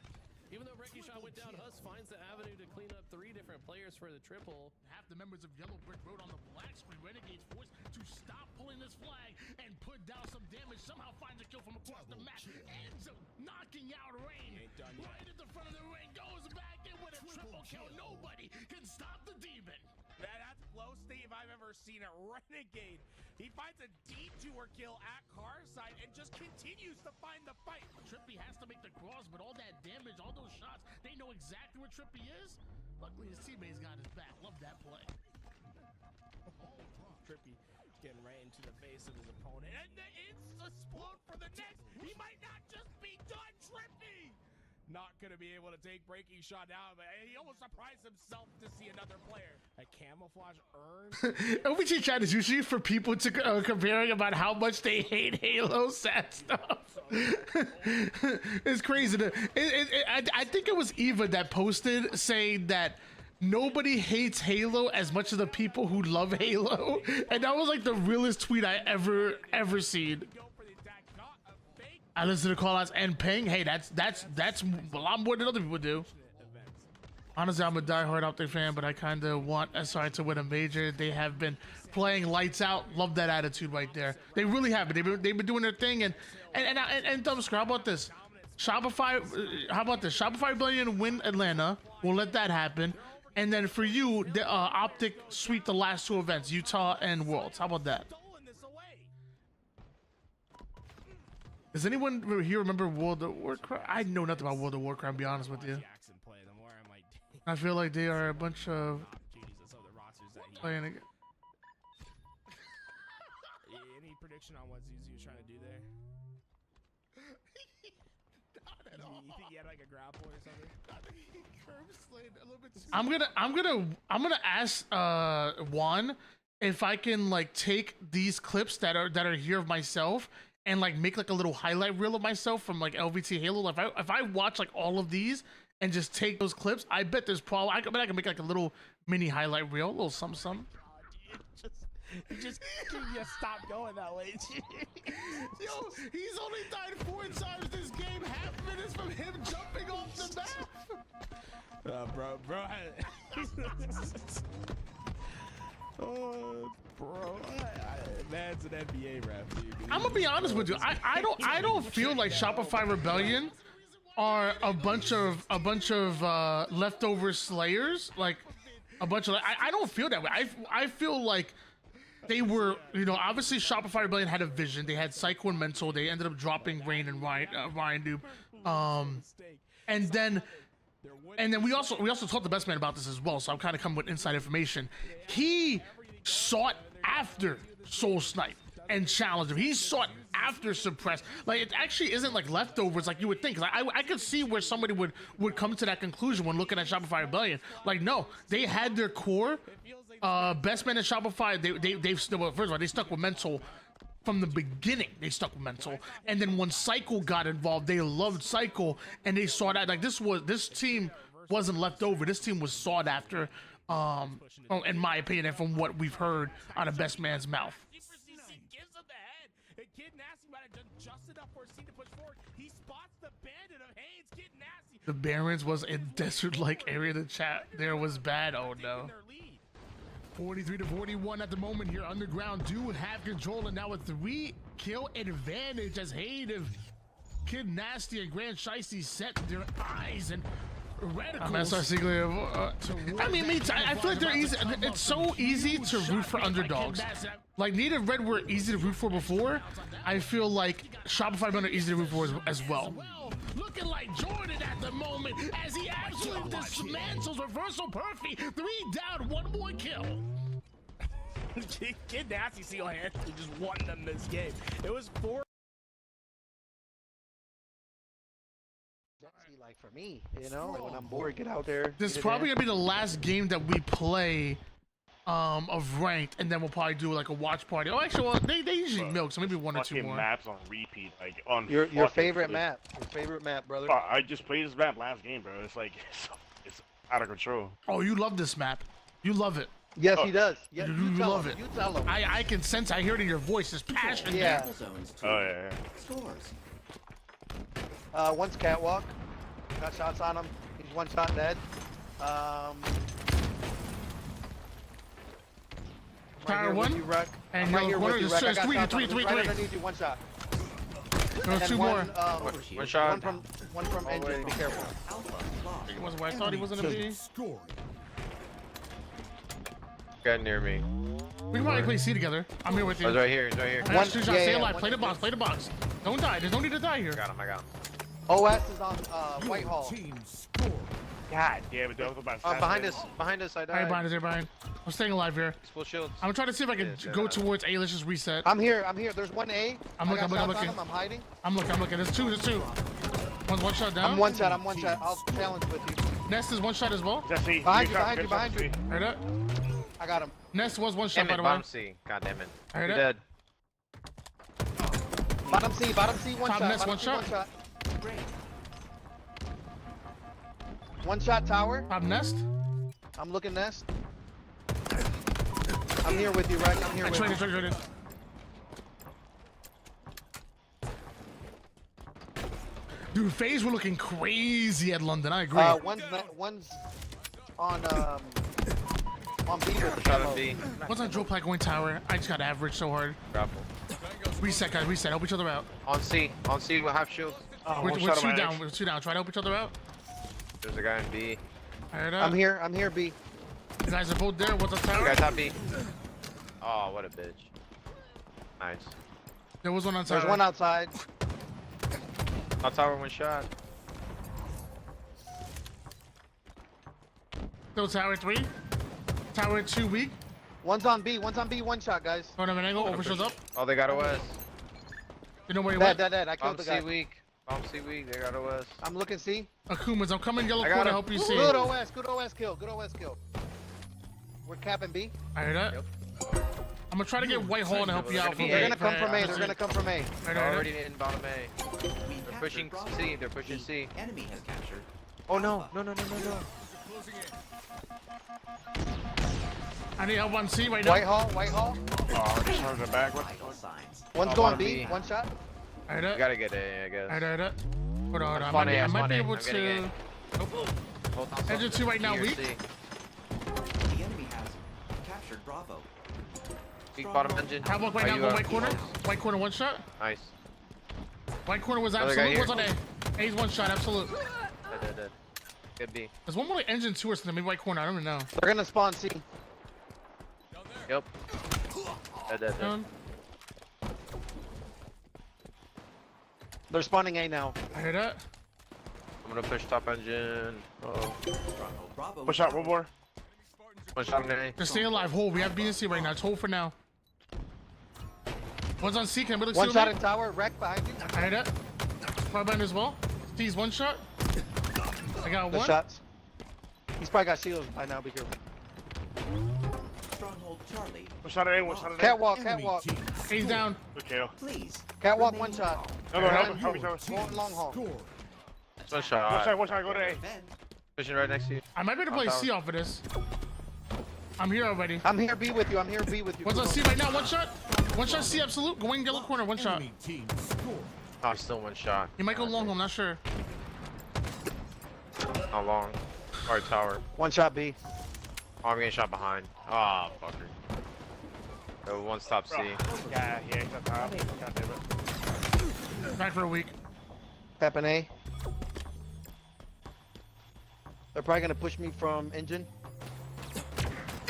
[SPEAKER 6] Even though Reiki Shot went down, Huss finds the avenue to clean up 3 different players for the triple.
[SPEAKER 1] Half the members of Yellow Brick Road on the black screen. Renegades forced to stop pulling this flag and put down some damage. Somehow finds a kill from across the map. Ends up knocking out Rain. Right at the front of the ring. Goes back in with a triple kill. Nobody can stop the demon.
[SPEAKER 15] That's close, Steve. I've ever seen a Renegade. He finds a detour kill at Carside and just continues to find the fight.
[SPEAKER 1] Trippy has to make the cross, but all that damage, all those shots, they know exactly where Trippy is. Luckily, his teammates got his back. Love that play.
[SPEAKER 15] Trippy getting right into the face of his opponent. And the explode for the next. He might not just be done, Trippy. Not going to be able to take Breaking Shot down, but he almost surprised himself to see another player. A camouflage earn.
[SPEAKER 1] OVG chat is usually for people to comparing about how much they hate Halo sad stuff. It's crazy. I think it was Eva that posted saying that nobody hates Halo as much as the people who love Halo. And that was like the realest tweet I ever seen. I listen to call-outs and ping. Hey, that's a lot more than other people do. Honestly, I'm a diehard Out There fan, but I kind of want SR to win a major. They have been playing lights out. Love that attitude right there. They really have been. They've been doing their thing. And Dumbscrew, how about this? Shopify, how about this? Shopify Billion win Atlanta. We'll let that happen. And then for you, the Optic sweep the last 2 events, Utah and Worlds. How about that? Does anyone here remember World of Warcraft? I know nothing about World of Warcraft, to be honest with you.
[SPEAKER 15] Jackson play, the more I'm like,
[SPEAKER 1] I feel like they are a bunch of
[SPEAKER 15] Jesus, some of the rosters that he.
[SPEAKER 1] playing again.
[SPEAKER 15] Any prediction on what Zuzu was trying to do there?
[SPEAKER 1] Not at all.
[SPEAKER 15] You think he had like a grapple or something?
[SPEAKER 1] I'm gonna ask Juan if I can like take these clips that are here of myself and like make like a little highlight reel of myself from like LVT Halo. Like, if I watch like all of these and just take those clips, I bet there's probably I can make like a little mini highlight reel, a little something.
[SPEAKER 15] You just stop going that way.
[SPEAKER 1] Yo, he's only died 4 times this game. Half minutes from him jumping off the map.
[SPEAKER 15] Bro. Oh, bro. Man's an NBA ref, dude.
[SPEAKER 1] I'm gonna be honest with you. I don't feel like Shopify Rebellion are a bunch of leftover slayers. Like a bunch of. I don't feel that way. I feel like they were, obviously Shopify Rebellion had a vision. They had Psycho and Mental. They ended up dropping Rain and Ryan Noob. And then we also told the best man about this as well. So I'm kind of coming with inside information. He sought after Soul Snipe and challenged him. He sought after Suppress. Like, it actually isn't like leftovers like you would think. Like, I could see where somebody would come to that conclusion when looking at Shopify Rebellion. Like, no, they had their core. Best man and Shopify, they've still, well, first of all, they stuck with Mental from the beginning. They stuck with Mental, and then when Cycle got involved, they loved Cycle, and they saw that like this team wasn't left over. This team was sought after, in my opinion, and from what we've heard out of Best Man's mouth. The Barons was a desert-like area to chat. There was bad. Oh no. 43-41 at the moment here. Underground do have control, and now a 3-kill advantage as Hayden, Kid Nasty, and Grand Shiesty set their eyes and reticles. I feel like they're easy. It's so easy to root for underdogs. Like Native Red were easy to root for before. I feel like Shopify Rebellion are easy to root for as well. Looking like Jordan at the moment as he absolutely dismantles Reversal Perfy. 3 down, 1 more kill.
[SPEAKER 15] Kid Nasty single-handedly just won them this game. It was 4.
[SPEAKER 18] Like for me, like when I'm bored, get out there.
[SPEAKER 1] This is probably gonna be the last game that we play of ranked, and then we'll probably do like a watch party. Oh, actually, well, they usually milk, so maybe 1 or 2 more.
[SPEAKER 19] Maps on repeat, like on
[SPEAKER 18] your favorite map. Your favorite map, brother.
[SPEAKER 19] I just played this map last game, bro. It's like it's out of control.
[SPEAKER 1] Oh, you love this map. You love it.
[SPEAKER 18] Yes, he does. Yeah,
[SPEAKER 1] you
[SPEAKER 18] tell
[SPEAKER 1] love
[SPEAKER 18] him.
[SPEAKER 1] it.
[SPEAKER 18] You tell him.
[SPEAKER 1] I can sense. I hear it in your voice. There's passion.
[SPEAKER 18] Yeah.
[SPEAKER 19] Oh yeah.
[SPEAKER 18] One's catwalk. Got shots on him. He's 1 shot dead.
[SPEAKER 1] Tower 1.
[SPEAKER 18] And right here with you, Rec. I got shots on him. Right underneath you, 1 shot.
[SPEAKER 1] There's 2 more.
[SPEAKER 18] One shot. One from engine. Be careful.
[SPEAKER 1] He wasn't where I thought he was gonna be.
[SPEAKER 12] Guy near me.
[SPEAKER 1] We can probably play C together. I'm here with you.
[SPEAKER 12] Oh, he's right here. He's right here.
[SPEAKER 1] One, 2 shots. Stay alive. Play the box. Play the box. Don't die. There's no need to die here.
[SPEAKER 12] I got him.
[SPEAKER 18] OS is on Whitehall.
[SPEAKER 19] God damn it, that was about
[SPEAKER 18] behind us, I died.
[SPEAKER 1] Alright, behind us. I'm staying alive here.
[SPEAKER 12] Full shields.
[SPEAKER 1] I'm trying to see if I can go towards A. Let's just reset.
[SPEAKER 18] I'm here. There's 1 A.
[SPEAKER 1] I'm looking.
[SPEAKER 18] I'm hiding.
[SPEAKER 1] I'm looking. There's 2. One shot down.
[SPEAKER 18] I'm 1 shot. I'll challenge with you.
[SPEAKER 1] Nest is 1 shot as well.
[SPEAKER 18] Behind you.
[SPEAKER 1] Heard that?
[SPEAKER 18] I got him.
[SPEAKER 1] Nest was 1 shot, by the way.
[SPEAKER 12] Bottom C. God damn it.
[SPEAKER 1] I heard
[SPEAKER 12] You're
[SPEAKER 1] it.
[SPEAKER 12] Dead.
[SPEAKER 18] Bottom C, 1
[SPEAKER 1] Top
[SPEAKER 18] shot.
[SPEAKER 1] Nest, 1 shot.
[SPEAKER 18] 1 shot tower.
[SPEAKER 1] Top Nest.
[SPEAKER 18] I'm looking Nest. I'm here with you, Rec. I'm here with you.
[SPEAKER 1] Traded. Dude, FaZe were looking crazy at London. I agree.
[SPEAKER 18] One's on B with the
[SPEAKER 12] Shot on B.
[SPEAKER 1] One's on drill pack going tower. I just got average so hard.
[SPEAKER 12] Grapple.
[SPEAKER 1] Reset, guys. Reset. Help each other out.
[SPEAKER 12] On C. We'll have shields.
[SPEAKER 1] We're 2 down. We're 2 down. Try to help each other out.
[SPEAKER 12] There's a guy in B.
[SPEAKER 1] I heard that.
[SPEAKER 18] I'm here, B.
[SPEAKER 1] You guys are both there. What's the tower?
[SPEAKER 12] You guys have B. Oh, what a bitch. Nice.
[SPEAKER 1] There was 1 on tower.
[SPEAKER 18] There's 1 outside.
[SPEAKER 16] I'll tower one shot.
[SPEAKER 1] Still tower 3. Tower 2 weak.
[SPEAKER 18] One's on B, one shot, guys.
[SPEAKER 1] Hold on an angle, overshields up.
[SPEAKER 16] Oh, they got OS.
[SPEAKER 1] You know where he went?
[SPEAKER 18] Dead. I killed
[SPEAKER 16] Bomb
[SPEAKER 18] the
[SPEAKER 16] C
[SPEAKER 18] guy.
[SPEAKER 16] weak. Bomb C weak. They got OS.
[SPEAKER 18] I'm looking C.
[SPEAKER 1] Akumas, I'm coming yellow
[SPEAKER 16] I got
[SPEAKER 1] corner to
[SPEAKER 16] him.
[SPEAKER 1] help you see.
[SPEAKER 18] Good OS kill. Good OS kill. We're capping B.
[SPEAKER 1] I hear that.
[SPEAKER 16] Yep.
[SPEAKER 1] I'm gonna try to get Whitehall to help you out.
[SPEAKER 16] They're
[SPEAKER 18] They're
[SPEAKER 16] Yeah,
[SPEAKER 18] gonna come from A. They're gonna come from A.
[SPEAKER 16] They're already in bottom A.
[SPEAKER 8] We
[SPEAKER 16] They're
[SPEAKER 8] captured
[SPEAKER 16] pushing
[SPEAKER 8] Bravo.
[SPEAKER 16] C. They're pushing
[SPEAKER 8] The
[SPEAKER 16] C.
[SPEAKER 8] enemy has captured.
[SPEAKER 16] Oh no.
[SPEAKER 8] Alpha.
[SPEAKER 16] No.
[SPEAKER 1] I need help on C right now.
[SPEAKER 18] Whitehall.
[SPEAKER 19] Oh, just heard the back. What?
[SPEAKER 8] Vital signs.
[SPEAKER 18] One's
[SPEAKER 16] Oh,
[SPEAKER 18] going
[SPEAKER 16] bottom
[SPEAKER 18] B.
[SPEAKER 16] B.
[SPEAKER 18] One shot.
[SPEAKER 1] I hear
[SPEAKER 16] You
[SPEAKER 1] that.
[SPEAKER 16] gotta get A, I guess.
[SPEAKER 1] I hear that. Hold on. I
[SPEAKER 16] Spawn A,
[SPEAKER 1] might
[SPEAKER 16] spawn
[SPEAKER 1] be
[SPEAKER 16] A.
[SPEAKER 1] able
[SPEAKER 16] I'm getting
[SPEAKER 1] to.
[SPEAKER 16] A. Both on
[SPEAKER 1] Engine 2 right now
[SPEAKER 16] B or
[SPEAKER 1] weak.
[SPEAKER 16] C.
[SPEAKER 8] The enemy has captured Bravo.
[SPEAKER 16] Weak bottom engine.
[SPEAKER 1] Have one right
[SPEAKER 16] Are
[SPEAKER 1] now.
[SPEAKER 16] you,
[SPEAKER 1] Go white corner. White corner, one shot.
[SPEAKER 16] Nice.
[SPEAKER 1] White corner was
[SPEAKER 16] Another guy
[SPEAKER 1] absolute.
[SPEAKER 16] here.
[SPEAKER 1] What's on A? A's one shot, absolute.
[SPEAKER 16] Dead. Good B.
[SPEAKER 1] There's one more like engine 2 or something. Maybe white corner. I don't even know.
[SPEAKER 18] They're gonna spawn C.
[SPEAKER 16] Yep. Dead.
[SPEAKER 1] Down.
[SPEAKER 18] They're spawning A now.
[SPEAKER 1] I hear that.
[SPEAKER 16] I'm gonna push top engine. Oh.
[SPEAKER 8] Bravo.
[SPEAKER 19] Push out one more.
[SPEAKER 16] One shot in A.
[SPEAKER 1] Just stay alive. Hold. We have B and C right now. Just hold for now. One's on C. Can we look
[SPEAKER 18] One shot
[SPEAKER 1] me?
[SPEAKER 18] in tower. Wreck behind you.
[SPEAKER 1] I hear that. Far behind as well. C's one shot. I got
[SPEAKER 18] The
[SPEAKER 1] one.
[SPEAKER 18] shots. He's probably got shields by now. Be careful.
[SPEAKER 8] Stronghold Charlie.
[SPEAKER 19] One shot at A, one shot at A.
[SPEAKER 18] Catwalk.
[SPEAKER 1] A's down.
[SPEAKER 19] Good kill.
[SPEAKER 8] Please.
[SPEAKER 18] Catwalk.
[SPEAKER 8] remain
[SPEAKER 18] One shot.
[SPEAKER 19] No, help me.
[SPEAKER 18] Going long haul.
[SPEAKER 16] One shot.
[SPEAKER 19] One shot, go to A.
[SPEAKER 8] Defend.
[SPEAKER 16] Pushing right next to you.
[SPEAKER 1] I might be able to play C off of this. I'm here already.
[SPEAKER 18] I'm here. Be with you.
[SPEAKER 1] One's on C right now. One shot. One shot C absolute. Going yellow corner. One shot.
[SPEAKER 16] Oh, still one shot.
[SPEAKER 1] He might go long. I'm not sure.
[SPEAKER 16] How long? Alright, tower.
[SPEAKER 18] One shot B.
[SPEAKER 16] Oh, I'm getting shot behind. Ah, fucker. So one stop C.
[SPEAKER 19] Yeah, he's on top. God damn it.
[SPEAKER 1] Back for a week.
[SPEAKER 18] Capping A. They're probably gonna push me from engine.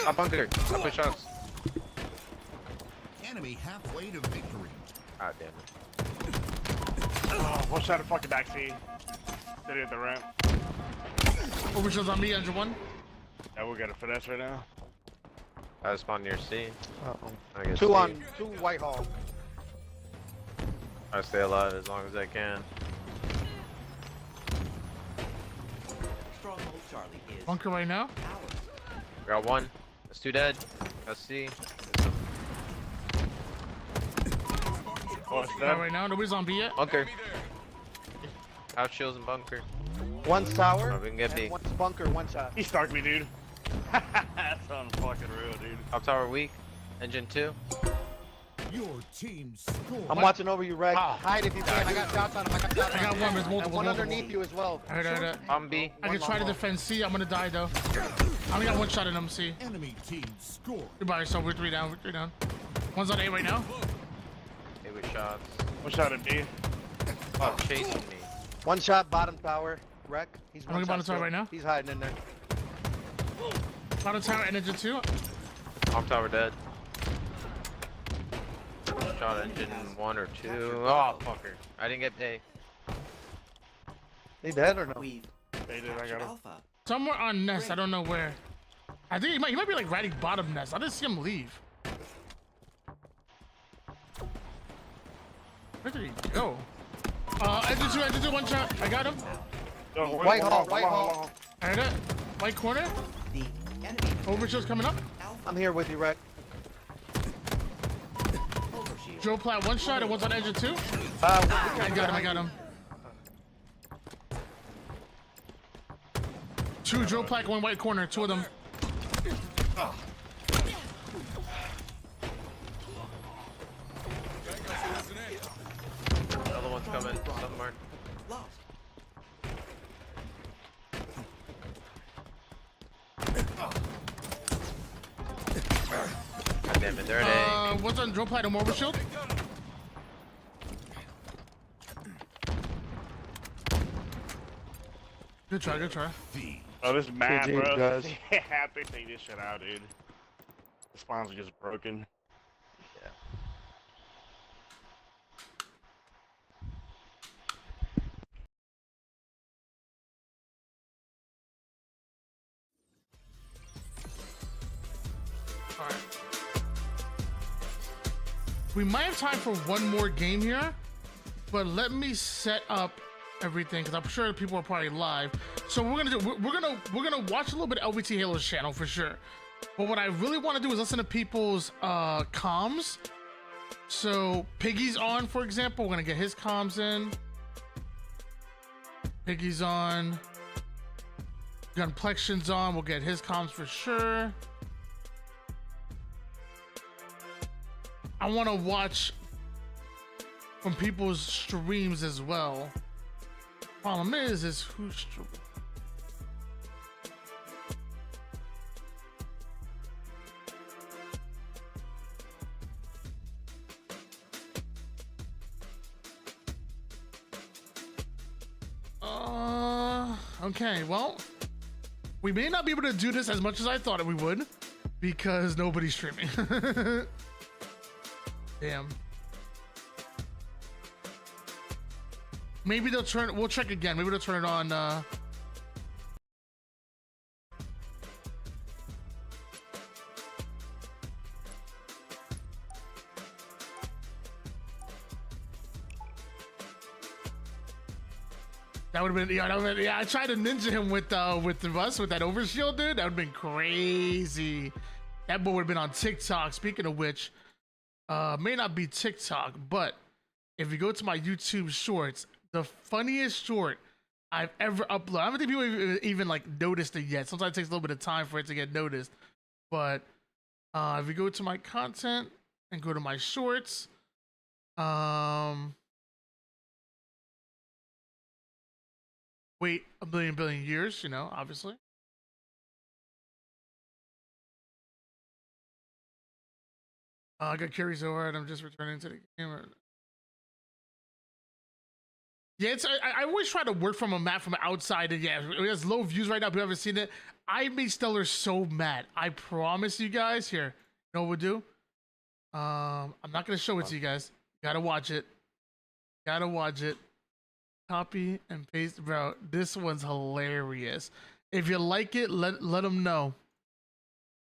[SPEAKER 16] I bunker. I push shots.
[SPEAKER 7] Enemy halfway to victory.
[SPEAKER 16] Ah, damn it.
[SPEAKER 19] Oh, one shot at fucking back C. Sitting at the ramp.
[SPEAKER 1] Overshields on me. Engine 1.
[SPEAKER 19] Yeah, we got a finesse right now.
[SPEAKER 16] I spawned near C.
[SPEAKER 18] Uh-oh.
[SPEAKER 16] I guess
[SPEAKER 18] Two
[SPEAKER 16] C.
[SPEAKER 18] on Whitehall.
[SPEAKER 16] I stay alive as long as I can.
[SPEAKER 8] Stronghold Charlie is
[SPEAKER 1] Bunker right now.
[SPEAKER 8] ours.
[SPEAKER 16] Got one. That's two dead. That's C.
[SPEAKER 19] Oh, it's
[SPEAKER 1] Not
[SPEAKER 19] dead.
[SPEAKER 1] right now. Nobody's on B yet.
[SPEAKER 16] Bunker. House shields and bunker.
[SPEAKER 18] One's tower.
[SPEAKER 16] Oh, we can get B.
[SPEAKER 18] And one's bunker. One shot.
[SPEAKER 19] He stalked me, dude. That's unfucking real, dude.
[SPEAKER 16] Top tower weak. Engine 2.
[SPEAKER 7] Your team scored.
[SPEAKER 18] I'm watching over you, Reg. Hide if you can. I got shots on him.
[SPEAKER 1] I got one. There's multiple.
[SPEAKER 18] And one
[SPEAKER 1] multiple.
[SPEAKER 18] underneath you as well.
[SPEAKER 1] I heard that.
[SPEAKER 16] I'm B.
[SPEAKER 1] I can try to defend C. I'm gonna die though. I only got one shot in him. C.
[SPEAKER 7] Enemy team scored.
[SPEAKER 1] Goodbye. So we're 3 down. We're 3 down. One's on A right now.
[SPEAKER 16] Hey, with shots.
[SPEAKER 19] One shot at B.
[SPEAKER 16] Oh, chasing me.
[SPEAKER 18] One shot, bottom tower. Wreck. He's
[SPEAKER 1] I'm
[SPEAKER 18] one
[SPEAKER 1] looking
[SPEAKER 18] shot
[SPEAKER 1] bottom tower
[SPEAKER 18] still.
[SPEAKER 1] right now.
[SPEAKER 18] He's hiding in there.
[SPEAKER 1] Bottom tower and engine 2.
[SPEAKER 16] Top tower dead. Shot engine 1 or 2. Oh, fucker. I didn't get A.
[SPEAKER 18] He dead or no?
[SPEAKER 8] We've
[SPEAKER 19] They did, I
[SPEAKER 8] captured
[SPEAKER 19] got him.
[SPEAKER 8] Alpha.
[SPEAKER 1] Somewhere on nest. I don't know where. I think he might be like riding bottom nest. I didn't see him leave. Where did he go? Engine 2, one shot. I got him.
[SPEAKER 18] Whitehall.
[SPEAKER 1] I heard it. White corner.
[SPEAKER 8] The enemy
[SPEAKER 1] Overshield's coming up.
[SPEAKER 18] I'm here with you, Wreck.
[SPEAKER 8] overshield.
[SPEAKER 1] Joe Platt, one shot, and one's on engine 2. I got him. Two Joe Platt, one white corner, 2 of them.
[SPEAKER 16] Another one's coming somewhere.
[SPEAKER 8] Lost.
[SPEAKER 16] God damn it, they're at A.
[SPEAKER 1] One's on Joe Platt, and overshield. Good try, good try.
[SPEAKER 19] Oh, this is mad,
[SPEAKER 18] GG,
[SPEAKER 19] bro.
[SPEAKER 18] guys.
[SPEAKER 19] Yeah, they take this shit out, dude. The spawns are just broken.
[SPEAKER 1] We might have time for one more game here, but let me set up everything because I'm sure people are probably live. So we're gonna watch a little bit of LVT Halo's channel for sure. But what I really want to do is listen to people's comms. So Piggy's on, for example. We're gonna get his comms in. Piggy's on. Gunplexion's on. We'll get his comms for sure. I want to watch from people's streams as well. Problem is who's streaming. Okay, well, we may not be able to do this as much as I thought we would because nobody's streaming. Damn. Maybe they'll turn, we'll check again. Maybe they'll turn it on, that would have been, yeah, I tried to ninja him with the bus with that overshield, dude. That would have been crazy. That boy would have been on TikTok. Speaking of which, may not be TikTok, but if you go to my YouTube shorts, the funniest short I've ever uploaded. I don't think people even like noticed it yet. Sometimes it takes a little bit of time for it to get noticed. But if you go to my content and go to my shorts, wait a billion years, you know, obviously. I got carries over and I'm just returning to the game. Yeah, it's I always try to work from a map from outside, and yeah, it has low views right now. If you haven't seen it, I made Stellar so mad. I promise you guys. Here, you know what we'll do? I'm not gonna show it to you guys. Gotta watch it. Gotta watch it. Copy and paste, bro. This one's hilarious. If you like it, let them know.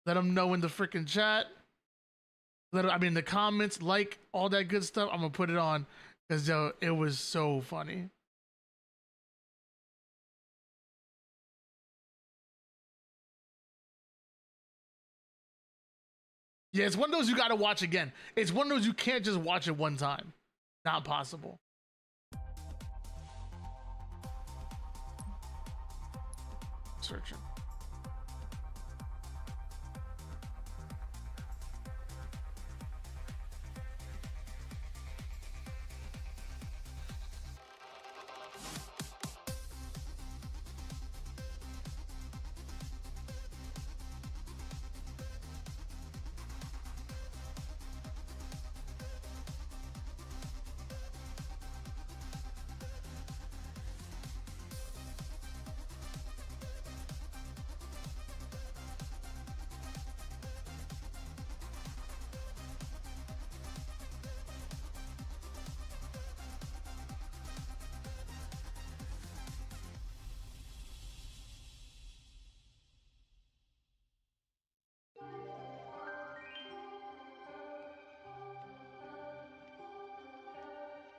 [SPEAKER 1] Let them know in the freaking chat. I mean, the comments, like all that good stuff. I'm gonna put it on. Because it was so funny. Yeah, it's one of those you gotta watch again. It's one of those you can't just watch it one time. Not possible. Searching.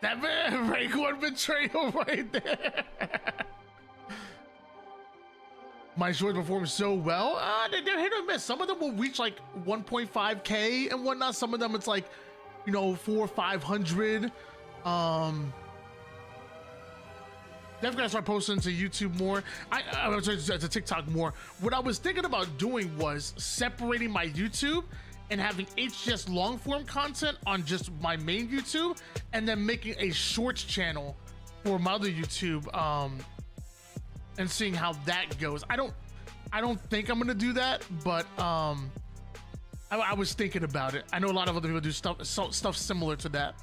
[SPEAKER 1] That rank 1 betrayal right there. My shorts perform so well. They're hit or miss. Some of them will reach like 1.5K and whatnot. Some of them it's like, you know, 400 or 500. Definitely gotta start posting to YouTube more. I was to TikTok more. What I was thinking about doing was separating my YouTube and having HCS long form content on just my main YouTube, and then making a shorts channel for my other YouTube, and seeing how that goes. I don't think I'm gonna do that, but I was thinking about it. I know a lot of other people do stuff similar to that.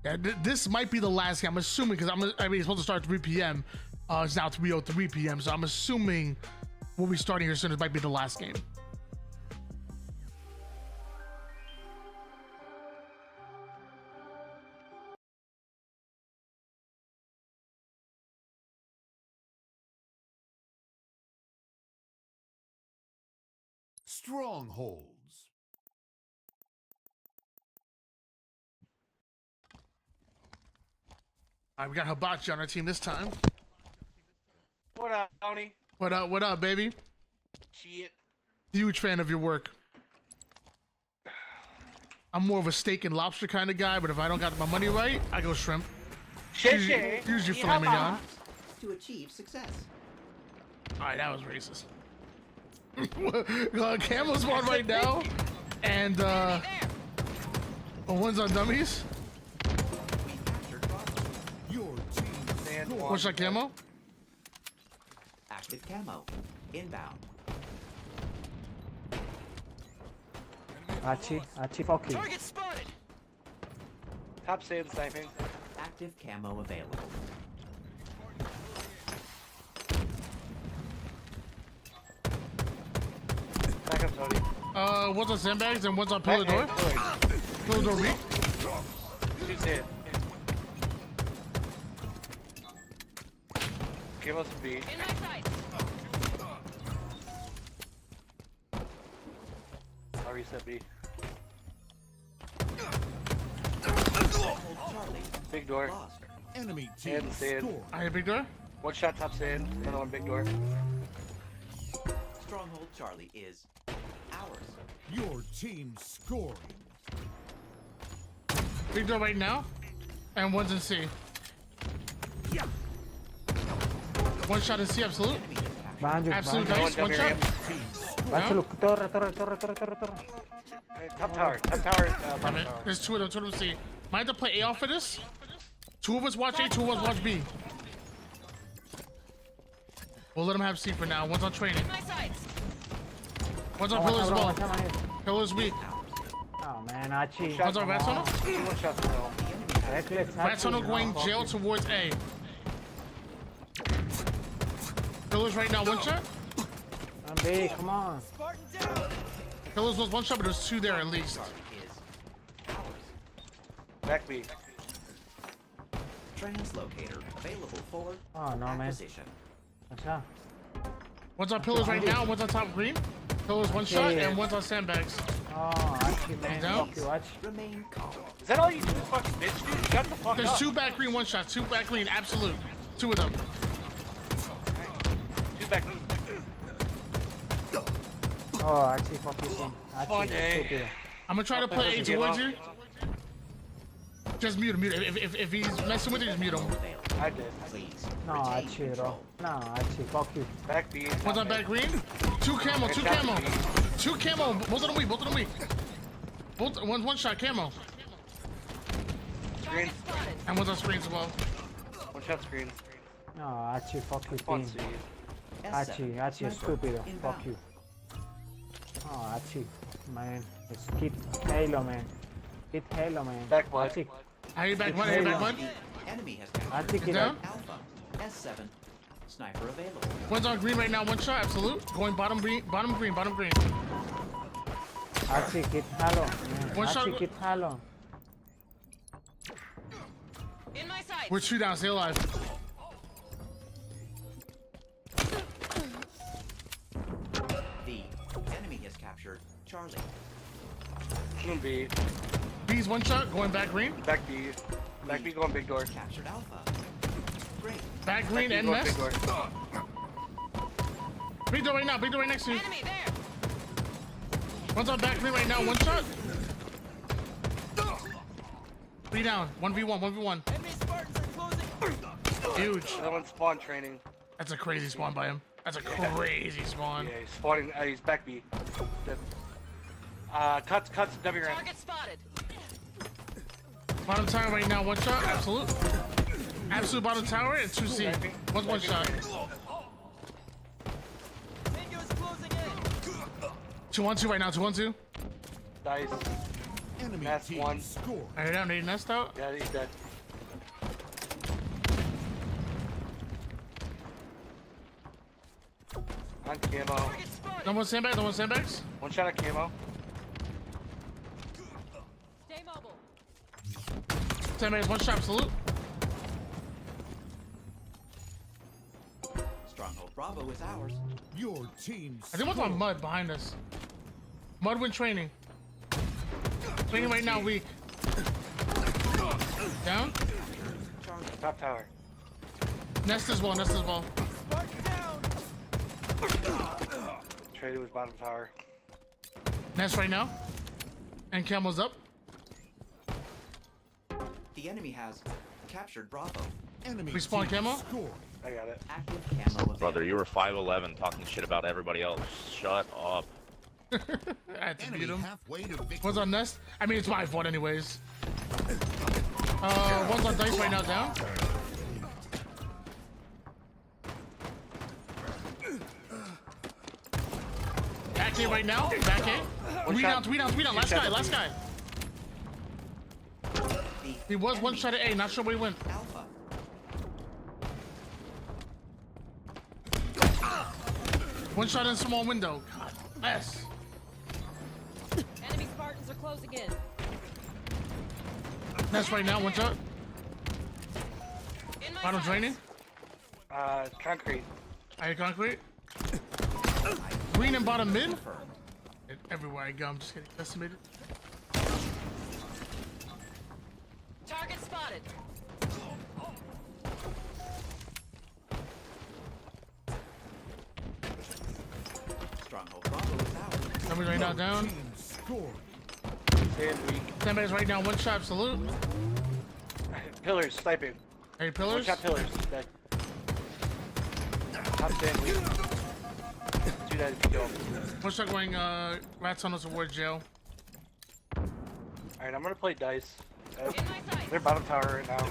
[SPEAKER 1] Yeah, this might be the last game. I'm assuming because it's supposed to start at 3 p.m. It's now 3:03 p.m. So I'm assuming we'll be starting here soon. It might be the last game.
[SPEAKER 7] Strongholds.
[SPEAKER 1] All right, we got Hibachi on our team this time.
[SPEAKER 19] What up, Tony?
[SPEAKER 1] What up, baby?
[SPEAKER 19] Shit.
[SPEAKER 1] Huge fan of your work. I'm more of a steak and lobster kind of guy, but if I don't got my money right, I go shrimp. Usually filet mignon.
[SPEAKER 8] To achieve success.
[SPEAKER 1] All right, that was racist. Camo spawn right now, and one's on dummies.
[SPEAKER 7] Your team
[SPEAKER 1] One shot camo.
[SPEAKER 8] Active camo. Inbound.
[SPEAKER 14] Archie, fuck you.
[SPEAKER 16] Target spotted. Top sand sniping.
[SPEAKER 8] Active camo available.
[SPEAKER 16] Back up, Tony.
[SPEAKER 1] One's on sandbags and one's on pillar door. Pillar door weak.
[SPEAKER 16] Shoots in. Give us a beat.
[SPEAKER 9] In my sight.
[SPEAKER 16] I'll reset B. Big door.
[SPEAKER 7] Enemy team
[SPEAKER 16] And sand.
[SPEAKER 7] score.
[SPEAKER 1] I hit big door.
[SPEAKER 16] One shot top sand. Another one big door.
[SPEAKER 8] Stronghold Charlie is ours.
[SPEAKER 7] Your team scoring.
[SPEAKER 1] Big door right now, and one's in C. One shot in C, absolute. Absolute nice. One shot.
[SPEAKER 14] Back look. Torre.
[SPEAKER 16] Top tower. Top tower.
[SPEAKER 1] Damn it. There's two of them C. Might have to play A off for this. Two of us watch A, two of us watch B. We'll let them have C for now. One's on training.
[SPEAKER 9] My sights.
[SPEAKER 1] One's on pillars as well. Pillars weak.
[SPEAKER 14] Oh man, Archie.
[SPEAKER 1] One's on rat tunnel.
[SPEAKER 16] One shot to middle.
[SPEAKER 14] Reckless,
[SPEAKER 1] Rat tunnel going jail towards A. Pillars right now, one shot.
[SPEAKER 14] B, come on.
[SPEAKER 1] Pillars was one shot, but there's two there at least.
[SPEAKER 16] Back B.
[SPEAKER 8] Translocator available for
[SPEAKER 14] Oh no, man.
[SPEAKER 8] acquisition.
[SPEAKER 14] What's up?
[SPEAKER 1] One's on pillars right now, one's on top green. Pillars one shot, and one's on sandbags.
[SPEAKER 14] Oh, Archie, man.
[SPEAKER 1] Down.
[SPEAKER 14] Fuck you, Archie.
[SPEAKER 8] Remain calm.
[SPEAKER 16] Is that all you do, fucking bitch, dude? Shut the fuck
[SPEAKER 1] There's
[SPEAKER 16] up.
[SPEAKER 1] two back green, one shot. Two back green, absolute. Two of them.
[SPEAKER 16] Two back green.
[SPEAKER 14] Oh, Archie, fuck you, son. Archie, stupid.
[SPEAKER 1] I'm gonna try to play A towards you. Just mute him, mute him. If he's messing with you, just mute him.
[SPEAKER 16] I did.
[SPEAKER 14] No, Archie, bro. No, Archie, fuck you.
[SPEAKER 16] Back B.
[SPEAKER 1] One's on back green. Two camo, two camo. Two camo. Both of them weak, both of them weak. Both, one's one shot camo.
[SPEAKER 16] Screen.
[SPEAKER 1] And one's on screen as well.
[SPEAKER 16] One shot screen.
[SPEAKER 14] No, Archie, fuck you,
[SPEAKER 16] One
[SPEAKER 14] team.
[SPEAKER 16] C.
[SPEAKER 14] Archie, stupid. Fuck you. Oh, Archie, man. Just keep Halo, man. Keep Halo, man.
[SPEAKER 16] Back one.
[SPEAKER 14] Archie,
[SPEAKER 1] Are you back one? Are you back one?
[SPEAKER 8] Enemy has
[SPEAKER 14] Archie,
[SPEAKER 8] captured
[SPEAKER 14] get
[SPEAKER 1] Down.
[SPEAKER 14] out.
[SPEAKER 8] Alpha. S7. Sniper available.
[SPEAKER 1] One's on green right now, one shot, absolute. Going bottom green, bottom green, bottom green.
[SPEAKER 14] Archie, keep Halo. Man.
[SPEAKER 1] One shot-
[SPEAKER 14] Archie, keep Halo.
[SPEAKER 9] In my sights.
[SPEAKER 1] We're two down, stay alive.
[SPEAKER 8] The enemy has captured Charlie.
[SPEAKER 16] One B.
[SPEAKER 1] B's one shot, going back green.
[SPEAKER 16] Back B. Back B going big door.
[SPEAKER 8] Captured Alpha. Great.
[SPEAKER 1] Back green
[SPEAKER 16] B
[SPEAKER 1] and
[SPEAKER 16] going
[SPEAKER 1] nest.
[SPEAKER 16] big door.
[SPEAKER 1] Big door right now, big door right next to you.
[SPEAKER 9] Enemy there.
[SPEAKER 1] One's on back green right now, one shot. 3 down, 1v1, 1v1.
[SPEAKER 16] Enemy Spartans are closing.
[SPEAKER 1] Huge.
[SPEAKER 16] Another one spawn training.
[SPEAKER 1] That's a crazy spawn by him. That's a crazy spawn.
[SPEAKER 16] Yeah, he's spawning. He's back B. Dead. Cuts, W round.
[SPEAKER 9] Target spotted.
[SPEAKER 1] Bottom tower right now, one shot, absolute. Absolute bottom tower and 2C. One's one shot.
[SPEAKER 16] Tango's closing in.
[SPEAKER 1] 2-1-2 right now, 2-1-2.
[SPEAKER 16] Dice.
[SPEAKER 7] Enemy
[SPEAKER 16] Nest
[SPEAKER 7] team
[SPEAKER 16] one.
[SPEAKER 7] score.
[SPEAKER 1] I hit down, need nest out.
[SPEAKER 16] Yeah, he's dead. On camo.
[SPEAKER 1] No one sandbags, no one sandbags.
[SPEAKER 16] One shot at camo.
[SPEAKER 9] Stay mobile.
[SPEAKER 1] Sandbags, one shot, absolute.
[SPEAKER 8] Stronghold Bravo is ours.
[SPEAKER 7] Your team
[SPEAKER 1] I think one's on mud behind us. Mudwind training. Training right now, weak. Down.
[SPEAKER 12] Top tower.
[SPEAKER 1] Nest as well, nest as well.
[SPEAKER 12] Traded with bottom tower.
[SPEAKER 1] Nest right now. And Camel's up.
[SPEAKER 8] The enemy has captured Bravo.
[SPEAKER 7] Enemy
[SPEAKER 1] Respawn
[SPEAKER 7] team
[SPEAKER 1] Camo.
[SPEAKER 7] scored.
[SPEAKER 12] I got it.
[SPEAKER 8] Active camo
[SPEAKER 17] Brother, you were 5'11" talking shit about everybody else. Shut up.
[SPEAKER 1] I had to beat
[SPEAKER 7] Enemy
[SPEAKER 1] him.
[SPEAKER 7] halfway to victory.
[SPEAKER 1] One's on nest. I mean, it's my fault anyways. One's on dice right now, down. Back A right now. Back A. Three down, three down, three down. Last guy, last guy. He was one shot at A. Not sure where he went.
[SPEAKER 8] Alpha.
[SPEAKER 1] One shot in small window. God bless.
[SPEAKER 9] Enemy Spartans are closing in.
[SPEAKER 1] Nest right now. One shot.
[SPEAKER 9] In my
[SPEAKER 1] Bottom
[SPEAKER 9] sights.
[SPEAKER 1] draining.
[SPEAKER 12] Concrete.
[SPEAKER 1] I hit concrete. Green and bottom mid. Everywhere I go, I'm just getting decimated.
[SPEAKER 9] Target spotted.
[SPEAKER 8] Stronghold Bravo is ours.
[SPEAKER 1] Somebody right now down.
[SPEAKER 7] Team scored.
[SPEAKER 12] Stand weak.
[SPEAKER 1] Somebody's right now. One shot. Salute.
[SPEAKER 12] Pillars, sniping.
[SPEAKER 1] Hey,
[SPEAKER 12] One
[SPEAKER 1] pillars.
[SPEAKER 12] shot pillars. Dead. Top stand weak. Two dead if you kill him.
[SPEAKER 1] One shot going. Rat tunnels towards jail.
[SPEAKER 12] Alright, I'm gonna play dice.
[SPEAKER 9] In my sights.
[SPEAKER 12] They're bottom tower right now.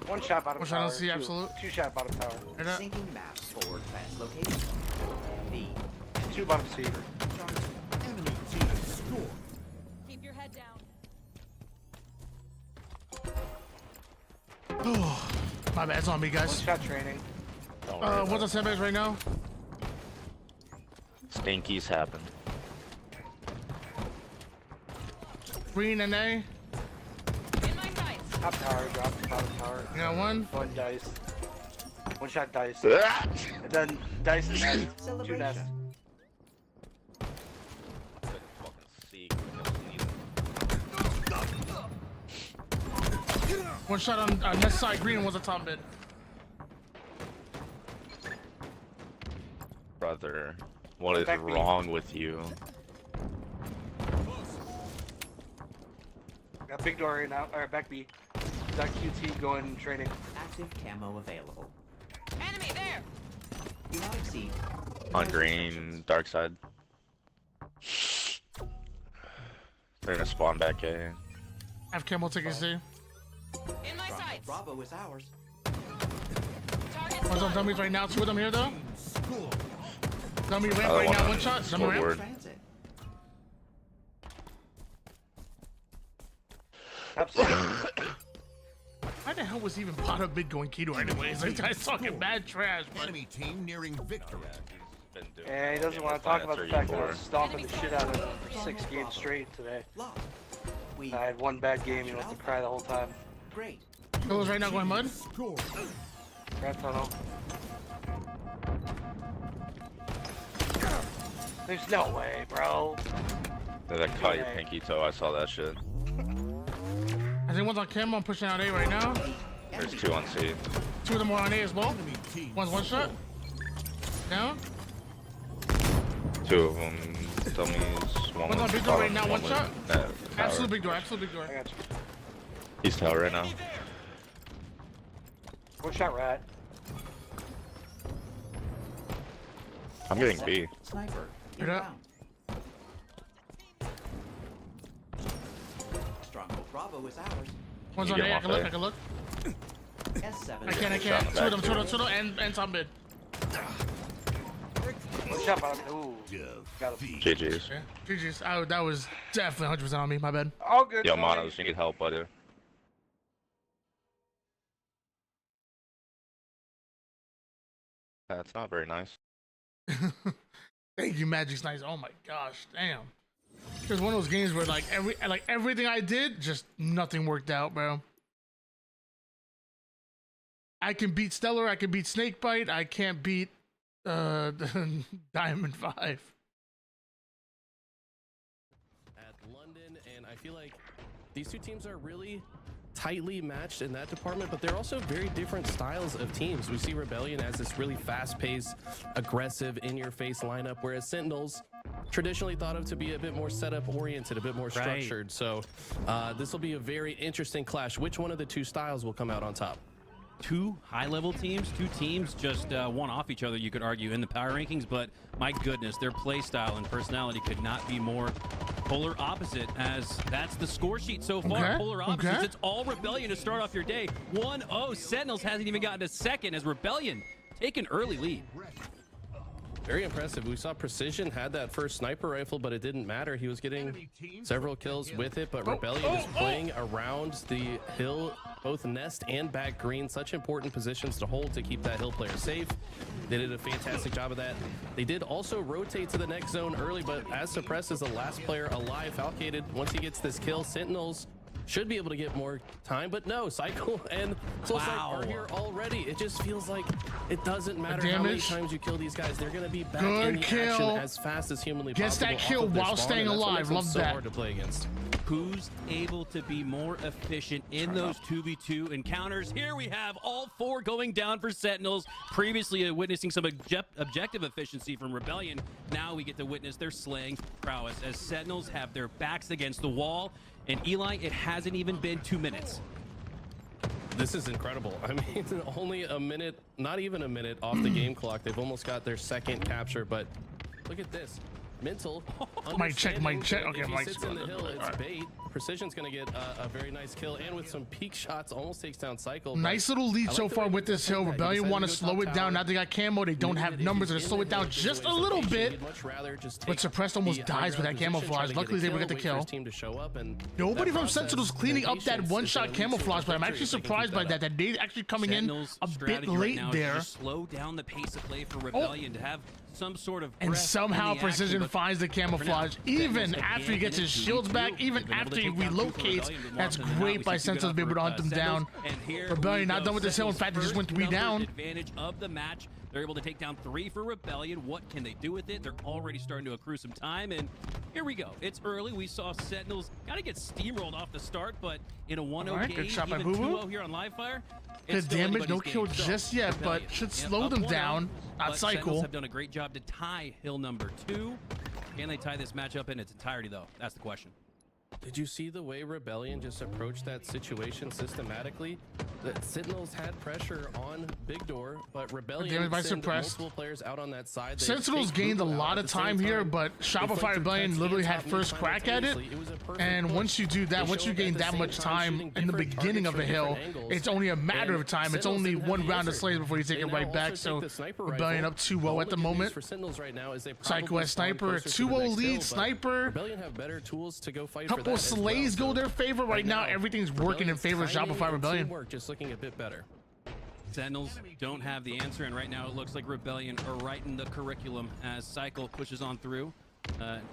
[SPEAKER 12] One shot bottom
[SPEAKER 1] One shot
[SPEAKER 12] tower.
[SPEAKER 1] on C, absolute.
[SPEAKER 12] Two shot bottom tower.
[SPEAKER 1] Right up.
[SPEAKER 8] Syncing maps forward fast location. B.
[SPEAKER 12] Two bottom C.
[SPEAKER 7] Enemy team scored.
[SPEAKER 9] Keep your head down.
[SPEAKER 1] My bad. It's on me,
[SPEAKER 12] One
[SPEAKER 1] guys.
[SPEAKER 12] shot training.
[SPEAKER 17] Don't worry about
[SPEAKER 1] One's on sandbags right now.
[SPEAKER 17] it. Stinkies happen.
[SPEAKER 1] Green and A.
[SPEAKER 9] In my sights.
[SPEAKER 12] Top tower, drop to bottom tower.
[SPEAKER 1] You got one.
[SPEAKER 12] One dice. One shot dice. And then dice and nest. Two
[SPEAKER 8] Celebration.
[SPEAKER 12] nest.
[SPEAKER 1] One shot on nest side. Green was a top mid.
[SPEAKER 17] Brother, what is
[SPEAKER 12] Back B.
[SPEAKER 17] wrong with you?
[SPEAKER 12] Got big door right now. Alright, back B. Got QT going training.
[SPEAKER 8] Active camo available.
[SPEAKER 9] Enemy there.
[SPEAKER 8] Do not exceed.
[SPEAKER 17] On green, dark side. They're gonna spawn back A.
[SPEAKER 1] Have Campbell take a C.
[SPEAKER 9] In my
[SPEAKER 8] Stronghold
[SPEAKER 9] sights.
[SPEAKER 8] Bravo is ours.
[SPEAKER 9] Target
[SPEAKER 1] One's on
[SPEAKER 9] spotted.
[SPEAKER 1] dummies right now. Two of them here though.
[SPEAKER 7] Scored.
[SPEAKER 1] Dummy ramp
[SPEAKER 17] Another
[SPEAKER 1] right
[SPEAKER 17] one
[SPEAKER 1] now.
[SPEAKER 17] on
[SPEAKER 1] One shot. Dummy ramp.
[SPEAKER 17] scoreboard.
[SPEAKER 8] Transit.
[SPEAKER 12] Absolutely.
[SPEAKER 1] Why the hell was even bottom mid going keto anyways? This guy's talking bad trash. But
[SPEAKER 7] Enemy team nearing victory.
[SPEAKER 12] And he doesn't want to talk about the fact that I was stomping the shit out of him for 6 games straight today.
[SPEAKER 8] Lost. We.
[SPEAKER 12] I had one bad game, you don't have to cry the whole time.
[SPEAKER 8] Great.
[SPEAKER 1] Pillars right now going mud.
[SPEAKER 7] Scored.
[SPEAKER 12] Rat tunnel. There's no way, bro.
[SPEAKER 17] That caught your pinky toe. I saw that shit.
[SPEAKER 1] I think one's on Campbell. I'm pushing out A right now.
[SPEAKER 17] There's two on C.
[SPEAKER 1] Two of them are on A as well.
[SPEAKER 7] Enemy team.
[SPEAKER 1] One's one shot. Down.
[SPEAKER 17] Two of them dummies. One
[SPEAKER 1] One's on
[SPEAKER 17] was
[SPEAKER 1] big door right
[SPEAKER 17] bottom,
[SPEAKER 1] now. One
[SPEAKER 17] was
[SPEAKER 1] shot.
[SPEAKER 17] tower.
[SPEAKER 1] Absolute big door. Absolute big door.
[SPEAKER 12] I got you.
[SPEAKER 17] He's tower right now.
[SPEAKER 12] One shot rat.
[SPEAKER 17] I'm getting B.
[SPEAKER 8] Sniper.
[SPEAKER 1] Right up.
[SPEAKER 8] Inbound. Stronghold Bravo is ours.
[SPEAKER 1] One's
[SPEAKER 17] You
[SPEAKER 1] on
[SPEAKER 17] get
[SPEAKER 1] A. I
[SPEAKER 17] him
[SPEAKER 1] can
[SPEAKER 17] off
[SPEAKER 1] look.
[SPEAKER 17] A.
[SPEAKER 1] I can look.
[SPEAKER 8] S7.
[SPEAKER 1] I can't. I
[SPEAKER 17] Shot
[SPEAKER 1] can't.
[SPEAKER 17] in the
[SPEAKER 1] Two of them.
[SPEAKER 17] back,
[SPEAKER 1] Two of them.
[SPEAKER 17] too.
[SPEAKER 1] Two of them. And top mid.
[SPEAKER 12] One shot bottom. Ooh. Got him.
[SPEAKER 17] GG's.
[SPEAKER 1] Yeah. GG's. That was definitely 100% on me. My bad.
[SPEAKER 12] All good.
[SPEAKER 17] Yo,
[SPEAKER 12] no
[SPEAKER 17] Monos,
[SPEAKER 12] worries.
[SPEAKER 17] you need help, buddy. That's not very nice.
[SPEAKER 1] Thank you, Magic's nice. Oh my gosh, damn. It was one of those games where like everything I did, just nothing worked out, bro. I can beat Stellar, I can beat Snakebite, I can't beat Diamond 5.
[SPEAKER 6] feel like these two teams are really tightly matched in that department, but they're also very different styles of teams. We see Rebellion as this really fast-paced, aggressive, in-your-face lineup, whereas Sentinels traditionally thought of to be a bit more setup-oriented, a bit more structured. So this will be a very interesting clash. Which one of the two styles will come out on top?
[SPEAKER 5] Two high-level teams, two teams just one off each other, you could argue, in the power rankings, but my goodness, their play style and personality could not be more polar opposite, as that's the score sheet so far. Polar opposites. It's all Rebellion to start off your day. 1-0. Sentinels hasn't even gotten a second as Rebellion take an early lead.
[SPEAKER 6] Very impressive. We saw Precision had that first sniper rifle, but it didn't matter. He was getting several kills with it, but Rebellion is playing around the hill, both nest and back green. Such important positions to hold to keep that hill player safe. They did a fantastic job of that. They did also rotate to the next zone early, but as Suppress is the last player alive, Falcated, once he gets this kill, Sentinels should be able to get more time, but no, Cycle and Soulstrike are here already. It just feels like it doesn't matter how many times you kill these guys. They're going to be back in the action as fast as humanly possible.
[SPEAKER 1] Gets that kill while staying alive. Love that.
[SPEAKER 6] Hard to play against.
[SPEAKER 5] Who's able to be more efficient in those 2v2 encounters? Here we have all four going down for Sentinels. Previously witnessing some objective efficiency from Rebellion. Now we get to witness their slaying prowess as Sentinels have their backs against the wall. And Eli, it hasn't even been 2 minutes.
[SPEAKER 6] This is incredible. I mean, only a minute, not even a minute off the game clock. They've almost got their second capture, but look at this. Mental.
[SPEAKER 1] Mic check. Okay,
[SPEAKER 6] if he
[SPEAKER 1] Mike's
[SPEAKER 6] sits in the hill, it's bait. Precision's going to get a very nice kill, and with some peak shots, almost takes down Cycle.
[SPEAKER 1] Nice little lead so far with this hill. Rebellion want to slow it down. Now they got camo. They don't have numbers to slow it down just a little bit. But Suppressed almost dies with that camouflage. Luckily, they able to get the kill. Nobody from Sentinels cleaning up that one-shot camouflage, but I'm actually surprised by that. That they actually coming in a bit late there.
[SPEAKER 5] Slow down the pace of play for Rebellion to have some sort of
[SPEAKER 1] and somehow Precision finds the camouflage even after he gets his shields back, even after he relocates. That's great by Sentinels to be able to hunt them down. Rebellion not done with this hill. In fact, they just went 3 down.
[SPEAKER 5] Advantage of the match. They're able to take down 3 for Rebellion. What can they do with it? They're already starting to accrue some time, and here we go. It's early. We saw Sentinels kind of get steamrolled off the start, but in a 1-0 game, even 2-0 here on Livefire.
[SPEAKER 1] Good damage, no kill just yet, but should slow them down. Not Cycle.
[SPEAKER 5] Sentinels have done a great job to tie hill number 2. Can they tie this matchup in its entirety, though? That's the question.
[SPEAKER 6] Did you see the way Rebellion just approached that situation systematically? The Sentinels had pressure on Big Door, but Rebellion sent multiple players out on that side.
[SPEAKER 1] Sentinels gained a lot of time here, but Shopify Rebellion literally had first crack at it. And once you do that, once you gain that much time in the beginning of a hill, it's only a matter of time. It's only one round of slays before you take it right back. So Rebellion up 2-0 at the moment. Psycho as Sniper, 2-0 lead. Sniper.
[SPEAKER 6] Rebellion have better tools to go fight for that.
[SPEAKER 1] Slays go their favor right now. Everything's working in favor of Shopify Rebellion.
[SPEAKER 6] Just looking a bit better.
[SPEAKER 5] Sentinels don't have the answer, and right now it looks like Rebellion are writing the curriculum as Cycle pushes on through.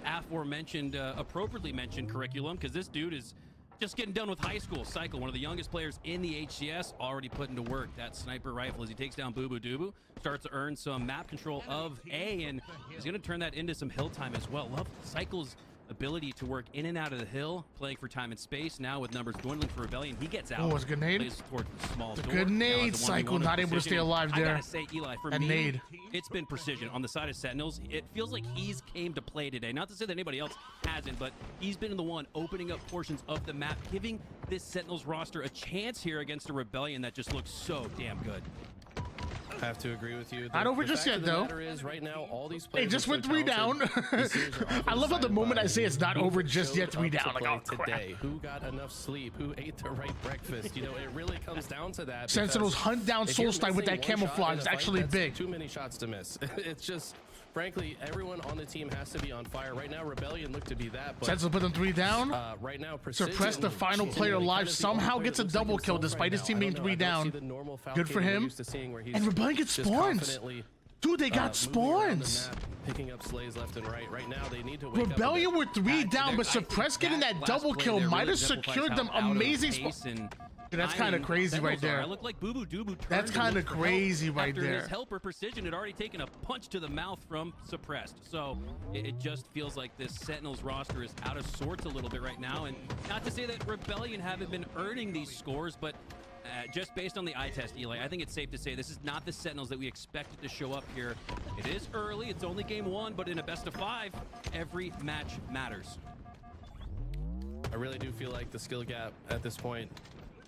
[SPEAKER 5] Aforementioned, appropriately mentioned curriculum, because this dude is just getting done with high school. Cycle, one of the youngest players in the HCS, already putting to work that sniper rifle as he takes down Boo Boo Doo. Starts to earn some map control of A, and he's going to turn that into some hill time as well. Love Cycle's ability to work in and out of the hill, playing for time and space. Now with numbers dwindling for Rebellion, he gets out.
[SPEAKER 1] Oh, it's a grenade.
[SPEAKER 5] Plays towards the small door.
[SPEAKER 1] Good nade. Cycle not able to stay alive there.
[SPEAKER 5] I gotta say, Eli, for me,
[SPEAKER 1] nade.
[SPEAKER 5] It's been precision on the side of Sentinels. It feels like he's came to play today. Not to say that anybody else hasn't, but he's been the one opening up portions of the map, giving this Sentinels roster a chance here against a Rebellion that just looks so damn good.
[SPEAKER 6] I have to agree with you.
[SPEAKER 1] Not over just yet, though.
[SPEAKER 6] Right now, all these
[SPEAKER 1] they just went 3 down. I love how the moment I say it's not over just yet, 3 down. Like, oh,
[SPEAKER 6] today, who got enough sleep? Who ate the right breakfast? You know, it really comes down to that.
[SPEAKER 1] Sentinels hunt down Soulstrike with that camouflage. It's actually big.
[SPEAKER 6] Too many shots to miss. It's just, frankly, everyone on the team has to be on fire. Right now, Rebellion look to be that. But,
[SPEAKER 1] Sentinels put them 3 down.
[SPEAKER 6] Right now,
[SPEAKER 1] Suppress the final player alive. Somehow gets a double kill despite his team being 3 down. Good for him. And Rebellion gets spawns. Dude, they got spawns.
[SPEAKER 6] Picking up slays left and right. Right now, they need to wake
[SPEAKER 1] Rebellion were 3 down, but Suppress getting that double kill might have secured them amazing spawns. That's kind of crazy right there.
[SPEAKER 5] I look like Boo Boo Doo Boo.
[SPEAKER 1] That's kind of crazy right
[SPEAKER 5] after
[SPEAKER 1] there.
[SPEAKER 5] His helper Precision had already taken a punch to the mouth from Suppressed. So it just feels like this Sentinels roster is out of sorts a little bit right now. And not to say that Rebellion haven't been earning these scores, but just based on the eye test, Eli, I think it's safe to say this is not the Sentinels that we expected to show up here. It is early. It's only game 1, but in a best of 5, every match matters.
[SPEAKER 6] I really do feel like the skill gap at this point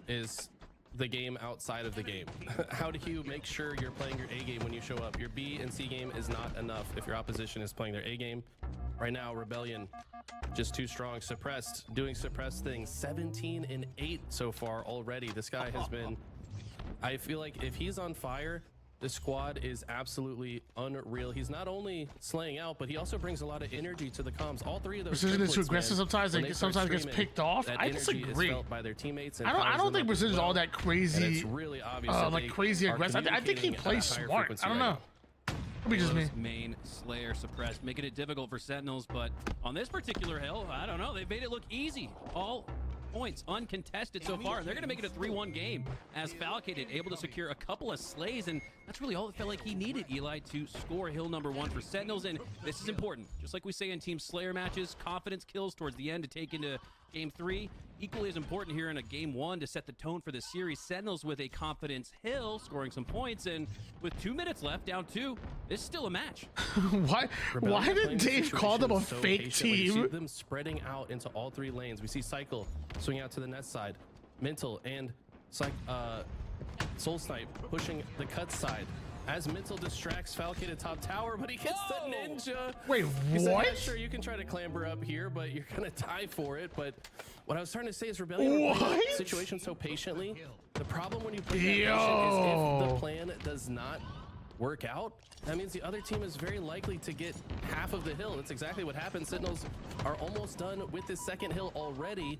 [SPEAKER 6] is the game outside of the game. How do you make sure you're playing your A game when you show up? Your B and C game is not enough if your opposition is playing their A game. Right now, Rebellion just too strong. Suppressed, doing suppressed things. 17 and 8 so far already. This guy has been, I feel like if he's on fire, the squad is absolutely unreal. He's not only slaying out, but he also brings a lot of energy to the comms. All three of those
[SPEAKER 1] Precision is too
[SPEAKER 6] triplets,
[SPEAKER 1] aggressive
[SPEAKER 6] man,
[SPEAKER 1] sometimes.
[SPEAKER 6] when
[SPEAKER 1] Like
[SPEAKER 6] they start
[SPEAKER 1] sometimes gets
[SPEAKER 6] streaming,
[SPEAKER 1] picked off.
[SPEAKER 6] that
[SPEAKER 1] I
[SPEAKER 6] energy is
[SPEAKER 1] disagree.
[SPEAKER 6] felt by their teammates and
[SPEAKER 1] I
[SPEAKER 6] fires
[SPEAKER 1] don't
[SPEAKER 6] them
[SPEAKER 1] think
[SPEAKER 6] up as
[SPEAKER 1] Precision's
[SPEAKER 6] well.
[SPEAKER 1] all that crazy.
[SPEAKER 6] And it's really obvious that
[SPEAKER 1] like
[SPEAKER 6] they
[SPEAKER 1] crazy
[SPEAKER 6] are
[SPEAKER 1] aggressive. I think he
[SPEAKER 6] communicating at a
[SPEAKER 1] plays
[SPEAKER 6] higher
[SPEAKER 1] smart.
[SPEAKER 6] frequency
[SPEAKER 1] I don't
[SPEAKER 6] right
[SPEAKER 1] know.
[SPEAKER 6] now.
[SPEAKER 1] Could be just me.
[SPEAKER 5] Halo's main Slayer Suppressed, making it difficult for Sentinels, but on this particular hill, I don't know, they've made it look easy. All points uncontested so far. They're going to make it a 3-1 game as Falcated able to secure a couple of slays, and that's really all it felt like he needed, Eli, to score hill number 1 for Sentinels. And this is important. Just like we say in Team Slayer matches, confidence kills towards the end to take into game 3. Equally as important here in a game 1 to set the tone for the series. Sentinels with a confidence hill, scoring some points, and with 2 minutes left, down 2, this is still a match.
[SPEAKER 1] Why did Dave call them a fake team?
[SPEAKER 6] You see them spreading out into all 3 lanes. We see Cycle swing out to the net side, Mental and Soul Snipe pushing the cut side. As Mental distracts Falcon at top tower, but he gets the ninja.
[SPEAKER 1] Wait,
[SPEAKER 6] He said,
[SPEAKER 1] what?
[SPEAKER 6] "Yeah, sure, you can try to clamber up here, but you're gonna die for it." But what I was trying to say is Rebellion plays the situation so patiently. The problem when you play that patient is if the plan does not work out, that means the other team is very likely to get half of the hill. That's exactly what happened. Sentinels are almost done with this second hill already.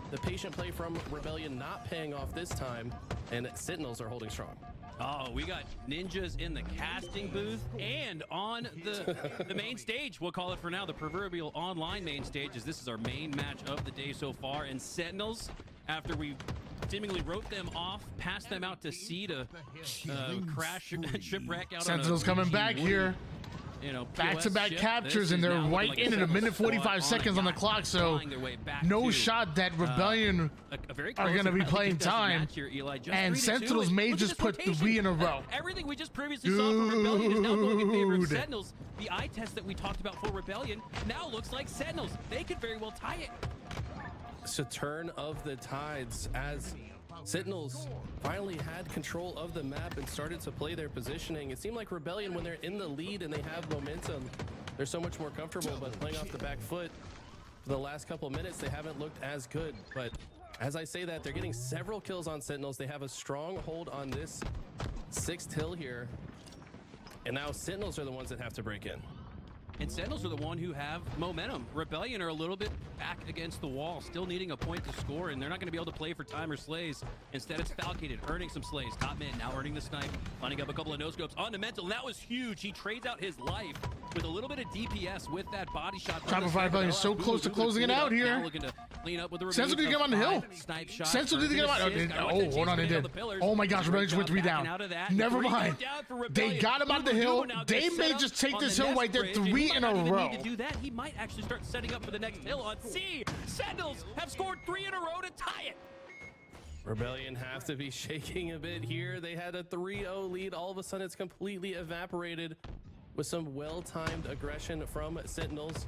[SPEAKER 6] The patient play from Rebellion not paying off this time, and Sentinels are holding strong.
[SPEAKER 5] Oh, we got ninjas in the casting booth and on the main stage. We'll call it for now the proverbial online main stage, as this is our main match of the day so far. And Sentinels, after we seemingly wrote them off, passed them out to sea to crash shipwreck out.
[SPEAKER 1] Sentinels coming back here.
[SPEAKER 5] You know,
[SPEAKER 1] back-to-back captures, and they're right in at a minute 45 seconds on the clock, so no shot that Rebellion are going to be playing time, and Sentinels may just put 3 in a row.
[SPEAKER 5] Everything we just previously saw for Rebellion is now going in favor of Sentinels. The eye test that we talked about for Rebellion now looks like Sentinels. They could very well tie it.
[SPEAKER 6] It's a turn of the tides as Sentinels finally had control of the map and started to play their positioning. It seemed like Rebellion, when they're in the lead and they have momentum, they're so much more comfortable, but playing off the back foot for the last couple of minutes, they haven't looked as good. But as I say that, they're getting several kills on Sentinels. They have a strong hold on this 6th hill here. And now Sentinels are the ones that have to break in.
[SPEAKER 5] And Sentinels are the one who have momentum. Rebellion are a little bit back against the wall, still needing a point to score, and they're not going to be able to play for time or slays. Instead, it's Falcated earning some slays. Top mid now earning the snipe, lining up a couple of no-scopes on the Mental, and that was huge. He trades out his life with a little bit of DPS with that body shot.
[SPEAKER 1] Rebellion is so close to closing it out here.
[SPEAKER 5] Looking to clean up with the
[SPEAKER 1] Sentinel did get him on the hill. Sentinel did get him on. Oh, hold on, they did. Oh my gosh, Rebellion just went 3 down. Never mind. They got him on the hill. They may just take this hill right there 3 in a row.
[SPEAKER 5] To do that, he might actually start setting up for the next hill on C. Sentinels have scored 3 in a row to tie it.
[SPEAKER 6] Rebellion have to be shaking a bit here. They had a 3-0 lead. All of a sudden, it's completely evaporated with some well-timed aggression from Sentinels.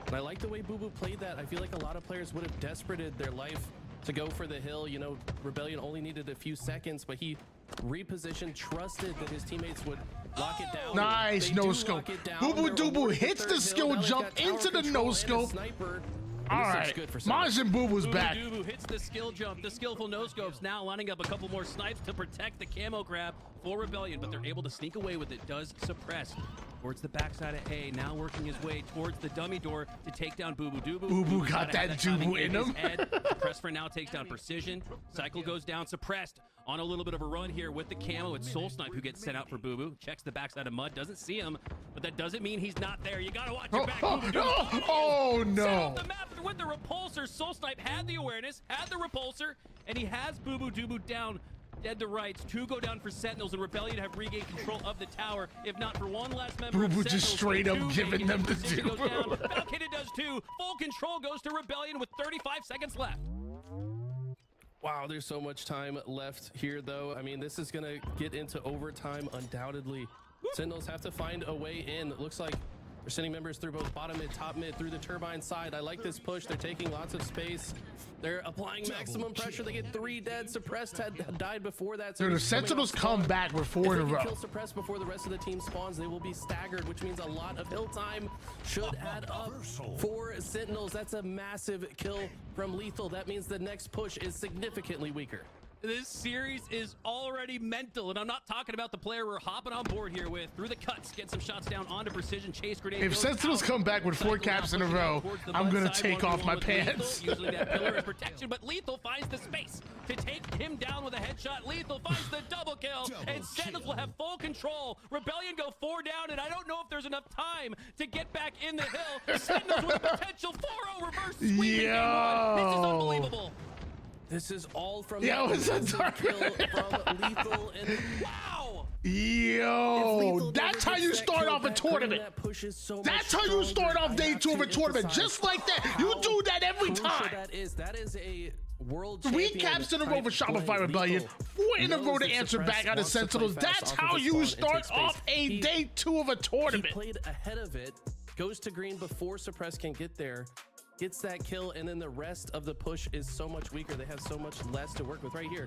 [SPEAKER 6] And I like the way Boo Boo played that. I feel like a lot of players would have desperated their life to go for the hill. You know, Rebellion only needed a few seconds, but he repositioned, trusted that his teammates would lock it down.
[SPEAKER 1] Nice no-scope. Boo Boo Doo Boo hits the skill jump into the no-scope. All right, Majin Boo Boo's back.
[SPEAKER 5] Boo Boo hits the skill jump, the skillful no-scopes, now lining up a couple more snipes to protect the camo grab for Rebellion, but they're able to sneak away with it. Does Suppress towards the backside of A, now working his way towards the dummy door to take down Boo Boo Doo Boo.
[SPEAKER 1] Boo Boo got that Doo Boo in him.
[SPEAKER 5] Suppress for now takes down Precision. Cycle goes down, Suppressed on a little bit of a run here with the camo. It's Soul Snipe who gets sent out for Boo Boo. Checks the backside of Mud, doesn't see him, but that doesn't mean he's not there. You gotta watch your back. Boo Boo
[SPEAKER 1] Oh
[SPEAKER 5] Set
[SPEAKER 1] no!
[SPEAKER 5] off the map with the repulsor. Soul Snipe had the awareness, had the repulsor, and he has Boo Boo Doo Boo down. Dead to rights. 2 go down for Sentinels, and Rebellion have regained control of the tower. If not for one last member of
[SPEAKER 1] Boo Boo just
[SPEAKER 5] Sentinels,
[SPEAKER 1] straight up
[SPEAKER 5] 2
[SPEAKER 1] giving
[SPEAKER 5] make it.
[SPEAKER 1] them the
[SPEAKER 5] Precision
[SPEAKER 1] Doo
[SPEAKER 5] goes down.
[SPEAKER 1] Boo.
[SPEAKER 5] Valkyrie does too. Full control goes to Rebellion with 35 seconds left.
[SPEAKER 6] Wow, there's so much time left here, though. I mean, this is going to get into overtime, undoubtedly. Sentinels have to find a way in. It looks like they're sending members through both bottom mid, top mid, through the turbine side. I like this push. They're taking lots of space. They're applying maximum pressure. They get 3 dead. Suppressed had died before that. So
[SPEAKER 1] Dude, the Sentinels come back with 4 in a row.
[SPEAKER 6] Kill Suppressed before the rest of the team spawns, they will be staggered, which means a lot of hill time should add up for Sentinels. That's a massive kill from Lethal. That means the next push is significantly weaker.
[SPEAKER 5] This series is already mental, and I'm not talking about the player we're hopping on board here with. Through the cuts, get some shots down onto Precision, Chase Grenade.
[SPEAKER 1] If Sentinels come back with 4 caps in a row, I'm gonna take off my pants.
[SPEAKER 5] Usually that pillar is protection, but Lethal finds the space to take him down with a headshot. Lethal finds the double kill, and Sentinels will have full control. Rebellion go 4 down, and I don't know if there's enough time to get back in the hill. Sentinels with a potential 4-0 reverse sweep in game 1. This is unbelievable.
[SPEAKER 6] This is all from
[SPEAKER 1] Yo, it's a
[SPEAKER 6] kill from Lethal, and wow!
[SPEAKER 1] Yo, that's how you start off a tournament. That's how you start off day 2 of a tournament, just like that. You do that every time.
[SPEAKER 6] That is a world
[SPEAKER 1] 3 caps in a row for Shopify Rebellion, 4 in a row to answer back out of Sentinels. That's how you start off a day 2 of a tournament.
[SPEAKER 6] He played ahead of it, goes to green before Suppress can get there, gets that kill, and then the rest of the push is so much weaker. They have so much less to work with. Right here,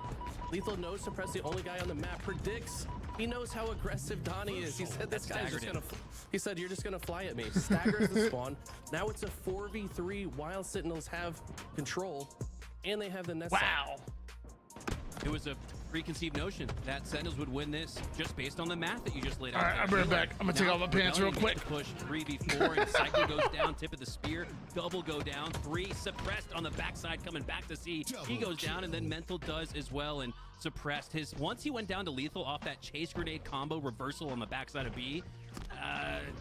[SPEAKER 6] Lethal knows Suppress, the only guy on the map, predicts. He knows how aggressive Donnie is. He said this guy's just gonna. He said you're just gonna fly at me. Staggers the spawn. Now it's a 4v3 while Sentinels have control, and they have the net.
[SPEAKER 5] Wow. It was a preconceived notion that Sentinels would win this just based on the math that you just laid out.
[SPEAKER 1] All right, I'll bring it back. I'm gonna take off my pants real quick.
[SPEAKER 5] Push 3v4, and Cycle goes down, tip of the spear, double go down, 3 Suppressed on the backside coming back to see. He goes down, and then Mental does as well, and Suppressed his, once he went down to Lethal off that Chase Grenade combo reversal on the backside of B,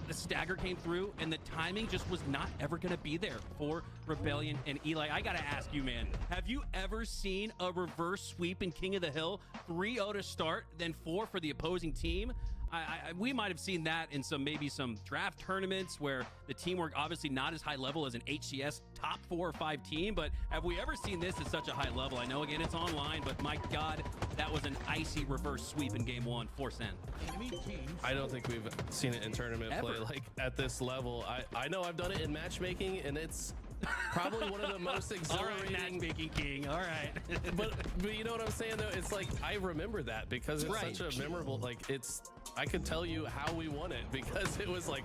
[SPEAKER 5] the stagger came through, and the timing just was not ever going to be there for Rebellion and Eli. I got to ask you, man, have you ever seen a reverse sweep in King of the Hill? 3-0 to start, then 4 for the opposing team? We might have seen that in maybe some draft tournaments where the teamwork obviously not as high level as an HCS top 4 or 5 team, but have we ever seen this at such a high level? I know, again, it's online, but my God, that was an icy reverse sweep in game 1 for Sen.
[SPEAKER 6] I don't think we've seen it in tournament play like at this level. I know I've done it in matchmaking, and it's probably one of the most exhilarating.
[SPEAKER 5] Matchmaking king. All right.
[SPEAKER 6] but you know what I'm saying, though? It's like I remember that because it's such a memorable. Like I could tell you how we won it because it was like,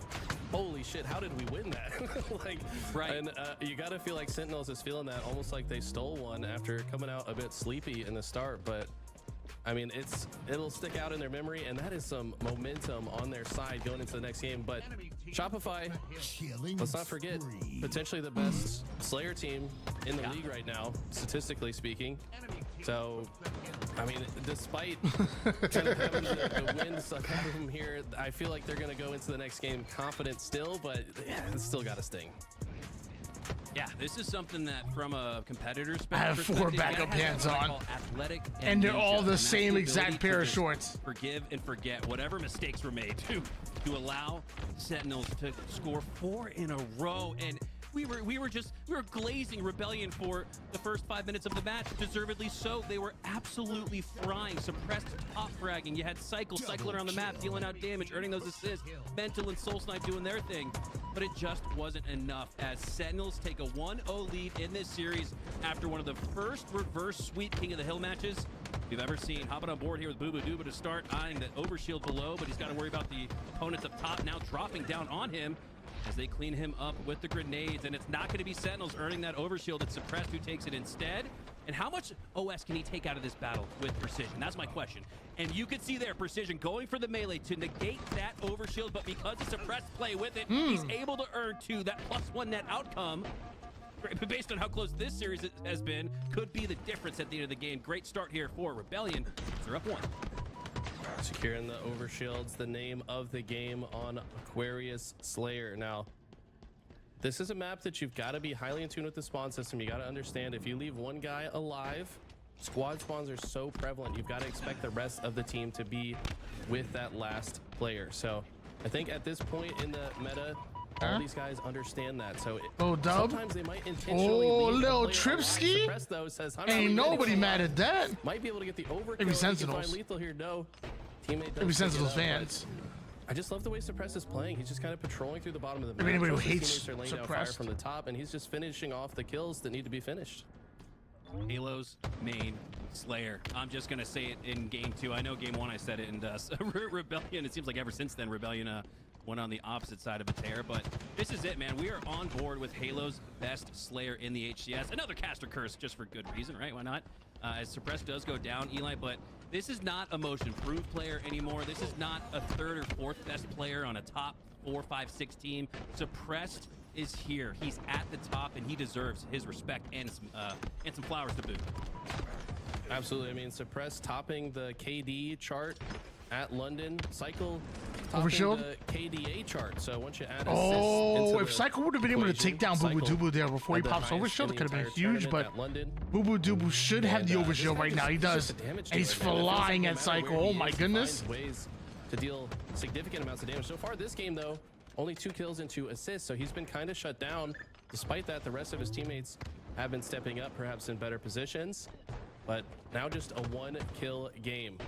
[SPEAKER 6] holy shit, how did we win that? And you got to feel like Sentinels is feeling that almost like they stole one after coming out a bit sleepy in the start, but. I mean, it'll stick out in their memory, and that is some momentum on their side going into the next game. But Shopify, let's not forget, potentially the best Slayer team in the league right now, statistically speaking. So, I mean, despite kind of having the wins ahead of them here, I feel like they're going to go into the next game confident still, but yeah, it's still got to sting.
[SPEAKER 5] Yeah, this is something that from a competitor's
[SPEAKER 1] I have 4 backup pants on, and they're all the same exact pair of shorts.
[SPEAKER 5] Forgive and forget whatever mistakes were made to allow Sentinels to score 4 in a row, and we were glazing Rebellion for the first 5 minutes of the match, deservedly so. They were absolutely frying, Suppressed top fragging. You had Cycle around the map, dealing out damage, earning those assists. Mental and Soul Snipe doing their thing, but it just wasn't enough as Sentinels take a 1-0 lead in this series after one of the first reverse sweep King of the Hill matches we've ever seen. Hopping on board here with Boo Boo Doo Boo to start, eyeing the overshield below, but he's got to worry about the opponents up top now dropping down on him as they clean him up with the grenades, and it's not going to be Sentinels earning that overshield. It's Suppressed who takes it instead. And how much OS can he take out of this battle with Precision? That's my question. And you can see there, Precision going for the melee to negate that overshield, but because the Suppressed play with it, he's able to earn 2, that +1 net outcome. based on how close this series has been, could be the difference at the end of the game. Great start here for Rebellion. They're up 1.
[SPEAKER 6] Securing the overshields, the name of the game on Aquarius Slayer. Now, this is a map that you've got to be highly in tune with the spawn system. You got to understand, if you leave one guy alive, squad spawns are so prevalent. You've got to expect the rest of the team to be with that last player. So I think at this point in the meta, all these guys understand that. So
[SPEAKER 1] Dub.
[SPEAKER 6] sometimes they might intentionally
[SPEAKER 1] Oh,
[SPEAKER 6] leave
[SPEAKER 1] little
[SPEAKER 6] a player alive.
[SPEAKER 1] Tripski.
[SPEAKER 6] Suppress, though, says,
[SPEAKER 1] Ain't nobody mad at that.
[SPEAKER 6] Might be able to get the overkill.
[SPEAKER 1] Maybe
[SPEAKER 6] He can
[SPEAKER 1] Sentinels.
[SPEAKER 6] find lethal here. No. Teammate does
[SPEAKER 1] Maybe
[SPEAKER 6] pick it
[SPEAKER 1] Sentinels
[SPEAKER 6] up,
[SPEAKER 1] fans.
[SPEAKER 6] I just love the way Suppress is playing. He's just kind of patrolling through the bottom of the
[SPEAKER 1] Maybe
[SPEAKER 6] map.
[SPEAKER 1] anybody who
[SPEAKER 6] His
[SPEAKER 1] hates
[SPEAKER 6] teammates are laying down fire
[SPEAKER 1] Suppressed.
[SPEAKER 6] from the top, and he's just finishing off the kills that need to be finished.
[SPEAKER 5] Halo's main Slayer. I'm just gonna say it in game 2. I know game 1 I said it, and Rebellion. It seems like ever since then Rebellion went on the opposite side of a tear. But this is it, man. We are on board with Halo's best Slayer in the HCS. Another caster curse, just for good reason, right? Why not? As Suppress does go down, Eli, but this is not a motion-proof player anymore. This is not a 3rd or 4th best player on a top 4, 5, 6 team. Suppressed is here. He's at the top, and he deserves his respect and some flowers to boot.
[SPEAKER 6] Absolutely. I mean, Suppress topping the KD chart at London. Cycle topping
[SPEAKER 1] Overshield?
[SPEAKER 6] the KDA chart. So once you add
[SPEAKER 1] Oh, if Cycle would have been able to take down Boo Boo Dubu there before he pops Overshield, it could have been huge, but Boo Boo Dubu should have the Overshield right now. He does. And he's flying at Cycle. Oh my goodness.
[SPEAKER 6] Ways to deal significant amounts of damage. So far this game, though, only 2 kills and 2 assists. So he's been kind of shut down. Despite that, the rest of his teammates have been stepping up, perhaps in better positions. But now just a 1-kill game.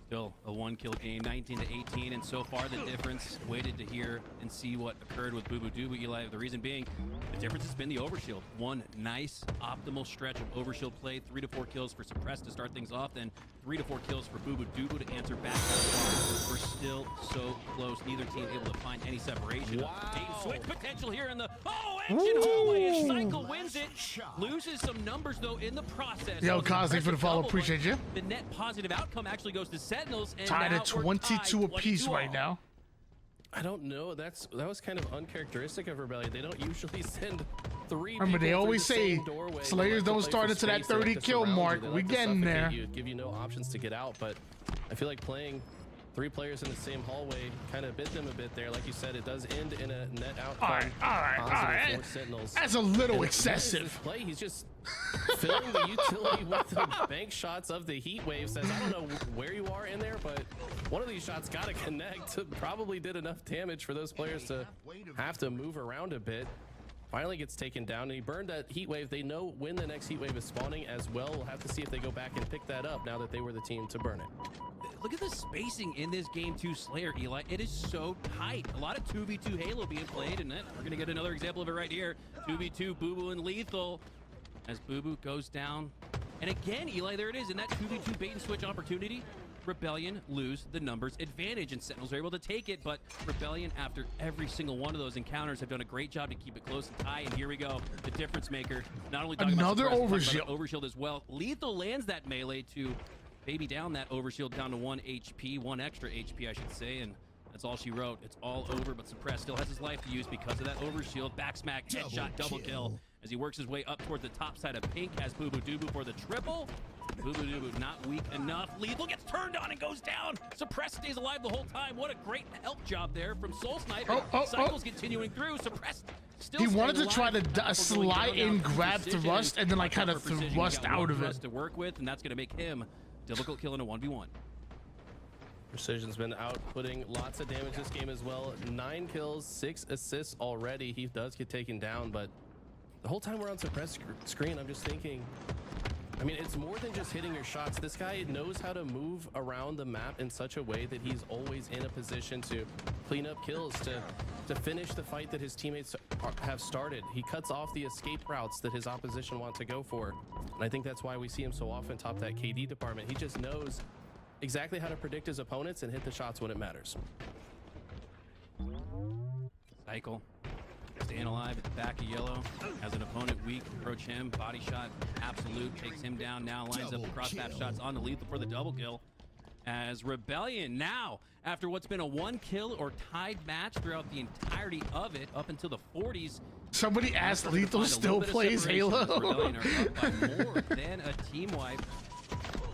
[SPEAKER 5] Still a 1-kill game, 19-18, and so far the difference, waited to hear and see what occurred with Boo Boo Dubu, Eli. The reason being, the difference has been the overshield. One nice, optimal stretch of overshield play, 3 to 4 kills for Suppress to start things off, then 3 to 4 kills for Boo Boo Dubu to answer back. We're still so close, neither team able to find any separation.
[SPEAKER 6] Wow.
[SPEAKER 5] Game switch potential here in the, engine hallway, and Cycle wins it. Loses some numbers, though, in the process.
[SPEAKER 1] Yo, Kaz, thanks for the follow.
[SPEAKER 5] Double,
[SPEAKER 1] Appreciate you.
[SPEAKER 5] The net positive outcome actually goes to Sentinels. And
[SPEAKER 1] Tied
[SPEAKER 5] now
[SPEAKER 1] at
[SPEAKER 5] we're
[SPEAKER 1] 22
[SPEAKER 5] tied
[SPEAKER 1] apiece
[SPEAKER 5] 22
[SPEAKER 1] right
[SPEAKER 5] all.
[SPEAKER 1] now.
[SPEAKER 6] I don't know. That was kind of uncharacteristic of Rebellion. They don't usually send 3
[SPEAKER 1] Remember, they
[SPEAKER 6] people through
[SPEAKER 1] always
[SPEAKER 6] the
[SPEAKER 1] say
[SPEAKER 6] same doorway.
[SPEAKER 1] Slayers
[SPEAKER 6] They like to
[SPEAKER 1] don't
[SPEAKER 6] play
[SPEAKER 1] start
[SPEAKER 6] for
[SPEAKER 1] into that
[SPEAKER 6] space. They like
[SPEAKER 1] 30
[SPEAKER 6] to
[SPEAKER 1] kill
[SPEAKER 6] surround you.
[SPEAKER 1] mark.
[SPEAKER 6] They
[SPEAKER 1] We
[SPEAKER 6] like to
[SPEAKER 1] getting there.
[SPEAKER 6] suffocate you, give you no options to get out. But I feel like playing 3 players in the same hallway kind of bit them a bit there. Like you said, it does end in a net outcome.
[SPEAKER 1] All right.
[SPEAKER 6] For Sentinels.
[SPEAKER 1] That's a little
[SPEAKER 6] And
[SPEAKER 1] excessive.
[SPEAKER 6] this play, he's just filling the utility with the bank shots of the heat wave. Says, I don't know where you are in there, but one of these shots got to connect. Probably did enough damage for those players to have to move around a bit. Finally gets taken down, and he burned that heat wave. They know when the next heat wave is spawning as well. We'll have to see if they go back and pick that up now that they were the team to burn it.
[SPEAKER 5] Look at the spacing in this game 2 Slayer, Eli. It is so tight. A lot of 2v2 Halo being played, and we're going to get another example of it right here. 2v2 Boo Boo and Lethal as Boo Boo goes down. And again, Eli, there it is. In that 2v2 bait and switch opportunity, Rebellion lose the numbers advantage, and Sentinels are able to take it. But Rebellion, after every single one of those encounters, have done a great job to keep it close and tight. And here we go, the difference maker. Not only talking
[SPEAKER 1] Another
[SPEAKER 5] about Suppress,
[SPEAKER 1] overshield.
[SPEAKER 5] talking about overshield as well. Lethal lands that melee to baby down that overshield down to 1 HP, 1 extra HP, I should say, and that's all she wrote. It's all over, but Suppress still has his life to use because of that overshield. Backsmack, headshot, double kill as he works his way up toward the top side of pink as Boo Boo Dubu for the triple. Boo Boo Dubu not weak enough. Lethal gets turned on and goes down. Suppress stays alive the whole time. What a great help job there from Soul Sniper. Cycles continuing through. Suppress still
[SPEAKER 1] He wanted to
[SPEAKER 5] staying
[SPEAKER 1] try
[SPEAKER 5] alive.
[SPEAKER 1] to slide in, grab thrust, and then like kind of thrust out of it.
[SPEAKER 5] To work with, and that's going to make him difficult kill in a 1v1.
[SPEAKER 6] Precision's been outputting lots of damage this game as well. 9 kills, 6 assists already. He does get taken down, but the whole time we're on Suppress screen, I'm just thinking, I mean, it's more than just hitting your shots. This guy knows how to move around the map in such a way that he's always in a position to clean up kills, to finish the fight that his teammates have started. He cuts off the escape routes that his opposition want to go for. And I think that's why we see him so often top that KD department. He just knows exactly how to predict his opponents and hit the shots when it matters.
[SPEAKER 5] Cycle. Staying alive at the back of yellow. Has an opponent weak. Approach him. Body shot. Absolute. Takes him down. Now lines up the cross map shots on the Lethal for the double kill. as Rebellion now, after what's been a 1-kill or tied match throughout the entirety of it, up until the 40s.
[SPEAKER 1] Somebody asked Lethal still plays Halo.
[SPEAKER 5] Rebellion are up by more than a team wipe.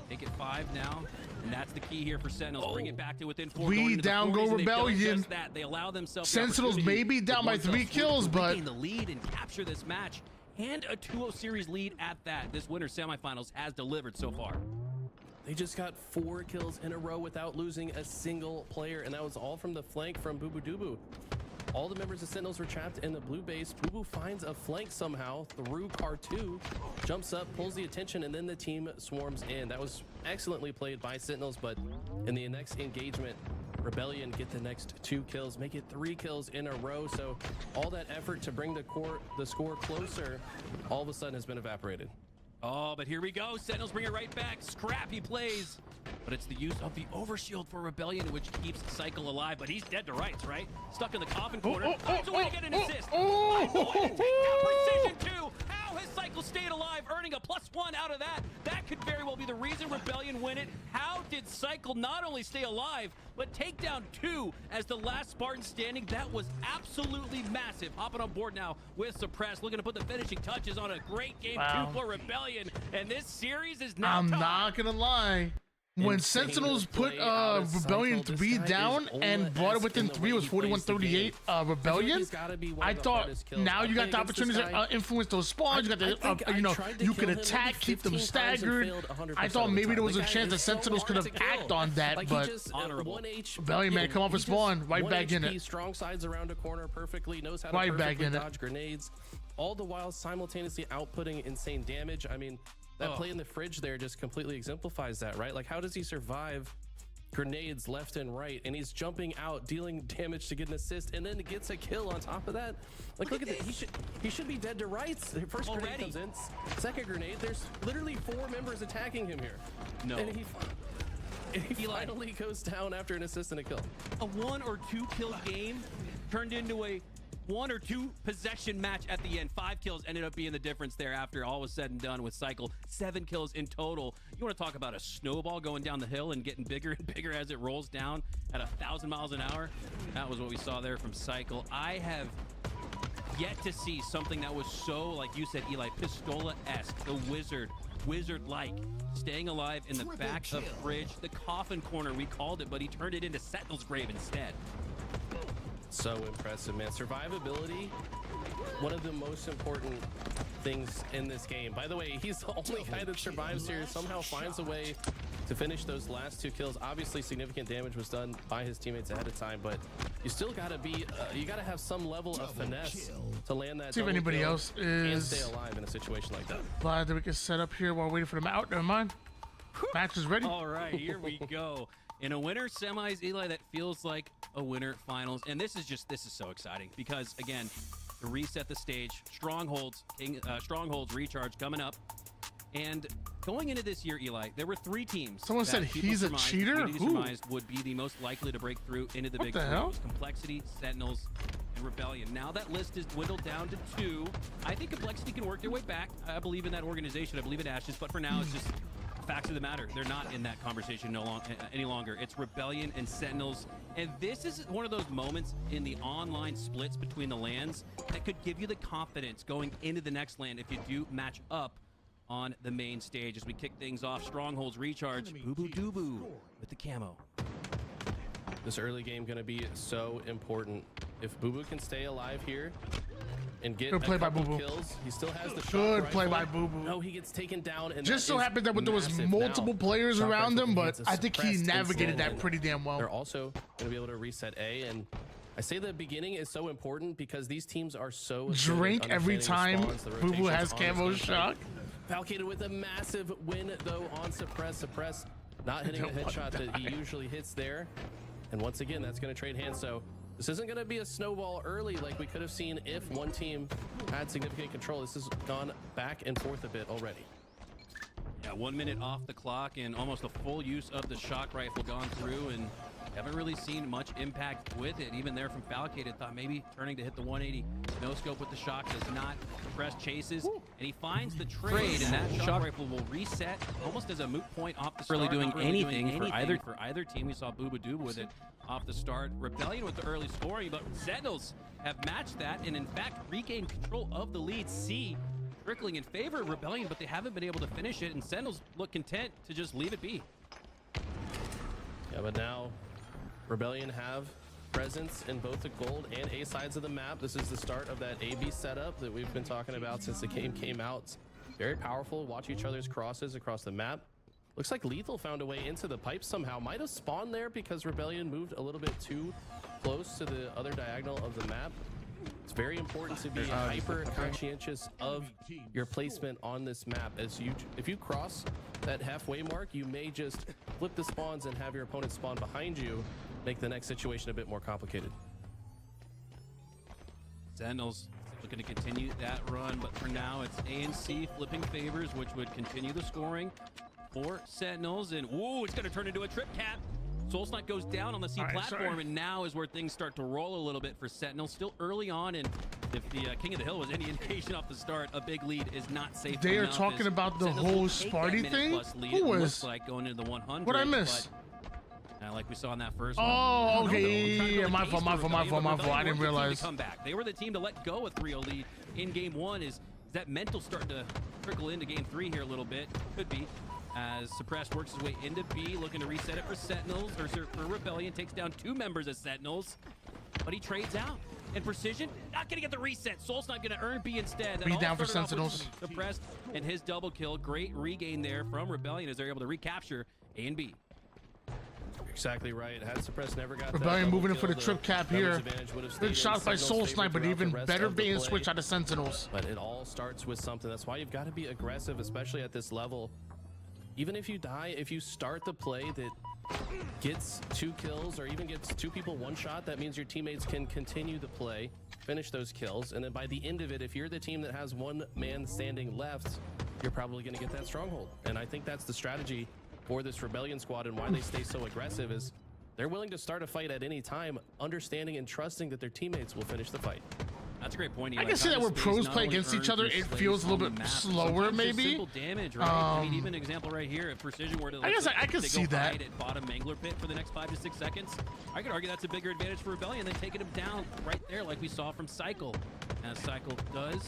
[SPEAKER 5] Make it 5 now, and that's the key here for Sentinels. Bring it back to within 4.
[SPEAKER 1] We down go Rebellion.
[SPEAKER 5] They allow themselves
[SPEAKER 1] Sentinels may be down by 3 kills, but
[SPEAKER 5] the lead and capture this match, and a 2-0 series lead at that. This winter semifinals has delivered so far.
[SPEAKER 6] They just got 4 kills in a row without losing a single player, and that was all from the flank from Boo Boo Doo. All the members of Sentinels were trapped in the blue base. Boo Boo finds a flank somehow through car 2, jumps up, pulls the attention, and then the team swarms in. That was excellently played by Sentinels, but in the next engagement, Rebellion get the next 2 kills, make it 3 kills in a row. So all that effort to bring the score closer, all of a sudden has been evaporated.
[SPEAKER 5] Oh, but here we go. Sentinels bring it right back. Scrappy plays. But it's the use of the overshield for Rebellion, which keeps Cycle alive. But he's dead to rights, right? Stuck in the coffin corner. Finds a way to get an assist. Precision 2. How has Cycle stayed alive, earning a +1 out of that? That could very well be the reason Rebellion win it. How did Cycle not only stay alive, but take down 2 as the last Spartan standing? That was absolutely massive. Hopping on board now with Suppress, looking to put the finishing touches on a great game 2 for Rebellion. And this series is now
[SPEAKER 1] I'm not gonna lie. When Sentinels put Rebellion 3 down and brought it within 3, it was 41-38 Rebellion. I thought now you got the opportunity to influence those spawns. You got the, you can attack, keep them staggered. I thought maybe there was a chance that Sentinels could have acted on that, but Rebellion, man, come off a spawn, right back in it.
[SPEAKER 6] Strong sides around a corner perfectly, knows how to
[SPEAKER 1] right back in
[SPEAKER 6] dodge grenades, all the while simultaneously outputting insane damage. I mean, that play in the fridge there just completely exemplifies that, right? Like, how does he survive grenades left and right, and he's jumping out, dealing damage to get an assist, and then gets a kill on top of that? Like, look at that. He should be dead to rights. The first grenade comes in, second grenade. There's literally 4 members attacking him here.
[SPEAKER 5] No.
[SPEAKER 6] And he finally goes down after an assist and a kill.
[SPEAKER 5] A 1 or 2 kill game turned into a 1 or 2 possession match at the end. 5 kills ended up being the difference there after all was said and done with Cycle. 7 kills in total. You want to talk about a snowball going down the hill and getting bigger and bigger as it rolls down at 1,000 miles an hour? That was what we saw there from Cycle. I have yet to see something that was so, like you said, Eli, Pistola-esque, the wizard-like, staying alive in the back of Fridge, the coffin corner, we called it, but he turned it into Sentinel's grave instead.
[SPEAKER 6] So impressive, man. Survivability, one of the most important things in this game. By the way, he's the only guy that survives here, somehow finds a way to finish those last 2 kills. Obviously, significant damage was done by his teammates ahead of time, but you still gotta be, you gotta have some level of finesse to land that.
[SPEAKER 1] See if anybody else
[SPEAKER 6] and
[SPEAKER 1] is
[SPEAKER 6] stay alive in a situation like that.
[SPEAKER 1] glad that we can set up here while waiting for them out. Never mind. Match is ready.
[SPEAKER 5] All right, here we go. In a winner semis, Eli, that feels like a winner finals. And this is so exciting because, again, to reset the stage, Strongholds recharge coming up. And going into this year, Eli, there were 3 teams.
[SPEAKER 1] Someone said he's a cheater? Who?
[SPEAKER 5] Surmised would be the most likely to break through into the big 3. It was Complexity, Sentinels, and Rebellion. Now that list is dwindled down to 2. I think Complexity can work their way back. I believe in that organization. I believe in Ashes. But for now, it's just facts of the matter. They're not in that conversation any longer. It's Rebellion and Sentinels. And this is one of those moments in the online splits between the lands that could give you the confidence going into the next land if you do match up on the main stage. As we kick things off, Strongholds recharge. Boo Boo Doo Boo with the camo.
[SPEAKER 6] This early game going to be so important. If Boo Boo can stay alive here and get
[SPEAKER 1] Good play by Boo Boo.
[SPEAKER 6] kills, he still has the shot
[SPEAKER 1] Good
[SPEAKER 6] rifle.
[SPEAKER 1] play by Boo Boo.
[SPEAKER 6] No, he gets taken down. And
[SPEAKER 1] just so happened that there was multiple players around him, but I think he navigated that pretty damn well.
[SPEAKER 6] They're also going to be able to reset A, and I say the beginning is so important because these teams are so
[SPEAKER 1] drink every time Boo Boo has camo shock.
[SPEAKER 6] Falcated with a massive win though on Suppress. Not hitting the headshot that he usually hits there. And once again, that's going to trade hands. So this isn't going to be a snowball early like we could have seen if one team had significant control. This has gone back and forth a bit already.
[SPEAKER 5] Yeah, 1 minute off the clock and almost a full use of the shock rifle gone through, and Haven't really seen much impact with it. Even there from Falcated, thought maybe turning to hit the 180. No scope with the shock, does not press chases, and he finds the trade, and that shock rifle will reset almost as a moot point off the start. Really doing anything for either team. We saw Booba Dooba with it off the start. Rebellion with the early scoring, but Sentinels have matched that and in fact regained control of the lead. C trickling in favor of Rebellion, but they haven't been able to finish it, and Sentinels look content to just leave it be.
[SPEAKER 6] Yeah, but now Rebellion have presence in both the gold and A sides of the map. This is the start of that AB setup that we've been talking about since the game came out. Very powerful. Watch each other's crosses across the map. Looks like Lethal found a way into the pipe somehow. Might have spawned there because Rebellion moved a little bit too close to the other diagonal of the map. It's very important to be hyper conscientious of your placement on this map. If you cross that halfway mark, you may just flip the spawns and have your opponent spawn behind you, make the next situation a bit more complicated.
[SPEAKER 5] Sentinels looking to continue that run, but for now it's A and C flipping favors, which would continue the scoring for Sentinels. And whoa, it's going to turn into a trip cap. Soul Snipe goes down on the C platform, and now is where things start to roll a little bit for Sentinels. Still early on, and if the King of the Hill was any indication off the start, a big lead is not safe.
[SPEAKER 1] They are talking about the whole Sparty thing? Who was?
[SPEAKER 5] Looks like going into the 100.
[SPEAKER 1] What I miss?
[SPEAKER 5] Like we saw in that first one.
[SPEAKER 1] Oh, okay. Yeah, my fault. I didn't realize.
[SPEAKER 5] Come back. They were the team to let go of 3-0 lead in game 1. Is that mental starting to trickle into game 3 here a little bit? Could be. As Suppressed works his way into B, looking to reset it for Sentinels, or for Rebellion, takes down 2 members of Sentinels, but he trades out. And Precision, not gonna get the reset. Soul's not gonna earn B instead. That
[SPEAKER 1] B down for Sentinels.
[SPEAKER 5] Suppressed and his double kill. Great regain there from Rebellion as they're able to recapture A and B.
[SPEAKER 6] Exactly right. Had Suppressed never got
[SPEAKER 1] Rebellion moving in for the trip cap here. Good shots by Soul Snipe, but even better bait and switch out of Sentinels.
[SPEAKER 6] But it all starts with something. That's why you've got to be aggressive, especially at this level. Even if you die, if you start the play that gets 2 kills or even gets 2 people 1 shot, that means your teammates can continue the play, finish those kills, and then by the end of it, if you're the team that has 1 man standing left, you're probably going to get that stronghold. And I think that's the strategy for this Rebellion squad, and why they stay so aggressive is they're willing to start a fight at any time, understanding and trusting that their teammates will finish the fight.
[SPEAKER 5] That's a great point.
[SPEAKER 1] I can see that where pros play against each other, it feels a little bit slower, maybe.
[SPEAKER 5] Simple damage, right? I mean, even an example right here, if Precision were to,
[SPEAKER 1] I guess I could see that.
[SPEAKER 5] At bottom Mangler pit for the next 5 to 6 seconds, I could argue that's a bigger advantage for Rebellion than taking him down right there, like we saw from Cycle. As Cycle does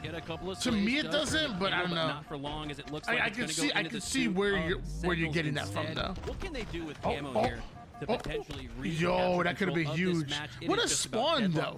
[SPEAKER 5] get a couple of.
[SPEAKER 1] To me, it doesn't, but I don't know.
[SPEAKER 5] Not for long, as it looks like
[SPEAKER 1] I can see where you're getting that from, though.
[SPEAKER 5] What can they do with camo here to potentially
[SPEAKER 1] yo, that could have been huge. What a spawn, though.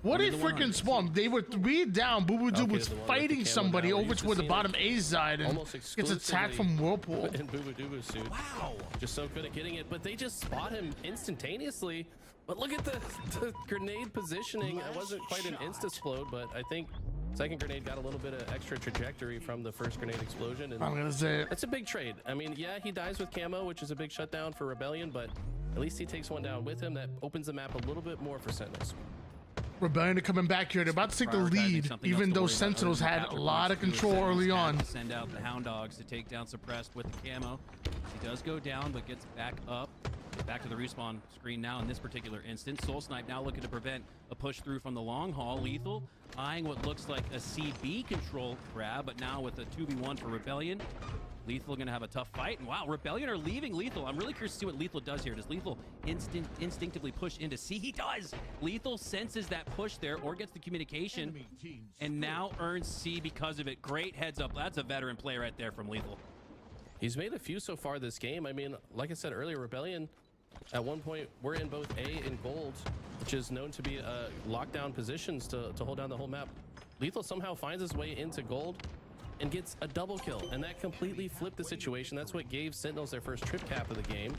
[SPEAKER 1] What a freaking spawn. They were 3 down. Boo Boo Doo was fighting somebody over toward the bottom A side and gets attacked from Whirlpool.
[SPEAKER 6] In Boo Boo Doo suit. Wow. Just so good at getting it, but they just spot him instantaneously. But look at the grenade positioning. It wasn't quite an insta-explode, but I think second grenade got a little bit of extra trajectory from the first grenade explosion. And
[SPEAKER 1] I'm gonna say
[SPEAKER 6] that's a big trade. I mean, yeah, he dies with camo, which is a big shutdown for Rebellion, but at least he takes 1 down with him. That opens the map a little bit more for Sentinels.
[SPEAKER 1] Rebellion are coming back here. They're about to take the lead, even though Sentinels had a lot of control early on.
[SPEAKER 5] Send out the Hound Dogs to take down Suppressed with the camo. He does go down, but gets back up. Back to the respawn screen now in this particular instance. Soul Snipe now looking to prevent a push through from the long haul. Lethal eyeing what looks like a CB control grab, but now with a 2v1 for Rebellion. Lethal gonna have a tough fight, and wow, Rebellion are leaving Lethal. I'm really curious to see what Lethal does here. Does Lethal instinctively push into C? He does! Lethal senses that push there, or gets the communication, and now earns C because of it. Great heads up. That's a veteran play right there from Lethal.
[SPEAKER 6] He's made a few so far this game. I mean, like I said earlier, Rebellion, at one point, we're in both A and Gold, which is known to be lockdown positions to hold down the whole map. Lethal somehow finds his way into Gold and gets a double kill, and that completely flipped the situation. That's what gave Sentinels their first trip cap of the game.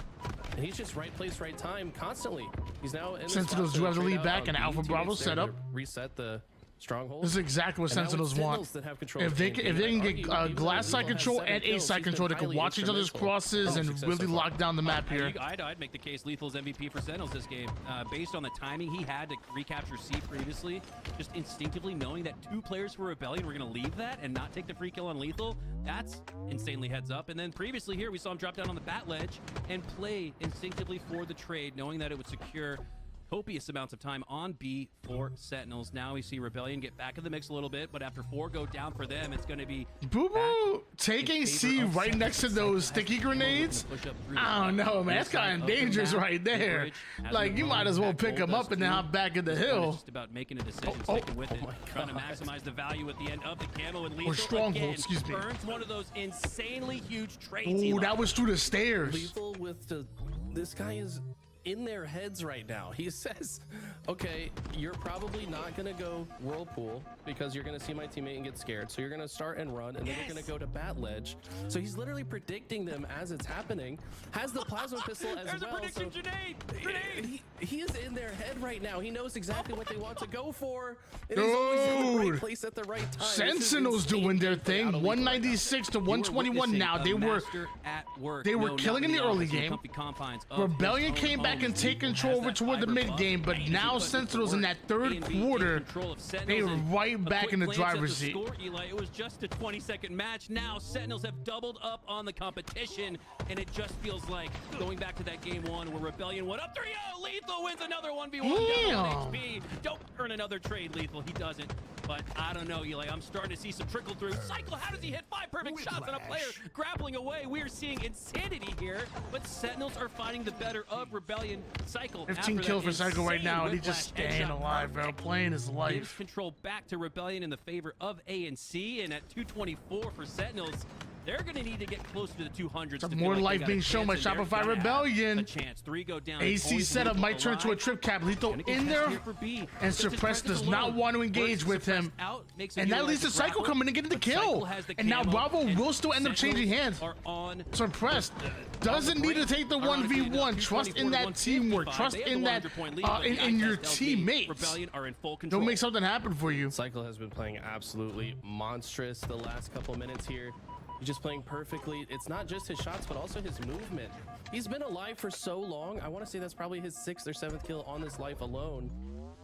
[SPEAKER 6] And he's just right place, right time constantly. He's now in
[SPEAKER 1] Sentinels do have the lead back, and Alpha Bravo setup.
[SPEAKER 6] Reset the stronghold.
[SPEAKER 1] This is exactly what
[SPEAKER 6] And now it's
[SPEAKER 1] Sentinels want.
[SPEAKER 6] that have control
[SPEAKER 1] If
[SPEAKER 6] of
[SPEAKER 1] they
[SPEAKER 6] Campaign.
[SPEAKER 1] can
[SPEAKER 6] I'd
[SPEAKER 1] get
[SPEAKER 6] argue, even
[SPEAKER 1] glass
[SPEAKER 6] though
[SPEAKER 1] side
[SPEAKER 6] Lethal has
[SPEAKER 1] control
[SPEAKER 6] 7
[SPEAKER 1] and
[SPEAKER 6] kills,
[SPEAKER 1] ace side
[SPEAKER 6] he's been
[SPEAKER 1] control, they can
[SPEAKER 6] highly
[SPEAKER 1] watch each other's
[SPEAKER 6] instrumental
[SPEAKER 1] crosses
[SPEAKER 6] in
[SPEAKER 1] and
[SPEAKER 6] success
[SPEAKER 1] really
[SPEAKER 6] so far.
[SPEAKER 1] lock down the map here.
[SPEAKER 5] I'd make the case Lethal's MVP for Sentinels this game. Based on the timing, he had to recapture C previously. Just instinctively knowing that 2 players for Rebellion were going to leave that and not take the free kill on Lethal, that's insanely heads up. And then previously here, we saw him drop down on the bat ledge and play instinctively for the trade, knowing that it would secure copious amounts of time on B for Sentinels. Now we see Rebellion get back in the mix a little bit, but after 4 go down for them, it's going to be
[SPEAKER 1] Boo Boo taking C right next to those sticky grenades. I don't know, man. That's kind of dangerous right there. Like, you might as well pick him up and then hop back in the hill.
[SPEAKER 5] Just about making a decision, sticking with it, trying to maximize the value at the end of the camo, and Lethal
[SPEAKER 1] Or stronghold,
[SPEAKER 5] again
[SPEAKER 1] excuse me.
[SPEAKER 5] burns one of those insanely huge trades.
[SPEAKER 1] Oh, that was through the stairs.
[SPEAKER 6] Lethal with the... This guy is in their heads right now. He says, okay, you're probably not gonna go whirlpool because you're gonna see my teammate and get scared, so you're gonna start and run, and then you're gonna go to bat ledge. So he's literally predicting them as it's happening. Has the plasma pistol as
[SPEAKER 5] There's
[SPEAKER 6] well.
[SPEAKER 5] a prediction grenade!
[SPEAKER 6] He is in their head right now. He knows exactly what they want to go for. And he's always in the right place at the right time.
[SPEAKER 1] Sentinels doing their thing. 196 to 121 now. They were killing in the early game. Rebellion came back and take control over toward the mid game, but now Sentinels in that third quarter, they were right back in the driver's seat.
[SPEAKER 5] Eli, it was just a 20-second match. Now Sentinels have doubled up on the competition, and it just feels like going back to that game 1 where Rebellion went up 3-0. Lethal wins another 1v1 down on HP. Don't earn another trade, Lethal. He doesn't. But I don't know, Eli. I'm starting to see some trickle through. Cycle, how does he hit 5 perfect shots on a player grappling away? We are seeing insanity here, but Sentinels are finding the better of Rebellion. Cycle
[SPEAKER 1] 15 kills for Cycle right now, and he's just staying alive, bro. Playing his
[SPEAKER 5] Gives
[SPEAKER 1] life.
[SPEAKER 5] control back to Rebellion in the favor of A and C, and at 224 for Sentinels, they're going to need to get closer to the 200s.
[SPEAKER 1] Some more life being shown by Shopify Rebellion.
[SPEAKER 5] Chance. 3 go down.
[SPEAKER 1] AC setup might turn to a trip cap. Lethal in there, and Suppress does not want to engage with him. And that leads to Cycle coming and getting the kill. And now Bravo will still end up changing hands. Suppress doesn't need to take the 1v1. Trust in that teamwork. Trust in that in your teammates. They'll make something happen for you.
[SPEAKER 6] Cycle has been playing absolutely monstrous the last couple minutes here. He's just playing perfectly. It's not just his shots, but also his movement. He's been alive for so long. I want to say that's probably his 6th or 7th kill on this life alone.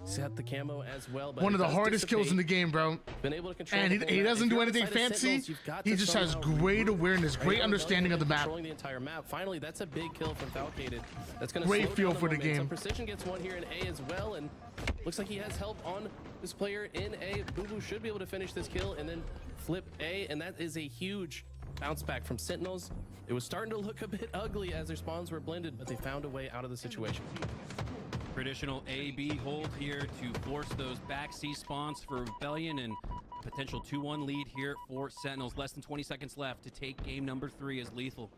[SPEAKER 6] He's got the camo as well. But
[SPEAKER 1] one of the hardest kills in the game, bro.
[SPEAKER 6] Been able to control
[SPEAKER 1] and he doesn't do anything fancy. He just has great awareness, great understanding of the map.
[SPEAKER 6] Controlling the entire map. Finally, that's a big kill from Falcated. That's going to
[SPEAKER 1] great feel for the game.
[SPEAKER 6] So Precision gets one here in A as well, and looks like he has help on this player in A. Boo Boo should be able to finish this kill and then flip A, and that is a huge bounce back from Sentinels. It was starting to look a bit ugly as their spawns were blended, but they found a way out of the situation.
[SPEAKER 5] Traditional A-B hold here to force those back C spawns for Rebellion, and potential 2-1 lead here for Sentinels. Less than 20 seconds left to take game number 3 as Lethal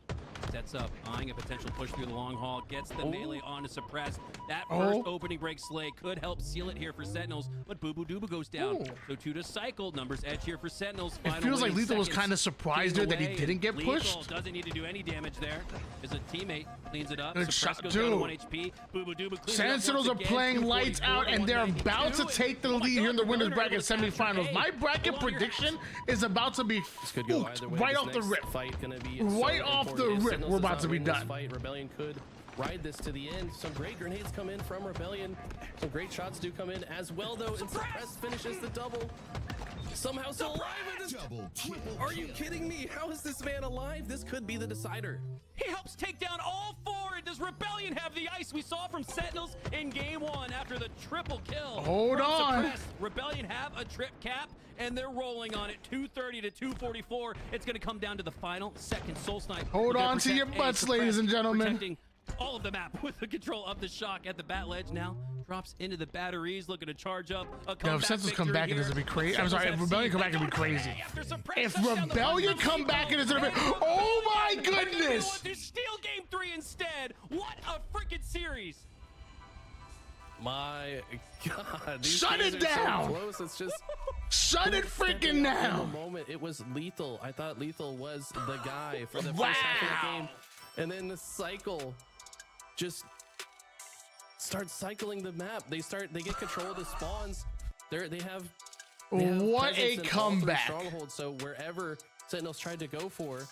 [SPEAKER 5] sets up, eyeing a potential push through the long haul, gets the melee on to Suppress. That first opening break slay could help seal it here for Sentinels, but Boo Boo Dooba goes down. So 2 to Cycle, numbers edge here for Sentinels.
[SPEAKER 1] It feels like Lethal was kind of surprised there that he didn't get pushed.
[SPEAKER 5] Lethal doesn't need to do any damage there. His teammate cleans it up.
[SPEAKER 1] Good
[SPEAKER 5] Suppress
[SPEAKER 1] shot,
[SPEAKER 5] goes down to
[SPEAKER 1] dude.
[SPEAKER 5] 1 HP. Boo Boo Dooba cleans it up
[SPEAKER 1] Sentinels are
[SPEAKER 5] once again.
[SPEAKER 1] playing lights out, and they're about to take the lead here in the winners bracket semifinals. My bracket prediction is about to be spooked right off the rip. Right off the rip, we're about to be done.
[SPEAKER 6] Rebellion could ride this to the end. Some great grenades come in from Rebellion. Some great shots do come in as well, though. And Suppress finishes the double. Somehow still alive with this. Are you kidding me? How is this man alive? This could be the decider.
[SPEAKER 5] He helps take down all 4. And does Rebellion have the ice we saw from Sentinels in game 1 after the triple kill?
[SPEAKER 1] Hold
[SPEAKER 5] from
[SPEAKER 1] on.
[SPEAKER 5] Suppressed? Rebellion have a trip cap, and they're rolling on it. 230 to 244. It's going to come down to the final second soul snipe.
[SPEAKER 1] Hold on to your butts, ladies and gentlemen.
[SPEAKER 5] Protecting all of the map with the control of the shock at the bat ledge. Now drops into the batteries, looking to charge up.
[SPEAKER 1] Now, if Sentinels come back, it is going to be crazy. I'm sorry, if Rebellion come back, it'll be crazy. If Rebellion come back, it is going to be. Oh my goodness!
[SPEAKER 5] To steal game 3 instead. What a freaking series!
[SPEAKER 6] My God!
[SPEAKER 1] Shut it down!
[SPEAKER 6] So close. It's just
[SPEAKER 1] shut it freaking down!
[SPEAKER 6] In the moment, it was Lethal. I thought Lethal was the guy for the first half of the game, and then the Cycle just starts cycling the map. They get control of the spawns. They have They have
[SPEAKER 1] What
[SPEAKER 6] presence
[SPEAKER 1] a
[SPEAKER 6] in all three
[SPEAKER 1] comeback.
[SPEAKER 6] strongholds, so wherever Sentinels tried to go for,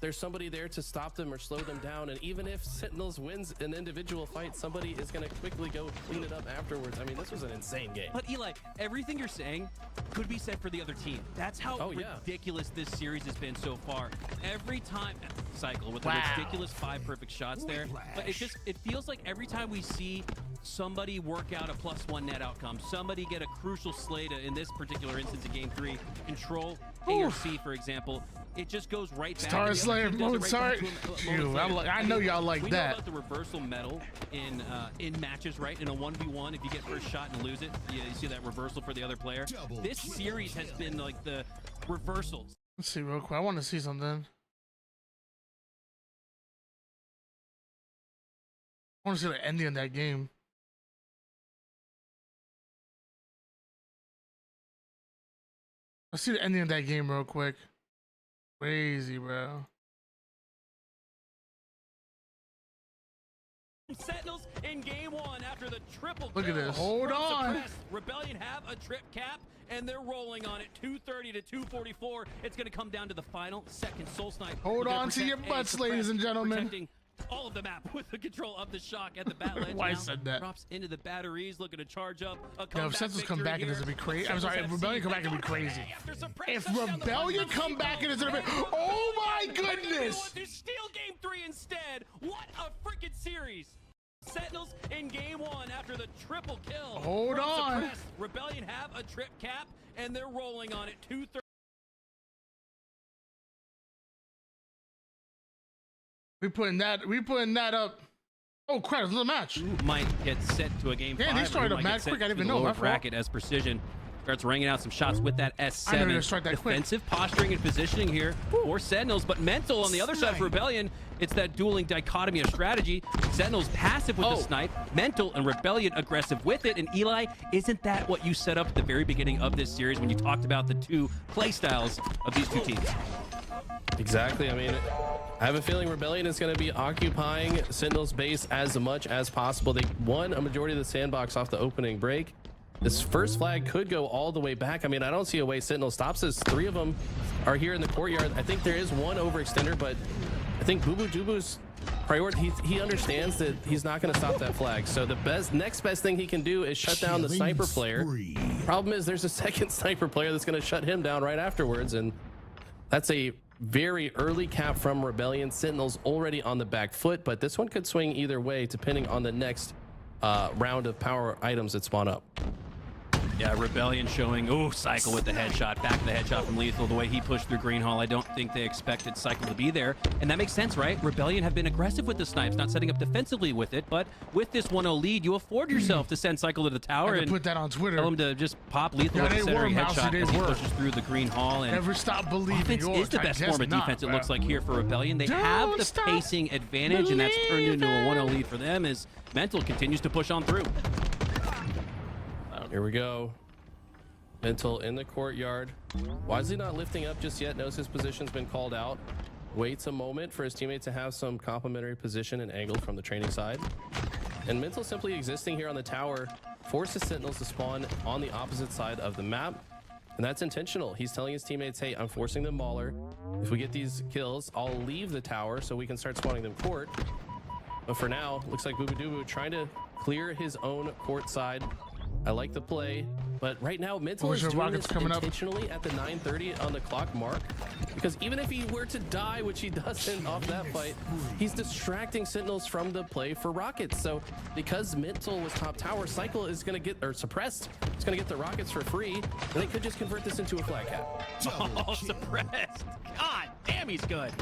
[SPEAKER 6] there's somebody there to stop them or slow them down. And even if Sentinels wins an individual fight, somebody is going to quickly go clean it up afterwards. I mean, this was an insane game.
[SPEAKER 5] But Eli, everything you're saying could be said for the other team. That's how ridiculous this series has been so far. Every time cycle with the ridiculous 5 perfect shots there. But it feels like every time we see somebody work out a +1 net outcome, somebody get a crucial slay to, in this particular instance of game 3, control A or C, for example, it just goes right back.
[SPEAKER 1] Star Slayer mode, sorry. I know y'all like
[SPEAKER 5] we
[SPEAKER 1] that.
[SPEAKER 5] know about the reversal medal in matches, right? In a 1v1, if you get first shot and lose it, you see that reversal for the other player. This series has been like the reversals.
[SPEAKER 1] Let's see real quick. I want to see something. I want to see the ending of that game. Let's see the ending of that game real quick. Crazy, bro.
[SPEAKER 5] Sentinels in game 1 after the triple
[SPEAKER 1] Look at
[SPEAKER 5] kill
[SPEAKER 1] this. Hold
[SPEAKER 5] from
[SPEAKER 1] on.
[SPEAKER 5] Suppressed. Rebellion have a trip cap, and they're rolling on it. 230 to 244. It's going to come down to the final second soul snipe.
[SPEAKER 1] Hold on to your butts, ladies and gentlemen.
[SPEAKER 5] Protecting all of the map with the control of the shock at the bat ledge.
[SPEAKER 1] Why I
[SPEAKER 5] now.
[SPEAKER 1] said that.
[SPEAKER 5] Drops into the batteries, looking to charge up.
[SPEAKER 1] Yo, if Sentinels come back, it is gonna be crazy. I'm sorry, if Rebellion come back, it'd be crazy. If Rebellion come back, it is gonna be. Oh my goodness!
[SPEAKER 5] To steal game 3 instead. What a freaking series! Sentinels in game 1 after the triple kill.
[SPEAKER 1] Hold
[SPEAKER 5] from
[SPEAKER 1] on.
[SPEAKER 5] Suppressed. Rebellion have a trip cap, and they're rolling on it. 230.
[SPEAKER 1] We putting that up. Oh crap, it's a little match.
[SPEAKER 5] Might get set to a game 5.
[SPEAKER 1] Yeah, they started up mad quick. I didn't even know. My fault.
[SPEAKER 5] Bracket as Precision starts ringing out some shots with that S7.
[SPEAKER 1] I know they're gonna start that
[SPEAKER 5] defensive posturing and positioning here for Sentinels, but Mental on the other side for Rebellion. It's that dueling dichotomy of strategy. Sentinels passive with the snipe, Mental and Rebellion aggressive with it. And Eli, isn't that what you set up at the very beginning of this series when you talked about the 2 play styles of these 2 teams?
[SPEAKER 6] Exactly. I mean, I have a feeling Rebellion is going to be occupying Sentinel's base as much as possible. They won a majority of the sandbox off the opening break. This first flag could go all the way back. I mean, I don't see a way Sentinel stops this. 3 of them are here in the courtyard. I think there is one overextender, but I think Boo Boo Dubu's priority, he understands that he's not going to stop that flag. So the next best thing he can do is shut down the sniper player. Problem is there's a second sniper player that's going to shut him down right afterwards. And that's a very early cap from Rebellion. Sentinels already on the back foot, but this one could swing either way depending on the next round of power items that spawn up.
[SPEAKER 5] Yeah, Rebellion showing, Cycle with the headshot, back to the headshot from Lethal. The way he pushed through Green Hall, I don't think they expected Cycle to be there. And that makes sense, right? Rebellion have been aggressive with the snipes, not setting up defensively with it, but with this 1-0 lead, you afford yourself to send Cycle to the tower and
[SPEAKER 1] put that on Twitter.
[SPEAKER 5] Tell him to just pop Lethal with the centering headshot as he pushes through the Green Hall. And
[SPEAKER 1] never stop believing.
[SPEAKER 5] Offense is the best form of defense, it looks like, here for Rebellion. They have the pacing advantage, and that's turned into a 1-0 lead for them as Mental continues to push on through.
[SPEAKER 6] Here we go. Mental in the courtyard. Why is he not lifting up just yet? Knows his position's been called out. Waits a moment for his teammate to have some complementary position and angle from the training side. And Mental simply existing here on the tower forces Sentinels to spawn on the opposite side of the map. And that's intentional. He's telling his teammates, hey, I'm forcing them mauler. If we get these kills, I'll leave the tower so we can start spawning them court. But for now, looks like Boo Boo Dubu trying to clear his own court side. I like the play, but right now Mental is doing this intentionally at the 9:30 on the clock mark, because even if he were to die, which he doesn't off that fight, he's distracting Sentinels from the play for rockets. So because Mental was top tower, Cycle is going to get, or Suppressed, it's going to get the rockets for free, and they could just convert this into a flag cap.
[SPEAKER 5] Oh, Suppressed. God damn, he's good.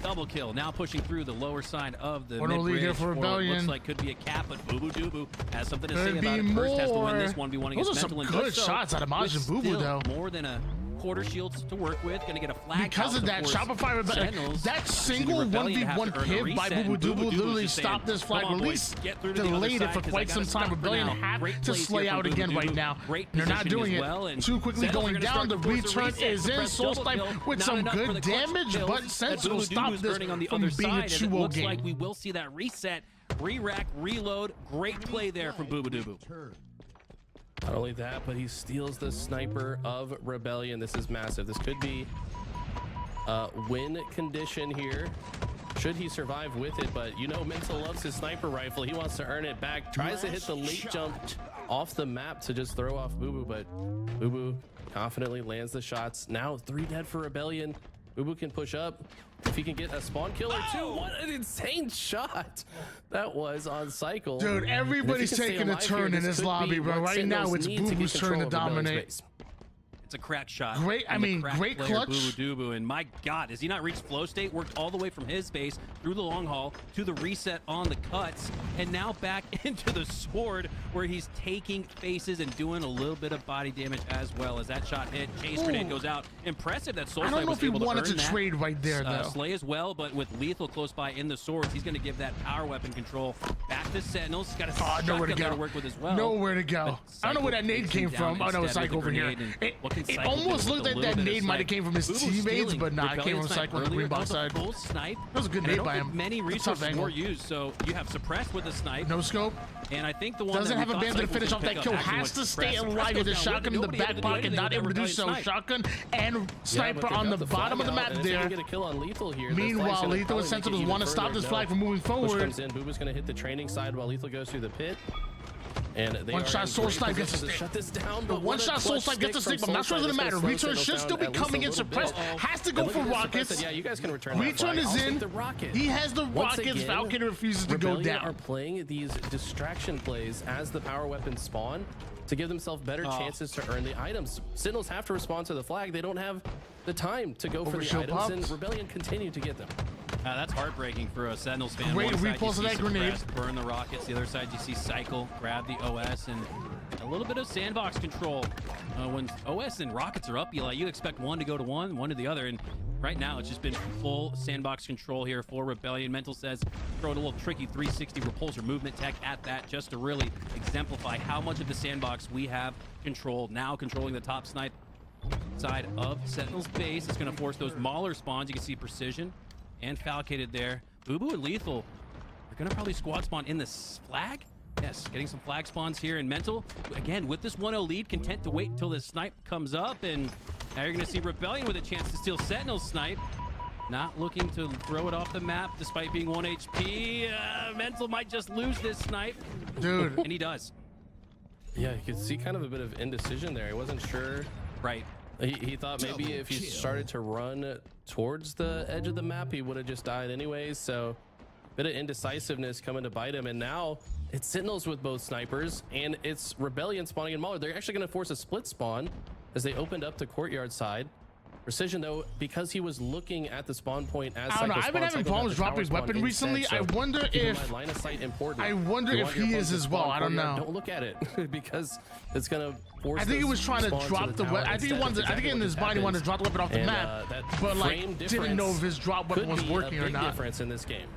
[SPEAKER 5] Double kill, now pushing through the lower side of the mid-range.
[SPEAKER 1] For Rebellion.
[SPEAKER 5] Looks like could be a cap, but Boo Boo Dubu has something to say about it. First has to win this 1v1 against
[SPEAKER 1] Those are
[SPEAKER 5] Mental.
[SPEAKER 1] some good shots out of Majin Boo Boo, though.
[SPEAKER 5] More than a quarter shields to work with. Gonna get a flag
[SPEAKER 1] because of that Shopify Rebellion. That single 1v1 pip by Boo Boo Dubu literally stopped this flag, or at least delayed it for quite some time. Rebellion have to slay out again right now. They're not doing it too quickly, going down. The return is in. Soul Snipe with some good damage, but Sentinel stopped this from being a 2-0
[SPEAKER 5] looks
[SPEAKER 1] game.
[SPEAKER 5] like we will see that reset, re-rack, reload. Great play there from Boo Boo Dubu.
[SPEAKER 6] Not only that, but he steals the sniper of Rebellion. This is massive. This could be a win condition here. Should he survive with it? But you know, Mental loves his sniper rifle. He wants to earn it back. Tries to hit the late jump off the map to just throw off Boo Boo, but Boo Boo confidently lands the shots. Now 3 dead for Rebellion. Boo Boo can push up. If he can get a spawn kill or two. What an insane shot that was on Cycle.
[SPEAKER 1] Dude, everybody's taking a turn in this lobby, bro. Right now, it's Boo Boo's turn to dominate.
[SPEAKER 5] It's a crack shot.
[SPEAKER 1] Great, I mean, great clutch.
[SPEAKER 5] Boo Boo, and my God, has he not reached flow state? Worked all the way from his base through the long haul to the reset on the cuts, and now back into the sword where he's taking faces and doing a little bit of body damage as well. As that shot hit, chase grenade goes out. Impressive that Soul
[SPEAKER 1] I don't know if he wanted to
[SPEAKER 5] that.
[SPEAKER 1] trade right there though.
[SPEAKER 5] Slay as well, but with Lethal close by in the swords, he's going to give that power weapon control back to Sentinels. He's got a
[SPEAKER 1] nowhere to
[SPEAKER 5] shotgun
[SPEAKER 1] go.
[SPEAKER 5] to work with as well.
[SPEAKER 1] Nowhere to go. I don't know where that nade came from. Oh no, it's Cycle over here. It almost looked like that nade might have came from his teammates, but nah, it came from Cycle on the green box side.
[SPEAKER 5] Full snipe.
[SPEAKER 1] That was a good nade by him.
[SPEAKER 5] Many resources were used, so you have suppressed with the snipe.
[SPEAKER 1] No scope.
[SPEAKER 5] And I think the one
[SPEAKER 1] doesn't have a bandit to finish off that kill. Has to stay alive with the shotgun in the back pocket. Not able to do so. Shotgun and sniper on the bottom of the map there.
[SPEAKER 6] Get a kill on Lethal here.
[SPEAKER 1] Meanwhile, Lethal and Sentinels want to stop this flag from moving forward.
[SPEAKER 6] Comes in. Boo Boo's going to hit the training side while Lethal goes through the pit. And they
[SPEAKER 1] one shot Soul Snipe gets a stick.
[SPEAKER 6] Shut this down.
[SPEAKER 1] The one shot Soul Snipe gets a stick, but I'm not sure it's gonna matter. Return should still be coming in suppressed. Has to go for rockets.
[SPEAKER 6] Yeah, you guys can return.
[SPEAKER 1] Return is in. He has the rockets. Falcon refuses to go down.
[SPEAKER 6] Are playing these distraction plays as the power weapons spawn to give themselves better chances to earn the items. Sentinels have to respond to the flag. They don't have the time to go for the items, and Rebellion continue to get them.
[SPEAKER 5] That's heartbreaking for a Sentinels fan.
[SPEAKER 1] Great repulse of that grenade.
[SPEAKER 5] Burn the rockets. The other side, you see Cycle grab the OS and a little bit of sandbox control. When OS and rockets are up, you expect one to go to one to the other. And right now, it's just been full sandbox control here for Rebellion. Mental says throw a little tricky 360 repulsor movement tech at that just to really exemplify how much of the sandbox we have controlled. Now controlling the top snipe side of Sentinel's base. It's going to force those Mauler spawns. You can see Precision and Falcated there. Boo Boo and Lethal are gonna probably squad spawn in this flag. Yes, getting some flag spawns here. And Mental, again, with this 1-0 lead, content to wait until the snipe comes up. And now you're gonna see Rebellion with a chance to steal Sentinel's snipe. Not looking to throw it off the map despite being 1 HP. Mental might just lose this snipe.
[SPEAKER 1] Dude.
[SPEAKER 5] And he does.
[SPEAKER 6] Yeah, you could see kind of a bit of indecision there. He wasn't sure.
[SPEAKER 5] Right.
[SPEAKER 6] He thought maybe if he started to run towards the edge of the map, he would have just died anyways. So a bit of indecisiveness coming to bite him. And now it's Sentinels with both snipers, and it's Rebellion spawning in Mauler. They're actually going to force a split spawn as they opened up the courtyard side. Precision, though, because he was looking at the spawn point as
[SPEAKER 1] I don't know. I've been having problems dropping weapon recently. I wonder if
[SPEAKER 6] line of sight important.
[SPEAKER 1] I wonder if he is as well. I don't know.
[SPEAKER 6] Don't look at it because it's gonna force.
[SPEAKER 1] I think he was trying to drop the weapon. I think he wanted. I think in his mind he wanted to drop the weapon off the map, but like didn't know if his drop weapon was working or not.
[SPEAKER 6] Difference in this game.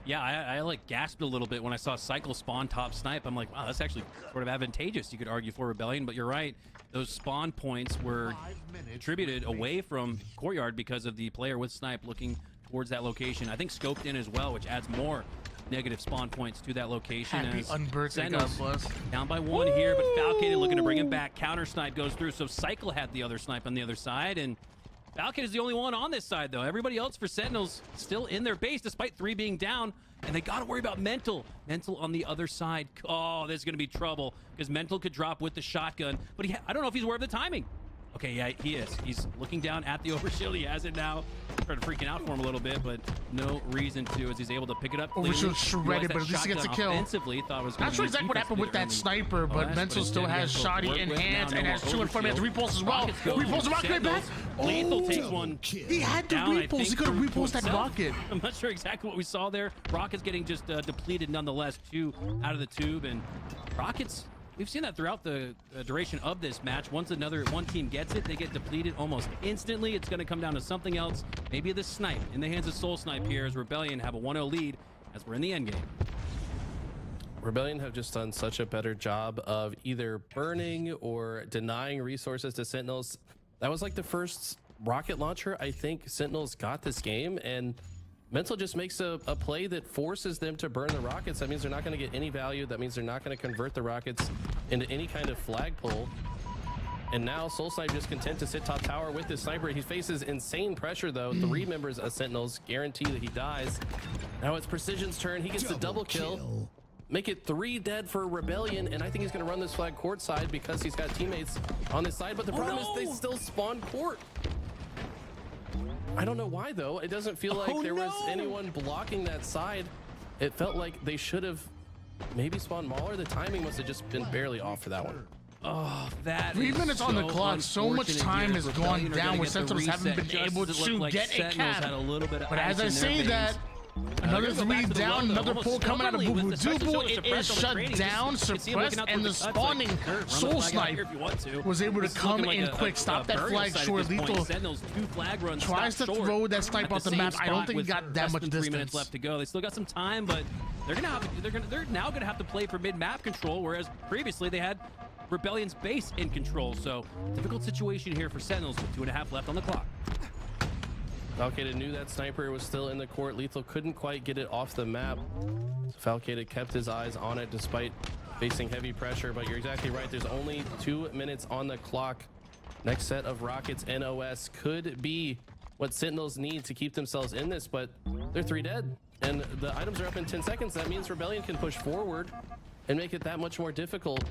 [SPEAKER 5] Yeah, I like gasped a little bit when I saw Cycle spawn top snipe. I'm like, wow, that's actually sort of advantageous, you could argue, for Rebellion. But you're right, those spawn points were attributed away from courtyard because of the player with snipe looking towards that location. I think scoped in as well, which adds more negative spawn points to that location.
[SPEAKER 1] Happy unbirthday, God bless.
[SPEAKER 5] Down by one here, but Falcated looking to bring him back. Counter snipe goes through, so Cycle had the other snipe on the other side, and Falcon is the only one on this side, though. Everybody else for Sentinels still in their base, despite 3 being down. And they got to worry about Mental. Mental on the other side. Oh, there's going to be trouble because Mental could drop with the shotgun. But I don't know if he's aware of the timing. Okay, yeah, he is. He's looking down at the overshield. He has it now. Started freaking out for him a little bit, but no reason to as he's able to pick it up.
[SPEAKER 1] Overshield shredded, but at least he gets a kill.
[SPEAKER 5] Offensively, thought it was
[SPEAKER 1] not sure exactly what happened with that sniper, but Mental still has shoddy in hands and has 2 in front of him. Has repulse as well. Repulse the rocket back.
[SPEAKER 5] Lethal takes one.
[SPEAKER 1] He had to repulse. He could have repulsed that rocket.
[SPEAKER 5] I'm not sure exactly what we saw there. Rocket's getting just depleted nonetheless. 2 out of the tube, and Rockets. We've seen that throughout the duration of this match. Once one team gets it, they get depleted almost instantly. It's going to come down to something else. Maybe the snipe in the hands of Soul Snipe here as Rebellion have a 1-0 lead as we're in the end game.
[SPEAKER 6] Rebellion have just done such a better job of either burning or denying resources to Sentinels. That was like the first rocket launcher I think Sentinels got this game, and Mental just makes a play that forces them to burn the rockets. That means they're not going to get any value. That means they're not going to convert the rockets into any kind of flag pull. And now Soul Snipe just content to sit top tower with his sniper. He faces insane pressure though. 3 members of Sentinels guarantee that he dies. Now it's Precision's turn. He gets the double kill. Make it 3 dead for Rebellion, and I think he's gonna run this flag court side because he's got teammates on this side, but the problem is they still spawn court. I don't know why though. It doesn't feel like there was anyone blocking that side. It felt like they should have maybe spawned Mauler. The timing must have just been barely off for that one.
[SPEAKER 5] Oh, that
[SPEAKER 1] 3
[SPEAKER 5] is
[SPEAKER 1] minutes on the
[SPEAKER 5] so
[SPEAKER 1] clock. So much
[SPEAKER 5] unfortunate
[SPEAKER 1] time
[SPEAKER 5] here.
[SPEAKER 1] has
[SPEAKER 5] Rebellion
[SPEAKER 1] gone
[SPEAKER 5] are
[SPEAKER 1] down
[SPEAKER 5] gonna
[SPEAKER 1] where
[SPEAKER 5] get the
[SPEAKER 1] Sentinels haven't
[SPEAKER 5] reset
[SPEAKER 1] been
[SPEAKER 5] just
[SPEAKER 1] able
[SPEAKER 5] as it
[SPEAKER 1] to
[SPEAKER 5] looked like
[SPEAKER 1] get a
[SPEAKER 5] Sentinels
[SPEAKER 1] cap.
[SPEAKER 5] had a little bit of
[SPEAKER 1] But as I
[SPEAKER 5] ice in their
[SPEAKER 1] say that,
[SPEAKER 5] veins.
[SPEAKER 1] another
[SPEAKER 5] They're gonna go back
[SPEAKER 1] 3
[SPEAKER 5] to the
[SPEAKER 1] down,
[SPEAKER 5] run, though,
[SPEAKER 1] another
[SPEAKER 5] almost
[SPEAKER 1] pull coming out of
[SPEAKER 5] stubbornly
[SPEAKER 1] Boo Boo
[SPEAKER 5] with the
[SPEAKER 1] Duble.
[SPEAKER 5] special
[SPEAKER 1] It is
[SPEAKER 5] suppressed on the
[SPEAKER 1] shut
[SPEAKER 5] training.
[SPEAKER 1] down,
[SPEAKER 5] You can see him looking
[SPEAKER 1] suppressed,
[SPEAKER 5] out
[SPEAKER 1] and
[SPEAKER 5] through
[SPEAKER 1] the
[SPEAKER 5] cuts, like,
[SPEAKER 1] spawning
[SPEAKER 5] "Sure, run the
[SPEAKER 1] Soul
[SPEAKER 5] flag out
[SPEAKER 1] Snipe
[SPEAKER 5] here if you want to."
[SPEAKER 1] was able to
[SPEAKER 5] This is
[SPEAKER 1] come
[SPEAKER 5] looking
[SPEAKER 1] in
[SPEAKER 5] like
[SPEAKER 1] quick, stop that
[SPEAKER 5] burial
[SPEAKER 1] flag
[SPEAKER 5] site at
[SPEAKER 1] short.
[SPEAKER 5] this point.
[SPEAKER 1] Lethal
[SPEAKER 5] Sentinels 2 flag runs
[SPEAKER 1] tries to
[SPEAKER 5] stop short
[SPEAKER 1] throw that snipe
[SPEAKER 5] at
[SPEAKER 1] off the
[SPEAKER 5] same
[SPEAKER 1] map. I don't
[SPEAKER 5] spot
[SPEAKER 1] think he
[SPEAKER 5] with
[SPEAKER 1] got that
[SPEAKER 5] less
[SPEAKER 1] much
[SPEAKER 5] than 3 minutes
[SPEAKER 1] distance.
[SPEAKER 5] left to go. They still got some time, but they're now gonna have to play for mid-map control, whereas previously they had Rebellion's base in control. So difficult situation here for Sentinels with 2.5 left on the clock.
[SPEAKER 6] Falcated knew that sniper was still in the court. Lethal couldn't quite get it off the map. Falcated kept his eyes on it despite facing heavy pressure, but you're exactly right. There's only 2 minutes on the clock. Next set of rockets, NOS, could be what Sentinels need to keep themselves in this, but they're 3 dead. And the items are up in 10 seconds. That means Rebellion can push forward and make it that much more difficult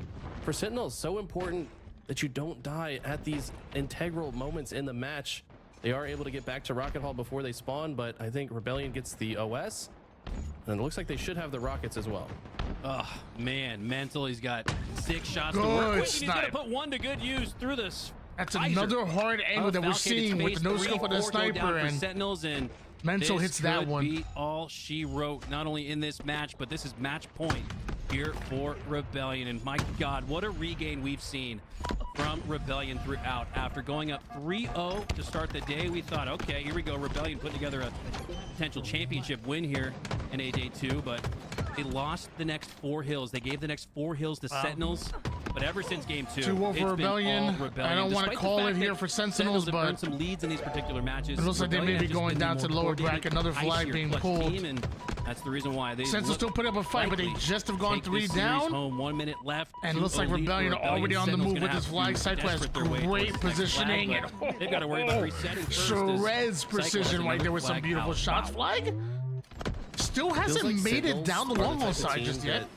[SPEAKER 6] for Sentinels. So important that you don't die at these integral moments in the match. They are able to get back to Rocket Hall before they spawn, but I think Rebellion gets the OS. And it looks like they should have the rockets as well.
[SPEAKER 5] Oh, man. Mental, he's got 6 shots to
[SPEAKER 1] Good
[SPEAKER 5] work with. And he's going
[SPEAKER 1] snipe.
[SPEAKER 5] to put 1 to good use through this.
[SPEAKER 1] That's another hard angle that we're seeing with the no scope of the sniper, and
[SPEAKER 5] Sentinels, and
[SPEAKER 1] Mental
[SPEAKER 5] this
[SPEAKER 1] hits that
[SPEAKER 5] could
[SPEAKER 1] one.
[SPEAKER 5] be all she wrote, not only in this match, but this is match point here for Rebellion. And my God, what a regain we've seen from Rebellion throughout. After going up 3-0 to start the day, we thought, okay, here we go. Rebellion putting together a potential championship win here in AJ2, but they lost the next 4 hills. They gave the next 4 hills to Sentinels. But ever since game 2,
[SPEAKER 1] 2-1
[SPEAKER 5] it's
[SPEAKER 1] for
[SPEAKER 5] been all
[SPEAKER 1] Rebellion.
[SPEAKER 5] Rebellion.
[SPEAKER 1] I don't want to
[SPEAKER 5] Despite the
[SPEAKER 1] call
[SPEAKER 5] fact
[SPEAKER 1] it here
[SPEAKER 5] that
[SPEAKER 1] for Sentinels,
[SPEAKER 5] have
[SPEAKER 1] but
[SPEAKER 5] earned some leads in these particular matches.
[SPEAKER 1] it looks like they may
[SPEAKER 5] Rebellion
[SPEAKER 1] be
[SPEAKER 5] have just
[SPEAKER 1] going
[SPEAKER 5] been
[SPEAKER 1] down
[SPEAKER 5] the
[SPEAKER 1] to the
[SPEAKER 5] more
[SPEAKER 1] lower
[SPEAKER 5] coordinated,
[SPEAKER 1] bracket. Another flag
[SPEAKER 5] icier,
[SPEAKER 1] being
[SPEAKER 5] clutch
[SPEAKER 1] pulled.
[SPEAKER 5] team, and that's the reason why they
[SPEAKER 1] Sentinels still put up a fight, but they
[SPEAKER 5] likely
[SPEAKER 1] just have gone
[SPEAKER 5] take
[SPEAKER 1] 3
[SPEAKER 5] this series
[SPEAKER 1] down.
[SPEAKER 5] home. 1 minute left.
[SPEAKER 1] And it looks like
[SPEAKER 5] 2-0 lead for
[SPEAKER 1] Rebellion already on the
[SPEAKER 5] Sentinels
[SPEAKER 1] move
[SPEAKER 5] gonna
[SPEAKER 1] with this
[SPEAKER 5] have
[SPEAKER 1] flag.
[SPEAKER 5] to
[SPEAKER 1] Cyclo has
[SPEAKER 5] desperate their way
[SPEAKER 1] great
[SPEAKER 5] towards this next flag,
[SPEAKER 1] positioning.
[SPEAKER 5] but they've got to worry about resetting first.
[SPEAKER 1] Shreds precision right there with some beautiful shots. Flag still hasn't made it down the long haul side just yet.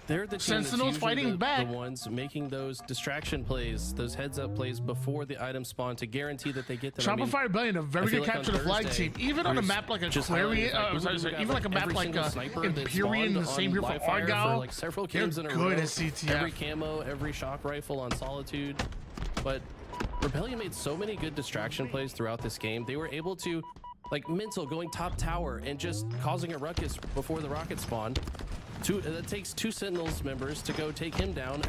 [SPEAKER 6] They're the team
[SPEAKER 1] Sentinels
[SPEAKER 6] that's
[SPEAKER 1] fighting
[SPEAKER 6] usually
[SPEAKER 1] back.
[SPEAKER 6] the ones making those distraction plays, those heads-up plays before the items spawn to guarantee that they get them.
[SPEAKER 1] Shopify Rebellion, a very good capture the flag team. Even on a map like Aquarius, even like a map like Empyrean, the same here for Argyle.
[SPEAKER 6] Like several
[SPEAKER 1] They're
[SPEAKER 6] games in a row.
[SPEAKER 1] good at CTF.
[SPEAKER 6] Every camo, every shock rifle on Solitude. But Rebellion made so many good distraction plays throughout this game. They were able to, like Mental going top tower and just causing a ruckus before the rocket spawned. That takes 2 Sentinels members to go take him down.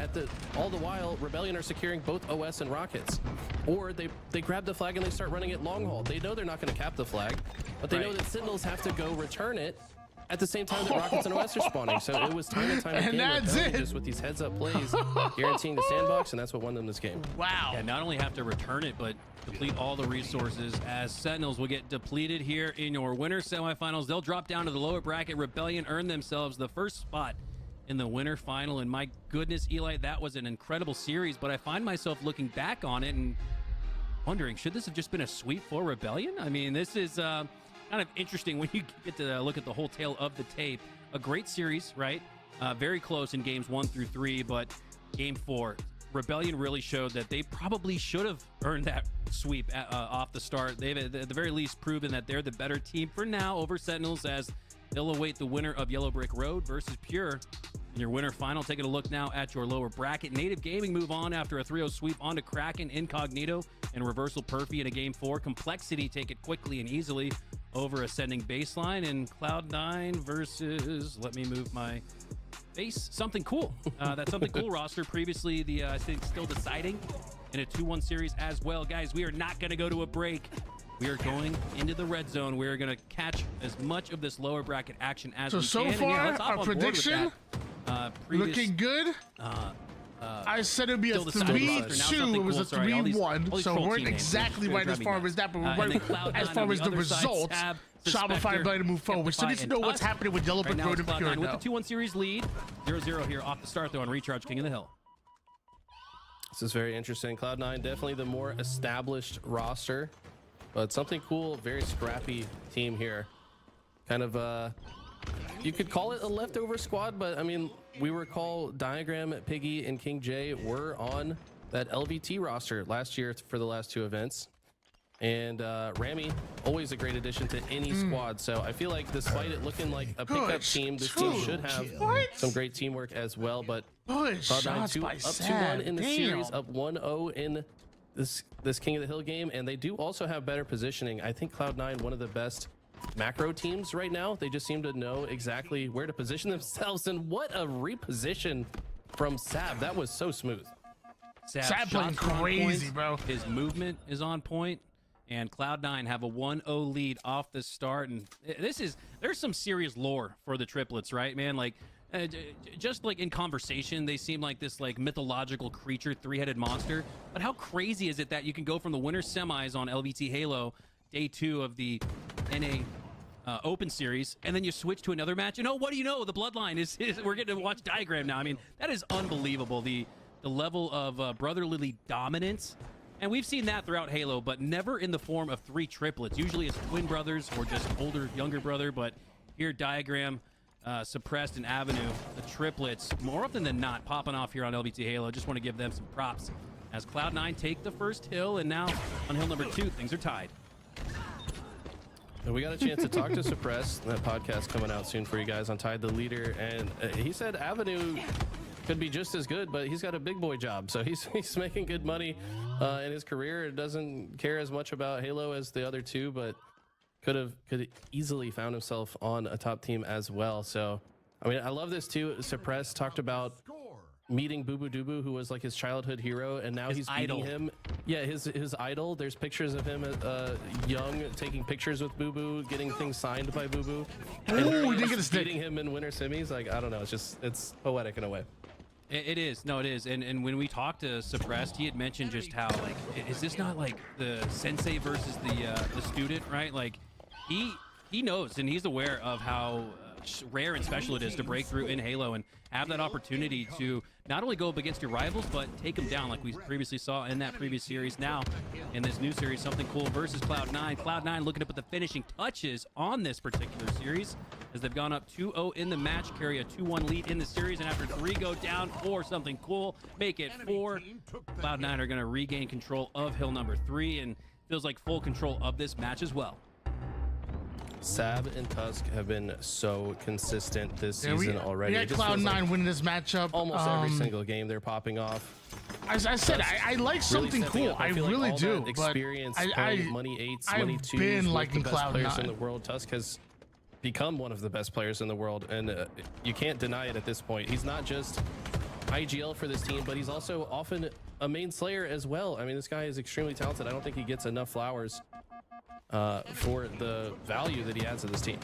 [SPEAKER 6] All the while, Rebellion are securing both OS and rockets. Or they grab the flag and they start running it long haul. They know they're not going to cap the flag, but they know that Sentinels have to go return it at the same time that rockets and OS are spawning. So it was time and time again.
[SPEAKER 1] And that's
[SPEAKER 6] Rebellion
[SPEAKER 1] it.
[SPEAKER 6] just with these heads-up plays, guaranteeing the sandbox, and that's what won them this game.
[SPEAKER 1] Wow.
[SPEAKER 5] Yeah, not only have to return it, but deplete all the resources, as Sentinels will get depleted here in your winner semifinals. They'll drop down to the lower bracket. Rebellion earn themselves the first spot in the winner final. And my goodness, Eli, that was an incredible series, but I find myself looking back on it and wondering, should this have just been a sweep for Rebellion? I mean, this is kind of interesting when you get to look at the whole tale of the tape. A great series, right? Very close in games 1 through 3, but game 4, Rebellion really showed that they probably should have earned that sweep off the start. They've at the very least proven that they're the better team for now over Sentinels, as they'll await the winner of Yellow Brick Road versus Pure in your winner final. Taking a look now at your lower bracket. Native Gaming move on after a 3-0 sweep onto Kraken, Incognito, and Reversal Perfy in a game 4. Complexity take it quickly and easily over Ascending Baseline, and Cloud9 versus, let me move my face, Something Cool. That Something Cool roster previously I think still deciding in a 2-1 series as well. Guys, we are not going to go to a break. We are going into the red zone. We are going to catch as much of this lower bracket action as we can.
[SPEAKER 1] So
[SPEAKER 5] And,
[SPEAKER 1] far,
[SPEAKER 5] let's hop
[SPEAKER 1] our
[SPEAKER 5] on board with
[SPEAKER 1] prediction
[SPEAKER 5] that.
[SPEAKER 1] looking good. I said it'd be a
[SPEAKER 5] still deciding
[SPEAKER 1] 3-2.
[SPEAKER 5] roster. Now
[SPEAKER 1] It
[SPEAKER 5] Something
[SPEAKER 1] was a
[SPEAKER 5] Cool. Sorry, all these
[SPEAKER 1] 3-1. So
[SPEAKER 5] troll
[SPEAKER 1] we're
[SPEAKER 5] team names.
[SPEAKER 1] exactly
[SPEAKER 5] They're
[SPEAKER 1] right as
[SPEAKER 5] driving
[SPEAKER 1] far
[SPEAKER 5] me
[SPEAKER 1] as that, but
[SPEAKER 5] nuts.
[SPEAKER 1] we're
[SPEAKER 5] And then
[SPEAKER 1] right
[SPEAKER 5] Cloud9
[SPEAKER 1] as far
[SPEAKER 5] on
[SPEAKER 1] as the
[SPEAKER 5] other side,
[SPEAKER 1] results.
[SPEAKER 5] Tab
[SPEAKER 1] Shopify ability to move forward. We still need to know what's happening with Yellow Brick
[SPEAKER 5] Right now
[SPEAKER 1] Road
[SPEAKER 5] it's
[SPEAKER 1] and Pure.
[SPEAKER 5] Cloud9 with the 2-1 series lead. 0-0 here off the start, though, on Recharge King of the Hill.
[SPEAKER 6] This is very interesting. Cloud9 definitely the more established roster, but something cool, very scrappy team here. Kind of, you could call it a leftover squad, but I mean, we recall Diagram, Piggy, and King J were on that LVT roster last year for the last 2 events. And Rami, always a great addition to any squad. So I feel like despite it looking like a pickup team, this team should have some great teamwork as well. But Cloud9 up 2-1 in the series, up 1-0 in this King of the Hill game, and they do also have better positioning. I think Cloud9 one of the best macro teams right now. They just seem to know exactly where to position themselves, and what a reposition from Sab. That was so smooth.
[SPEAKER 1] Sab playing crazy, bro.
[SPEAKER 5] His movement is on point. And Cloud9 have a 1-0 lead off the start, and there's some serious lore for the triplets, right, man? Like, just like in conversation, they seem like this like mythological creature, 3-headed monster. But how crazy is it that you can go from the winter semis on LVT Halo, day 2 of the NA Open Series, and then you switch to another match, and oh, what do you know? The Bloodline is we're getting to watch Diagram now. I mean, that is unbelievable. The level of brotherly dominance. And we've seen that throughout Halo, but never in the form of 3 triplets. Usually it's twin brothers or just older, younger brother. But here, Diagram, Suppressed, and Avenue, the triplets, more often than not, popping off here on LVT Halo. Just want to give them some props as Cloud9 take the first hill, and now on hill number 2, things are tied.
[SPEAKER 6] And we got a chance to talk to Suppressed. That podcast coming out soon for you guys on Tied the Leader, and he said Avenue could be just as good, but he's got a big boy job, so he's making good money in his career. It doesn't care as much about Halo as the other 2, but could easily found himself on a top team as well. So I mean, I love this too. Suppressed talked about meeting Boo Boo Dubu, who was like his childhood hero, and now he's beating him. Yeah, his idol. There's pictures of him young, taking pictures with Boo Boo, getting things signed by Boo Boo.
[SPEAKER 1] Ooh, he didn't get a stick.
[SPEAKER 6] Beating him in winter semis. Like, I don't know. It's poetic in a way.
[SPEAKER 5] It is. No, it is. And when we talked to Suppressed, he had mentioned just how, like, is this not like the sensei versus the student, right? Like, he knows and he's aware of how rare and special it is to break through in Halo and have that opportunity to not only go up against your rivals, but take them down like we previously saw in that previous series. Now, in this new series, Something Cool versus Cloud9. Cloud9 looking to put the finishing touches on this particular series as they've gone up 2-0 in the match, carry a 2-1 lead in the series, and after 3 go down for Something Cool, make it 4. Cloud9 are going to regain control of hill number 3 and feels like full control of this match as well.
[SPEAKER 6] Sab and Tusk have been so consistent this season already.
[SPEAKER 1] We had Cloud9 winning this matchup.
[SPEAKER 6] Almost every single game they're popping off.
[SPEAKER 1] As I said, I like Something Cool. I really do.
[SPEAKER 6] Experience, money 8s, money 2s.
[SPEAKER 1] I've been liking
[SPEAKER 6] the best players in
[SPEAKER 1] Cloud9.
[SPEAKER 6] the world. Tusk has become one of the best players in the world, and you can't deny it at this point. He's not just IGL for this team, but he's also often a main slayer as well. I mean, this guy is extremely talented. I don't think he gets enough flowers for the value that he adds to this team.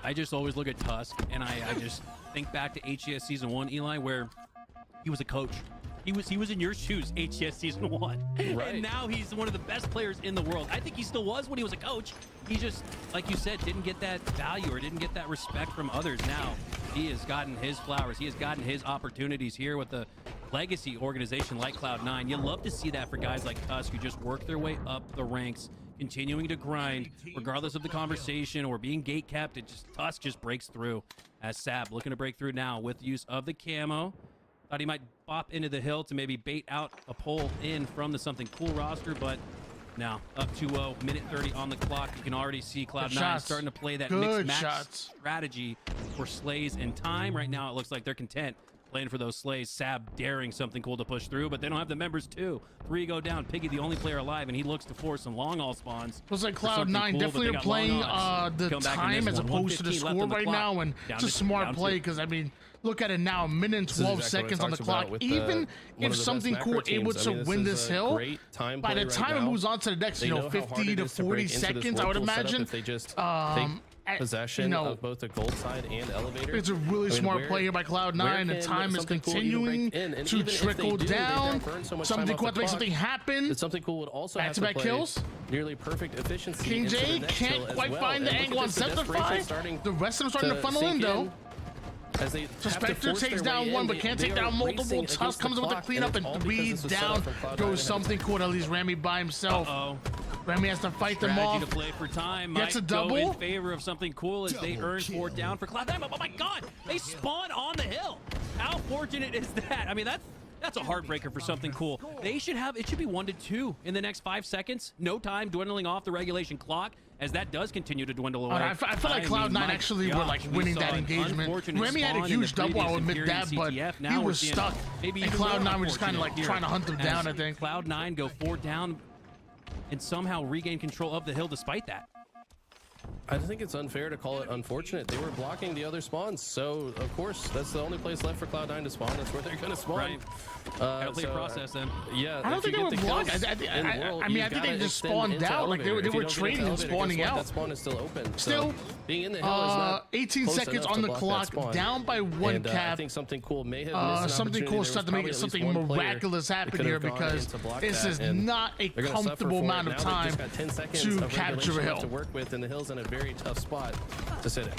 [SPEAKER 5] I just always look at Tusk and I just think back to HCS Season 1, Eli, where he was a coach. He was in your shoes, HCS Season 1.
[SPEAKER 6] Right.
[SPEAKER 5] And now he's one of the best players in the world. I think he still was when he was a coach. He just, like you said, didn't get that value or didn't get that respect from others. Now he has gotten his flowers. He has gotten his opportunities here with the legacy organization like Cloud9. You love to see that for guys like Tusk who just work their way up the ranks, continuing to grind regardless of the conversation or being gate capped. Tusk just breaks through as Sab looking to break through now with use of the camo. Thought he might bop into the hill to maybe bait out a pull in from the Something Cool roster, but now up 2-0, minute 30 on the clock. You can already see Cloud9 starting to play that mixed match strategy for slays and time. Right now it looks like they're content playing for those slays. Sab daring Something Cool to push through, but they don't have the members too. 3 go down. Piggy the only player alive, and he looks to force some long haul spawns.
[SPEAKER 1] Looks like Cloud9 definitely are playing the time as opposed to the score right now, and it's a smart play because, I mean, look at it now, a minute and 12 seconds on the clock. Even if Something Cool able to win this hill, by the time it moves on to the next, 50 to 40 seconds, I would imagine,
[SPEAKER 6] possession of both the gold side and elevator.
[SPEAKER 1] It's a really smart play here by Cloud9. The time is continuing to trickle down. Something cool, make something happen.
[SPEAKER 6] Something cool would also have to
[SPEAKER 1] back-to-back kills.
[SPEAKER 6] Nearly perfect efficiency.
[SPEAKER 1] King J can't quite find the angle on Centrify. The rest of them starting to funnel in though.
[SPEAKER 6] As they
[SPEAKER 1] Spectre takes down one, but can't take down multiple. Tusk comes in with a cleanup, and 3 down goes something cool. At least Remy by himself. Remy has to fight them off.
[SPEAKER 5] To play for time.
[SPEAKER 1] Gets a
[SPEAKER 5] Might
[SPEAKER 1] double.
[SPEAKER 5] go in favor of something cool as they earn 4 down for Cloud9. Oh my God, they spawn on the hill. How fortunate is that? I mean, that's a heartbreaker for something cool. They should have, it should be 1 to 2 in the next 5 seconds. No time dwindling off the regulation clock as that does continue to dwindle away.
[SPEAKER 1] I feel like Cloud9 actually were like winning that engagement. Remy had a huge double, I'll admit that, but he was stuck. And Cloud9 were just kind of like trying to hunt them down, I think.
[SPEAKER 5] Cloud9 go 4 down and somehow regain control of the hill despite that.
[SPEAKER 6] I think it's unfair to call it unfortunate. They were blocking the other spawns, so of course that's the only place left for Cloud9 to spawn. That's where they're gonna spawn.
[SPEAKER 5] Right. Gotta play process then.
[SPEAKER 6] Yeah.
[SPEAKER 1] I don't think they were blocked. I mean, I think they just spawned out. Like they were trading and spawning out.
[SPEAKER 6] That spawn is still open.
[SPEAKER 1] Still,
[SPEAKER 6] being in the hill is not
[SPEAKER 1] 18 seconds on the clock, down by 1 cap.
[SPEAKER 6] I think something cool may have missed
[SPEAKER 1] something cool started to make it something miraculous happen here because this is not a comfortable amount of time to capture a hill.
[SPEAKER 6] To work with, and the hill's in a very tough spot to sit in.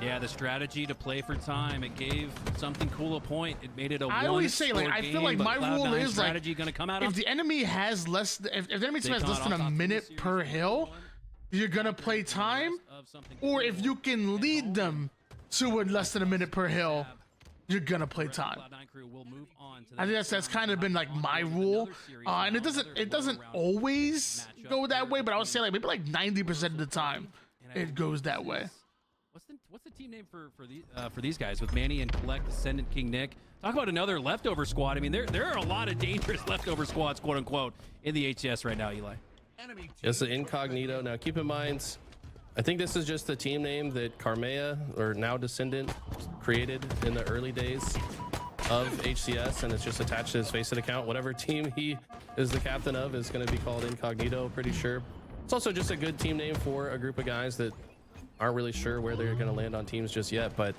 [SPEAKER 5] Yeah, the strategy to play for time, it gave something cool a point. It made it a
[SPEAKER 1] I always say, like, I feel like my rule is like,
[SPEAKER 5] gonna come out
[SPEAKER 1] if the enemy has less, if the enemy team has less than a minute per hill, you're gonna play time, or if you can lead them to less than a minute per hill, you're gonna play time. I think that's kind of been like my rule, and it doesn't always go that way, but I would say like maybe like 90% of the time it goes that way.
[SPEAKER 5] What's the team name for these guys with Manny and Collect, Ascendant, King Nick? Talk about another leftover squad. I mean, there are a lot of dangerous leftover squads, quote unquote, in the HCS right now, Eli.
[SPEAKER 6] It's the Incognito. Now, keep in mind, I think this is just the team name that Carmea, or now Descendant, created in the early days of HCS, and it's just attached to his Faceit account. Whatever team he is the captain of is going to be called Incognito, pretty sure. It's also just a good team name for a group of guys that aren't really sure where they're going to land on teams just yet. But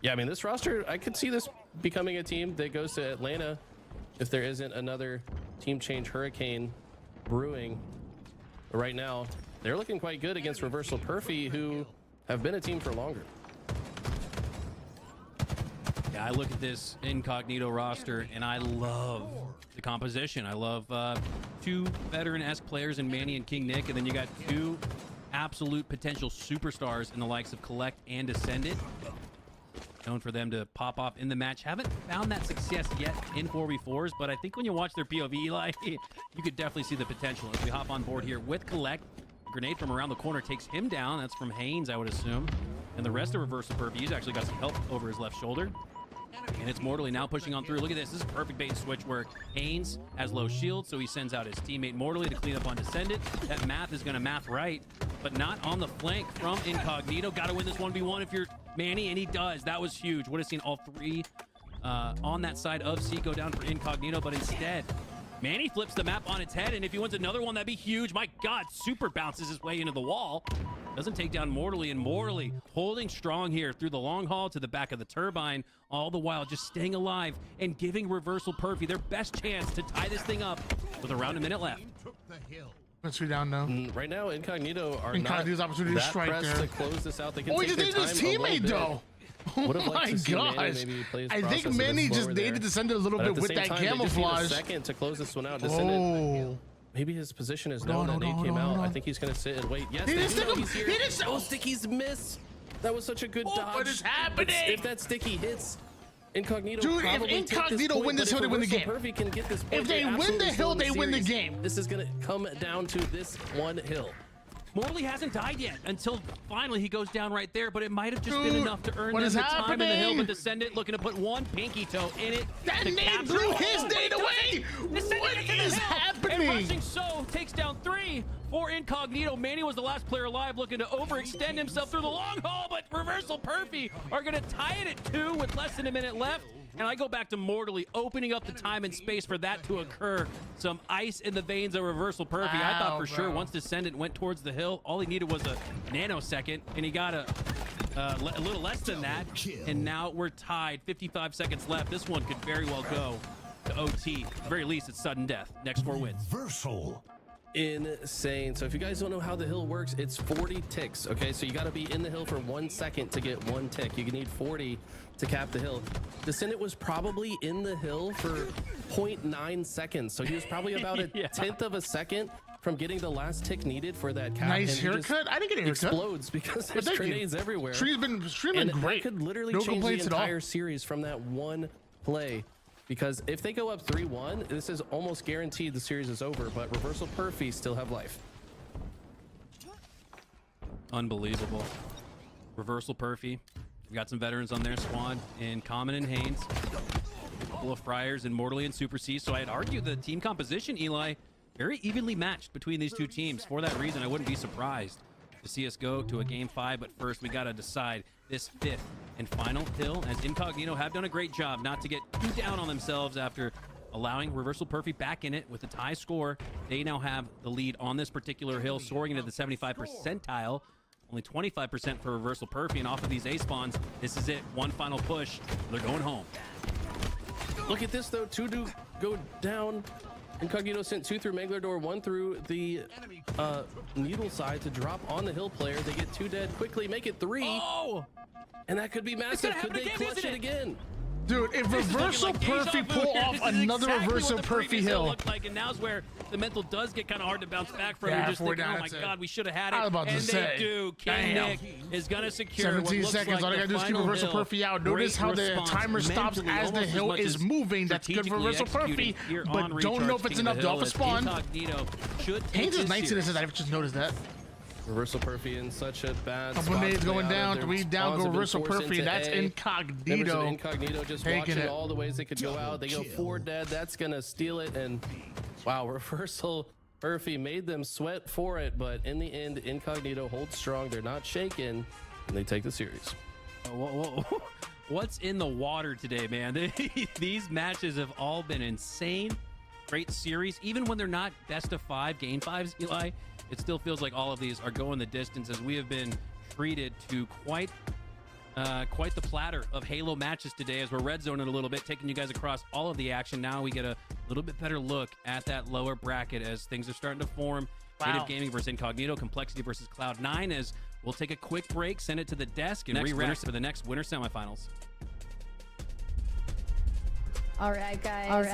[SPEAKER 6] yeah, I mean, this roster, I could see this becoming a team that goes to Atlanta if there isn't another team change hurricane brewing. But right now, they're looking quite good against Reversal Perfy, who have been a team for longer.
[SPEAKER 5] Yeah, I look at this Incognito roster and I love the composition. I love 2 veteran-esque players in Manny and King Nick, and then you got 2 absolute potential superstars in the likes of Collect and Ascendant. Known for them to pop off in the match. Haven't found that success yet in 4v4s, but I think when you watch their POV, Eli, you could definitely see the potential. As we hop on board here with Collect, a grenade from around the corner takes him down. That's from Haynes, I would assume. And the rest of Reversal Perfy, he's actually got some help over his left shoulder. And it's Mortally now pushing on through. Look at this. This is a perfect bait and switch where Haynes has low shield, so he sends out his teammate Mortally to clean up on Descendant. That math is going to math right, but not on the flank from Incognito. Got to win this 1v1 if you're Manny, and he does. That was huge. Would have seen all 3 on that side of C go down for Incognito, but instead, Manny flips the map on its head, and if he wins another one, that'd be huge. My God, super bounces his way into the wall. Doesn't take down Mortally, and Mortally holding strong here through the long haul to the back of the turbine, all the while just staying alive and giving Reversal Perfy their best chance to tie this thing up with around a minute left.
[SPEAKER 1] Let's be down now.
[SPEAKER 6] Right now, Incognito are
[SPEAKER 1] Incognito's
[SPEAKER 6] not
[SPEAKER 1] opportunity to
[SPEAKER 6] that
[SPEAKER 1] strike
[SPEAKER 6] pressed
[SPEAKER 1] there.
[SPEAKER 6] to close this out. They can
[SPEAKER 1] Oh, he
[SPEAKER 6] take
[SPEAKER 1] just
[SPEAKER 6] their
[SPEAKER 1] needed his
[SPEAKER 6] time a little
[SPEAKER 1] teammate
[SPEAKER 6] bit.
[SPEAKER 1] though. Oh my gosh. I think Manny just needed to send it a little bit with that camouflage.
[SPEAKER 6] A second to close this one out. Descendant, maybe his position is known that he came out. I think he's going to sit and wait. Yes,
[SPEAKER 1] He didn't
[SPEAKER 6] they do
[SPEAKER 1] stick
[SPEAKER 6] know
[SPEAKER 1] him.
[SPEAKER 6] he's here.
[SPEAKER 1] He didn't stick-
[SPEAKER 6] Oh, Sticky's miss. That was such a good dodge.
[SPEAKER 1] What is happening?
[SPEAKER 6] If that Sticky hits, Incognito
[SPEAKER 1] Dude, if
[SPEAKER 6] probably take
[SPEAKER 1] Incognito
[SPEAKER 6] point,
[SPEAKER 1] win this
[SPEAKER 6] but
[SPEAKER 1] hill, they win the
[SPEAKER 6] Reversal
[SPEAKER 1] game.
[SPEAKER 6] Perfy can get this point,
[SPEAKER 1] If they win the
[SPEAKER 6] absolutely
[SPEAKER 1] hill,
[SPEAKER 6] still in
[SPEAKER 1] they win the
[SPEAKER 6] series.
[SPEAKER 1] game.
[SPEAKER 6] This is going to come down to this one hill.
[SPEAKER 5] Mortally hasn't died yet until finally he goes down right there, but it might have just been
[SPEAKER 1] Dude,
[SPEAKER 5] enough to earn
[SPEAKER 1] what
[SPEAKER 5] them
[SPEAKER 1] is
[SPEAKER 5] the time in the hill.
[SPEAKER 1] happening?
[SPEAKER 5] But Descendant looking to put 1 pinky toe in it.
[SPEAKER 1] That
[SPEAKER 5] to
[SPEAKER 1] nade
[SPEAKER 5] capture-
[SPEAKER 1] blew his
[SPEAKER 5] Oh,
[SPEAKER 1] nade
[SPEAKER 5] wait,
[SPEAKER 1] away.
[SPEAKER 5] Descendant
[SPEAKER 1] What
[SPEAKER 5] gets to the
[SPEAKER 1] is
[SPEAKER 5] hill,
[SPEAKER 1] happening?
[SPEAKER 5] And rushing so takes down 3 for Incognito. Manny was the last player alive looking to overextend himself through the long haul, but Reversal Perfy are going to tie it at 2 with less than a minute left. And I go back to Mortally opening up the time and space for that to occur. Some ice in the veins of Reversal Perfy. I thought for sure once Descendant went towards the hill, all he needed was a nanosecond, and he got a little less than that. And now we're tied. 55 seconds left. This one could very well go to OT. At the very least, it's sudden death. Next 4 wins.
[SPEAKER 7] Reversal.
[SPEAKER 6] Insane. So if you guys don't know how the hill works, it's 40 ticks. Okay, so you got to be in the hill for 1 second to get 1 tick. You need 40 to cap the hill. Descendant was probably in the hill for 0.9 seconds, so he was probably about a tenth of a second from getting the last tick needed for that cap.
[SPEAKER 1] Nice haircut. I didn't get a haircut.
[SPEAKER 6] Explodes because there's grenades everywhere.
[SPEAKER 1] Stream's been great.
[SPEAKER 6] That could literally
[SPEAKER 1] No
[SPEAKER 6] change the
[SPEAKER 1] complaints at all.
[SPEAKER 6] entire series from that one play. Because if they go up 3-1, this is almost guaranteed the series is over, but Reversal Perfy still have life.
[SPEAKER 5] Unbelievable. Reversal Perfy. We got some veterans on their squad in Common and Haynes. A couple of Friars in Mortally and Super C. So I'd argue the team composition, Eli, very evenly matched between these two teams. For that reason, I wouldn't be surprised to see us go to a game 5. But first, we got to decide this 5th and final hill, as Incognito have done a great job not to get too down on themselves after allowing Reversal Perfy back in it with a tie score. They now have the lead on this particular hill, soaring into the 75 percentile. Only 25% for Reversal Perfy, and off of these A spawns, this is it. One final push. They're going home.
[SPEAKER 6] Look at this, though. 2 do go down. Incognito sent 2 through Mangler Door, 1 through the needle side to drop on the hill player. They get 2 dead quickly, make it 3.
[SPEAKER 5] Oh!
[SPEAKER 6] And that could be massive. Could they clutch it again?
[SPEAKER 1] Dude, if Reversal Perfy pull off another Reversal Perfy hill.
[SPEAKER 5] Like, and now's where the mental does get kind of hard to bounce back from.
[SPEAKER 1] Yeah,
[SPEAKER 5] You're just thinking,
[SPEAKER 1] down,
[SPEAKER 5] oh my God, we should have had it.
[SPEAKER 1] I was about
[SPEAKER 5] and
[SPEAKER 1] to say,
[SPEAKER 5] they do. King Nick is going to secure
[SPEAKER 1] 17
[SPEAKER 5] what
[SPEAKER 1] seconds.
[SPEAKER 5] Looks
[SPEAKER 1] All
[SPEAKER 5] like
[SPEAKER 1] I gotta do is keep
[SPEAKER 5] final
[SPEAKER 1] Reversal
[SPEAKER 5] hill.
[SPEAKER 1] Perfy out. Notice how the timer stops as the hill is moving. That's good for Reversal Perfy, but don't know if it's enough to off a spawn. Haynes is 19 assists. I've just noticed that.
[SPEAKER 6] Reversal Perfy in such a bad spot.
[SPEAKER 1] Couple nades going down,
[SPEAKER 6] Their
[SPEAKER 1] 3 down, go
[SPEAKER 6] spawns have been
[SPEAKER 1] Reversal
[SPEAKER 6] forced
[SPEAKER 1] Perfy.
[SPEAKER 6] into
[SPEAKER 1] That's
[SPEAKER 6] A.
[SPEAKER 1] Incognito.
[SPEAKER 6] Members of Incognito just
[SPEAKER 1] Taking
[SPEAKER 6] watching
[SPEAKER 1] it.
[SPEAKER 6] all the ways they could go out. They go 4 dead. That's gonna steal it. And wow, Reversal Perfy made them sweat for it, but in the end, Incognito holds strong. They're not shaken, and they take the series.
[SPEAKER 5] What's in the water today, man? These matches have all been insane. Great series. Even when they're not best of 5 game 5s, Eli, it still feels like all of these are going the distance, as we have been treated to quite the platter of Halo matches today, as we're red zoning a little bit, taking you guys across all of the action. Now we get a little bit better look at that lower bracket as things are starting to form.
[SPEAKER 1] Wow.
[SPEAKER 5] Native Gaming versus Incognito, Complexity versus Cloud9, as we'll take a quick break, send it to the desk, and re-wrap for the next winter semifinals.
[SPEAKER 20] All right, guys.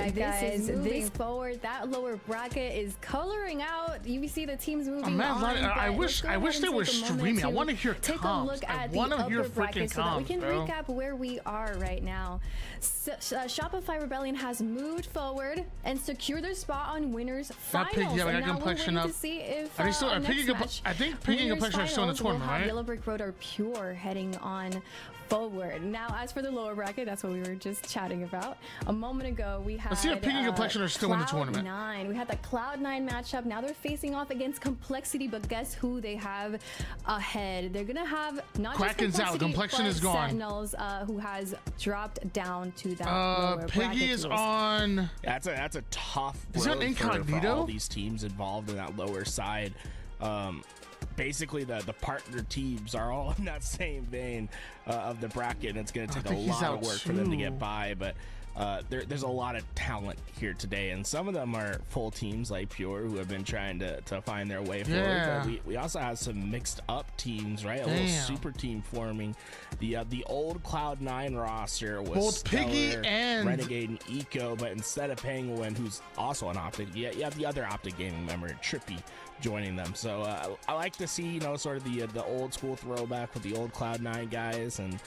[SPEAKER 20] This forward, that lower bracket is coloring out. You see the teams moving on.
[SPEAKER 1] I wish they were streaming. I want to hear
[SPEAKER 20] take
[SPEAKER 1] comms.
[SPEAKER 20] a look at
[SPEAKER 1] I
[SPEAKER 20] the
[SPEAKER 1] want to
[SPEAKER 20] upper
[SPEAKER 1] hear
[SPEAKER 20] bracket
[SPEAKER 1] freaking
[SPEAKER 20] so that we
[SPEAKER 1] comms,
[SPEAKER 20] can
[SPEAKER 1] bro.
[SPEAKER 20] recap where we are right now. Shopify Rebellion has moved forward and secured their spot on winners finals.
[SPEAKER 1] Yeah, we got
[SPEAKER 20] and now
[SPEAKER 1] complexion
[SPEAKER 20] we're
[SPEAKER 1] up.
[SPEAKER 20] waiting to see if
[SPEAKER 1] I think Piggy and
[SPEAKER 20] winners
[SPEAKER 1] Complexion are still in the
[SPEAKER 20] finals will
[SPEAKER 1] tournament,
[SPEAKER 20] have
[SPEAKER 1] right?
[SPEAKER 20] Yellow Brick Road or Pure heading on forward. Now, as for the lower bracket, that's what we were just chatting about a moment ago. We had
[SPEAKER 1] Let's see if Piggy and Complexion are still in the tournament.
[SPEAKER 20] Cloud9. We had the Cloud9 matchup. Now they're facing off against Complexity, but guess who they have ahead? They're gonna have not
[SPEAKER 1] Kraken's
[SPEAKER 20] just
[SPEAKER 1] out. Complexion
[SPEAKER 20] but
[SPEAKER 1] is gone.
[SPEAKER 20] Sentinels, who has dropped down to that lower
[SPEAKER 1] Piggy
[SPEAKER 20] bracket
[SPEAKER 1] is
[SPEAKER 20] teams.
[SPEAKER 1] on.
[SPEAKER 15] Yeah, that's a tough
[SPEAKER 1] Is that
[SPEAKER 15] road for
[SPEAKER 1] Incognito?
[SPEAKER 15] all these teams involved in that lower side. Basically, the partner teams are all in that same vein of the bracket, and it's going to take a lot of work for them to get by. But there's a lot of talent here today, and some of them are full teams like Pure, who have been trying to find their way forward. But we also have some mixed up teams, right? A little super team forming. The old Cloud9 roster was
[SPEAKER 1] both Piggy
[SPEAKER 15] Stellar,
[SPEAKER 1] and
[SPEAKER 15] Renegade and Eco, but instead of Penguin, who's also an Optic, you have the other Optic gaming member, Trippy, joining them. So I like to see, sort of the old school throwback with the old Cloud9 guys, and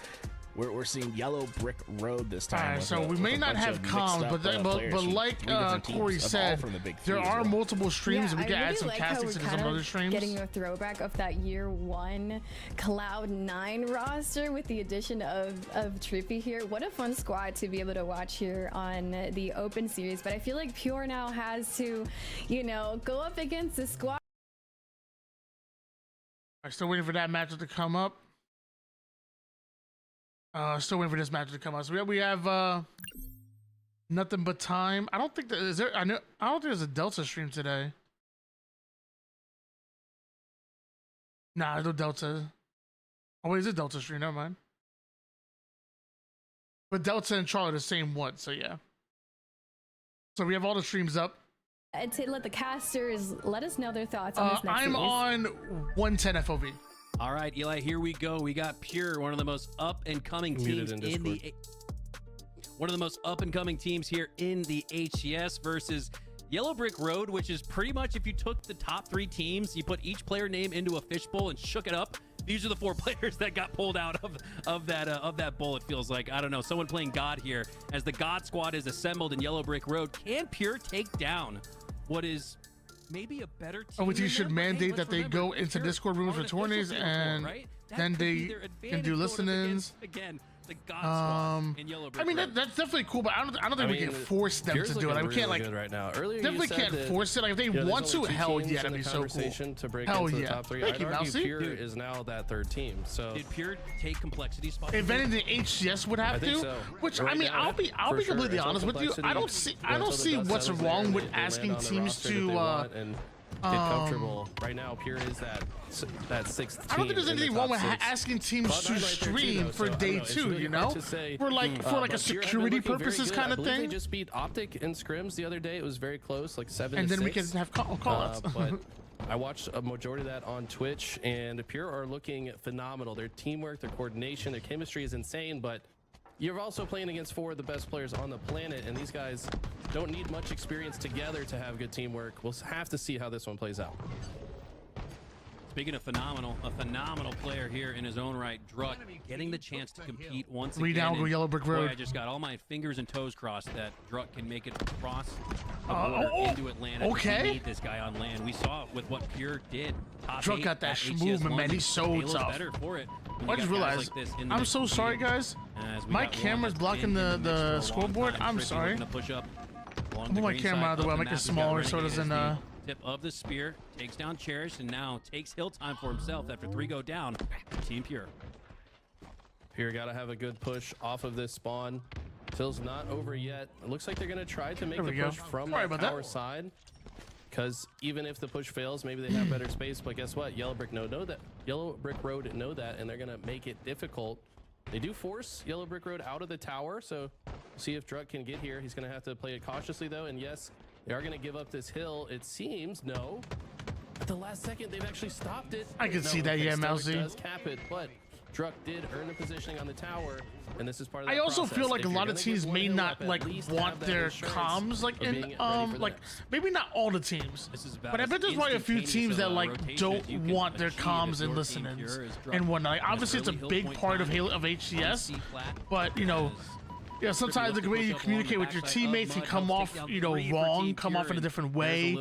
[SPEAKER 15] we're seeing Yellow Brick Road this time.
[SPEAKER 1] Alright, so we may not have comms, but like Corey said, there are multiple streams, and we can add some castings to some other streams.
[SPEAKER 20] Getting a throwback of that year 1 Cloud9 roster with the addition of Trippy here. What a fun squad to be able to watch here on the Open Series. But I feel like Pure now has to, go up against the squad.
[SPEAKER 1] I'm still waiting for that matchup to come up. Still waiting for this match to come out. So we have nothing but time. I don't think that is there. I don't think there's a Delta stream today. Nah, there's no Delta. Oh wait, is it Delta stream? Never mind. But Delta and Charlie are the same one, so yeah. So we have all the streams up.
[SPEAKER 20] To let the casters let us know their thoughts on this next
[SPEAKER 1] I'm
[SPEAKER 20] series.
[SPEAKER 1] on 110 FOV.
[SPEAKER 5] All right, Eli, here we go. We got Pure, one of the most up-and-coming teams one of the most up-and-coming teams here in the HCS versus Yellow Brick Road, which is pretty much if you took the top 3 teams, you put each player name into a fishbowl and shook it up. These are the 4 players that got pulled out of that bowl. It feels like, I don't know, someone playing God here as the God squad is assembled in Yellow Brick Road. Can Pure take down what is maybe a better team?
[SPEAKER 1] Which you should mandate that they go into Discord rooms for tourneys and then they can do listen-ins.
[SPEAKER 5] Again, the God squad in Yellow Brick
[SPEAKER 1] I mean,
[SPEAKER 5] Road.
[SPEAKER 1] that's definitely cool, but I don't think we can force them to do it. Like, we can't, like,
[SPEAKER 6] good right now. Earlier
[SPEAKER 1] definitely
[SPEAKER 6] you said
[SPEAKER 1] can't
[SPEAKER 6] that,
[SPEAKER 1] force it. Like, if they
[SPEAKER 6] you know, there's
[SPEAKER 1] want to,
[SPEAKER 6] only 2
[SPEAKER 1] hell
[SPEAKER 6] teams
[SPEAKER 1] yeah,
[SPEAKER 6] in
[SPEAKER 1] that'd
[SPEAKER 6] the
[SPEAKER 1] be so cool.
[SPEAKER 6] conversation to break
[SPEAKER 1] Hell
[SPEAKER 6] into
[SPEAKER 1] yeah.
[SPEAKER 6] the top 3.
[SPEAKER 1] Thank
[SPEAKER 6] I'd
[SPEAKER 1] you,
[SPEAKER 6] argue
[SPEAKER 1] Mousy.
[SPEAKER 6] Pure is now that 3rd team. So
[SPEAKER 5] did Pure take complexity spot?
[SPEAKER 1] If anything, HCS would have
[SPEAKER 6] I think
[SPEAKER 1] to.
[SPEAKER 6] so.
[SPEAKER 1] Which
[SPEAKER 6] Right
[SPEAKER 1] I mean,
[SPEAKER 6] now,
[SPEAKER 1] I'll be
[SPEAKER 6] for sure,
[SPEAKER 1] completely
[SPEAKER 6] until
[SPEAKER 1] honest with you. I don't see what's wrong with asking teams to
[SPEAKER 6] get comfortable. Right now, Pure is that 6th team.
[SPEAKER 1] I don't think there's anything wrong with asking teams to
[SPEAKER 6] Cloud9 right there too,
[SPEAKER 1] stream
[SPEAKER 6] though,
[SPEAKER 1] for
[SPEAKER 6] so, I
[SPEAKER 1] day
[SPEAKER 6] don't know, it's
[SPEAKER 1] 2,
[SPEAKER 6] really
[SPEAKER 1] you
[SPEAKER 6] hard
[SPEAKER 1] know,
[SPEAKER 6] to say,
[SPEAKER 1] for like
[SPEAKER 6] but
[SPEAKER 1] a
[SPEAKER 6] Pure have been
[SPEAKER 1] security
[SPEAKER 6] looking very
[SPEAKER 1] purposes
[SPEAKER 6] good.
[SPEAKER 1] kind
[SPEAKER 6] I
[SPEAKER 1] of
[SPEAKER 6] believe
[SPEAKER 1] thing.
[SPEAKER 6] They just beat Optic in scrims the other day. It was very close, like 7-6.
[SPEAKER 1] And then we can have call-outs.
[SPEAKER 6] But I watched a majority of that on Twitch, and Pure are looking phenomenal. Their teamwork, their coordination, their chemistry is insane, but you're also playing against 4 of the best players on the planet, and these guys don't need much experience together to have good teamwork. We'll have to see how this one plays out.
[SPEAKER 5] Speaking of phenomenal, a phenomenal player here in his own right, Druck, getting the chance to compete once again.
[SPEAKER 1] Down, go
[SPEAKER 5] And
[SPEAKER 1] Yellow Brick Road.
[SPEAKER 5] Boy, I just got all my fingers and toes crossed that Druck can make it across the border into Atlanta.
[SPEAKER 1] okay.
[SPEAKER 5] We need this guy on land. We saw it with what Pure did. Top
[SPEAKER 1] Druck
[SPEAKER 5] 8
[SPEAKER 1] got that
[SPEAKER 5] at HCS
[SPEAKER 1] movement, man.
[SPEAKER 5] 1.
[SPEAKER 1] He's so
[SPEAKER 5] Halo's
[SPEAKER 1] tough.
[SPEAKER 5] better for it when
[SPEAKER 1] I
[SPEAKER 5] you
[SPEAKER 1] just
[SPEAKER 5] got guys
[SPEAKER 1] realized.
[SPEAKER 5] like this in the
[SPEAKER 1] I'm
[SPEAKER 5] mix
[SPEAKER 1] so sorry,
[SPEAKER 5] competing.
[SPEAKER 1] guys.
[SPEAKER 5] As we
[SPEAKER 1] My
[SPEAKER 5] got one
[SPEAKER 1] camera's
[SPEAKER 5] that's
[SPEAKER 1] blocking
[SPEAKER 5] been in
[SPEAKER 1] the
[SPEAKER 5] mix for a long
[SPEAKER 1] scoreboard.
[SPEAKER 5] time.
[SPEAKER 1] I'm
[SPEAKER 5] Trippy's
[SPEAKER 1] sorry.
[SPEAKER 5] looking to push up along
[SPEAKER 1] Move
[SPEAKER 5] the
[SPEAKER 1] my
[SPEAKER 5] green
[SPEAKER 1] camera
[SPEAKER 5] side
[SPEAKER 1] out of the
[SPEAKER 5] of
[SPEAKER 1] way.
[SPEAKER 5] the
[SPEAKER 1] Make it
[SPEAKER 5] map. We've got
[SPEAKER 1] smaller so it
[SPEAKER 5] Renegade
[SPEAKER 1] doesn't.
[SPEAKER 5] as the tip of the spear, takes down Cherish, and now takes hill time for himself after 3 go down. Team Pure.
[SPEAKER 6] Pure got to have a good push off of this spawn. Till's not over yet. It looks like they're going to try to make
[SPEAKER 1] There
[SPEAKER 6] the
[SPEAKER 1] we go.
[SPEAKER 6] push from
[SPEAKER 1] Sorry
[SPEAKER 6] the
[SPEAKER 1] about that.
[SPEAKER 6] tower side. Because even if the push fails, maybe they have better space. But guess what? Yellow Brick know that. Yellow Brick Road know that, and they're going to make it difficult. They do force Yellow Brick Road out of the tower, so we'll see if Druck can get here. He's going to have to play it cautiously, though. And yes, they are going to give up this hill. It seems, no. At the last second, they've actually stopped it.
[SPEAKER 1] I can see that, yeah,
[SPEAKER 6] Stellar
[SPEAKER 1] Mousy.
[SPEAKER 6] does cap it, but Druck did earn the positioning on the tower, and this is part of
[SPEAKER 1] I
[SPEAKER 6] that
[SPEAKER 1] also
[SPEAKER 6] process.
[SPEAKER 1] feel like
[SPEAKER 6] If
[SPEAKER 1] a
[SPEAKER 6] you're
[SPEAKER 1] lot of
[SPEAKER 6] gonna
[SPEAKER 1] teams
[SPEAKER 6] give
[SPEAKER 1] may
[SPEAKER 6] one hill
[SPEAKER 1] not
[SPEAKER 6] up, at
[SPEAKER 1] like
[SPEAKER 6] least
[SPEAKER 1] want
[SPEAKER 6] have that
[SPEAKER 1] their
[SPEAKER 6] insurance
[SPEAKER 1] comms like
[SPEAKER 6] of
[SPEAKER 1] in
[SPEAKER 6] being ready for the
[SPEAKER 1] like
[SPEAKER 6] next.
[SPEAKER 1] maybe not all the teams,
[SPEAKER 5] This is about
[SPEAKER 1] but I
[SPEAKER 5] as
[SPEAKER 1] bet there's probably a few teams
[SPEAKER 5] instantaneous
[SPEAKER 1] that
[SPEAKER 5] of a
[SPEAKER 1] like
[SPEAKER 5] rotation as
[SPEAKER 1] don't
[SPEAKER 5] you can
[SPEAKER 1] want their
[SPEAKER 5] achieve
[SPEAKER 1] comms
[SPEAKER 5] if
[SPEAKER 1] and
[SPEAKER 5] your team
[SPEAKER 1] listenings
[SPEAKER 5] Pure is
[SPEAKER 1] and
[SPEAKER 5] Druck.
[SPEAKER 1] whatnot. Like,
[SPEAKER 5] An
[SPEAKER 1] obviously, it's a
[SPEAKER 5] early hill
[SPEAKER 1] big
[SPEAKER 5] point
[SPEAKER 1] part of
[SPEAKER 5] down
[SPEAKER 1] of
[SPEAKER 5] on
[SPEAKER 1] HCS,
[SPEAKER 5] C-flat
[SPEAKER 1] but you know. Yeah, sometimes the way you communicate with your teammates can come off, you know, wrong, come off in a different way.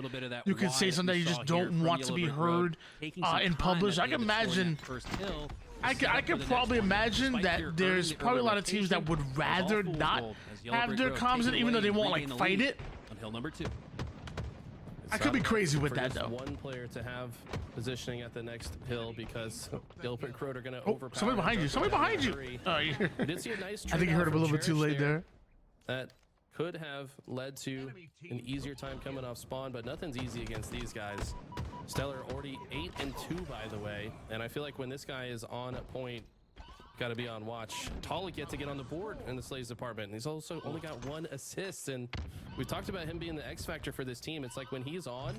[SPEAKER 1] You can say something that you just don't want to be heard in public. I can imagine. I could probably imagine that there's probably a lot of teams that would rather not have their comms in, even though they won't like fight it.
[SPEAKER 5] On hill number 2.
[SPEAKER 1] I could be crazy with
[SPEAKER 6] for
[SPEAKER 1] that
[SPEAKER 6] just
[SPEAKER 1] though.
[SPEAKER 6] one player to have positioning at the next hill because Yellow Brick Road are going to
[SPEAKER 1] Oh,
[SPEAKER 6] overpower.
[SPEAKER 1] somebody behind you!
[SPEAKER 6] Druck
[SPEAKER 1] Somebody
[SPEAKER 6] down
[SPEAKER 1] behind
[SPEAKER 6] to
[SPEAKER 1] you!
[SPEAKER 6] 3.
[SPEAKER 1] Oh, yeah.
[SPEAKER 6] We did see a nice
[SPEAKER 1] I think you heard him a little bit too late there.
[SPEAKER 6] That could have led to an easier time coming off spawn, but nothing's easy against these guys. Stellar already 8-2, by the way, and I feel like when this guy is on point, got to be on watch. Talik yet to get on the board in the Slaves department. He's also only got 1 assist, and we talked about him being the X factor for this team. It's like when he's on,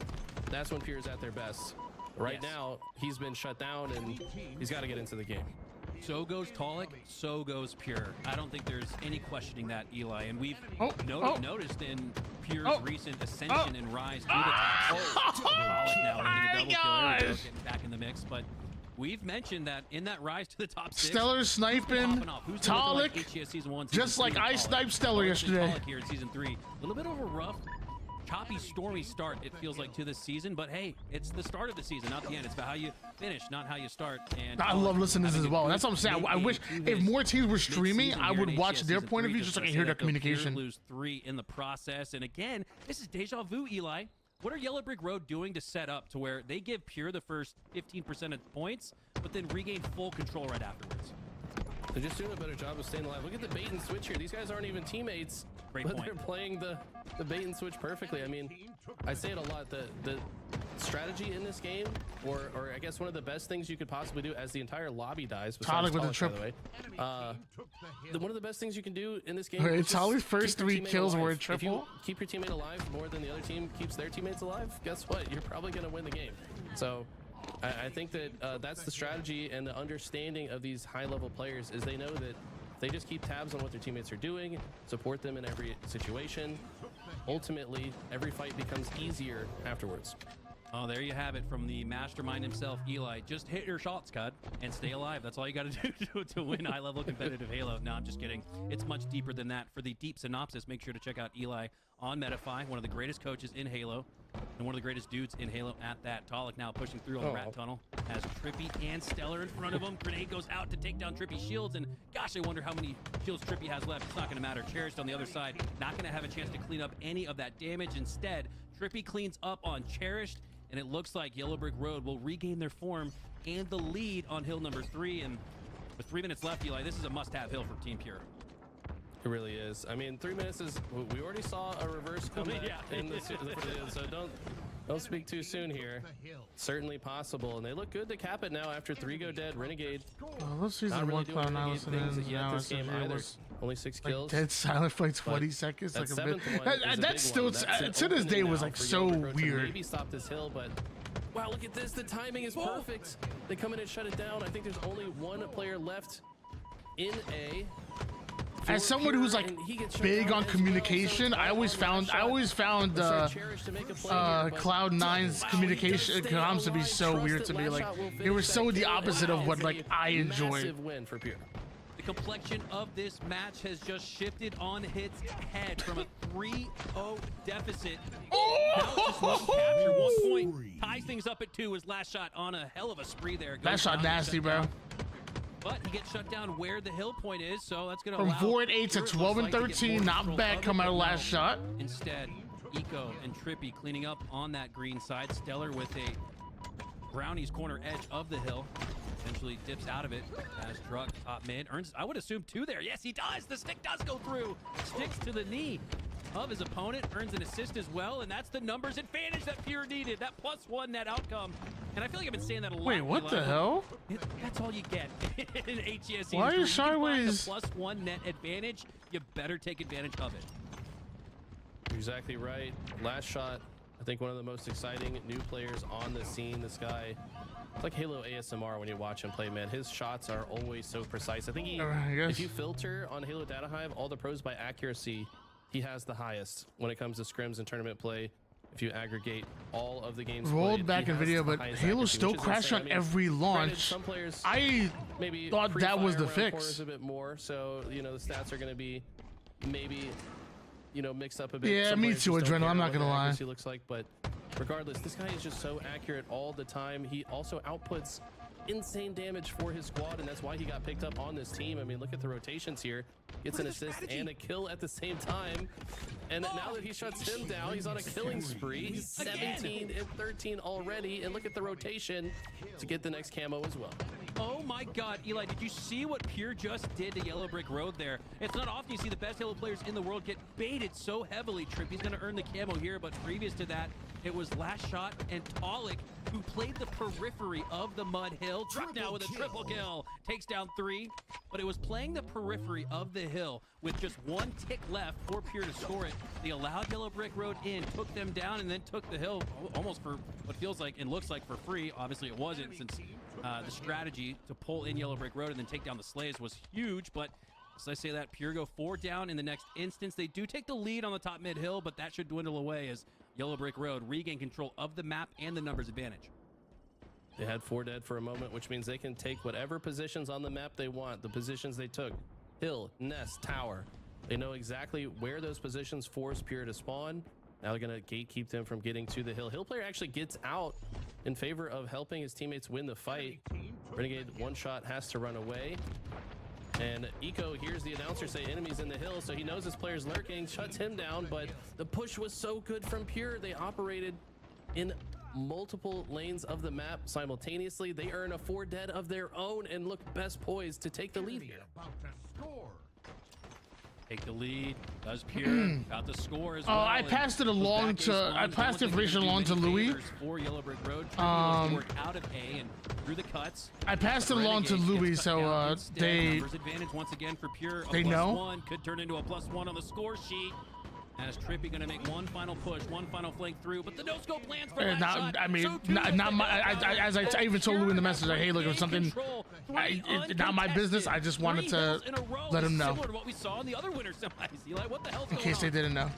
[SPEAKER 6] that's when Pure's at their best. Right now, he's been shut down, and he's got to get into the game.
[SPEAKER 5] So goes Talik, so goes Pure. I don't think there's any questioning that, Eli. And we've noticed in Pure's recent ascension and rise to the top. Talik now earning a double kill. Getting back in the mix, but we've mentioned that in that rise to the top 6,
[SPEAKER 1] Stellar sniping, Talik, just like I sniped Stellar yesterday.
[SPEAKER 5] Talik here in season 3. A little bit of a rough, choppy, stormy start, it feels like, to this season, but hey, it's the start of the season, not the end. It's about how you finish, not how you start. And
[SPEAKER 1] I love listening to this as well. That's what I'm saying. I wish if more teams were streaming, I would watch their point of view just so I can hear their communication.
[SPEAKER 5] Lose 3 in the process, and again, this is deja vu, Eli. What are Yellow Brick Road doing to set up to where they give Pure the first 15% of points, but then regain full control right afterwards?
[SPEAKER 6] They're just doing a better job of staying alive. Look at the bait and switch here. These guys aren't even teammates, but they're playing the bait and switch perfectly. I mean, I say it a lot. The strategy in this game, or I guess one of the best things you could possibly do as the entire lobby dies.
[SPEAKER 1] Talik with the
[SPEAKER 6] Talik, by the way, one of the best things you can do in this game.
[SPEAKER 1] Wait,
[SPEAKER 6] is just
[SPEAKER 1] Talik's first
[SPEAKER 6] keep your
[SPEAKER 1] 3
[SPEAKER 6] teammate
[SPEAKER 1] kills
[SPEAKER 6] alive.
[SPEAKER 1] were a
[SPEAKER 6] If
[SPEAKER 1] triple?
[SPEAKER 6] you keep your teammate alive more than the other team keeps their teammates alive, guess what? You're probably going to win the game. So I think that that's the strategy and the understanding of these high-level players is they know that if they just keep tabs on what their teammates are doing, support them in every situation, ultimately every fight becomes easier afterwards.
[SPEAKER 5] Oh, there you have it from the mastermind himself, Eli. Just hit your shots, Cud, and stay alive. That's all you got to do to win high-level competitive Halo. No, I'm just kidding. It's much deeper than that. For the deep synopsis, make sure to check out Eli on Metafy, one of the greatest coaches in Halo, and one of the greatest dudes in Halo at that. Talik now pushing through on the rat tunnel. Has Trippy and Stellar in front of him. Grenade goes out to take down Trippy's shields, and gosh, I wonder how many shields Trippy has left. It's not going to matter. Cherished on the other side, not going to have a chance to clean up any of that damage. Instead, Trippy cleans up on Cherished, and it looks like Yellow Brick Road will regain their form and the lead on hill number 3. And with 3 minutes left, Eli, this is a must-have hill for Team Pure.
[SPEAKER 6] It really is. I mean, 3 minutes is. We already saw a reverse comeback in the video, so don't speak too soon here. Certainly possible, and they look good to cap it now after 3 go dead. Renegade.
[SPEAKER 1] Let's use
[SPEAKER 6] Not
[SPEAKER 1] the
[SPEAKER 6] really
[SPEAKER 1] one
[SPEAKER 6] doing
[SPEAKER 1] clown I
[SPEAKER 6] Renegade
[SPEAKER 1] listened
[SPEAKER 6] things
[SPEAKER 1] in.
[SPEAKER 6] yet
[SPEAKER 1] Now
[SPEAKER 6] this game either. Only 6 kills.
[SPEAKER 1] Dead silent for like 20
[SPEAKER 6] But
[SPEAKER 1] seconds.
[SPEAKER 6] that
[SPEAKER 1] Like a bit.
[SPEAKER 6] 7th one is a
[SPEAKER 1] That's
[SPEAKER 6] big
[SPEAKER 1] still
[SPEAKER 6] one. That's an
[SPEAKER 1] to this day
[SPEAKER 6] opening
[SPEAKER 1] was
[SPEAKER 6] now
[SPEAKER 1] like
[SPEAKER 6] for
[SPEAKER 1] so
[SPEAKER 6] Yellow Brick Road to
[SPEAKER 1] weird.
[SPEAKER 6] Maybe stop this hill, but wow, look at this. The timing is perfect. They come in and shut it down. I think there's only 1 player left in A.
[SPEAKER 1] As someone who's like big on communication, I always found Cloud9's communication comms to be so weird to me. Like it was so the opposite of what like I enjoyed.
[SPEAKER 6] Massive win for Pure.
[SPEAKER 5] The complexion of this match has just shifted on its head from a 3-0 deficit. Now it's just 1 capture, 1 point. Ties things up at 2. His last shot on a hell of a spree there.
[SPEAKER 1] That shot nasty, bro.
[SPEAKER 5] But he gets shut down where the hill point is, so that's going to
[SPEAKER 1] From
[SPEAKER 5] allow
[SPEAKER 1] 4 and 8 to
[SPEAKER 5] Pure, it
[SPEAKER 1] 12 and
[SPEAKER 5] looks like, to get
[SPEAKER 1] 13,
[SPEAKER 5] more
[SPEAKER 1] not
[SPEAKER 5] control
[SPEAKER 1] bad
[SPEAKER 5] of
[SPEAKER 1] coming
[SPEAKER 5] it,
[SPEAKER 1] out of
[SPEAKER 5] but
[SPEAKER 1] last shot.
[SPEAKER 5] Instead, Eco and Trippy cleaning up on that green side. Stellar with a Brownie's corner edge of the hill. Eventually dips out of it as Druk top mid. Earns, I would assume 2 there. Yes, he does. The stick does go through. Sticks to the knee of his opponent. Earns an assist as well, and that's the numbers advantage that Pure needed. That +1 net outcome. And I feel like I've been saying that a lot.
[SPEAKER 1] Wait, what
[SPEAKER 5] Eli,
[SPEAKER 1] the hell?
[SPEAKER 5] That's all you get in HCS.
[SPEAKER 1] Why are you sideways?
[SPEAKER 5] The +1 net advantage. You better take advantage of it.
[SPEAKER 6] You're exactly right. Last shot, I think one of the most exciting new players on the scene. This guy, it's like Halo ASMR when you watch him play, man. His shots are always so precise. I think if you filter on Halo Data Hive all the pros by accuracy, he has the highest when it comes to scrims and tournament play. If you aggregate all of the games
[SPEAKER 1] Rolled
[SPEAKER 6] played,
[SPEAKER 1] back
[SPEAKER 6] he
[SPEAKER 1] in
[SPEAKER 6] has
[SPEAKER 1] video,
[SPEAKER 6] the
[SPEAKER 1] but
[SPEAKER 6] highest
[SPEAKER 1] Halo
[SPEAKER 6] accuracy,
[SPEAKER 1] still
[SPEAKER 6] which is
[SPEAKER 1] crashed
[SPEAKER 6] insane.
[SPEAKER 1] on
[SPEAKER 6] I mean,
[SPEAKER 1] every
[SPEAKER 6] granted,
[SPEAKER 1] launch.
[SPEAKER 6] some players
[SPEAKER 1] I
[SPEAKER 6] maybe
[SPEAKER 1] thought that was the
[SPEAKER 6] pre-fire around
[SPEAKER 1] fix.
[SPEAKER 6] corners a bit more, so you know the stats are going to be maybe mixed up a bit.
[SPEAKER 1] Yeah,
[SPEAKER 6] Some
[SPEAKER 1] me
[SPEAKER 6] players
[SPEAKER 1] too,
[SPEAKER 6] just don't
[SPEAKER 1] Adrenaline,
[SPEAKER 6] care
[SPEAKER 1] I'm not
[SPEAKER 6] what
[SPEAKER 1] gonna
[SPEAKER 6] the
[SPEAKER 1] lie.
[SPEAKER 6] accuracy looks like, but regardless, this guy is just so accurate all the time. He also outputs insane damage for his squad, and that's why he got picked up on this team. I mean, look at the rotations here. Gets an assist and a kill at the same time. And now that he shuts him down, he's on a killing spree. He's 17 and 13 already. And look at the rotation to get the next camo as well.
[SPEAKER 5] Oh my god, Eli, did you see what Pure just did to Yellow Brick Road there? It's not often you see the best Halo players in the world get baited so heavily. Trippy's gonna earn the camo here, but previous to that, it was Last Shot and Talik who played the periphery of the Mud Hill. Druk now with a triple kill. Takes down 3, but it was playing the periphery of the hill with just 1 tick left for Pure to score it. They allowed Yellow Brick Road in, took them down, and then took the hill almost for what feels like and looks like for free. Obviously it wasn't, since the strategy to pull in Yellow Brick Road and then take down the Slays was huge, but as I say that, Pure go 4 down in the next instance. They do take the lead on the top mid hill, but that should dwindle away as Yellow Brick Road regain control of the map and the numbers advantage.
[SPEAKER 6] They had 4 dead for a moment, which means they can take whatever positions on the map they want. The positions they took: hill, nest, tower. They know exactly where those positions force Pure to spawn. Now they're gonna gatekeep them from getting to the hill. Hill player actually gets out in favor of helping his teammates win the fight. Renegade 1 shot has to run away. And Eco hears the announcer say enemies in the hill, so he knows his player's lurking, shuts him down, but the push was so good from Pure. They operated in multiple lanes of the map simultaneously. They earn a 4 dead of their own and look best poised to take the lead here.
[SPEAKER 5] Take the lead. Does Pure got the score as well.
[SPEAKER 1] I passed it along to. I passed the information along to Louis.
[SPEAKER 5] For Yellow Brick Road. Work out of A and through the cuts.
[SPEAKER 1] I passed it along to Louis, so they.
[SPEAKER 5] Numbers advantage once again for Pure.
[SPEAKER 1] They know.
[SPEAKER 5] +1 could turn into a +1 on the score sheet. As Trippy gonna make one final push, one final flank through, but the no scope lands for that shot.
[SPEAKER 1] I mean,
[SPEAKER 5] So
[SPEAKER 1] not my. As I even told Louis in the message, like, hey, look, if something, not my business. I just wanted to let him know.
[SPEAKER 5] Similar to what we saw in the other winter semis. Eli, what the hell's
[SPEAKER 1] In
[SPEAKER 5] going
[SPEAKER 1] case
[SPEAKER 5] on?
[SPEAKER 1] they didn't know.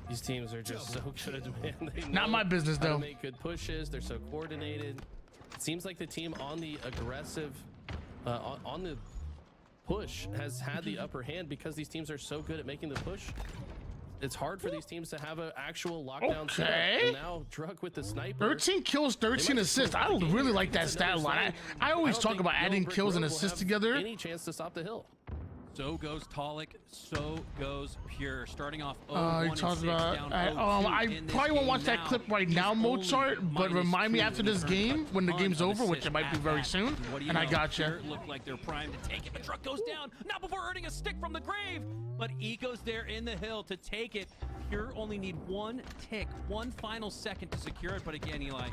[SPEAKER 6] These teams are just so good, man. They
[SPEAKER 1] Not my business,
[SPEAKER 6] how to
[SPEAKER 1] though.
[SPEAKER 6] make good pushes. They're so coordinated. It seems like the team on the aggressive, on the push has had the upper hand because these teams are so good at making the push. It's hard for these teams to have an actual lockdown setup. And now Drug with the sniper.
[SPEAKER 1] 13 kills, 13 assists. I don't really like that stat line. I always talk about adding kills and assists together.
[SPEAKER 6] Any chance to stop the hill?
[SPEAKER 5] So goes Tolic, so goes Pure. Starting off 0-1
[SPEAKER 1] He
[SPEAKER 5] and
[SPEAKER 1] talks
[SPEAKER 5] 6,
[SPEAKER 1] about.
[SPEAKER 5] down
[SPEAKER 1] I
[SPEAKER 5] 0-2 in this
[SPEAKER 1] probably won't
[SPEAKER 5] game
[SPEAKER 1] watch that
[SPEAKER 5] now.
[SPEAKER 1] clip right now,
[SPEAKER 5] He's
[SPEAKER 1] Mozart.
[SPEAKER 5] only
[SPEAKER 1] But remind me
[SPEAKER 5] -2
[SPEAKER 1] after
[SPEAKER 5] in the
[SPEAKER 1] this
[SPEAKER 5] current
[SPEAKER 1] game, when the
[SPEAKER 5] ton
[SPEAKER 1] game's
[SPEAKER 5] of
[SPEAKER 1] over, which
[SPEAKER 5] assists
[SPEAKER 1] it might be
[SPEAKER 5] at
[SPEAKER 1] very
[SPEAKER 5] that.
[SPEAKER 1] soon.
[SPEAKER 5] What do you
[SPEAKER 1] And I
[SPEAKER 5] know?
[SPEAKER 1] gotcha.
[SPEAKER 5] Pure look like they're primed to take it. The truck goes down, not before earning a stick from the grave. But Eco's there in the hill to take it. Pure only need one tick, one final second to secure it. But again, Eli,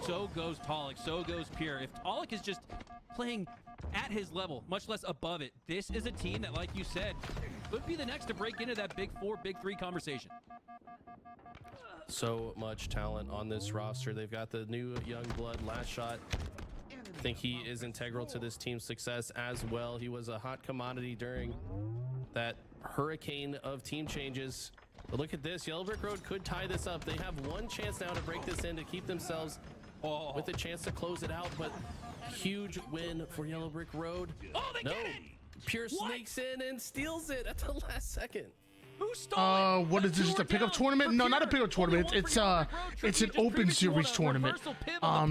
[SPEAKER 5] so goes Tolic, so goes Pure. If Tolic is just playing at his level, much less above it, this is a team that, like you said, could be the next to break into that big 4, big 3 conversation.
[SPEAKER 6] So much talent on this roster. They've got the new young blood, Last Shot. I think he is integral to this team's success as well. He was a hot commodity during that hurricane of team changes. But look at this. Yellow Brick Road could tie this up. They have one chance now to break this in to keep themselves with a chance to close it out. But huge win for Yellow Brick Road.
[SPEAKER 5] Oh, they get it!
[SPEAKER 6] Pure sneaks in and steals it at the last second.
[SPEAKER 5] Who stole
[SPEAKER 1] What is this? Just a pickup tournament? No, not a pickup tournament. It's an open series tournament.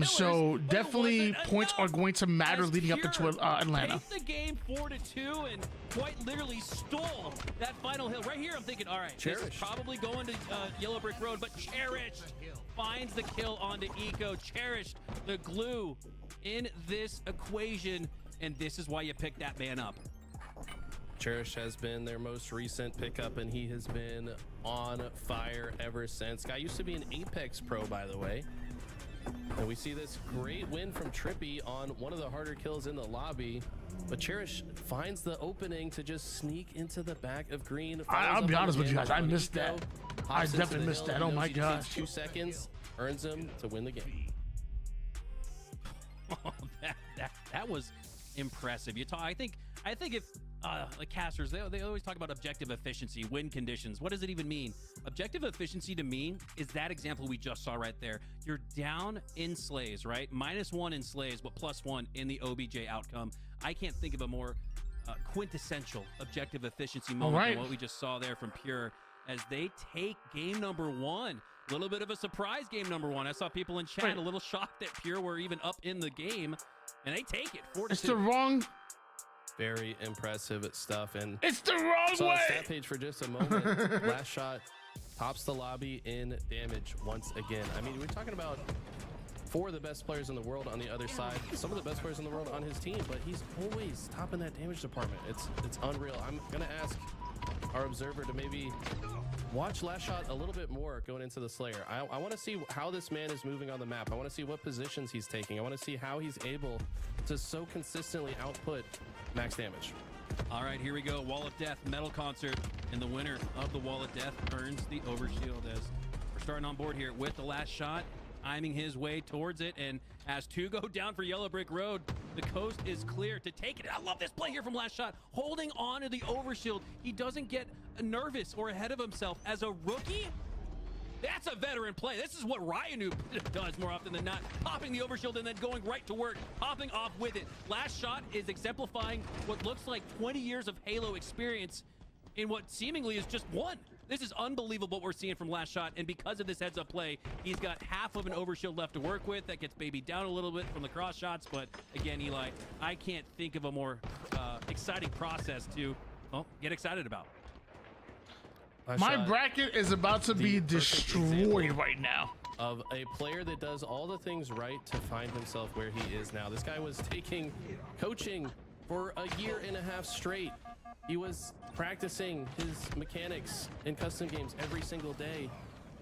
[SPEAKER 1] So definitely points are going to matter leading up to Atlanta.
[SPEAKER 5] Take the game 4-2 and quite literally stole that final hill. Right here, I'm thinking, all right, this is probably going to Yellow Brick Road, but Cherished finds the kill onto Eco. Cherished, the glue in this equation, and this is why you pick that man up.
[SPEAKER 6] Cherish has been their most recent pickup, and he has been on fire ever since. Guy used to be an Apex pro, by the way. And we see this great win from Trippy on one of the harder kills in the lobby. But Cherish finds the opening to just sneak into the back of green.
[SPEAKER 1] I'll be honest with you guys, I missed that. I definitely missed that. Oh my gosh.
[SPEAKER 6] 2 seconds earns him to win the game.
[SPEAKER 5] That was impressive. I think if like casters, they always talk about objective efficiency, win conditions. What does it even mean? Objective efficiency to me is that example we just saw right there. You're down in slays, right? -1 in slays, but +1 in the OBJ outcome. I can't think of a more quintessential objective efficiency moment than what we just saw there from Pure as they take game number 1. A little bit of a surprise game number 1. I saw people in chat a little shocked that Pure were even up in the game, and they take it 4-2.
[SPEAKER 1] It's the wrong.
[SPEAKER 6] Very impressive stuff. And
[SPEAKER 1] it's the wrong
[SPEAKER 6] saw
[SPEAKER 1] way.
[SPEAKER 6] The stat page for just a moment. Last Shot tops the lobby in damage once again. I mean, we're talking about 4 of the best players in the world on the other side, some of the best players in the world on his team, but he's always top in that damage department. It's unreal. I'm gonna ask our observer to maybe watch Last Shot a little bit more going into the Slayer. I want to see how this man is moving on the map. I want to see what positions he's taking. I want to see how he's able to so consistently output max damage.
[SPEAKER 5] All right, here we go. Wall of Death Metal Concert, and the winner of the Wall of Death earns the Overshield. As we're starting on board here with the Last Shot, timing his way towards it, and as 2 go down for Yellow Brick Road, the coast is clear to take it. I love this play here from Last Shot, holding on to the Overshield. He doesn't get nervous or ahead of himself. As a rookie, that's a veteran play. This is what Ryanu does more often than not. Popping the Overshield and then going right to work, popping off with it. Last Shot is exemplifying what looks like 20 years of Halo experience in what seemingly is just 1. This is unbelievable what we're seeing from Last Shot, and because of this heads-up play, he's got half of an Overshield left to work with. That gets babied down a little bit from the cross shots, but again, Eli, I can't think of a more exciting process to get excited about.
[SPEAKER 1] My bracket is about to be destroyed right now.
[SPEAKER 6] of a player that does all the things right to find himself where he is now. This guy was taking coaching for a year and a half straight. He was practicing his mechanics in custom games every single day,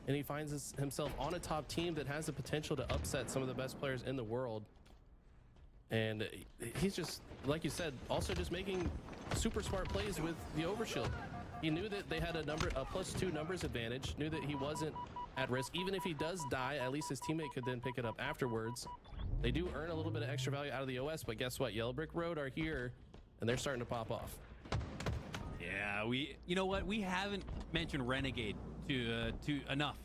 [SPEAKER 6] and he finds himself on a top team that has the potential to upset some of the best players in the world. And he's just, like you said, also just making super smart plays with the overshield. He knew that they had a +2 numbers advantage, knew that he wasn't at risk. Even if he does die, at least his teammate could then pick it up afterwards. They do earn a little bit of extra value out of the OS, but guess what? Yellow Brick Road are here, and they're starting to pop off.
[SPEAKER 5] Yeah, you know what? We haven't mentioned Renegade to enough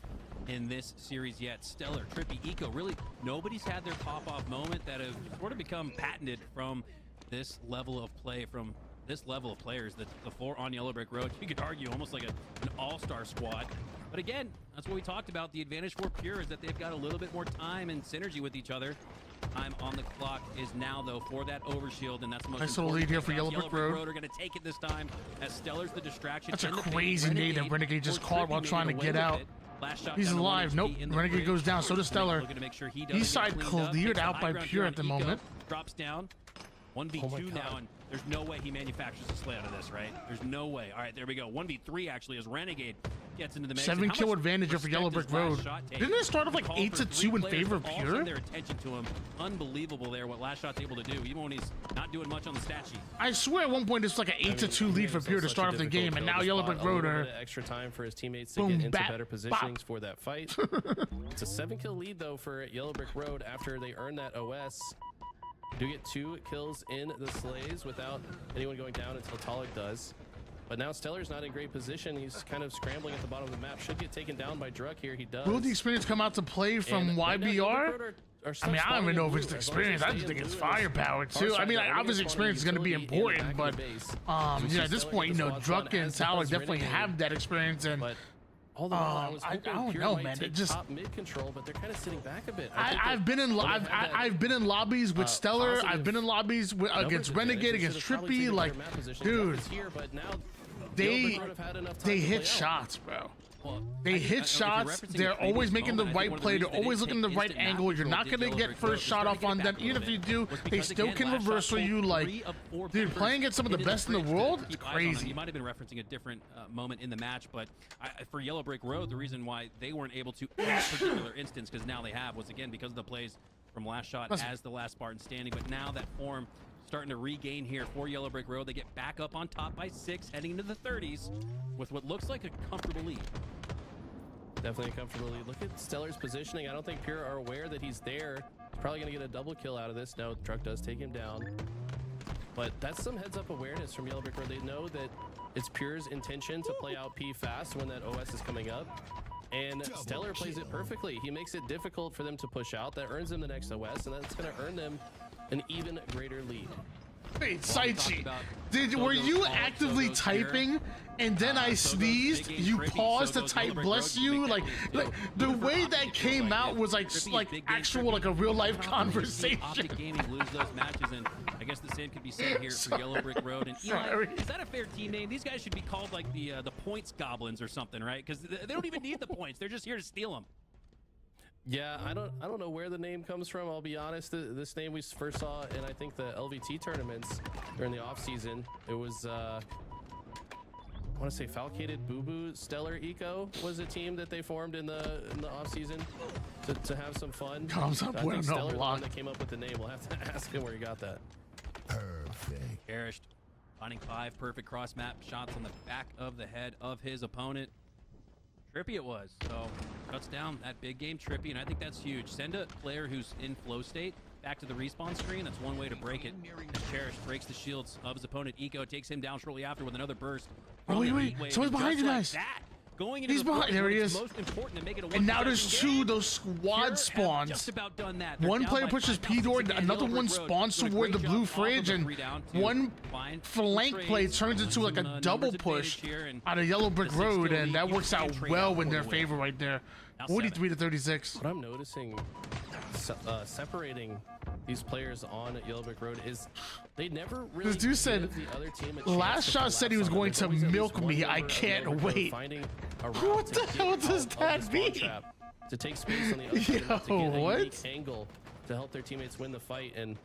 [SPEAKER 5] in this series yet. Stellar, Trippy, Eco, really nobody's had their pop-off moment that have sort of become patented from this level of play, from this level of players. The four on Yellow Brick Road, you could argue almost like an all-star squad. But again, that's what we talked about. The advantage for Pure is that they've got a little bit more time and synergy with each other. Time on the clock is now, though, for that overshield, and that's the most
[SPEAKER 1] nice little
[SPEAKER 5] important
[SPEAKER 1] lead here for
[SPEAKER 5] thing.
[SPEAKER 1] Yellow Brick Road.
[SPEAKER 5] Are going to take it this time as Stellar's the distraction.
[SPEAKER 1] That's a
[SPEAKER 5] and the
[SPEAKER 1] crazy
[SPEAKER 5] bait.
[SPEAKER 1] nade that Renegade just caught while trying to get out.
[SPEAKER 5] Last shot
[SPEAKER 1] He's
[SPEAKER 5] down to
[SPEAKER 1] alive.
[SPEAKER 5] 1
[SPEAKER 1] Nope.
[SPEAKER 5] HP in the
[SPEAKER 1] Renegade
[SPEAKER 5] fridge.
[SPEAKER 1] goes down. So does Stellar.
[SPEAKER 5] Looking to make sure he doesn't
[SPEAKER 1] East side
[SPEAKER 5] get cleaned up.
[SPEAKER 1] cleared
[SPEAKER 5] Takes
[SPEAKER 1] out
[SPEAKER 5] the
[SPEAKER 1] by
[SPEAKER 5] high ground
[SPEAKER 1] Pure
[SPEAKER 5] here
[SPEAKER 1] at the
[SPEAKER 5] on Eco.
[SPEAKER 1] moment.
[SPEAKER 5] Drops down. 1v2 now, and there's no way he manufactures a slay out of this, right? There's no way. All right, there we go. 1v3 actually as Renegade gets into the mix.
[SPEAKER 1] 7 kill advantage for Yellow Brick Road. Didn't it start off like 8-2 in favor of Pure?
[SPEAKER 5] Their attention to him. Unbelievable there what Last Shot's able to do, even when he's not doing much on the stat sheet.
[SPEAKER 1] I swear at one point it's like an 8-2 lead for Pure to start off the game, and now Yellow Brick Road are
[SPEAKER 6] extra time for his teammates to get into better positionings for that fight. It's a 7-kill lead though for Yellow Brick Road after they earn that OS. Do get 2 kills in the slays without anyone going down until Talik does. But now Stellar's not in great position. He's kind of scrambling at the bottom of the map. Should get taken down by Druck here. He does.
[SPEAKER 1] Will the experience come out to play from YBR? I mean, I don't even know if it's the experience. I just think it's firepower too. I mean, obviously experience is going to be important, but yeah, at this point, you know, Druck and Talik definitely have that experience, and I don't know, man. It just
[SPEAKER 6] mid control, but they're kind of sitting back a bit.
[SPEAKER 1] I've been in lobbies with Stellar. I've been in lobbies against Renegade, against Trippy. Like, dude, they hit shots, bro. They hit shots. They're always making the right play. They're always looking the right angle. You're not gonna get first shot off on them. Even if you do, they still can reversal you. Like, dude, playing against some of the best in the world, it's crazy.
[SPEAKER 5] You might have been referencing a different moment in the match, but for Yellow Brick Road, the reason why they weren't able to in this particular instance, because now they have, was again because of the plays from Last Shot as the last Spartan standing. But now that form starting to regain here for Yellow Brick Road. They get back up on top by 6, heading into the 30s with what looks like a comfortable lead.
[SPEAKER 6] Definitely a comfortable lead. Look at Stellar's positioning. I don't think Pure are aware that he's there. He's probably going to get a double kill out of this. No, Druck does take him down. But that's some heads-up awareness from Yellow Brick Road. They know that it's Pure's intention to play out P fast when that OS is coming up. And Stellar plays it perfectly. He makes it difficult for them to push out. That earns them the next OS, and that's going to earn them an even greater lead.
[SPEAKER 1] Wait, Saichi, were you actively typing and then I sneezed? You paused to type "bless you"? Like the way that came out was like actual, like a real life conversation.
[SPEAKER 5] Optic Gaming lose those matches, and I guess the same could be said here for Yellow Brick Road. And Eli, is that a fair team name? These guys should be called like the points goblins or something, right? Because they don't even need the points; they're just here to steal them.
[SPEAKER 6] Yeah, I don't know where the name comes from. I'll be honest. This name we first saw in I think the LVT tournaments during the off season. It was I want to say Falcated Boo Boo Stellar Eco was a team that they formed in the off season to have some fun.
[SPEAKER 1] Comes up
[SPEAKER 6] I think
[SPEAKER 1] with
[SPEAKER 6] Stellar
[SPEAKER 1] no
[SPEAKER 6] the
[SPEAKER 1] block.
[SPEAKER 6] one that came up with the name. We'll have to ask him where he got that.
[SPEAKER 7] Perfect.
[SPEAKER 5] Cherished, finding 5 perfect cross map shots on the back of the head of his opponent. Trippy it was, so cuts down that big game Trippy, and I think that's huge. Send a player who's in flow state back to the respawn screen. That's one way to break it. As Cherish breaks the shields of his opponent. Eco takes him down shortly after with another burst.
[SPEAKER 1] Oh, wait, someone's behind you guys.
[SPEAKER 5] Going into
[SPEAKER 1] He's
[SPEAKER 5] the
[SPEAKER 1] behind. There he is.
[SPEAKER 5] most important to make it a
[SPEAKER 1] And now
[SPEAKER 5] 1-possession
[SPEAKER 1] there's
[SPEAKER 5] game.
[SPEAKER 1] 2 those squad spawns.
[SPEAKER 5] Just about done that. They're
[SPEAKER 1] One
[SPEAKER 5] down
[SPEAKER 1] player
[SPEAKER 5] by
[SPEAKER 1] pushes
[SPEAKER 5] 5
[SPEAKER 1] P door,
[SPEAKER 5] again.
[SPEAKER 1] another
[SPEAKER 5] Yellow
[SPEAKER 1] one
[SPEAKER 5] Brick Road
[SPEAKER 1] spawns
[SPEAKER 5] doing a
[SPEAKER 1] toward the
[SPEAKER 5] great
[SPEAKER 1] blue
[SPEAKER 5] job off
[SPEAKER 1] fridge,
[SPEAKER 5] of the
[SPEAKER 1] and
[SPEAKER 5] 3 down to
[SPEAKER 1] one
[SPEAKER 5] find
[SPEAKER 1] flank
[SPEAKER 5] trades,
[SPEAKER 1] play turns into like
[SPEAKER 5] some,
[SPEAKER 1] a double
[SPEAKER 5] numbers
[SPEAKER 1] push
[SPEAKER 5] advantage here, and
[SPEAKER 1] out of Yellow Brick
[SPEAKER 5] the 6-kill
[SPEAKER 1] Road, and
[SPEAKER 5] lead,
[SPEAKER 1] that
[SPEAKER 5] you
[SPEAKER 1] works out
[SPEAKER 5] can't trade
[SPEAKER 1] well
[SPEAKER 5] that
[SPEAKER 1] in
[SPEAKER 5] for
[SPEAKER 1] their
[SPEAKER 5] the win.
[SPEAKER 1] favor right there.
[SPEAKER 5] Now
[SPEAKER 1] 43 to 36.
[SPEAKER 6] What I'm noticing separating these players on Yellow Brick Road is they never really
[SPEAKER 1] This dude said,
[SPEAKER 6] give the other team a chance
[SPEAKER 1] last
[SPEAKER 6] to
[SPEAKER 1] shot said he was
[SPEAKER 6] collapse
[SPEAKER 1] going
[SPEAKER 6] on
[SPEAKER 1] to
[SPEAKER 6] them. There's always
[SPEAKER 1] milk
[SPEAKER 6] at least one
[SPEAKER 1] me.
[SPEAKER 6] member
[SPEAKER 1] I
[SPEAKER 6] of
[SPEAKER 1] can't
[SPEAKER 6] Yellow Brick Road
[SPEAKER 1] wait.
[SPEAKER 6] finding a
[SPEAKER 1] What
[SPEAKER 6] route
[SPEAKER 1] the
[SPEAKER 6] to
[SPEAKER 1] hell
[SPEAKER 6] get
[SPEAKER 1] does
[SPEAKER 6] out of
[SPEAKER 1] that
[SPEAKER 6] the spawn
[SPEAKER 1] mean?
[SPEAKER 6] trap to take space on the other side, to
[SPEAKER 1] Yo,
[SPEAKER 6] get a
[SPEAKER 1] what?
[SPEAKER 6] unique angle to help their teammates win the fight. And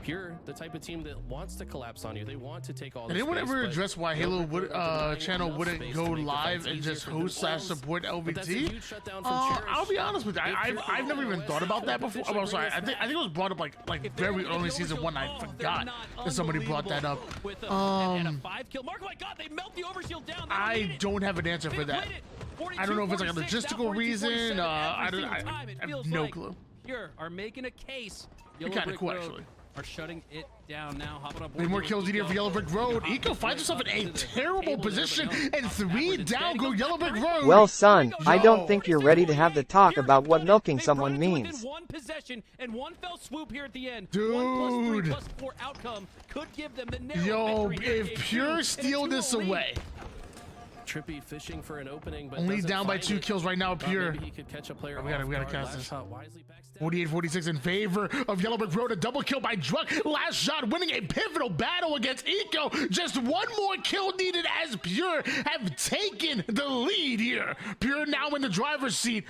[SPEAKER 6] Pure, the type of team that wants to collapse on you. They want to take all the
[SPEAKER 1] Did anyone
[SPEAKER 6] space,
[SPEAKER 1] ever
[SPEAKER 6] but
[SPEAKER 1] address why
[SPEAKER 6] Yellow
[SPEAKER 1] Halo
[SPEAKER 6] Brick
[SPEAKER 1] would,
[SPEAKER 6] Road are denying
[SPEAKER 1] channel
[SPEAKER 6] enough
[SPEAKER 1] wouldn't
[SPEAKER 6] space
[SPEAKER 1] go
[SPEAKER 6] to make the
[SPEAKER 1] live
[SPEAKER 6] fights
[SPEAKER 1] and
[SPEAKER 6] easier
[SPEAKER 1] just
[SPEAKER 6] for
[SPEAKER 1] host /
[SPEAKER 6] themselves.
[SPEAKER 1] support
[SPEAKER 6] But that's a
[SPEAKER 1] LVT?
[SPEAKER 6] huge shutdown from
[SPEAKER 1] I'll be
[SPEAKER 6] Cherish.
[SPEAKER 1] honest with you. I've never even thought about that before. Oh, I'm sorry. I think it was brought up like very early season 1. I forgot that somebody brought that up.
[SPEAKER 5] And a 5-kill mark. Oh my God, they melt the overshield down.
[SPEAKER 1] I don't have an answer for that. I don't know if it's like a logistical reason. I have no clue.
[SPEAKER 5] Pure are making a case.
[SPEAKER 1] It'd be kind of cool, actually.
[SPEAKER 5] Are shutting it down now. Hopping up.
[SPEAKER 1] Any more kills needed for Yellow Brick Road. Eco finds himself in a terrible position, and 3 down go Yellow Brick Road.
[SPEAKER 4] Well, son, I don't think you're ready to have the talk about what milking someone means.
[SPEAKER 5] One possession and one fell swoop here at the end.
[SPEAKER 1] Dude.
[SPEAKER 5] 1+3+4 outcome could give them the narrow
[SPEAKER 1] Yo,
[SPEAKER 5] victory.
[SPEAKER 1] if Pure steal this away.
[SPEAKER 6] Trippy fishing for an opening, but
[SPEAKER 1] Only
[SPEAKER 6] doesn't
[SPEAKER 1] down by
[SPEAKER 6] find
[SPEAKER 1] 2
[SPEAKER 6] it.
[SPEAKER 1] kills right now, Pure.
[SPEAKER 6] Maybe he could catch a player
[SPEAKER 1] We gotta
[SPEAKER 6] off guard.
[SPEAKER 1] cast
[SPEAKER 6] Last
[SPEAKER 1] this.
[SPEAKER 6] shot wisely backstab.
[SPEAKER 1] 48-46 in favor of Yellow Brick Road. A double kill by Druk. Last shot winning a pivotal battle against Eco. Just one more kill needed as Pure have taken the lead here. Pure now in the driver's seat.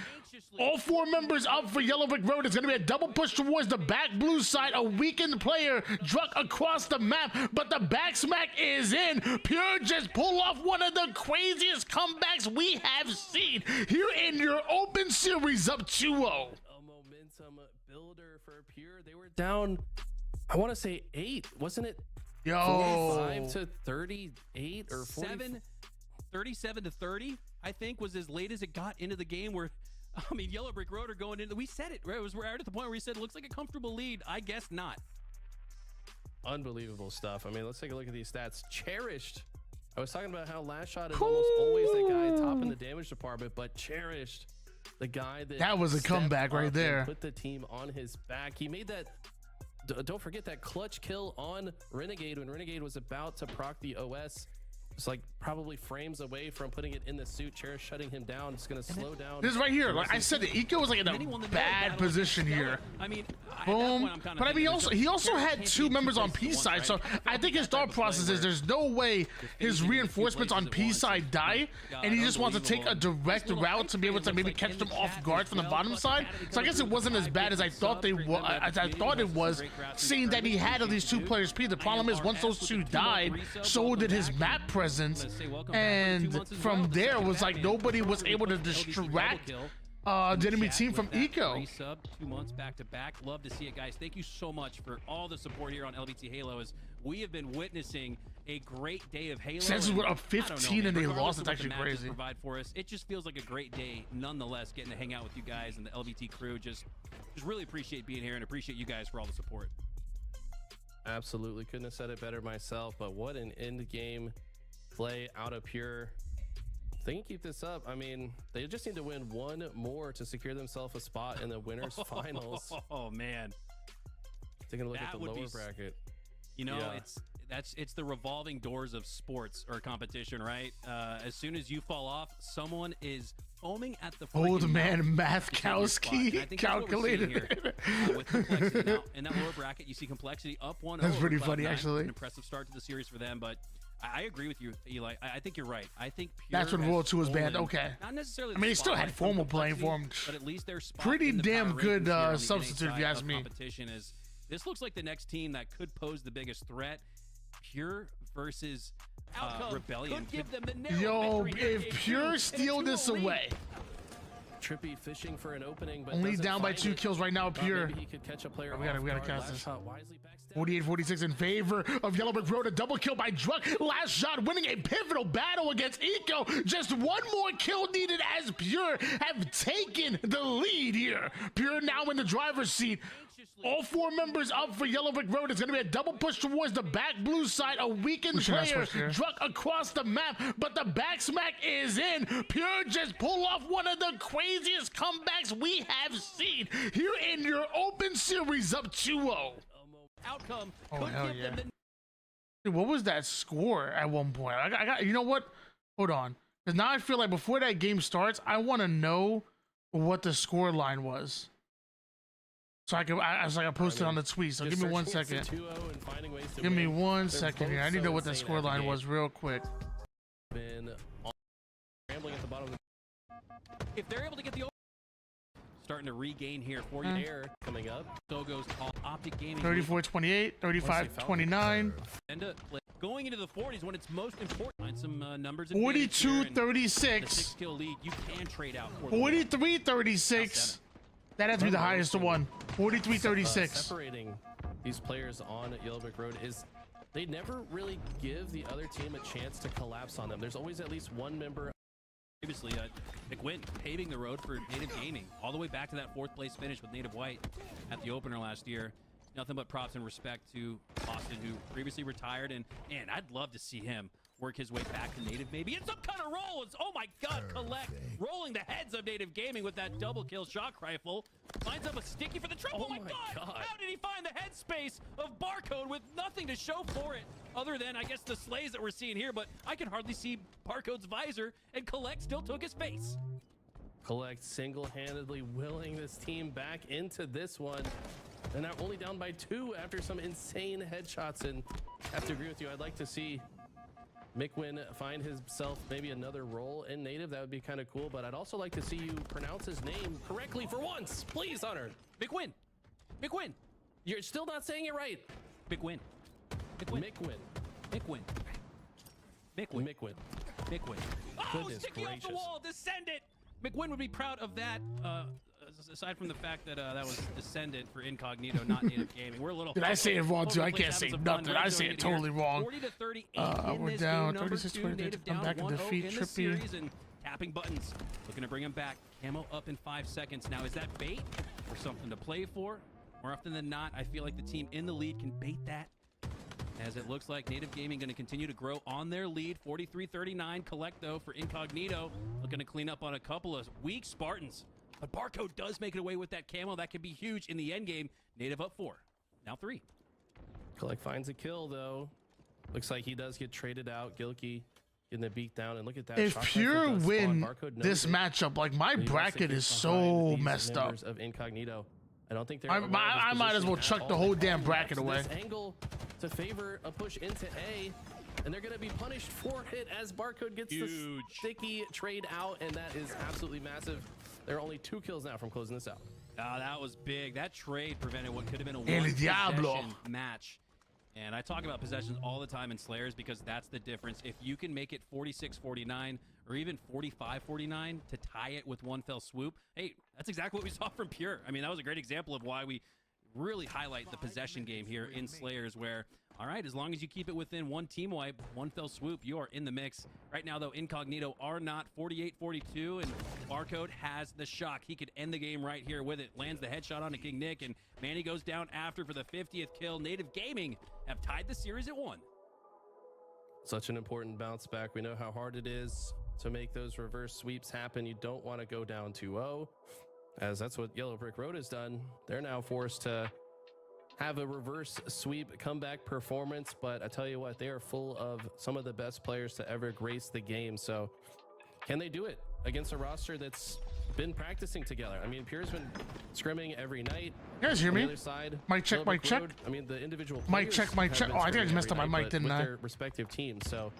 [SPEAKER 1] All 4 members up for Yellow Brick Road. It's going to be a double push towards the back blue side. A weakened player Druk across the map, but the back smack is in. Pure just pull off one of the craziest comebacks we have seen here in your open series up 2-0.
[SPEAKER 6] A momentum builder for Pure. They were down, I want to say 8, wasn't it?
[SPEAKER 1] Yo.
[SPEAKER 6] 45 to 38 or 40?
[SPEAKER 5] 37 to 30, I think, was as late as it got into the game where, I mean, Yellow Brick Road are going into, we said it, right? It was right at the point where we said it looks like a comfortable lead. I guess not.
[SPEAKER 6] Unbelievable stuff. I mean, let's take a look at these stats. Cherished. I was talking about how last shot is almost always the guy top in the damage department, but Cherished, the guy that
[SPEAKER 1] was a comeback right there.
[SPEAKER 6] Put the team on his back. He made that, don't forget that clutch kill on Renegade when Renegade was about to proc the OS. It's like probably frames away from putting it in the suit. Cherish shutting him down. It's going to slow down.
[SPEAKER 1] This is right here. Like I said, Eco was like in a bad position here.
[SPEAKER 5] I mean,
[SPEAKER 1] boom. But I mean, he also had 2 members on P side, so I think his thought process is there's no way his reinforcements on P side die, and he just wants to take a direct route to be able to maybe catch them off guard from the bottom side. So I guess it wasn't as bad as I thought it was, seeing that he had at least 2 players P. The problem is once those 2 died, so did his map presence. And from there was like nobody was able to distract the enemy team from Eco.
[SPEAKER 5] 2 months back to back. Love to see it, guys. Thank you so much for all the support here on LBT Halo as we have been witnessing a great day of Halo.
[SPEAKER 1] Since we're up 15 and they lost, it's actually crazy.
[SPEAKER 5] Provide for us. It just feels like a great day nonetheless, getting to hang out with you guys and the LBT crew. Just really appreciate being here and appreciate you guys for all the support.
[SPEAKER 6] Absolutely. Couldn't have said it better myself, but what an end game play out of Pure. If they can keep this up, I mean, they just need to win 1 more to secure themselves a spot in the winners finals.
[SPEAKER 5] Oh man,
[SPEAKER 6] taking a look at the lower bracket.
[SPEAKER 5] You know, it's the revolving doors of sports or competition, right? As soon as you fall off, someone is foaming at the
[SPEAKER 1] old man Mathkowski calculated
[SPEAKER 5] here, with Complexity. Now, in that lower bracket, you see Complexity up 1-0.
[SPEAKER 1] That's pretty funny, actually.
[SPEAKER 5] An impressive start to the series for them, but I agree with you, Eli. I think you're right. I think Pure
[SPEAKER 1] that's when World 2 was banned. Okay.
[SPEAKER 5] Not necessarily.
[SPEAKER 1] I mean, he still had formal playing for him.
[SPEAKER 5] But at least their
[SPEAKER 1] pretty damn good substitute, if you ask me.
[SPEAKER 5] Competition is. This looks like the next team that could pose the biggest threat. Pure versus Rebellion.
[SPEAKER 1] Yo, if Pure steal this away.
[SPEAKER 6] Trippy fishing for an opening, but
[SPEAKER 1] only down by 2 kills right now. Pure.
[SPEAKER 6] Maybe he could catch a player.
[SPEAKER 1] We gotta cast this. 48-46 in favor of Yellow Brick Road. A double kill by Druk. Last shot winning a pivotal battle against Eco. Just 1 more kill needed as Pure have taken the lead here. Pure now in the driver's seat. All 4 members up for Yellow Brick Road. It's going to be a double push towards the back blue side. A weakened player Druk across the map, but the back smack is in. Pure just pull off one of the craziest comebacks we have seen here in your open series up 2-0.
[SPEAKER 5] Outcome.
[SPEAKER 1] Oh, hell yeah. Dude, what was that score at one point? I got, you know what? Hold on. Because now I feel like before that game starts, I want to know what the score line was. So I can post it on the tweet. So give me 1 second. Give me 1 second here. I need to know what the score line was real quick.
[SPEAKER 5] If they're able to get the starting to regain here for you.
[SPEAKER 6] Air coming up.
[SPEAKER 5] So goes Optic Gaming.
[SPEAKER 1] 34-28, 35-29.
[SPEAKER 5] And going into the 40s when it's most important. Find some numbers.
[SPEAKER 1] 42-36.
[SPEAKER 5] 6-kill lead. You can trade out.
[SPEAKER 1] 43-36. That has to be the highest one. 43-36.
[SPEAKER 6] Separating these players on Yellow Brick Road is they never really give the other team a chance to collapse on them. There's always at least one member.
[SPEAKER 5] Previously, McWin paving the road for Native Gaming all the way back to that 4th place finish with Native White at the opener last year. Nothing but props and respect to Austin, who previously retired, and I'd love to see him work his way back to Native maybe in some kind of roll. It's, oh my God, Collect rolling the heads of Native Gaming with that double kill shock rifle. Finds up a sticky for the triple. Oh my God. How did he find the headspace of Barcode with nothing to show for it other than, I guess, the slays that we're seeing here, but I can hardly see Barcode's visor, and Collect still took his face.
[SPEAKER 6] Collect single-handedly willing this team back into this one. And now only down by 2 after some insane headshots, and I have to agree with you. I'd like to see McWin find himself maybe another role in Native. That would be kind of cool, but I'd also like to see you pronounce his name correctly for once. Please, Hunter.
[SPEAKER 5] McWin. McWin.
[SPEAKER 6] You're still not saying it right.
[SPEAKER 5] McWin.
[SPEAKER 6] McWin.
[SPEAKER 5] McWin. McWin.
[SPEAKER 6] McWin.
[SPEAKER 5] McWin. Oh,
[SPEAKER 6] Goodness
[SPEAKER 5] sticky off the wall. Descend it. McWin would be proud of that. Aside from the fact that that was Descendant for Incognito, not Native Gaming. We're a little.
[SPEAKER 1] Did I say it wrong too? I can't say nothing. I say it totally wrong.
[SPEAKER 5] 40-38
[SPEAKER 1] we're down 36-22 to come back and defeat Trippy.
[SPEAKER 5] And tapping buttons, looking to bring him back. Camo up in 5 seconds. Now, is that bait or something to play for? More often than not, I feel like the team in the lead can bait that. As it looks like Native Gaming going to continue to grow on their lead. 43-39. Collect, though, for Incognito. Looking to clean up on a couple of weak Spartans. But Barcode does make it away with that camo. That could be huge in the end game. Native up 4. Now 3.
[SPEAKER 6] Collect finds a kill, though. Looks like he does get traded out. Gilkey getting the beat down. And look at that.
[SPEAKER 1] If Pure win this matchup, like my bracket is so messed up.
[SPEAKER 6] Of Incognito. I don't think
[SPEAKER 1] I might as well chuck the whole damn bracket away.
[SPEAKER 6] This angle to favor a push into A, and they're going to be punished for it as Barcode gets the sticky trade out, and that is absolutely massive. There are only 2 kills now from closing this out.
[SPEAKER 5] Oh, that was big. That trade prevented what could have been a
[SPEAKER 1] El Diablo
[SPEAKER 5] one-possession match. And I talk about possessions all the time in Slayers because that's the difference. If you can make it 46-49 or even 45-49 to tie it with one fell swoop, hey, that's exactly what we saw from Pure. I mean, that was a great example of why we really highlight the possession game here in Slayers where, all right, as long as you keep it within one team wipe, one fell swoop, you are in the mix. Right now, though, Incognito are not 48-42, and Barcode has the shock. He could end the game right here with it. Lands the headshot onto King Nick, and Manny goes down after for the 50th kill. Native Gaming have tied the series at 1.
[SPEAKER 6] Such an important bounce back. We know how hard it is to make those reverse sweeps happen. You don't want to go down 2-0, as that's what Yellow Brick Road has done. They're now forced to have a reverse sweep comeback performance, but I tell you what, they are full of some of the best players to ever grace the game. So can they do it against a roster that's been practicing together? I mean, Pure's been scrimming every night.
[SPEAKER 1] You guys hear me?
[SPEAKER 6] On the other side,
[SPEAKER 1] Mic check, mic check.
[SPEAKER 6] I mean, the individual
[SPEAKER 1] mic check, mic check. Oh, I think I just messed up my mic, didn't I?
[SPEAKER 6] With their respective teams. So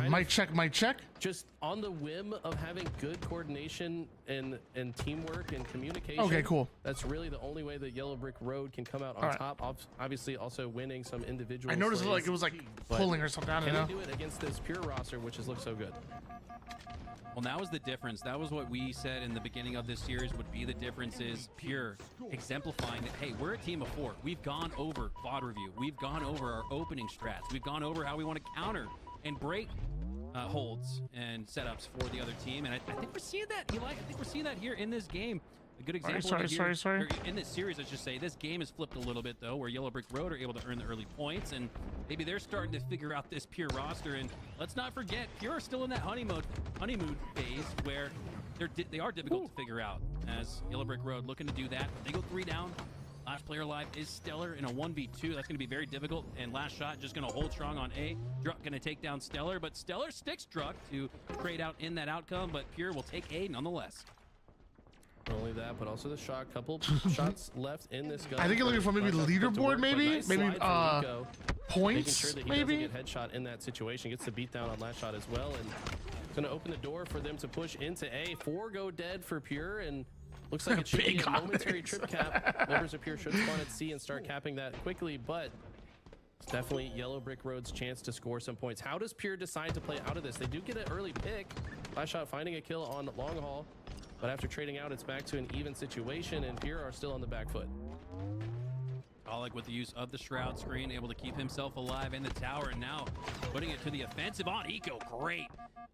[SPEAKER 1] mic check, mic check.
[SPEAKER 6] Just on the whim of having good coordination and teamwork and communication.
[SPEAKER 1] Okay, cool.
[SPEAKER 6] That's really the only way that Yellow Brick Road can come out on top. Obviously, also winning some individual.
[SPEAKER 1] I noticed
[SPEAKER 6] slays,
[SPEAKER 1] it was like pulling or something. I don't know.
[SPEAKER 6] Can they do it against this Pure roster, which has looked so good?
[SPEAKER 5] Well, that was the difference. That was what we said in the beginning of this series would be the difference is Pure exemplifying that, hey, we're a team of 4. We've gone over VOD review. We've gone over our opening strats. We've gone over how we want to counter and break holds and setups for the other team. And I think we're seeing that, Eli. I think we're seeing that here in this game. A good example
[SPEAKER 1] sorry.
[SPEAKER 5] in this series, let's just say this game has flipped a little bit though, where Yellow Brick Road are able to earn the early points, and maybe they're starting to figure out this Pure roster. And let's not forget, Pure are still in that honeymoon phase where they are difficult to figure out. As Yellow Brick Road looking to do that, they go 3 down. Last player alive is Stellar in a 1v2. That's going to be very difficult. And last shot just going to hold strong on A. Druck going to take down Stellar, but Stellar sticks Druck to trade out in that outcome. But Pure will take A nonetheless.
[SPEAKER 6] Not only that, but also the shot. Couple shots left in this gun.
[SPEAKER 1] I think you're looking for maybe leaderboard, maybe points,
[SPEAKER 6] making sure that he
[SPEAKER 1] maybe.
[SPEAKER 6] doesn't get headshot in that situation. Gets the beat down on last shot as well, and it's going to open the door for them to push into A. 4 go dead for Pure, and Looks like it should be
[SPEAKER 1] Big
[SPEAKER 6] a momentary
[SPEAKER 1] eyes.
[SPEAKER 6] trip cap. Members of Pure should spawn at C and start capping that quickly, but it's definitely Yellow Brick Road's chance to score some points. How does Pure decide to play out of this? They do get an early pick. Last shot finding a kill on long haul, but after trading out, it's back to an even situation, and Pure are still on the back foot.
[SPEAKER 5] Pollock with the use of the Shroud screen, able to keep himself alive in the tower, and now putting it to the offensive on Eco. Great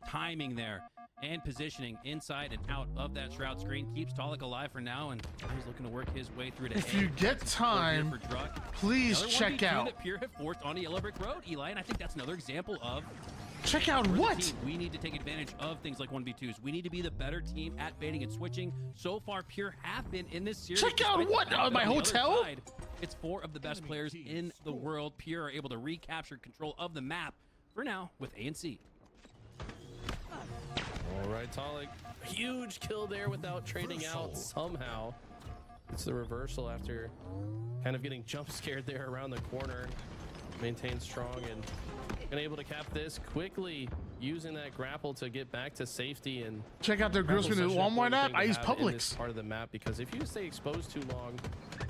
[SPEAKER 5] timing there and positioning inside and out of that Shroud screen. Keeps Pollock alive for now, and he's looking to work his way through to
[SPEAKER 1] If
[SPEAKER 5] A.
[SPEAKER 1] you get time,
[SPEAKER 5] For Druck.
[SPEAKER 1] please
[SPEAKER 5] Another
[SPEAKER 1] check
[SPEAKER 5] 1v2
[SPEAKER 1] out.
[SPEAKER 5] that Pure have forced onto Yellow Brick Road, Eli, and I think that's another example of
[SPEAKER 1] Check out
[SPEAKER 5] we're the
[SPEAKER 1] what?
[SPEAKER 5] team. We need to take advantage of things like 1v2s. We need to be the better team at baiting and switching. So far, Pure have been in this series.
[SPEAKER 1] Check out
[SPEAKER 5] despite the
[SPEAKER 1] what?
[SPEAKER 5] fact that
[SPEAKER 1] My
[SPEAKER 5] on the other
[SPEAKER 1] hotel?
[SPEAKER 5] side, it's 4 of the best players in the world. Pure are able to recapture control of the map for now with A and C.
[SPEAKER 6] All right, Talik, huge kill there without trading out somehow. It's the reversal after kind of getting jump scared there around the corner. Maintains strong and able to cap this quickly, using that grapple to get back to safety. And
[SPEAKER 1] Check out their grill screen at Walmart app. I use Publix.
[SPEAKER 6] Part of the map, because if you stay exposed too long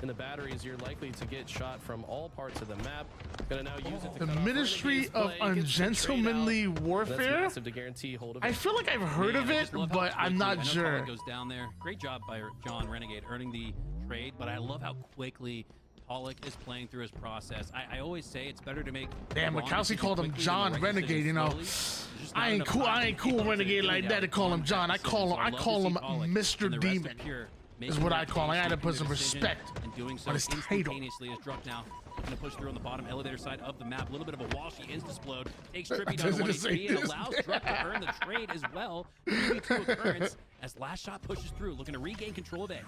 [SPEAKER 6] in the batteries, you're likely to get shot from all parts of the map. Gonna now use it to
[SPEAKER 1] The
[SPEAKER 6] cut off
[SPEAKER 1] Ministry
[SPEAKER 6] Renegade's
[SPEAKER 1] of
[SPEAKER 6] play, gets the trade
[SPEAKER 1] Ungentlemanly
[SPEAKER 6] out. That's
[SPEAKER 1] Warfare.
[SPEAKER 6] massive to guarantee hold of it.
[SPEAKER 1] I feel like I've heard
[SPEAKER 5] Man,
[SPEAKER 1] of
[SPEAKER 5] I
[SPEAKER 1] it,
[SPEAKER 5] just love how
[SPEAKER 1] but I'm
[SPEAKER 5] quickly-
[SPEAKER 1] not
[SPEAKER 5] I know
[SPEAKER 1] sure.
[SPEAKER 5] Pollock goes down there. Great job by John Renegade earning the trade, but I love how quickly Pollock is playing through his process. I always say it's better to make
[SPEAKER 1] Damn,
[SPEAKER 5] wrong
[SPEAKER 1] Mikowski
[SPEAKER 5] decisions
[SPEAKER 1] called him
[SPEAKER 5] quickly than
[SPEAKER 1] John
[SPEAKER 5] the right
[SPEAKER 1] Renegade,
[SPEAKER 5] decisions
[SPEAKER 1] you know.
[SPEAKER 5] slowly. There's just not
[SPEAKER 1] I ain't
[SPEAKER 5] enough
[SPEAKER 1] cool.
[SPEAKER 5] time
[SPEAKER 1] I
[SPEAKER 5] to
[SPEAKER 1] ain't
[SPEAKER 5] keep
[SPEAKER 1] cool
[SPEAKER 5] up
[SPEAKER 1] renegade
[SPEAKER 5] to
[SPEAKER 1] like
[SPEAKER 5] it
[SPEAKER 1] that to
[SPEAKER 5] out
[SPEAKER 1] call him
[SPEAKER 5] on
[SPEAKER 1] John. I
[SPEAKER 5] decisions.
[SPEAKER 1] call him.
[SPEAKER 5] So
[SPEAKER 1] I
[SPEAKER 5] love to
[SPEAKER 1] call
[SPEAKER 5] see
[SPEAKER 1] him
[SPEAKER 5] Pollock
[SPEAKER 1] Mr.
[SPEAKER 5] and the rest of
[SPEAKER 1] Demon.
[SPEAKER 5] Pure
[SPEAKER 1] Is
[SPEAKER 5] making
[SPEAKER 1] what
[SPEAKER 5] that
[SPEAKER 1] I call him. I
[SPEAKER 5] case,
[SPEAKER 1] gotta
[SPEAKER 5] making
[SPEAKER 1] put
[SPEAKER 5] the
[SPEAKER 1] some
[SPEAKER 5] decision,
[SPEAKER 1] respect
[SPEAKER 5] and doing so
[SPEAKER 1] on his title.
[SPEAKER 5] instantaneously as Druck now looking to push through on the bottom elevator side of the map. A little bit of a wall. She insta-splode. Takes Trippy down to 1 HP and allows Druck to earn the trade as well. 3v2 occurrence as last shot pushes through, looking to regain control of A.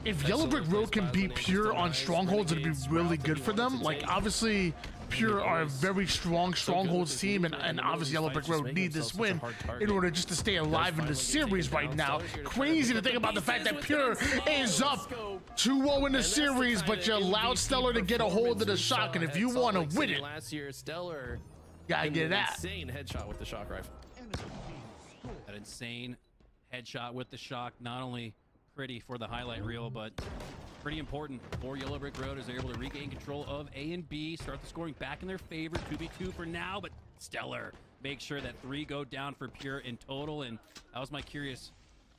[SPEAKER 1] If Yellow Brick Road can beat Pure on strongholds, it'd be really good for them. Like, obviously, Pure are a very strong strongholds team, and obviously Yellow Brick Road need this win in order just to stay alive in the series right now. Crazy to think about the fact that Pure is up 2-0 in the series, but you allowed Stellar to get a hold of the shock, and if you want to win it,
[SPEAKER 6] last year, Stellar
[SPEAKER 1] gotta get that.
[SPEAKER 6] insane headshot with the shock rifle.
[SPEAKER 5] That insane headshot with the shock, not only pretty for the highlight reel, but pretty important for Yellow Brick Road as they're able to regain control of A and B, start the scoring back in their favor. 2v2 for now, but Stellar makes sure that 3 go down for Pure in total. And that was my curious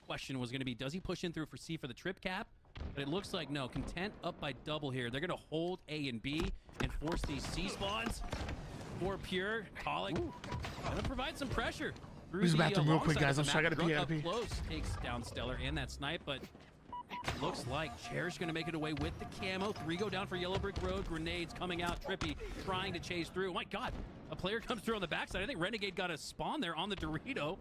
[SPEAKER 5] question, was going to be, does he push in through for C for the trip cap? But it looks like no. Content up by double here. They're going to hold A and B and force these C spawns for Pure. Pollock going to provide some pressure.
[SPEAKER 1] Use the bathroom real quick,
[SPEAKER 5] long
[SPEAKER 1] guys.
[SPEAKER 5] side
[SPEAKER 1] I'm
[SPEAKER 5] of
[SPEAKER 1] sorry, I
[SPEAKER 5] the
[SPEAKER 1] gotta pee,
[SPEAKER 5] map.
[SPEAKER 1] I gotta
[SPEAKER 5] Druck
[SPEAKER 1] pee.
[SPEAKER 5] up close takes down Stellar and that snipe, but looks like Cherish gonna make it away with the camo. 3 go down for Yellow Brick Road. Grenades coming out. Trippy trying to chase through. Oh my God, a player comes through on the backside. I think Renegade got a spawn there on the Dorito.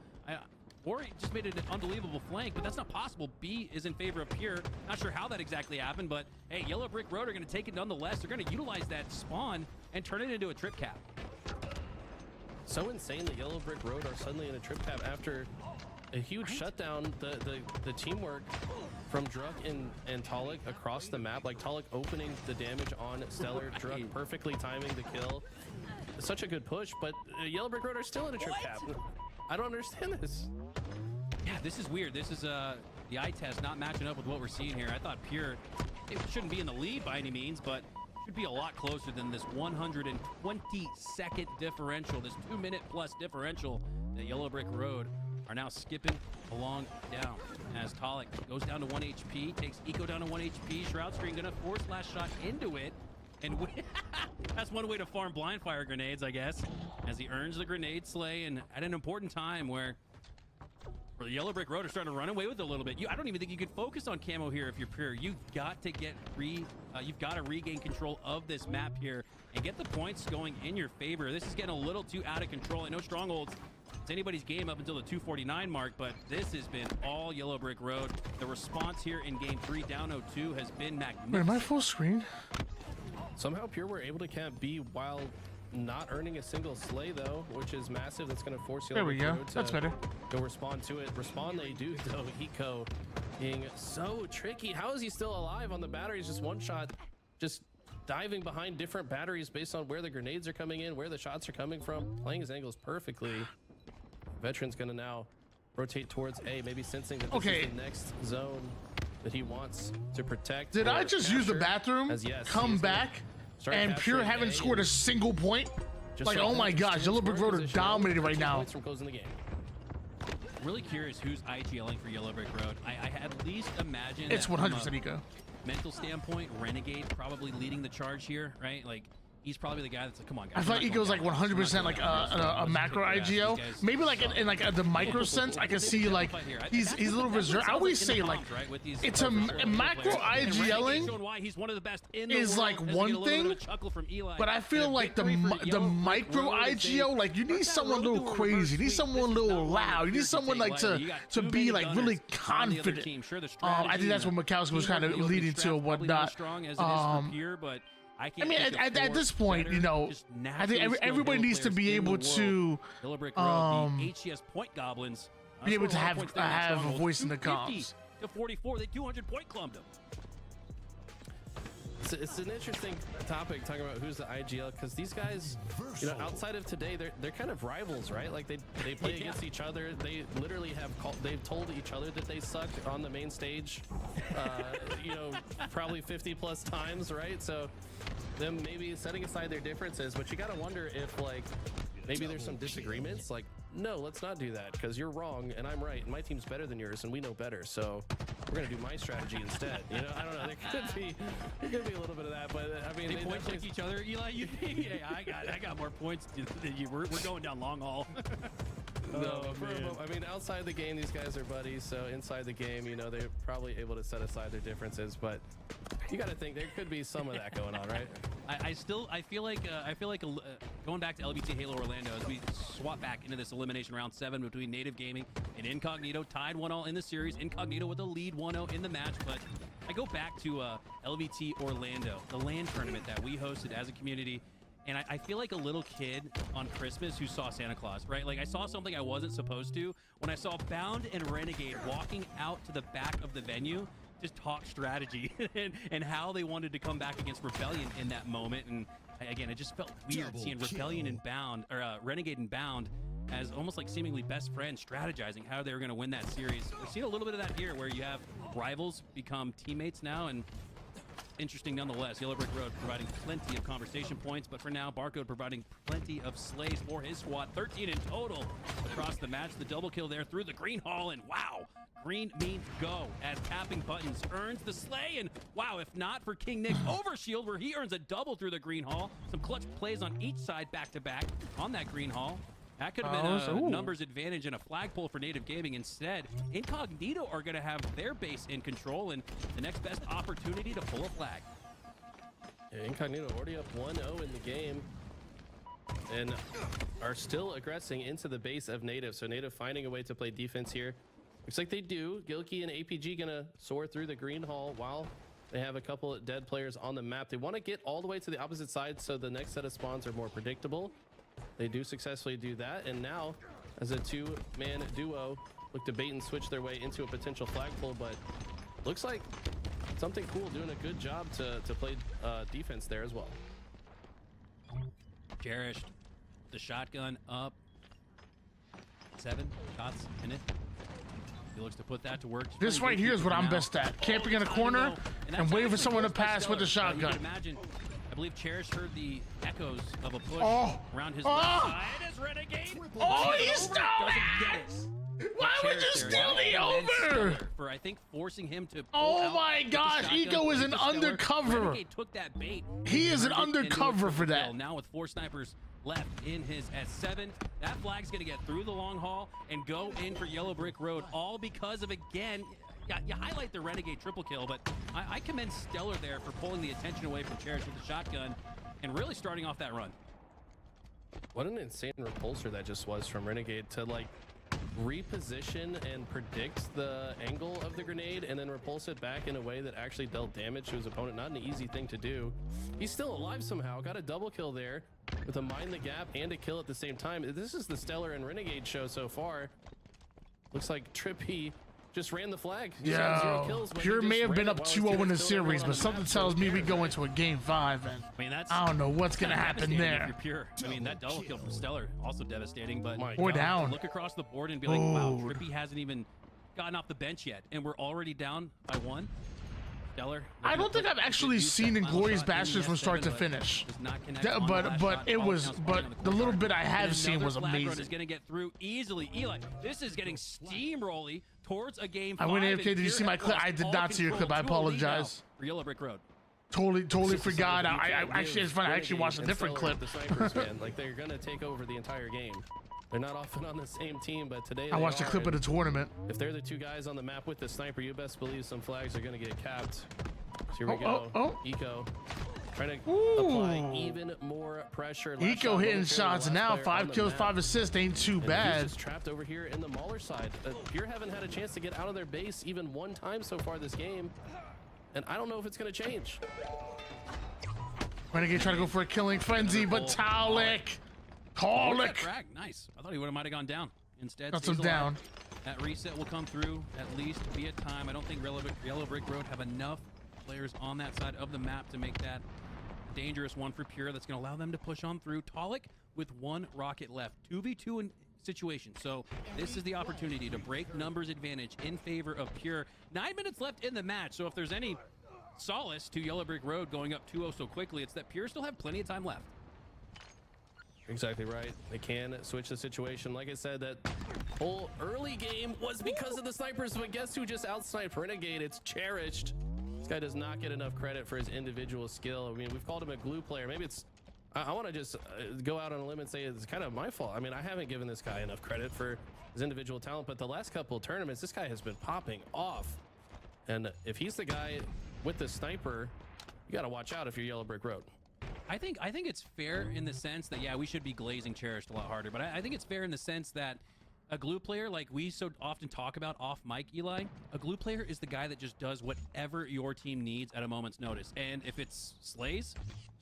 [SPEAKER 5] Or he just made it an unbelievable flank, but that's not possible. B is in favor of Pure. Not sure how that exactly happened, but hey, Yellow Brick Road are gonna take it nonetheless. They're gonna utilize that spawn and turn it into a trip cap.
[SPEAKER 6] So insane that Yellow Brick Road are suddenly in a trip cap after a huge shutdown. The teamwork from Druck and Talik across the map, like Talik opening the damage on Stellar, Druck perfectly timing the kill. Such a good push, but Yellow Brick Road are still in a trip cap. I don't understand this.
[SPEAKER 5] Yeah, this is weird. This is the eye test not matching up with what we're seeing here. I thought Pure, it shouldn't be in the lead by any means, but should be a lot closer than this 120-second differential, this 2-minute plus differential that Yellow Brick Road are now skipping along down. As Talik goes down to 1 HP, takes Eco down to 1 HP, Shroud Screen gonna force last shot into it, and that's one way to farm blind fire grenades, I guess, as he earns the grenade slay, and at an important time where the Yellow Brick Road are starting to run away with it a little bit. I don't even think you could focus on camo here if you're Pure. You've got to get you've got to regain control of this map here and get the points going in your favor. This is getting a little too out of control. I know Strongholds, it's anybody's game up until the 249 mark, but this has been all Yellow Brick Road. The response here in game 3, down 0-2, has been magnificent.
[SPEAKER 1] Wait, am I full screen?
[SPEAKER 6] Somehow Pure were able to camp B while not earning a single slay though, which is massive. That's going to force Yellow Brick Road to
[SPEAKER 1] That's better.
[SPEAKER 6] go respond to it. Respond they do though. Eco being so tricky. How is he still alive on the batteries? Just one shot, just diving behind different batteries based on where the grenades are coming in, where the shots are coming from, playing his angles perfectly. Veteran's going to now rotate towards A, maybe sensing that this
[SPEAKER 1] Okay.
[SPEAKER 6] is the next zone that he wants to protect.
[SPEAKER 1] Did
[SPEAKER 6] or
[SPEAKER 1] I just use the
[SPEAKER 6] capture,
[SPEAKER 1] bathroom,
[SPEAKER 6] as yes,
[SPEAKER 1] come
[SPEAKER 6] he's gonna
[SPEAKER 1] back,
[SPEAKER 6] start
[SPEAKER 1] and Pure
[SPEAKER 6] capturing
[SPEAKER 1] haven't
[SPEAKER 6] A
[SPEAKER 1] scored a
[SPEAKER 6] and
[SPEAKER 1] single point?
[SPEAKER 6] just
[SPEAKER 1] Like,
[SPEAKER 6] like
[SPEAKER 1] oh
[SPEAKER 6] that,
[SPEAKER 1] my
[SPEAKER 6] just
[SPEAKER 1] gosh,
[SPEAKER 6] in
[SPEAKER 1] Yellow Brick
[SPEAKER 6] scoring
[SPEAKER 1] Road are
[SPEAKER 6] position,
[SPEAKER 1] dominating right
[SPEAKER 6] 15
[SPEAKER 1] now.
[SPEAKER 6] points from closing the game.
[SPEAKER 5] Really curious who's IGLing for Yellow Brick Road. I at least imagine
[SPEAKER 1] It's
[SPEAKER 5] that from
[SPEAKER 1] 100%
[SPEAKER 5] a
[SPEAKER 1] Eco.
[SPEAKER 5] mental standpoint, Renegade probably leading the charge here, right? Like, he's probably the guy that's like, come on, guys.
[SPEAKER 1] I feel like Eco's like 100% like a macro IGO. Maybe like in like the micro sense, I can see like he's a little reserved. I always say like it's a macro IGLing is like one thing, but I feel like the micro IGO, like you need someone a little crazy, you need someone a little loud, you need someone like to be like really confident. I think that's what Mikowski was kind of leading to and whatnot. I mean, at this point, you know, I think everybody needs to be able to
[SPEAKER 5] the HCS point goblins
[SPEAKER 1] be able to have a voice in the comms.
[SPEAKER 5] To 44, they 200-point clumped him.
[SPEAKER 6] It's an interesting topic talking about who's the IGL, because these guys, you know, outside of today, they're kind of rivals, right? Like they play against each other. They literally they've told each other that they suck on the main stage, you know, probably 50 plus times, right? So them maybe setting aside their differences, but you got to wonder if like maybe there's some disagreements, like, no, let's not do that because you're wrong and I'm right and my team's better than yours and we know better, so we're gonna do my strategy instead. You know, I don't know, there could be a little bit of that, but I mean,
[SPEAKER 5] they point check each other. Eli, you think, hey, I got more points than you. We're going down long haul.
[SPEAKER 6] No, I mean, outside the game, these guys are buddies. So inside the game, you know, they're probably able to set aside their differences. But you got to think there could be some of that going on, right?
[SPEAKER 5] I feel like going back to LBT Halo Orlando as we swap back into this elimination round 7 between Native Gaming and Incognito, tied 1-1 in the series. Incognito with a lead 1-0 in the match, but I go back to LBT Orlando, the LAN tournament that we hosted as a community. And I feel like a little kid on Christmas who saw Santa Claus, right? Like I saw something I wasn't supposed to when I saw Bound and Renegade walking out to the back of the venue, just talk strategy and how they wanted to come back against Rebellion in that moment. And again, it just felt weird seeing Rebellion and Bound, or Renegade and Bound, as almost like seemingly best friends strategizing how they were going to win that series. We've seen a little bit of that here where you have rivals become teammates now, and interesting nonetheless. Yellow Brick Road providing plenty of conversation points, but for now, Barcode providing plenty of slays for his squad. 13 in total across the match. The double kill there through the green hall, and wow, green means go as tapping buttons earns the slay, and wow, if not for King Nick Overshield, where he earns a double through the green hall. Some clutch plays on each side back-to-back on that green hall. That could have been a numbers advantage and a flagpole for Native Gaming. Instead, Incognito are going to have their base in control and the next best opportunity to pull a flag.
[SPEAKER 6] Yeah, Incognito already up 1-0 in the game and are still aggressing into the base of Native. So Native finding a way to play defense here. Looks like they do. Gilkey and APG going to soar through the green hall while they have a couple of dead players on the map. They want to get all the way to the opposite side so the next set of spawns are more predictable. They do successfully do that, and now as a two-man duo look to bait and switch their way into a potential flagpole, but looks like something cool, doing a good job to play defense there as well.
[SPEAKER 5] Cherished the shotgun up, 7 shots in it. He looks to put that to work.
[SPEAKER 1] This right here is what I'm best at, camping in a corner and waiting for someone to pass with the shotgun.
[SPEAKER 5] I believe Cherish heard the echoes of a push around his
[SPEAKER 1] left
[SPEAKER 5] side as Renegade.
[SPEAKER 1] He stole it! Why would you steal the over?
[SPEAKER 5] For I think forcing him to.
[SPEAKER 1] Oh my gosh, Eco is an undercover.
[SPEAKER 5] Renegade took that bait.
[SPEAKER 1] He is an undercover for that.
[SPEAKER 5] Now with 4 snipers left in his S7, that flag's gonna get through the long haul and go in for Yellow Brick Road, all because of, again, you highlight the Renegade triple kill, but I commend Stellar there for pulling the attention away from Cherish with the shotgun and really starting off that run.
[SPEAKER 6] What an insane repulsor that just was from Renegade to like reposition and predict the angle of the grenade and then repulse it back in a way that actually dealt damage to his opponent. Not an easy thing to do. He's still alive somehow. Got a double kill there with a mind the gap and a kill at the same time. This is the Stellar and Renegade show so far. Looks like Trippy just ran the flag. He's got 0 kills, but he
[SPEAKER 1] Pure
[SPEAKER 6] just
[SPEAKER 1] may have
[SPEAKER 6] ran
[SPEAKER 1] been
[SPEAKER 6] it
[SPEAKER 1] up
[SPEAKER 6] while his
[SPEAKER 1] 2-0 in
[SPEAKER 6] teammates
[SPEAKER 1] the
[SPEAKER 6] still
[SPEAKER 1] series,
[SPEAKER 6] on
[SPEAKER 1] but
[SPEAKER 6] the
[SPEAKER 1] something
[SPEAKER 6] map,
[SPEAKER 1] tells
[SPEAKER 6] so
[SPEAKER 1] me
[SPEAKER 6] who
[SPEAKER 1] we
[SPEAKER 6] cares,
[SPEAKER 1] go
[SPEAKER 6] right?
[SPEAKER 1] into a game 5, and
[SPEAKER 5] I mean, that's
[SPEAKER 1] I don't know what's gonna
[SPEAKER 5] kinda
[SPEAKER 1] happen
[SPEAKER 5] devastating
[SPEAKER 1] there.
[SPEAKER 5] if you're Pure. I mean, that double kill from Stellar also devastating, but
[SPEAKER 1] We're down.
[SPEAKER 5] look across the board and be like, wow,
[SPEAKER 1] Dude.
[SPEAKER 5] Trippy hasn't even gotten off the bench yet, and we're already down by 1. Stellar.
[SPEAKER 1] I don't think I've actually seen Inglorious Bastards from start to finish. But it was, but the little bit I have seen was amazing.
[SPEAKER 5] Is going to get through easily. Eli, this is getting steamrolly towards a game
[SPEAKER 1] I
[SPEAKER 5] 5.
[SPEAKER 1] went AFK. Did you see my clip? I did not see your clip. I apologize.
[SPEAKER 5] For Yellow Brick Road.
[SPEAKER 1] Totally forgot. I actually, it's funny. I actually watched a different clip.
[SPEAKER 6] The snipers, man. Like, they're gonna take over the entire game. They're not often on the same team, but today
[SPEAKER 1] I watched a clip of the tournament.
[SPEAKER 6] If they're the 2 guys on the map with the sniper, you best believe some flags are gonna get capped. So here we go. Eco trying to apply even more pressure.
[SPEAKER 1] Eco hitting shots now. 5 kills, 5 assists. Ain't too bad.
[SPEAKER 6] He's just trapped over here in the Mauler side. Pure haven't had a chance to get out of their base even one time so far this game, and I don't know if it's gonna change.
[SPEAKER 1] Renegade trying to go for a killing frenzy, but Taulik.
[SPEAKER 5] Nice. I thought he might have gone down. Instead,
[SPEAKER 1] Got
[SPEAKER 5] stays
[SPEAKER 1] some down.
[SPEAKER 5] alive. That reset will come through at least via time. I don't think Yellow Brick Road have enough players on that side of the map to make that a dangerous one for Pure. That's going to allow them to push on through. Taulik with 1 rocket left. 2v2 in situation. So this is the opportunity to break numbers advantage in favor of Pure. 9 minutes left in the match. So if there's any solace to Yellow Brick Road going up 2-0 so quickly, it's that Pure still have plenty of time left.
[SPEAKER 6] Exactly right. They can switch the situation. Like I said, that whole early game was because of the snipers, but guess who just outsniped Renegade? It's Cherished. This guy does not get enough credit for his individual skill. I mean, we've called him a glue player. Maybe it's, I want to just go out on a limb and say it's kind of my fault. I mean, I haven't given this guy enough credit for his individual talent, but the last couple of tournaments, this guy has been popping off. And if he's the guy with the sniper, you got to watch out if you're Yellow Brick Road.
[SPEAKER 5] I think it's fair in the sense that, yeah, we should be glazing Cherished a lot harder, but I think it's fair in the sense that a glue player, like we so often talk about off mic, Eli, a glue player is the guy that just does whatever your team needs at a moment's notice. And if it's slays,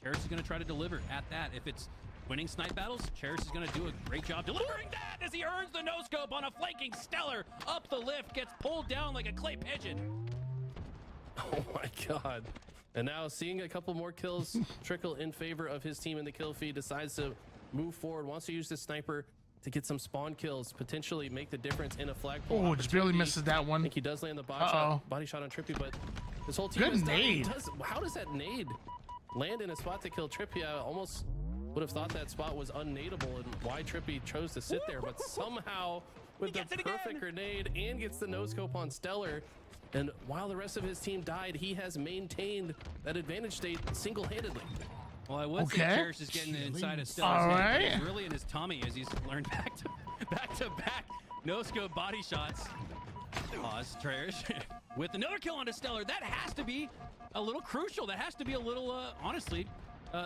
[SPEAKER 5] Cherished is going to try to deliver at that. If it's winning snipe battles, Cherished is going to do a great job delivering that as he earns the no-scope on a flanking Stellar up the lift, gets pulled down like a clay pigeon.
[SPEAKER 6] Oh my God. And now seeing a couple more kills trickle in favor of his team in the kill feed, decides to move forward, wants to use this sniper to get some spawn kills, potentially make the difference in a flagpole.
[SPEAKER 1] Oh, just barely misses that one.
[SPEAKER 6] I think he does land the body shot on Trippy, but his whole team is
[SPEAKER 1] nade.
[SPEAKER 6] How does that nade land in a spot to kill Trippy? I almost would have thought that spot was unnadeable and why Trippy chose to sit there, but somehow with the perfect grenade and gets the no-scope on Stellar. And while the rest of his team died, he has maintained that advantage state single-handedly.
[SPEAKER 5] Well, I would say Cherish is getting inside of Stellar's head, but it's really in his tummy as he's learned back to back no-scope body shots. Pause, Cherish. With another kill onto Stellar, that has to be a little crucial. That has to be a little, honestly,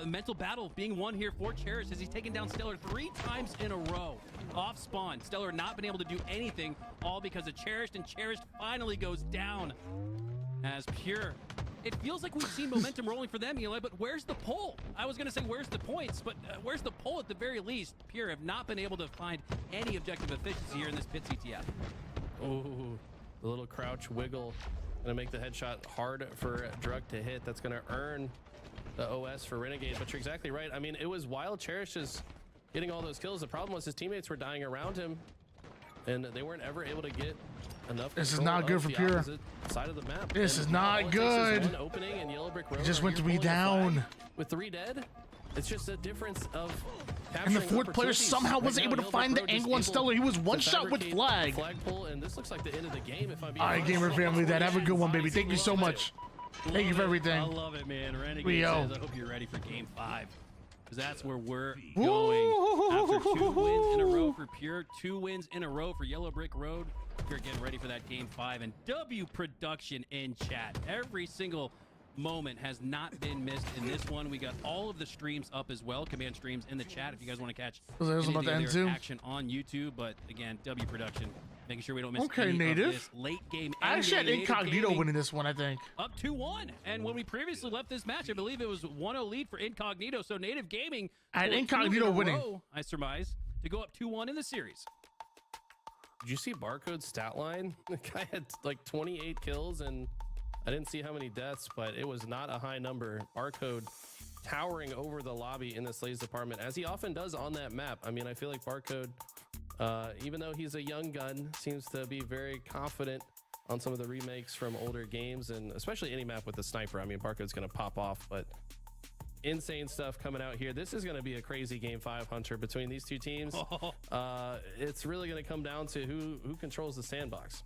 [SPEAKER 5] mental battle being won here for Cherish as he's taken down Stellar 3 times in a row. Off spawn, Stellar not been able to do anything, all because of Cherished, and Cherished finally goes down as Pure. It feels like we've seen momentum rolling for them, Eli, but where's the pull? I was going to say where's the points, but where's the pull at the very least? Pure have not been able to find any objective efficiency here in this pit CTF.
[SPEAKER 6] Ooh, the little crouch wiggle. Gonna make the headshot hard for Drug to hit. That's gonna earn the OS for Renegade, but you're exactly right. I mean, it was while Cherish is getting all those kills. The problem was his teammates were dying around him, and they weren't ever able to get enough.
[SPEAKER 1] This is not good for Pure.
[SPEAKER 6] Side of the map.
[SPEAKER 1] This is not good.
[SPEAKER 6] One opening and Yellow Brick Road.
[SPEAKER 1] He just went 3 down.
[SPEAKER 6] With 3 dead, it's just a difference of.
[SPEAKER 1] And the 4th player somehow was able to find the angle on Stellar. He was one shot with flag.
[SPEAKER 6] Flagpole, and this looks like the end of the game. If I'm being
[SPEAKER 1] all right, gamer family, that have a good one, baby. Thank you so much. Thank you for everything.
[SPEAKER 5] I love it, man. Renegade says, I hope you're ready for game 5. Because that's where we're going. After 2 wins in a row for Pure, 2 wins in a row for Yellow Brick Road, Pure getting ready for that game 5. And W Production in chat. Every single moment has not been missed in this one. We got all of the streams up as well, command streams in the chat if you guys want to catch any of the other action on YouTube. But again, W Production, making sure we don't miss any
[SPEAKER 1] Native.
[SPEAKER 5] of this late game.
[SPEAKER 1] I actually had Incognito winning this one, I think.
[SPEAKER 5] Up 2-1. And when we previously left this match, I believe it was 1-0 lead for Incognito. So Native Gaming
[SPEAKER 1] I had Incognito winning,
[SPEAKER 5] I surmise, to go up 2-1 in the series.
[SPEAKER 6] Did you see Barcode's stat line? The guy had like 28 kills, and I didn't see how many deaths, but it was not a high number. Barcode towering over the lobby in the Slays department, as he often does on that map. I mean, I feel like Barcode, even though he's a young gun, seems to be very confident on some of the remakes from older games, and especially any map with the sniper. I mean, Barcode's going to pop off, but insane stuff coming out here. This is going to be a crazy game 5, Hunter, between these two teams. It's really going to come down to who controls the sandbox.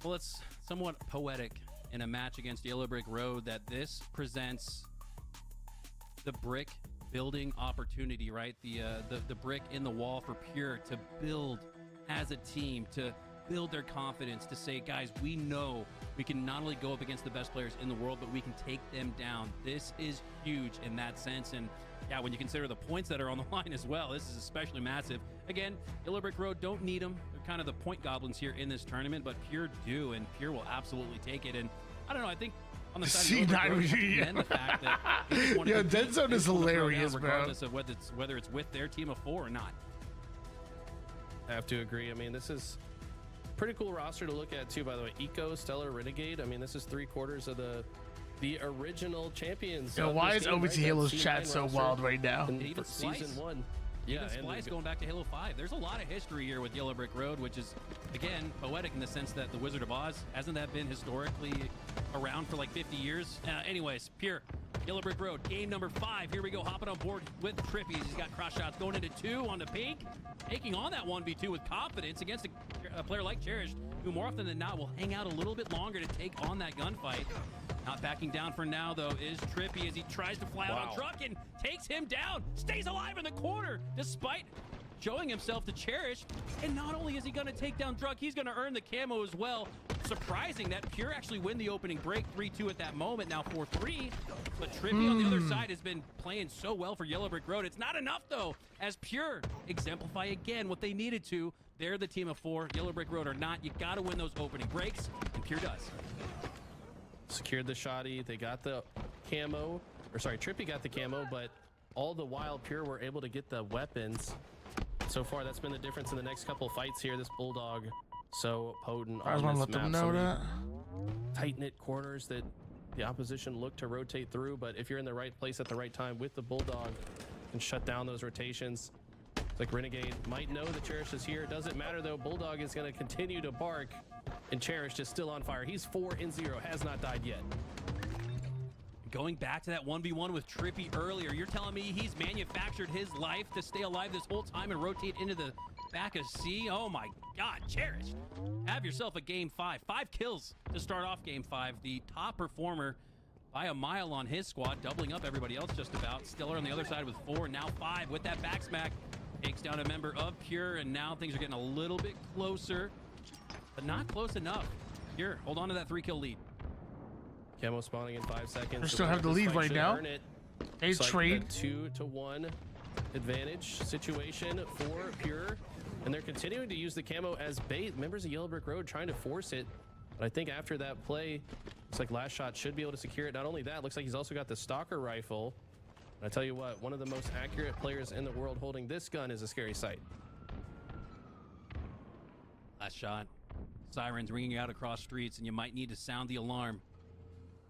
[SPEAKER 5] Well, it's somewhat poetic in a match against Yellow Brick Road that this presents the brick building opportunity, right? The brick in the wall for Pure to build as a team, to build their confidence, to say, guys, we know we can not only go up against the best players in the world, but we can take them down. This is huge in that sense. And yeah, when you consider the points that are on the line as well, this is especially massive. Again, Yellow Brick Road don't need them. They're kind of the point goblins here in this tournament, but Pure do, and Pure will absolutely take it. And I don't know, I think on the side of Yellow Brick Road, and the fact that they just want to
[SPEAKER 1] yeah,
[SPEAKER 5] compete,
[SPEAKER 1] Dead Zone
[SPEAKER 5] they
[SPEAKER 1] is
[SPEAKER 5] just wanna throw down
[SPEAKER 1] hilarious, bro.
[SPEAKER 5] regardless of whether it's with their team of 4 or not.
[SPEAKER 6] I have to agree. I mean, this is pretty cool roster to look at too, by the way. Eco, Stellar, Renegade. I mean, this is 3/4 of the original champions.
[SPEAKER 1] Yo, why is OBT Halo's chat so wild right now?
[SPEAKER 5] Even Splice.
[SPEAKER 6] Season 1.
[SPEAKER 5] Even
[SPEAKER 6] Yeah,
[SPEAKER 5] Splice going back to Halo 5. There's a lot of history here with Yellow Brick Road, which is, again, poetic in the sense that the Wizard of Oz, hasn't that been historically around for like 50 years? Anyways, Pure, Yellow Brick Road, game number 5. Here we go, hopping on board with Trippy. He's got cross shots going into 2 on the pink, taking on that 1v2 with confidence against a player like Cherished, who more often than not will hang out a little bit longer to take on that gunfight. Not backing down for now, though, is Trippy as he tries to fly out on Truck and takes him down. Stays alive in the corner despite showing himself to Cherish. And not only is he going to take down Druk, he's going to earn the camo as well. Surprising that Pure actually win the opening break 3-2 at that moment, now 4-3. But Trippy on the other side has been playing so well for Yellow Brick Road. It's not enough, though, as Pure exemplify again what they needed to. They're the team of 4. Yellow Brick Road or not, you got to win those opening breaks, and Pure does.
[SPEAKER 6] Secured the shoddy. They got the camo, or sorry, Trippy got the camo, but all the while Pure were able to get the weapons. So far, that's been the difference in the next couple of fights here. This Bulldog so potent
[SPEAKER 1] I just
[SPEAKER 6] on
[SPEAKER 1] want to
[SPEAKER 6] this
[SPEAKER 1] let them
[SPEAKER 6] map.
[SPEAKER 1] know
[SPEAKER 6] So
[SPEAKER 1] that.
[SPEAKER 6] tight-knit quarters that the opposition look to rotate through, but if you're in the right place at the right time with the Bulldog, you can shut down those rotations. It's like Renegade might know that Cherish is here. It doesn't matter, though. Bulldog is going to continue to bark, and Cherish is still on fire. He's 4-0, has not died yet.
[SPEAKER 5] Going back to that 1v1 with Trippy earlier, you're telling me he's manufactured his life to stay alive this whole time and rotate into the back of C? Oh my God, Cherish. Have yourself a game 5. 5 kills to start off game 5. The top performer by a mile on his squad, doubling up everybody else just about. Stiller on the other side with 4, now 5 with that back smack. Takes down a member of Pure, and now things are getting a little bit closer, but not close enough. Pure, hold on to that 3-kill lead.
[SPEAKER 6] Camo spawning in 5 seconds.
[SPEAKER 1] They still have the lead right now. They trade.
[SPEAKER 6] 2-1 advantage situation for Pure, and they're continuing to use the camo as bait. Members of Yellow Brick Road trying to force it, but I think after that play, looks like Last Shot should be able to secure it. Not only that, looks like he's also got the Stalker rifle. And I tell you what, one of the most accurate players in the world holding this gun is a scary sight.
[SPEAKER 5] Last Shot. Sirens ringing out across streets, and you might need to sound the alarm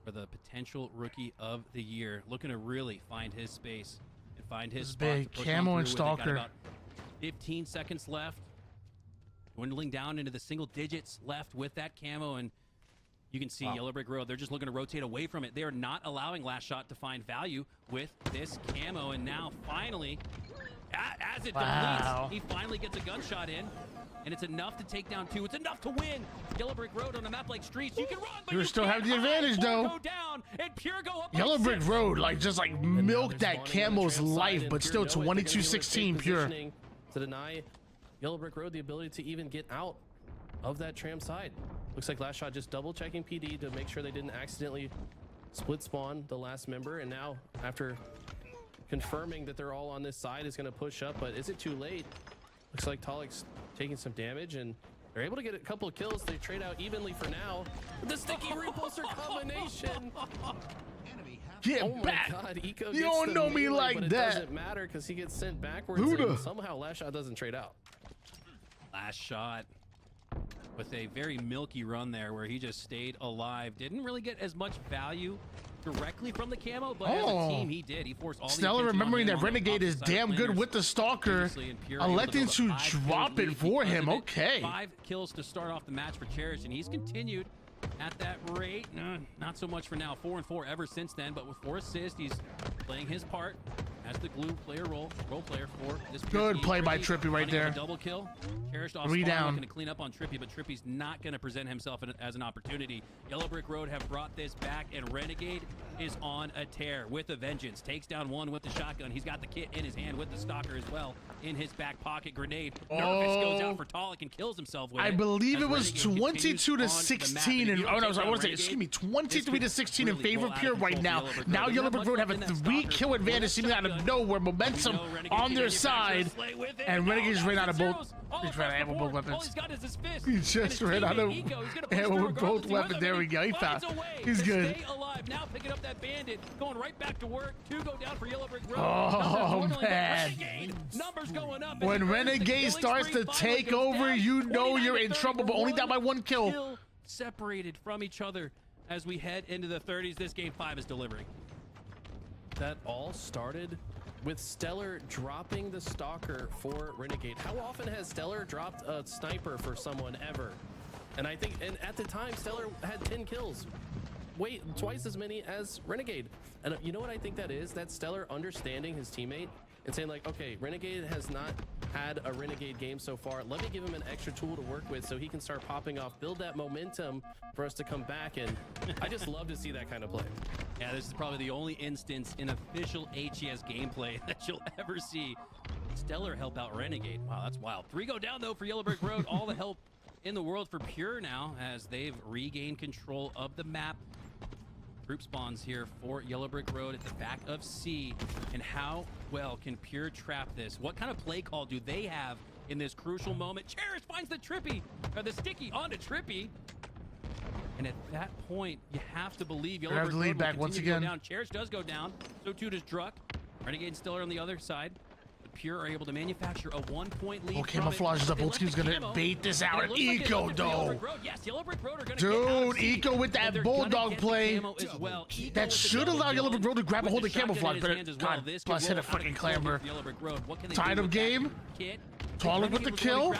[SPEAKER 5] for the potential rookie of the year. Looking to really find his space and find his spot
[SPEAKER 1] big
[SPEAKER 5] to push
[SPEAKER 1] camo
[SPEAKER 5] on
[SPEAKER 1] and
[SPEAKER 5] through with. They got
[SPEAKER 1] Stalker.
[SPEAKER 5] about 15 seconds left. Dwindling down into the single digits left with that camo, and you can see Yellow Brick Road. They're just looking to rotate away from it. They are not allowing Last Shot to find value with this camo, and now finally, as it depletes, he finally gets a gunshot in. And it's enough to take down 2. It's enough to win. Yellow Brick Road on a map like Streets. You can run, but
[SPEAKER 1] You still have the advantage, though.
[SPEAKER 5] Go down and Pure go up.
[SPEAKER 1] Yellow Brick Road, like, just like milk that camo's life, but still 22-16 Pure.
[SPEAKER 6] To deny Yellow Brick Road the ability to even get out of that tram side. Looks like Last Shot just double checking PD to make sure they didn't accidentally split spawn the last member. And now, after confirming that they're all on this side, is going to push up, but is it too late? Looks like Tolik's taking some damage, and they're able to get a couple of kills. They trade out evenly for now. The sticky repulsor combination.
[SPEAKER 1] Get back!
[SPEAKER 6] God, Eco
[SPEAKER 1] You
[SPEAKER 6] gets
[SPEAKER 1] don't
[SPEAKER 6] the
[SPEAKER 1] know me
[SPEAKER 6] melee,
[SPEAKER 1] like
[SPEAKER 6] but it
[SPEAKER 1] that.
[SPEAKER 6] doesn't matter because he gets sent backwards.
[SPEAKER 1] Buddha.
[SPEAKER 6] And somehow Last Shot doesn't trade out.
[SPEAKER 5] Last shot with a very milky run there where he just stayed alive. Didn't really get as much value directly from the camo, but as a team, he did. He forced all the
[SPEAKER 1] Stellar
[SPEAKER 5] attention on
[SPEAKER 1] remembering
[SPEAKER 5] him
[SPEAKER 1] that
[SPEAKER 5] on the
[SPEAKER 1] Renegade is
[SPEAKER 5] opposite side of
[SPEAKER 1] damn good
[SPEAKER 5] laners.
[SPEAKER 1] with the Stalker,
[SPEAKER 5] Previously in Pure, able to
[SPEAKER 1] electing
[SPEAKER 5] build a
[SPEAKER 1] to
[SPEAKER 5] 5-kill
[SPEAKER 1] drop it
[SPEAKER 5] lead
[SPEAKER 1] for
[SPEAKER 5] because
[SPEAKER 1] him.
[SPEAKER 5] of it.
[SPEAKER 1] Okay.
[SPEAKER 5] 5 kills to start off the match for Cherish, and he's continued at that rate. Not so much for now. 4 and 4 ever since then, but with 4 assists, he's playing his part as the glue player role player for this
[SPEAKER 1] Good
[SPEAKER 5] team.
[SPEAKER 1] play by Trippy right there.
[SPEAKER 5] Double kill. Cherished off
[SPEAKER 1] 3
[SPEAKER 5] spawn,
[SPEAKER 1] down.
[SPEAKER 5] looking to clean up on Trippy, but Trippy's not going to present himself as an opportunity. Yellow Brick Road have brought this back, and Renegade is on a tear with a vengeance. Takes down one with the shotgun. He's got the kit in his hand with the Stalker as well in his back pocket. Grenade. Nervous goes out for Tolic and kills himself with it.
[SPEAKER 1] I believe it was
[SPEAKER 5] Renegade
[SPEAKER 1] 22 to
[SPEAKER 5] continues on the map.
[SPEAKER 1] 16,
[SPEAKER 5] And if
[SPEAKER 1] and
[SPEAKER 5] you don't
[SPEAKER 1] I
[SPEAKER 5] take
[SPEAKER 1] was
[SPEAKER 5] down
[SPEAKER 1] want to say,
[SPEAKER 5] Renegade,
[SPEAKER 1] excuse me, 23 to 16 in
[SPEAKER 5] really
[SPEAKER 1] favor
[SPEAKER 5] go
[SPEAKER 1] of
[SPEAKER 5] out of
[SPEAKER 1] Pure
[SPEAKER 5] control
[SPEAKER 1] right
[SPEAKER 5] for
[SPEAKER 1] now.
[SPEAKER 5] Yellow Brick
[SPEAKER 1] Now
[SPEAKER 5] Road.
[SPEAKER 1] Yellow
[SPEAKER 5] Not
[SPEAKER 1] Brick
[SPEAKER 5] much
[SPEAKER 1] Road have a
[SPEAKER 5] left in that
[SPEAKER 1] 3
[SPEAKER 5] Stalker.
[SPEAKER 1] kill advantage, seeming out of nowhere, momentum on their side, and Renegade just ran out of both. He's ran out of both weapons. He just ran out of ammo with both weapons. There we go. He found. He's good.
[SPEAKER 5] Stay alive. Now picking up that bandit, going right back to work. 2 go down for Yellow Brick Road.
[SPEAKER 1] Oh, man.
[SPEAKER 5] Numbers going up.
[SPEAKER 1] When Renegade starts to take over, you know you're in trouble, but only down by 1 kill.
[SPEAKER 5] Separated from each other as we head into the 30s. This game 5 is delivering.
[SPEAKER 6] That all started with Stellar dropping the Stalker for Renegade. How often has Stellar dropped a sniper for someone ever? And I think, and at the time, Stellar had 10 kills. Wait, twice as many as Renegade. And you know what I think that is? That's Stellar understanding his teammate and saying like, okay, Renegade has not had a Renegade game so far. Let me give him an extra tool to work with so he can start popping off, build that momentum for us to come back. And I just love to see that kind of play.
[SPEAKER 5] Yeah, this is probably the only instance in official HCS gameplay that you'll ever see Stellar help out Renegade. Wow, that's wild. 3 go down, though, for Yellow Brick Road. All the help in the world for Pure now as they've regained control of the map. Group spawns here for Yellow Brick Road at the back of C. And how well can Pure trap this? What kind of play call do they have in this crucial moment? Cherish finds the sticky onto Trippy. And at that point, you have to believe Yellow Brick Road
[SPEAKER 1] lead
[SPEAKER 5] will
[SPEAKER 1] back once
[SPEAKER 5] continue to go
[SPEAKER 1] again.
[SPEAKER 5] down. Cherish does go down. So too does Druck. Renegade still on the other side. But Pure are able to manufacture a 1-point lead.
[SPEAKER 1] Oh, camouflage is up. Both teams gonna bait this out. And Eco, though. Dude, Eco with that Bulldog play. That should allow Yellow Brick Road to grab a hold of camouflage, but God, plus hit a fucking clamber. Tied of game. Tolic with the kill.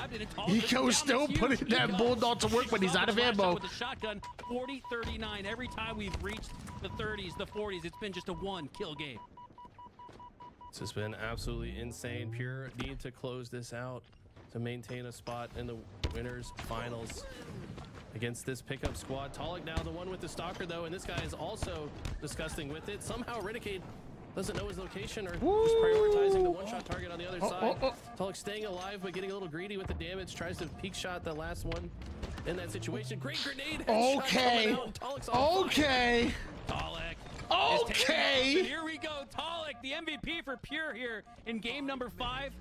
[SPEAKER 1] Eco still putting that Bulldog to work, but he's out of ammo.
[SPEAKER 5] With the shotgun, 40-39. Every time we've reached the 30s, the 40s, it's been just a 1-kill game.
[SPEAKER 6] This has been absolutely insane. Pure need to close this out to maintain a spot in the winners finals against this pickup squad. Tolic now the one with the Stalker though, and this guy is also disgusting with it. Somehow Renegade doesn't know his location or just prioritizing the one-shot target on the other side. Tolic staying alive but getting a little greedy with the damage. Tries to peek shot the last one in that situation. Great grenade.
[SPEAKER 1] Okay. Okay.
[SPEAKER 5] Tolic.
[SPEAKER 1] Okay.
[SPEAKER 5] Here we go. Tolic, the MVP for Pure here in game number 5.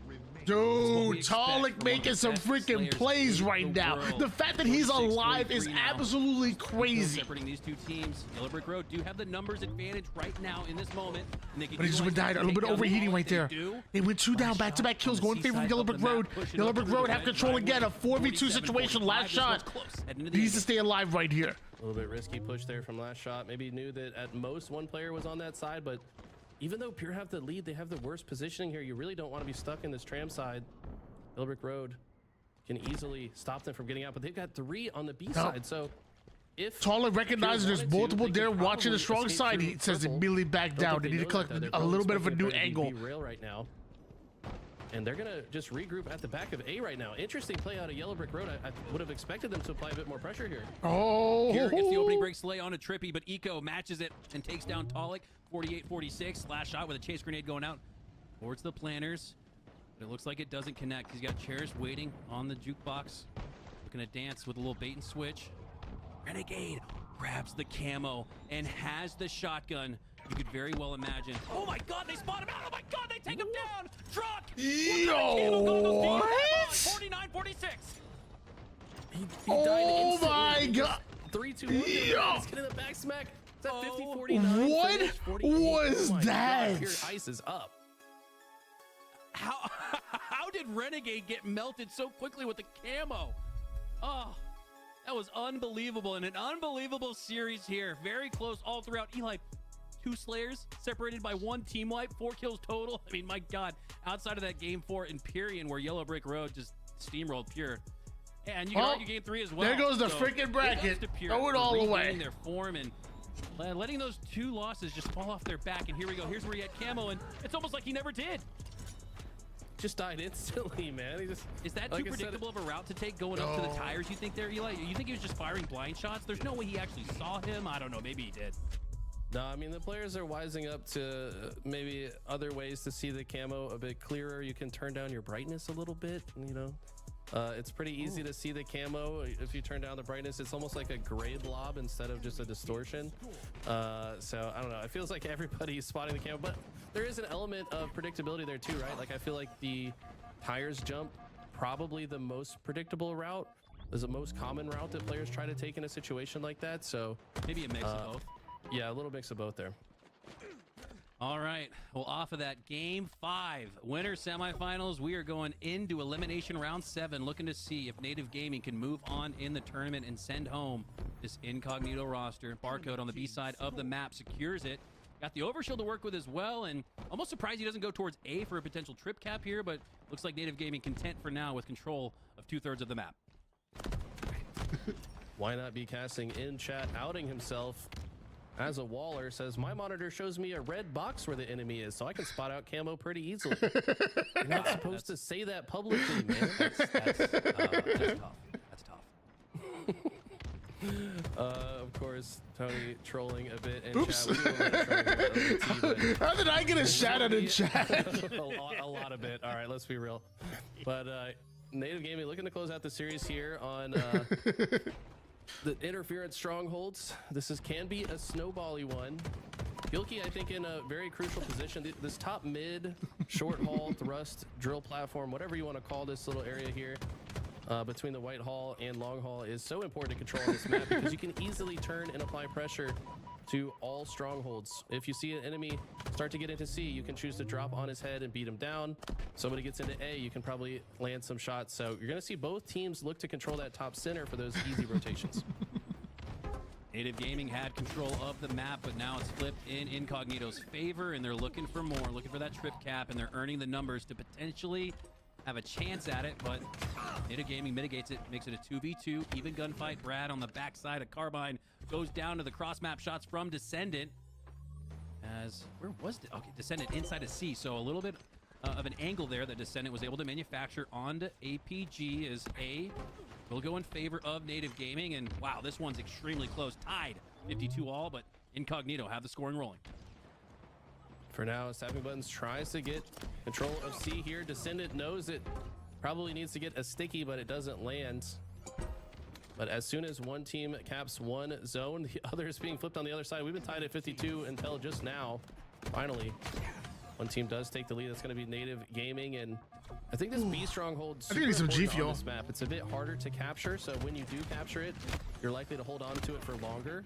[SPEAKER 1] Dude, Tolic making some freaking plays right now. The fact that he's alive is absolutely crazy.
[SPEAKER 5] Separating these two teams, Yellow Brick Road do have the numbers advantage right now in this moment. And they can
[SPEAKER 1] But he just went down, a little bit overheating right there. They went 2 down, back-to-back kills, going in favor of Yellow Brick Road. Yellow Brick Road have control again, a 4v2 situation, last shot. Needs to stay alive right here.
[SPEAKER 6] A little bit risky push there from last shot. Maybe knew that at most one player was on that side, but even though Pure have the lead, they have the worst positioning here. You really don't want to be stuck in this tram side. Yellow Brick Road can easily stop them from getting out, but they've got 3 on the B side. So if
[SPEAKER 1] Tolic recognizes there's multiple there watching the strong side, he says immediately back down. They need to collect a little bit of a new angle.
[SPEAKER 6] Rail right now. And they're going to just regroup at the back of A right now. Interesting play out of Yellow Brick Road. I would have expected them to apply a bit more pressure here.
[SPEAKER 1] Oh!
[SPEAKER 5] Here gets the opening break slay on a Trippy, but Eco matches it and takes down Tolic. 48-46. Last shot with a chase grenade going out towards the planners. But it looks like it doesn't connect. He's got Cherish waiting on the jukebox. Looking to dance with a little bait and switch. Renegade grabs the camo and has the shotgun. You could very well imagine. Oh my God, they spot him out. Oh my God, they take him down. Truck.
[SPEAKER 1] Yo, what?
[SPEAKER 5] 49-46.
[SPEAKER 6] He
[SPEAKER 1] oh my God.
[SPEAKER 6] 3-2-1. He's getting the back smack. It's at 50-49.
[SPEAKER 1] What was that?
[SPEAKER 6] Pure ice is up.
[SPEAKER 5] How did Renegade get melted so quickly with the camo? Oh, that was unbelievable. And an unbelievable series here. Very close all throughout. Eli, 2 Slayers separated by 1 team wipe, 4 kills total. I mean, my God, outside of that game 4 Empyrean where Yellow Brick Road just steamrolled Pure. And you can argue game 3 as well.
[SPEAKER 1] There goes the freaking bracket. Throw it all away.
[SPEAKER 5] Their form and letting those 2 losses just fall off their back. And here we go. Here's where he had camo, and it's almost like he never did.
[SPEAKER 6] Just died instantly, man.
[SPEAKER 5] Is that too predictable of a route to take going up to the tires, you think, there, Eli? You think he was just firing blind shots? There's no way he actually saw him. I don't know. Maybe he did.
[SPEAKER 6] No, I mean, the players are wising up to maybe other ways to see the camo a bit clearer. You can turn down your brightness a little bit, you know. It's pretty easy to see the camo if you turn down the brightness. It's almost like a gray blob instead of just a distortion. So I don't know. It feels like everybody's spotting the camo, but there is an element of predictability there too, right? Like I feel like the tires jump, probably the most predictable route, is the most common route that players try to take in a situation like that. So
[SPEAKER 5] maybe a mix of both.
[SPEAKER 6] Yeah, a little mix of both there.
[SPEAKER 5] All right. Well, off of that, game 5, winner semifinals. We are going into elimination round 7, looking to see if Native Gaming can move on in the tournament and send home this incognito roster. Barcode on the B side of the map secures it. Got the overshield to work with as well, and almost surprised he doesn't go towards A for a potential trip cap here, but looks like Native Gaming content for now with control of 2/3 of the map.
[SPEAKER 6] Why not be casting in chat, outing himself as a Waller? Says, my monitor shows me a red box where the enemy is, so I can spot out camo pretty easily. You're not supposed to say that publicly, man.
[SPEAKER 5] That's tough. That's tough.
[SPEAKER 6] Of course, Tony trolling a bit in
[SPEAKER 1] Oops.
[SPEAKER 6] chat.
[SPEAKER 1] How did I get a shout out in chat?
[SPEAKER 6] a lot of it. All right, let's be real. But Native Gaming looking to close out the series here on the interference strongholds. This can be a snowbally one. Gilkey, I think, in a very crucial position. This top mid, short haul, thrust, drill platform, whatever you want to call this little area here, between the white hall and long hall is so important to control on this map because you can easily turn and apply pressure to all strongholds. If you see an enemy start to get into C, you can choose to drop on his head and beat him down. Somebody gets into A, you can probably land some shots. So you're going to see both teams look to control that top center for those easy rotations.
[SPEAKER 5] Native Gaming had control of the map, but now it's flipped in Incognito's favor, and they're looking for more, looking for that trip cap, and they're earning the numbers to potentially have a chance at it, but Native Gaming mitigates it, makes it a 2v2, even gunfight. Brad on the backside of Carbine goes down to the cross map shots from Descendant. As, where was it? Okay, Descendant inside of C, so a little bit of an angle there that Descendant was able to manufacture onto APG as A will go in favor of Native Gaming, and wow, this one's extremely close, tied 52 all, but Incognito have the scoring rolling.
[SPEAKER 6] For now, Tapping Buttons tries to get control of C here. Descendant knows it probably needs to get a sticky, but it doesn't land. But as soon as one team caps one zone, the other is being flipped on the other side. We've been tied at 52 until just now. Finally, one team does take the lead. That's going to be Native Gaming, and I think this B stronghold
[SPEAKER 1] I think I need some G
[SPEAKER 6] on
[SPEAKER 1] fuel.
[SPEAKER 6] this map. It's a bit harder to capture, so when you do capture it, you're likely to hold on to it for longer.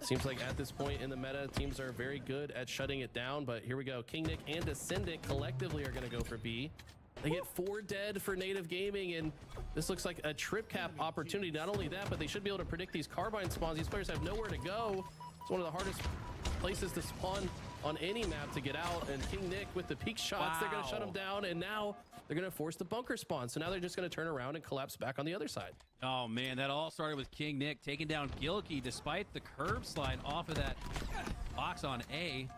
[SPEAKER 6] Seems like at this point in the meta, teams are very good at shutting it down, but here we go. King Nick and Descendant collectively are going to go for B. They get 4 dead for Native Gaming, and this looks like a trip cap opportunity. Not only that, but they should be able to predict these carbine spawns. These players have nowhere to go. It's one of the hardest places to spawn on any map to get out, and King Nick with the peak shots, they're going to shut him down, and now they're going to force the bunker spawn. So now they're just going to turn around and collapse back on the other side.
[SPEAKER 5] Oh man, that all started with King Nick taking down Gilkey despite the curb slide off of that box on A.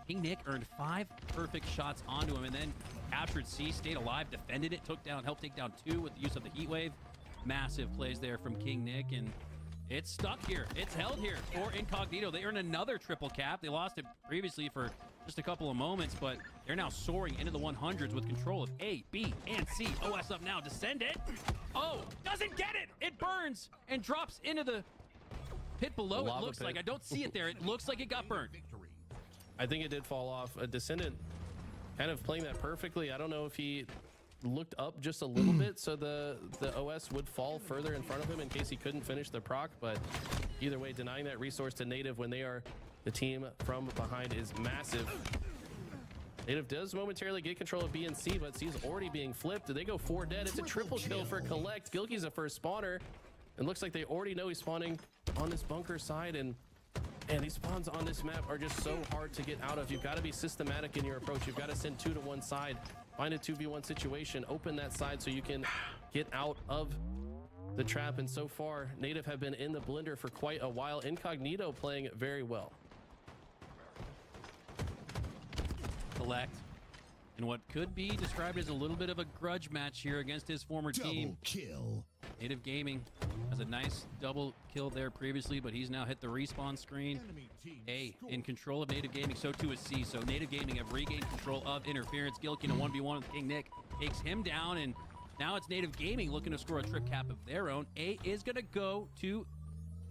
[SPEAKER 5] King Nick earned 5 perfect shots onto him and then captured C, stayed alive, defended it, helped take down 2 with the use of the heat wave. Massive plays there from King Nick, and it's stuck here. It's held here for Incognito. They earned another triple cap. They lost it previously for just a couple of moments, but they're now soaring into the 100s with control of A, B, and C. OS up now. Descendant. Oh, doesn't get it. It burns and drops into the pit below. It looks like. I don't see it there. It looks like it got burned.
[SPEAKER 6] I think it did fall off. A Descendant kind of playing that perfectly. I don't know if he looked up just a little bit so the OS would fall further in front of him in case he couldn't finish the proc, but either way, denying that resource to Native when they are the team from behind is massive. Native does momentarily get control of B and C, but C's already being flipped. They go 4 dead. It's a triple kill for Collect. Gilky's a first spawner. It looks like they already know he's spawning on this bunker side, and these spawns on this map are just so hard to get out of. You've got to be systematic in your approach. You've got to send 2 to one side, find a 2v1 situation, open that side so you can get out of the trap. And so far, Native have been in the blender for quite a while. Incognito playing very well.
[SPEAKER 5] Collect in what could be described as a little bit of a grudge match here against his former team.
[SPEAKER 7] Kill.
[SPEAKER 5] Native Gaming has a nice double kill there previously, but he's now hit the respawn screen. A in control of Native Gaming, so too is C. So Native Gaming have regained control of interference. Gilky in a 1v1 with King Nick takes him down, and now it's Native Gaming looking to score a trip cap of their own. A is gonna go to,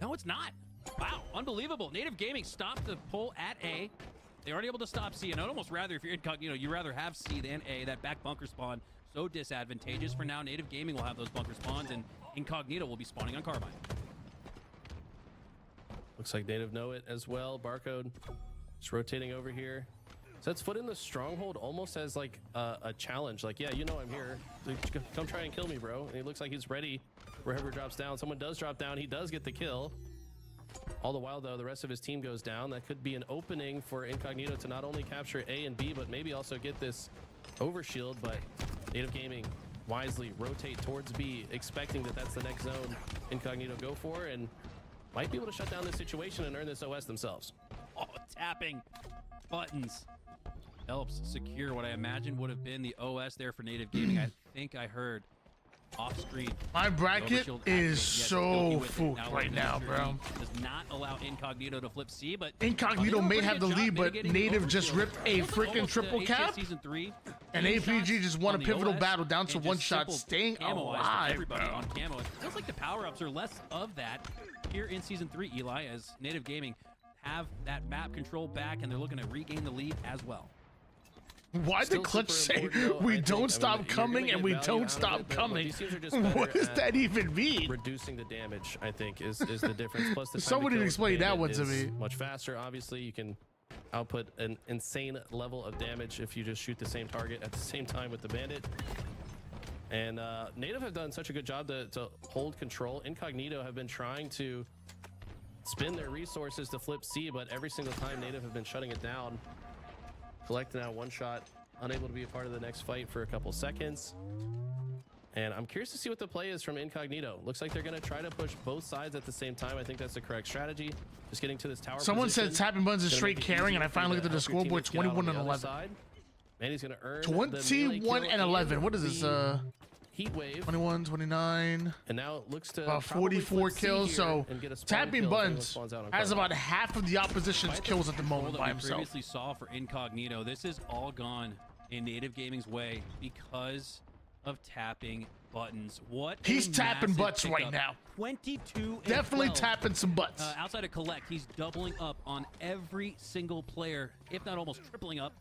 [SPEAKER 5] no, it's not. Wow, unbelievable. Native Gaming stopped the pull at A. They aren't able to stop C, and I'd almost rather, if you're Incognito, you'd rather have C than A. That back bunker spawn, so disadvantageous. For now, Native Gaming will have those bunker spawns, and Incognito will be spawning on Carbine.
[SPEAKER 6] Looks like Native know it as well. Barcode just rotating over here. Sets foot in the stronghold almost as like a challenge. Like, yeah, you know I'm here. Come try and kill me, bro. And he looks like he's ready for whoever drops down. Someone does drop down. He does get the kill. All the while, though, the rest of his team goes down. That could be an opening for Incognito to not only capture A and B, but maybe also get this overshield. But Native Gaming wisely rotate towards B, expecting that that's the next zone Incognito go for, and might be able to shut down this situation and earn this OS themselves.
[SPEAKER 5] Oh, tapping buttons helps secure what I imagine would have been the OS there for Native Gaming. I think I heard off screen.
[SPEAKER 1] My bracket is so fucked right now, bro.
[SPEAKER 5] Does not allow Incognito to flip C, but
[SPEAKER 1] Incognito may have the lead, but Native just ripped a freaking triple cap, and APG just won a pivotal battle down to one shot, staying alive, bro.
[SPEAKER 5] On camo. It feels like the power-ups are less of that here in Season 3, Eli, as Native Gaming have that map control back, and they're looking to regain the lead as well.
[SPEAKER 1] Why did Clutch say we don't stop coming and we don't stop coming? What does that even mean?
[SPEAKER 6] Reducing the damage, I think, is the difference. Plus, the
[SPEAKER 1] somebody explain that one to me.
[SPEAKER 6] Much faster. Obviously, you can output an insane level of damage if you just shoot the same target at the same time with the bandit. And Native have done such a good job to hold control. Incognito have been trying to spin their resources to flip C, but every single time Native have been shutting it down. Collect now one shot, unable to be a part of the next fight for a couple seconds. And I'm curious to see what the play is from Incognito. Looks like they're going to try to push both sides at the same time. I think that's the correct strategy. Just getting to this tower.
[SPEAKER 1] Someone said tapping buttons is straight carrying, and I finally looked at the scoreboard, 21 and 11.
[SPEAKER 6] Man, he's going to earn
[SPEAKER 1] 21 and 11. What is this?
[SPEAKER 6] Heat wave.
[SPEAKER 1] 21, 29.
[SPEAKER 6] And now it looks to
[SPEAKER 1] about 44 kills. So tapping buttons has about half of the opposition's kills at the moment by himself.
[SPEAKER 5] Previously saw for Incognito. This is all gone in Native Gaming's way because of tapping buttons. What
[SPEAKER 1] he's tapping butts
[SPEAKER 5] pickup.
[SPEAKER 1] Right now.
[SPEAKER 5] 22.
[SPEAKER 1] Definitely
[SPEAKER 5] 12.
[SPEAKER 1] tapping some butts.
[SPEAKER 5] Outside of Collect, he's doubling up on every single player, if not almost tripling up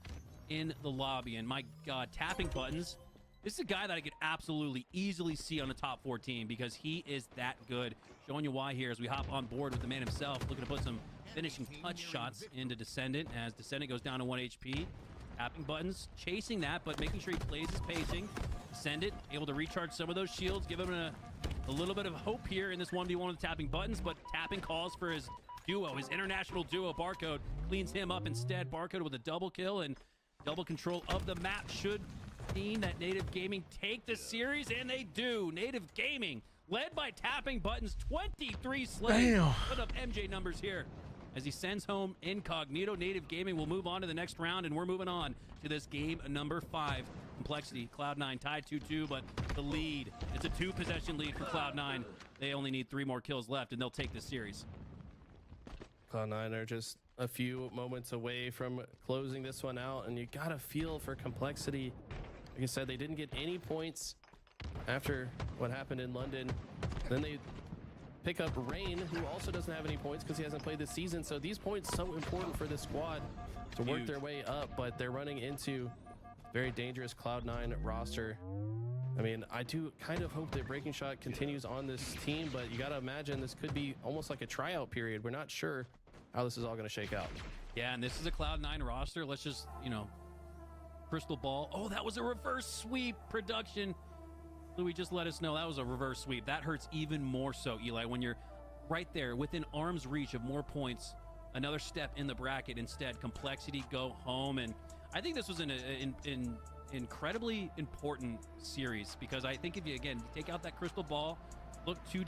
[SPEAKER 5] in the lobby. And my God, tapping buttons. This is a guy that I could absolutely easily see on the top 14 because he is that good. Showing you why here as we hop on board with the man himself, looking to put some finishing touch shots into Descendant as Descendant goes down to 1 HP. Tapping buttons, chasing that, but making sure he plays his pacing. Descendant able to recharge some of those shields, give him a little bit of hope here in this 1v1 with tapping buttons, but tapping calls for his duo, his international duo. Barcode cleans him up instead. Barcode with a double kill and double control of the map should mean that Native Gaming take the series, and they do. Native Gaming, led by tapping buttons, 23 slays. Put up MJ numbers here as he sends home Incognito. Native Gaming will move on to the next round, and we're moving on to this game number 5. Complexity, Cloud9 tied 2-2, but the lead, it's a 2-possession lead for Cloud9. They only need 3 more kills left, and they'll take this series.
[SPEAKER 6] Cloud9 are just a few moments away from closing this one out, and you gotta feel for Complexity. Like I said, they didn't get any points after what happened in London. Then they pick up Rain, who also doesn't have any points because he hasn't played this season. So these points so important for this squad to work their way up, but they're running into very dangerous Cloud9 roster. I mean, I do kind of hope that Breaking Shot continues on this team, but you got to imagine this could be almost like a tryout period. We're not sure how this is all going to shake out.
[SPEAKER 5] Yeah, and this is a Cloud9 roster. Let's just, crystal ball. Oh, that was a reverse sweep production. Louis just let us know that was a reverse sweep. That hurts even more so, Eli, when you're right there within arm's reach of more points. Another step in the bracket. Instead, complexity, go home. And I think this was an incredibly important series, because I think if you, again, take out that crystal ball, look 2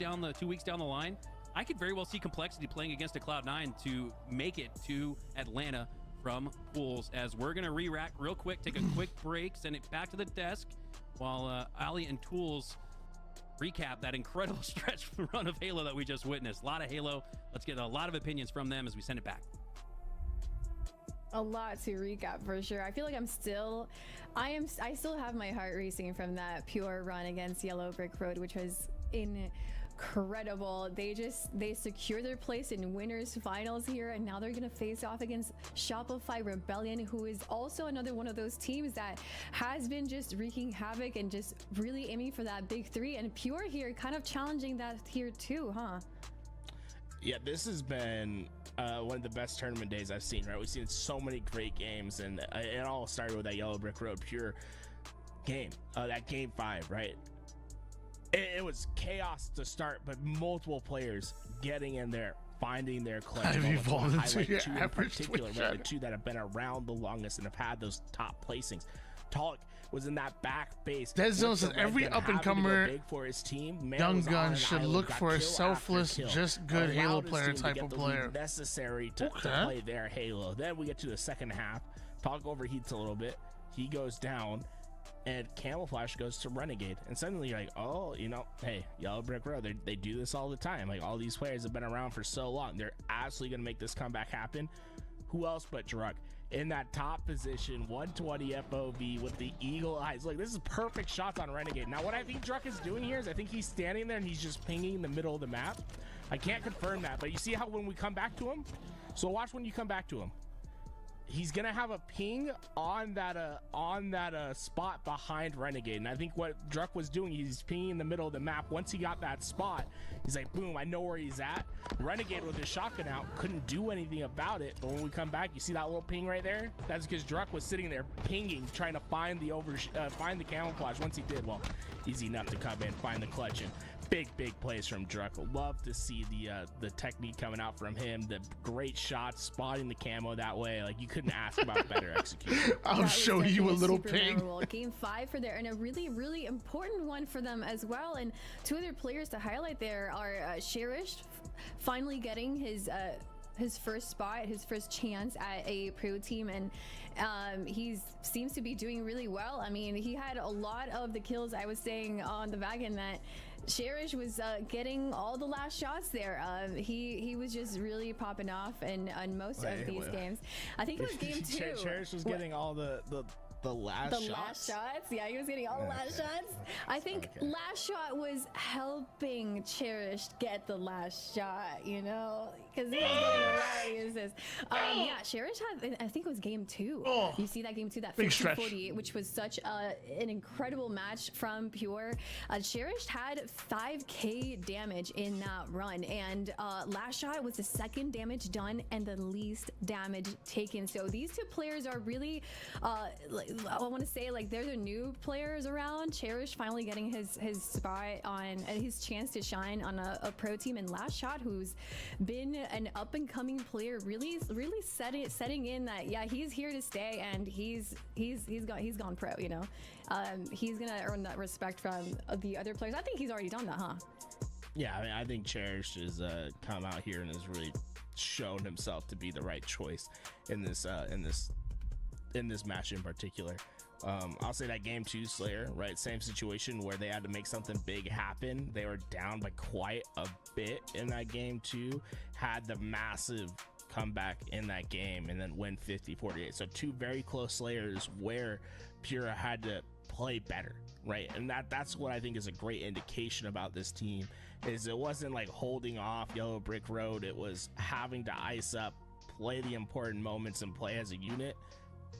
[SPEAKER 5] weeks down the line, I could very well see complexity playing against a Cloud9 to make it to Atlanta from pools. As we're going to re-rack real quick, take a quick break, send it back to the desk while Ali and Tools recap that incredible stretch run of Halo that we just witnessed. A lot of Halo. Let's get a lot of opinions from them as we send it back.
[SPEAKER 20] A lot to recap for sure. I feel like I still have my heart racing from that Pure run against Yellow Brick Road, which was incredible. They secure their place in winners finals here, and now they're gonna face off against Shopify Rebellion, who is also another one of those teams that has been just wreaking havoc and just really aiming for that big 3, and Pure here kind of challenging that here too, huh?
[SPEAKER 15] Yeah, this has been one of the best tournament days I've seen, right? We've seen so many great games, and it all started with that Yellow Brick Road Pure game, that game 5, right? It was chaos to start, but multiple players getting in there, finding their clutch.
[SPEAKER 1] Have you fallen into your
[SPEAKER 15] two in
[SPEAKER 1] average
[SPEAKER 15] particular,
[SPEAKER 1] Twitch
[SPEAKER 15] right? The
[SPEAKER 1] chat?
[SPEAKER 15] 2 that have been around the longest and have had those top placings. Talik was in that back base.
[SPEAKER 1] Dead Zone
[SPEAKER 15] with the
[SPEAKER 1] says
[SPEAKER 15] red
[SPEAKER 1] every
[SPEAKER 15] gun,
[SPEAKER 1] up and
[SPEAKER 15] having to go
[SPEAKER 1] comer
[SPEAKER 15] big for his team. Man
[SPEAKER 1] young
[SPEAKER 15] was on
[SPEAKER 1] gun
[SPEAKER 15] an
[SPEAKER 1] should
[SPEAKER 15] island,
[SPEAKER 1] look
[SPEAKER 15] got
[SPEAKER 1] for a
[SPEAKER 15] kill
[SPEAKER 1] selfless,
[SPEAKER 15] after kill.
[SPEAKER 1] just good
[SPEAKER 15] Allowed
[SPEAKER 1] Halo
[SPEAKER 15] his
[SPEAKER 1] player
[SPEAKER 15] team to
[SPEAKER 1] type
[SPEAKER 15] get
[SPEAKER 1] of
[SPEAKER 15] the
[SPEAKER 1] player.
[SPEAKER 15] lead necessary to
[SPEAKER 1] Okay.
[SPEAKER 15] play their Halo. Then we get to the second half. Talik overheats a little bit. He goes down, and Camouflage goes to Renegade, and suddenly you're like, oh, you know, hey, Yellow Brick Road, they do this all the time. Like, all these players have been around for so long, they're absolutely gonna make this comeback happen. Who else but Druk in that top position, 120 FOV with the eagle eyes? Look, this is perfect shots on Renegade. Now, what I think Druk is doing here is I think he's standing there and he's just pinging in the middle of the map. I can't confirm that, but you see how when we come back to him, so watch when you come back to him, he's gonna have a ping on that spot behind Renegade. And I think what Druk was doing, he's pinging in the middle of the map. Once he got that spot, he's like, boom, I know where he's at. Renegade with his shotgun out couldn't do anything about it. But when we come back, you see that little ping right there? That's because Druk was sitting there pinging, trying to find the camouflage. Once he did, well, easy enough to come in, find the clutch, and big plays from Druk. Love to see the technique coming out from him. The great shots, spotting the camo that way. Like, you couldn't ask about better execution.
[SPEAKER 1] I'll show you a little
[SPEAKER 20] super
[SPEAKER 1] ping.
[SPEAKER 20] memorable. Game 5 for there, and a really important one for them as well. And 2 other players to highlight there are Cherish, finally getting his first spot, his first chance at a pro team, and he seems to be doing really well. I mean, he had a lot of the kills. I was saying on the back end that Cherish was getting all the last shots there. He was just really popping off in on most of these games. I think it was game 2.
[SPEAKER 15] Cherish was getting all the last shots.
[SPEAKER 20] Last shots. Yeah, he was getting all the last shots. I think last shot was helping Cherish get the last shot, you know, because he was getting a lot of uses. Yeah, Cherish had, I think it was game 2. You see that game 2, that 50-48, which was such an incredible match from Pure. Cherish had 5k damage in that run, and last shot was the second damage done and the least damage taken. So these 2 players are really I want to say, like, they're the new players around. Cherish finally getting his spot on his chance to shine on a pro team, and Last Shot, who's been an up and coming player, really setting in that, yeah, he's here to stay, and he's gone pro, you know. He's gonna earn that respect from the other players. I think he's already done that, huh?
[SPEAKER 15] Yeah, I mean, I think Cherish has come out here and has really shown himself to be the right choice in this match in particular. I'll say that game 2 Slayer, right? Same situation where they had to make something big happen. They were down by quite a bit in that game 2, had the massive comeback in that game, and then win 50-48. So 2 very close Slayers where Pura had to play better, right? And that's what I think is a great indication about this team, is it wasn't like holding off Yellow Brick Road. It was having to ice up, play the important moments, and play as a unit.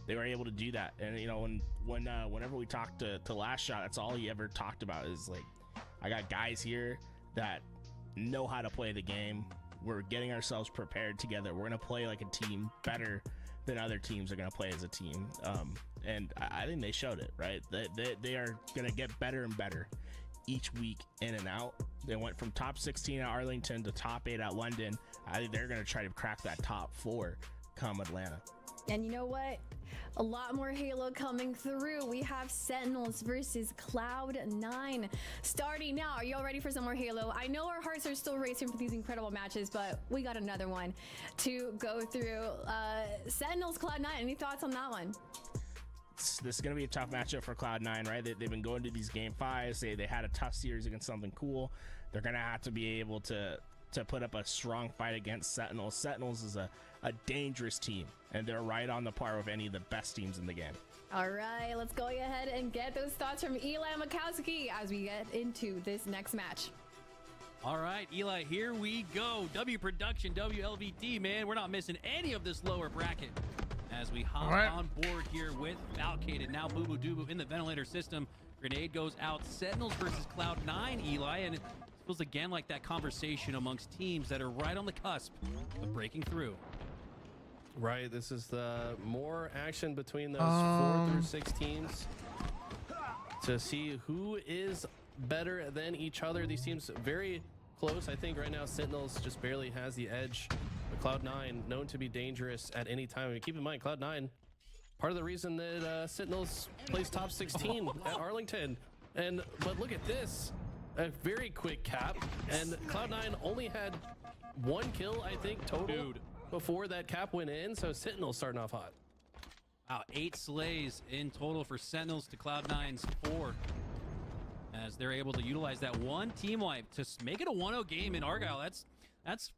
[SPEAKER 15] They were able to do that. And you know, whenever we talked to Last Shot, that's all he ever talked about, is like, I got guys here that know how to play the game. We're getting ourselves prepared together. We're gonna play like a team better then other teams are going to play as a team. And I think they showed it, right? They are going to get better and better each week in and out. They went from top 16 at Arlington to top 8 at London. I think they're going to try to crack that top 4 come Atlanta.
[SPEAKER 20] And you know what? A lot more Halo coming through. We have Sentinels versus Cloud9 starting now. Are y'all ready for some more Halo? I know our hearts are still racing for these incredible matches, but we got another one to go through. Sentinels, Cloud9, any thoughts on that one?
[SPEAKER 15] This is going to be a tough matchup for Cloud9, right? They've been going to these game 5s. They had a tough series against something cool. They're going to have to be able to put up a strong fight against Sentinels. Sentinels is a dangerous team, and they're right on the par with any of the best teams in the game.
[SPEAKER 20] All right, let's go ahead and get those thoughts from Eli Mikowski as we get into this next match.
[SPEAKER 5] All right, Eli, here we go. W Production, WLVT, man. We're not missing any of this lower bracket as we hop on board here with Falcated. Now Boo Boo Doo Boo in the ventilator system. Grenade goes out. Sentinels versus Cloud9, Eli, and it feels again like that conversation amongst teams that are right on the cusp of breaking through.
[SPEAKER 6] Right, this is the more action between those 4 through 6 teams to see who is better than each other. These teams very close. I think right now Sentinels just barely has the edge. But Cloud9 known to be dangerous at any time. I mean, keep in mind, Cloud9, part of the reason that Sentinels plays top 16 at Arlington. But look at this, a very quick cap, and Cloud9 only had 1 kill, I think, total before that cap went in. So Sentinels starting off hot.
[SPEAKER 5] Wow, 8 slays in total for Sentinels to Cloud9's 4. As they're able to utilize that 1 team wipe to make it a 1-0 game in Argyle. That's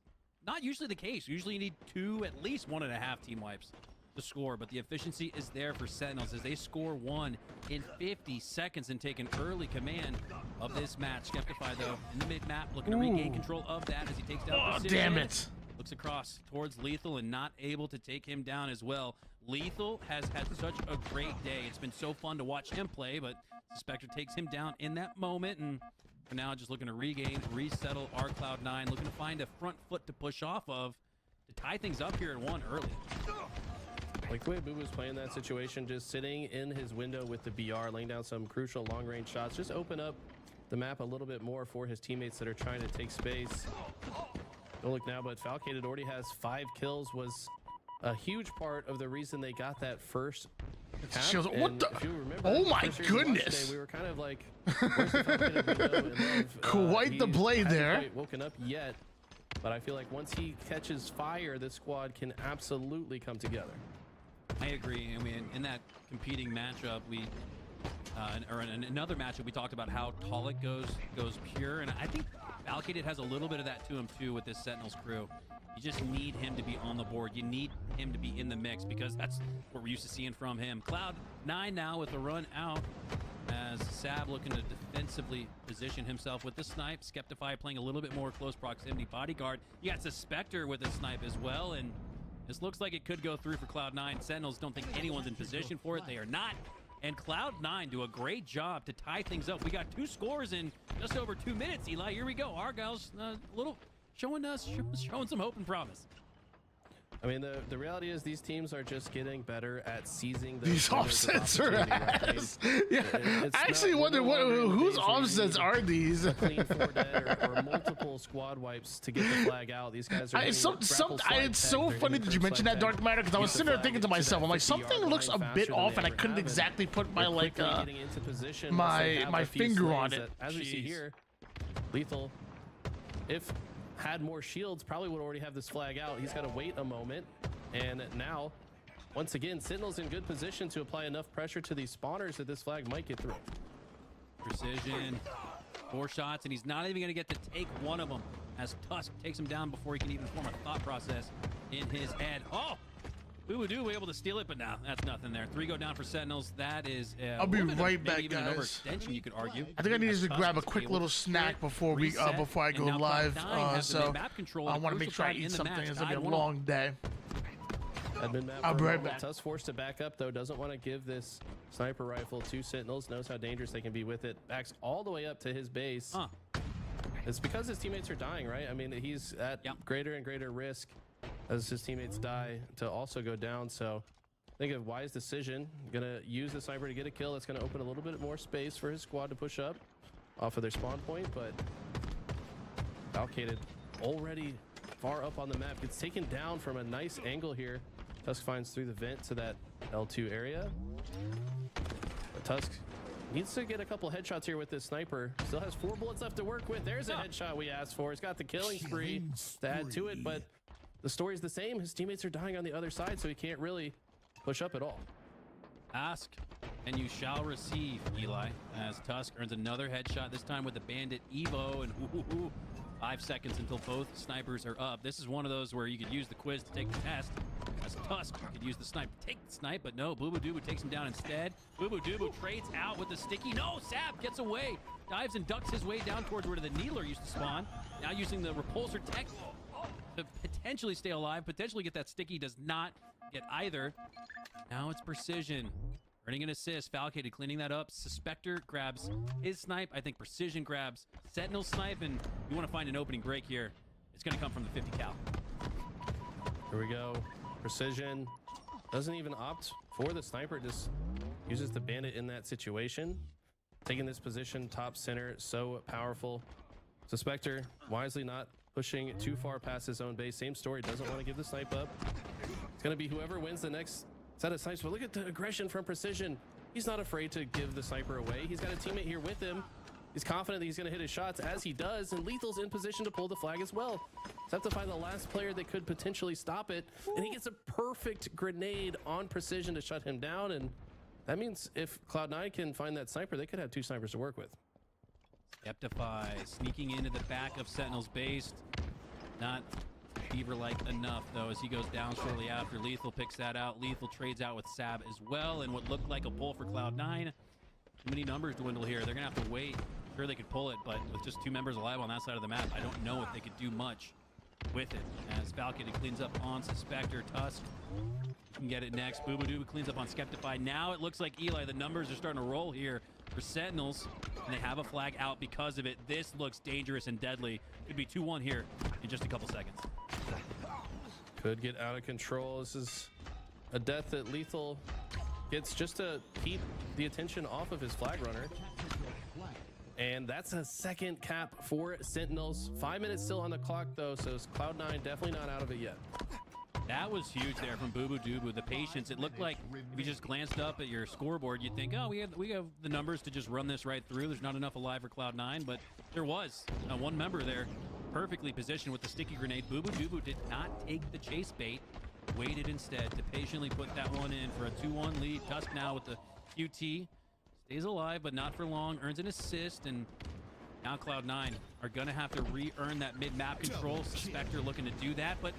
[SPEAKER 5] not usually the case. Usually you need 2, at least 1.5 team wipes to score, but the efficiency is there for Sentinels as they score 1 in 50 seconds and take an early command of this match. Skeptify, though, in the mid-map, looking to regain control of that as he takes down Precision.
[SPEAKER 1] Damn it.
[SPEAKER 5] Looks across towards Lethal and not able to take him down as well. Lethal has had such a great day. It's been so fun to watch him play, but Spectre takes him down in that moment, and for now just looking to resettle our Cloud9, looking to find a front foot to push off of to tie things up here at 1 early.
[SPEAKER 6] Like the way Boo Boo's playing that situation, just sitting in his window with the BR, laying down some crucial long-range shots, just open up the map a little bit more for his teammates that are trying to take space. Don't look now, but Falcated already has 5 kills, was a huge part of the reason they got that first cap.
[SPEAKER 1] What the?
[SPEAKER 6] If you remember,
[SPEAKER 1] Oh my goodness!
[SPEAKER 6] Today, we were kind of like, where's the Falcated window in love?
[SPEAKER 1] Quite the play there.
[SPEAKER 6] Hasn't quite woken up yet, but I feel like once he catches fire, this squad can absolutely come together.
[SPEAKER 5] I agree. I mean, in that competing matchup, or in another matchup, we talked about how tall it goes pure, and I think Falcated has a little bit of that to him too with this Sentinels crew. You just need him to be on the board. You need him to be in the mix because that's what we're used to seeing from him. Cloud9 now with the run out as Sab looking to defensively position himself with the snipe. Skeptify playing a little bit more close proximity bodyguard. You got Spectre with a snipe as well, and this looks like it could go through for Cloud9. Sentinels don't think anyone's in position for it. They are not. And Cloud9 do a great job to tie things up. We got 2 scores in just over 2 minutes, Eli. Here we go. Argyle's a little showing some hope and promise.
[SPEAKER 6] I mean, the reality is these teams are just getting better at seizing
[SPEAKER 1] these offsets are ass. Yeah, I actually wonder whose offsets are these.
[SPEAKER 6] Clean 4 dead or multiple squad wipes to get the flag out. These guys are.
[SPEAKER 1] It's so funny that you mentioned that, Dark Matter, because I was sitting there thinking to myself, I'm like, something looks a bit off, and I couldn't exactly put my my finger on it.
[SPEAKER 6] As we see here, Lethal, if had more shields, probably would already have this flag out. He's got to wait a moment, and now once again Sentinel's in good position to apply enough pressure to these spawners that this flag might get through.
[SPEAKER 5] Precision, 4 shots, and he's not even going to get to take one of them as Tusk takes him down before he can even form a thought process in his head. Oh, we would be able to steal it, but no, that's nothing there. 3 go down for Sentinels. That is
[SPEAKER 1] I'll be right back,
[SPEAKER 5] even
[SPEAKER 1] guys.
[SPEAKER 5] An overextension, you could argue.
[SPEAKER 1] I think I need to grab a quick little snack before I go live. So I want to make sure I eat something. It's gonna be a long day. I'll be right back.
[SPEAKER 6] Tusk forced to back up though. Doesn't want to give this sniper rifle to Sentinels. Knows how dangerous they can be with it. Backs all the way up to his base. It's because his teammates are dying, right? I mean, he's at greater and greater risk as his teammates die to also go down. So I think a wise decision. Gonna use the sniper to get a kill. That's gonna open a little bit more space for his squad to push up off of their spawn point, but Valkated already far up on the map, gets taken down from a nice angle here. Tusk finds through the vent to that L2 area. But Tusk needs to get a couple headshots here with this sniper. Still has 4 bullets left to work with. There's a headshot we asked for. He's got the killing spree to add to it, but the story's the same. His teammates are dying on the other side, so he can't really push up at all.
[SPEAKER 5] Ask and you shall receive, Eli, as Tusk earns another headshot, this time with the Bandit Evo, and 5 seconds until both snipers are up. This is one of those where you could use the quiz to take the test. As Tusk could use the snipe to take the snipe, but no, Boo Boo Doo Boo takes him down instead. Boo Boo Doo Boo trades out with the sticky. No, Sab gets away, dives and ducks his way down towards where the Needler used to spawn. Now using the repulsor tech to potentially stay alive, potentially get that sticky, does not get either. Now it's Precision earning an assist. Falcated cleaning that up. Suspector grabs his snipe. I think Precision grabs Sentinel snipe, and you want to find an opening break here. It's going to come from the 50 cal.
[SPEAKER 6] Here we go. Precision doesn't even opt for the sniper, just uses the Bandit in that situation. Taking this position, top center, so powerful. Suspector wisely not pushing too far past his own base. Same story, doesn't want to give the snipe up. It's going to be whoever wins the next set of snipes. But look at the aggression from Precision. He's not afraid to give the sniper away. He's got a teammate here with him. He's confident that he's going to hit his shots, as he does, and Lethal's in position to pull the flag as well. Just have to find the last player that could potentially stop it, and he gets a perfect grenade on Precision to shut him down, and that means if Cloud9 can find that sniper, they could have 2 snipers to work with.
[SPEAKER 5] Skeptify sneaking into the back of Sentinel's base. Not Beaver-like enough, though, as he goes down shortly after. Lethal picks that out. Lethal trades out with Sab as well, and what looked like a pull for Cloud9. Too many numbers dwindle here. They're going to have to wait. Sure, they could pull it, but with just 2 members alive on that side of the map, I don't know if they could do much with it. As Falcon cleans up on Suspector. Tusk can get it next. Boo Boo Doo Boo cleans up on Skeptify. Now it looks like Eli, the numbers are starting to roll here for Sentinels, and they have a flag out because of it. This looks dangerous and deadly. Could be 2-1 here in just a couple seconds.
[SPEAKER 6] Could get out of control. This is a death that Lethal gets just to keep the attention off of his flag runner. And that's a second cap for Sentinels. 5 minutes still on the clock, though, so Cloud9 definitely not out of it yet.
[SPEAKER 5] That was huge there from Boo Boo Doo Boo. The patience. It looked like if you just glanced up at your scoreboard, you'd think, oh, we have the numbers to just run this right through. There's not enough alive for Cloud9, but there was one member there perfectly positioned with the sticky grenade. Boo Boo Doo Boo did not take the chase bait, waited instead to patiently put that one in for a 2-1 lead. Tusk now with the QT. Stays alive, but not for long. Earns an assist, and now Cloud9 are going to have to re-earn that mid-map control. Suspector looking to do that, but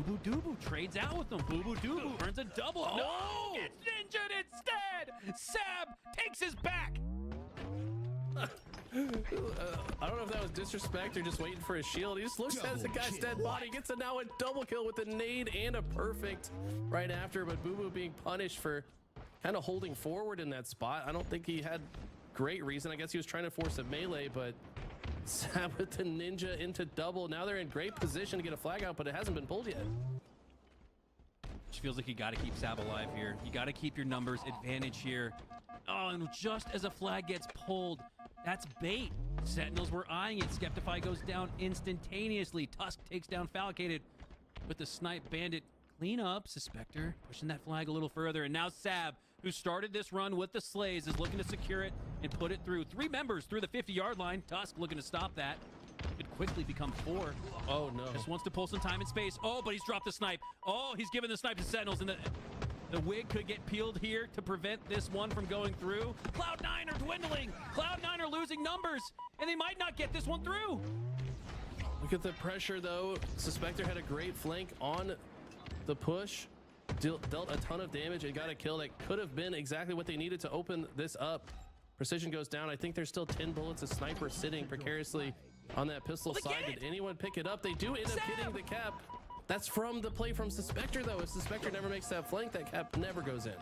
[SPEAKER 5] Boo Boo Doo Boo trades out with them. Boo Boo Doo Boo earns a double. No! Gets ninja'd instead! Sab takes his back!
[SPEAKER 6] I don't know if that was disrespect or just waiting for his shield. He just looks at the guy's dead body, gets now a double kill with a nade and a perfect right after, but Boo Boo being punished for kind of holding forward in that spot. I don't think he had great reason. I guess he was trying to force a melee, but Sab with the ninja into double. Now they're in great position to get a flag out, but it hasn't been pulled yet.
[SPEAKER 5] Which feels like you got to keep Sab alive here. You got to keep your numbers advantage here. Oh, and just as a flag gets pulled, that's bait. Sentinels were eyeing it. Skeptify goes down instantaneously. Tusk takes down Falcated with the snipe. Bandit clean up. Suspector pushing that flag a little further, and now Sab, who started this run with the Slays, is looking to secure it and put it through. 3 members through the 50-yard line. Tusk looking to stop that. Could quickly become 4.
[SPEAKER 6] Oh, no.
[SPEAKER 5] Just wants to pull some time and space. Oh, but he's dropped the snipe. Oh, he's given the snipe to Sentinels, and the wig could get peeled here to prevent this one from going through. Cloud9 are dwindling. Cloud9 are losing numbers, and they might not get this one through.
[SPEAKER 6] Look at the pressure, though. Suspector had a great flank on the push. Dealt a ton of damage and got a kill that could have been exactly what they needed to open this up. Precision goes down. I think there's still 10 bullets. A sniper sitting precariously on that pistol side. Did anyone pick it up? They do end up getting the cap. That's from the play from Suspector, though. If Suspector never makes that flank, that cap never goes in.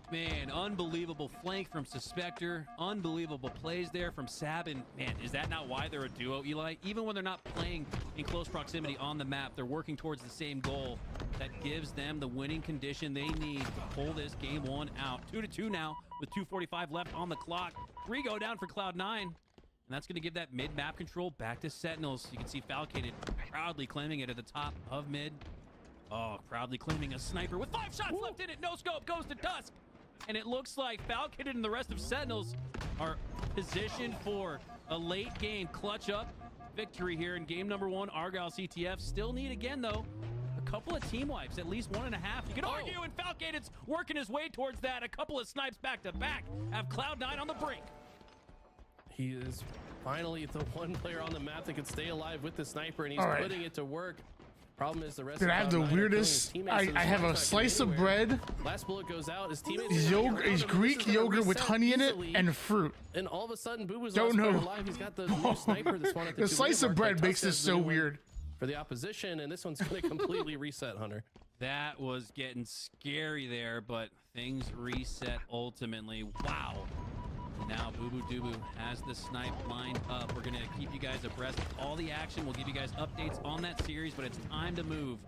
[SPEAKER 5] Man, unbelievable flank from Suspector. Unbelievable plays there from Sab. And man, is that not why they're a duo, Eli? Even when they're not playing in close proximity on the map, they're working towards the same goal that gives them the winning condition they need to pull this game one out. 2-2 now with 2:45 left on the clock. 3 go down for Cloud9. And that's going to give that mid-map control back to Sentinels. You can see Falcated proudly claiming it at the top of mid. Oh, proudly claiming a sniper with 5 shots left in it. No scope goes to Dusk. And it looks like Falcated and the rest of Sentinels are positioned for a late game clutch up victory here in game number 1. Argyle CTF still need again, though, a couple of team wipes, at least 1.5. You could argue, and Falcated's working his way towards that. A couple of snipes back to back have Cloud9 on the brink.
[SPEAKER 6] He is finally the one player on the map that can stay alive with the sniper, and he's putting it to work. Problem is the rest.
[SPEAKER 1] Did I have the weirdest? I have a slice of bread.
[SPEAKER 6] Last bullet goes out. His teammates
[SPEAKER 1] is Greek yogurt with honey in it and fruit.
[SPEAKER 6] And all of a sudden, Boo was
[SPEAKER 1] don't know.
[SPEAKER 6] Alive. He's got the new sniper that's one at the
[SPEAKER 1] The slice of bread makes this so weird
[SPEAKER 6] for the opposition, and this one's going to completely reset, Hunter.
[SPEAKER 5] That was getting scary there, but things reset ultimately. Wow. Now Boo Boo Doo Boo has the snipe lined up. We're going to keep you guys abreast of all the action. We'll give you guys updates on that series, but it's time to move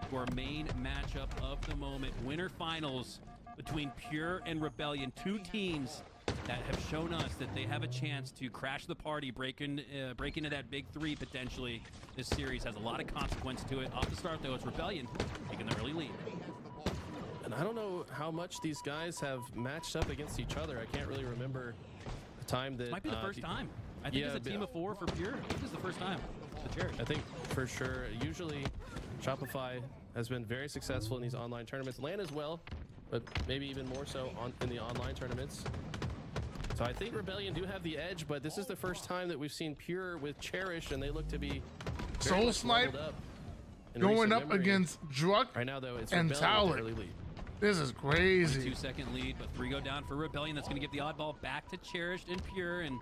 [SPEAKER 5] to our main matchup of the moment. Winter finals between Pure and Rebellion. 2 teams that have shown us that they have a chance to crash the party, break into that big 3 potentially. This series has a lot of consequence to it. Off the start, though, it's Rebellion taking the early lead.
[SPEAKER 6] And I don't know how much these guys have matched up against each other. I can't really remember the time that...
[SPEAKER 5] This might be the first time. I think it's a team of 4 for Pure. I think this is the first time.
[SPEAKER 6] I think for sure. Usually, Shopify has been very successful in these online tournaments. LAN as well, but maybe even more so in the online tournaments. So I think Rebellion do have the edge, but this is the first time that we've seen Pure with Cherish, and they look to be
[SPEAKER 1] Soul Snipe going up against Druk
[SPEAKER 6] right now, though, it's
[SPEAKER 1] and Talek. This is crazy.
[SPEAKER 5] 2-second lead, but 3 go down for Rebellion. That's going to give the oddball back to Cherished and Pure, and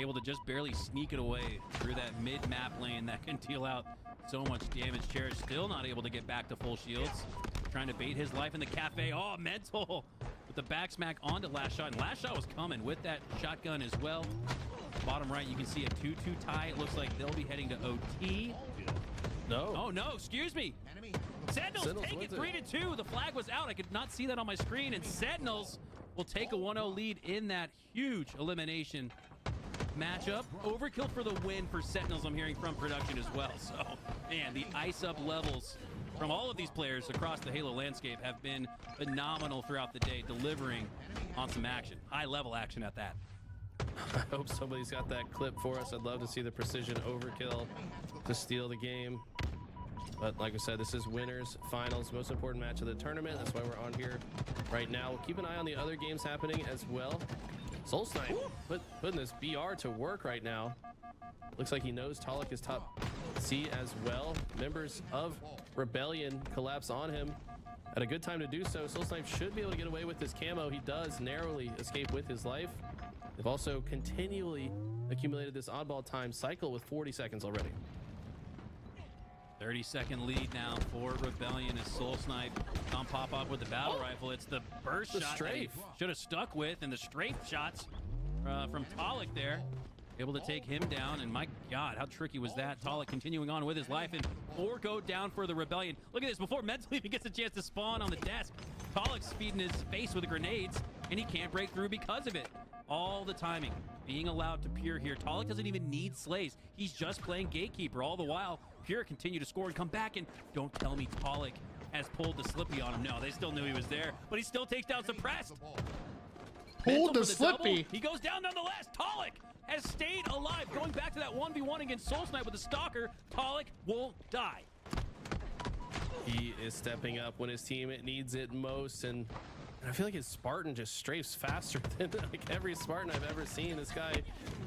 [SPEAKER 5] able to just barely sneak it away through that mid-map lane that can deal out so much damage. Cherished still not able to get back to full shields. Trying to bait his life in the cafe. Oh, mental with the back smack onto Last Shot. And Last Shot was coming with that shotgun as well. Bottom right, you can see a 2-2 tie. It looks like they'll be heading to OT.
[SPEAKER 6] No.
[SPEAKER 5] Oh, no, excuse me. Sentinels take it 3-2. The flag was out. I could not see that on my screen. And Sentinels will take a 1-0 lead in that huge elimination matchup. Overkill for the win for Sentinels, I'm hearing from production as well. So, man, the ice up levels from all of these players across the Halo landscape have been phenomenal throughout the day, delivering on some action. High level action at that.
[SPEAKER 6] I hope somebody's got that clip for us. I'd love to see the precision overkill to steal the game. But like I said, this is winners finals, most important match of the tournament. That's why we're on here right now. We'll keep an eye on the other games happening as well. Soul Snipe putting this BR to work right now. Looks like he knows Talek is top C as well. Members of Rebellion collapse on him at a good time to do so. Soul Snipe should be able to get away with this camo. He does narrowly escape with his life. They've also continually accumulated this oddball time cycle with 40 seconds already.
[SPEAKER 5] 30-second lead now for Rebellion as Soul Snipe on pop up with the battle rifle. It's the burst shot that he should have stuck with, and the strafe shots from Talek there. Able to take him down, and my God, how tricky was that? Talek continuing on with his life, and 4 go down for the Rebellion. Look at this, before Mental even gets a chance to spawn on the desk, Talek's feeding his face with the grenades, and he can't break through because of it. All the timing being allowed to Pure here. Talek doesn't even need slays. He's just playing gatekeeper. All the while, Pure continue to score and come back, and don't tell me Talek has pulled the slippy on him. No, they still knew he was there, but he still takes down Suppressed.
[SPEAKER 1] Pulled the slippy.
[SPEAKER 5] Double. He goes down nonetheless. Talek has stayed alive. Going back to that 1v1 against Soul Snipe with the Stalker, Talek won't die.
[SPEAKER 6] He is stepping up when his team needs it most, and I feel like his Spartan just strafes faster than like every Spartan I've ever seen. This guy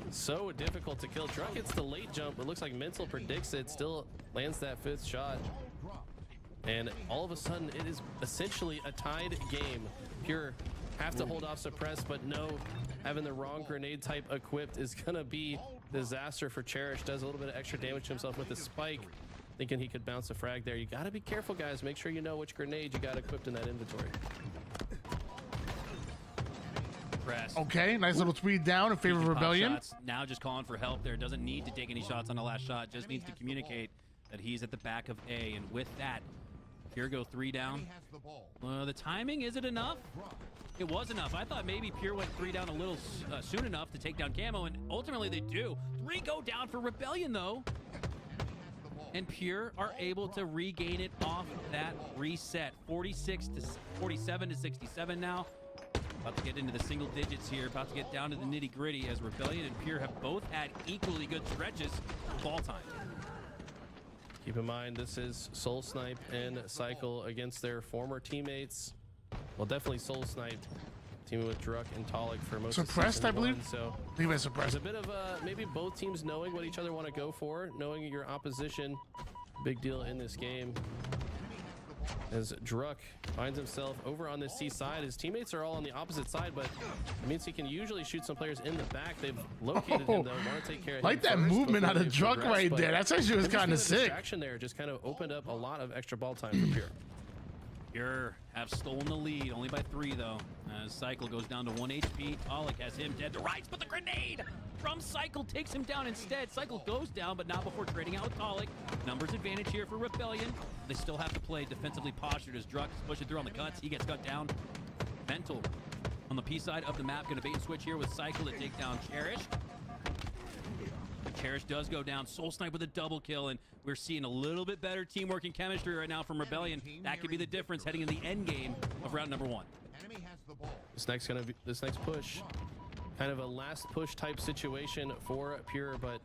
[SPEAKER 6] is so difficult to kill. Drunk gets the late jump, but looks like Mental predicts it, still lands that 5th shot. And all of a sudden, it is essentially a tied game. Pure have to hold off Suppress, but no, having the wrong grenade type equipped is gonna be disaster for Cherish. Does a little bit of extra damage to himself with the spike, thinking he could bounce a frag there. You gotta be careful, guys. Make sure you know which grenade you got equipped in that inventory.
[SPEAKER 5] Suppress.
[SPEAKER 1] Okay, nice little 3 down in favor of
[SPEAKER 5] He can pop
[SPEAKER 1] Rebellion.
[SPEAKER 5] shots. Now just calling for help there. Doesn't need to take any shots on the last shot. Just needs to communicate that he's at the back of A. And with that, Pure go 3 down. The timing, is it enough? It was enough. I thought maybe Pure went 3 down a little soon enough to take down Camo, and ultimately they do. 3 go down for Rebellion, though. And Pure are able to regain it off that reset. 46 to 47 to 67 now. About to get into the single digits here. About to get down to the nitty gritty as Rebellion and Pure have both had equally good stretches of ball time.
[SPEAKER 6] Keep in mind, this is Soul Snipe and Cycle against their former teammates. Well, definitely Soul Snipe teaming with Druck and Talik for most
[SPEAKER 1] Suppressed,
[SPEAKER 6] of season
[SPEAKER 1] I believe.
[SPEAKER 6] 1, so
[SPEAKER 1] I think it's suppressed.
[SPEAKER 6] there's a bit of maybe both teams knowing what each other want to go for, knowing your opposition. Big deal in this game. As Druck finds himself over on the C side, his teammates are all on the opposite side, but it means he can usually shoot some players in the back. They've located him though, want to take care of
[SPEAKER 1] Like
[SPEAKER 6] him
[SPEAKER 1] that
[SPEAKER 6] first
[SPEAKER 1] movement
[SPEAKER 6] before
[SPEAKER 1] out of
[SPEAKER 6] they
[SPEAKER 1] Druck
[SPEAKER 6] progress,
[SPEAKER 1] right
[SPEAKER 6] but
[SPEAKER 1] there. That's actually was
[SPEAKER 6] I just
[SPEAKER 1] kind of
[SPEAKER 6] feel the
[SPEAKER 1] sick.
[SPEAKER 6] distraction there just kind of opened up a lot of extra ball time for Pure.
[SPEAKER 5] Pure have stolen the lead, only by 3 though. As Cycle goes down to 1 HP. Talik has him dead to rights, but the grenade from Cycle takes him down instead. Cycle goes down, but not before trading out with Talik. Numbers advantage here for Rebellion. They still have to play defensively postured as Druck is pushing through on the cuts. He gets cut down. Mental on the P side of the map, gonna bait and switch here with Cycle to take down Cherish. Cherish does go down. Soul Snipe with a double kill, and we're seeing a little bit better teamwork and chemistry right now from Rebellion. That could be the difference heading in the end game of round number 1.
[SPEAKER 6] This next push, kind of a last push type situation for Pure, but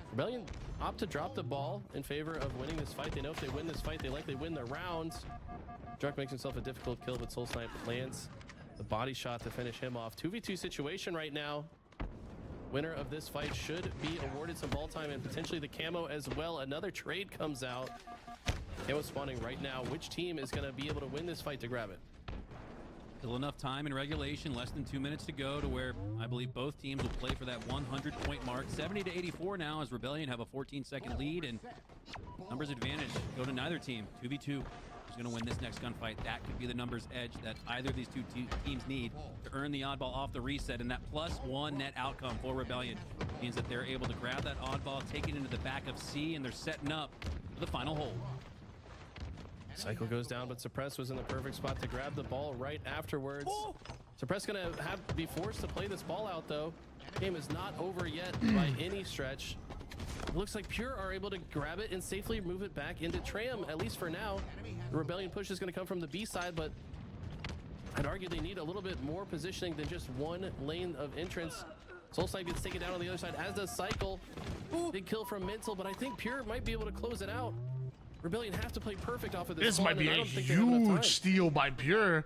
[SPEAKER 6] Rebellion opt to drop the ball in favor of winning this fight. They know if they win this fight, they likely win the round. Druck makes himself a difficult kill, but Soul Snipe lands the body shot to finish him off. 2v2 situation right now. Winner of this fight should be awarded some ball time and potentially the camo as well. Another trade comes out. Camo spawning right now. Which team is going to be able to win this fight to grab it?
[SPEAKER 5] Still enough time in regulation, less than 2 minutes to go to where I believe both teams will play for that 100-point mark. 70 to 84 now as Rebellion have a 14-second lead, and numbers advantage go to neither team. 2v2. Who's going to win this next gunfight? That could be the numbers edge that either of these two teams need to earn the oddball off the reset, and that +1 net outcome for Rebellion means that they're able to grab that oddball, take it into the back of C, and they're setting up for the final hold.
[SPEAKER 6] Cycle goes down, but Suppress was in the perfect spot to grab the ball right afterwards. Oh! Suppress gonna be forced to play this ball out though. Game is not over yet by any stretch. It looks like Pure are able to grab it and safely move it back into Tram, at least for now. The Rebellion push is gonna come from the B side, but I'd argue they need a little bit more positioning than just one lane of entrance. Soul Snipe gets taken down on the other side, as does Cycle. Ooh, big kill from Mental, but I think Pure might be able to close it out. Rebellion have to play perfect off of this.
[SPEAKER 1] This might be a huge steal by Pure.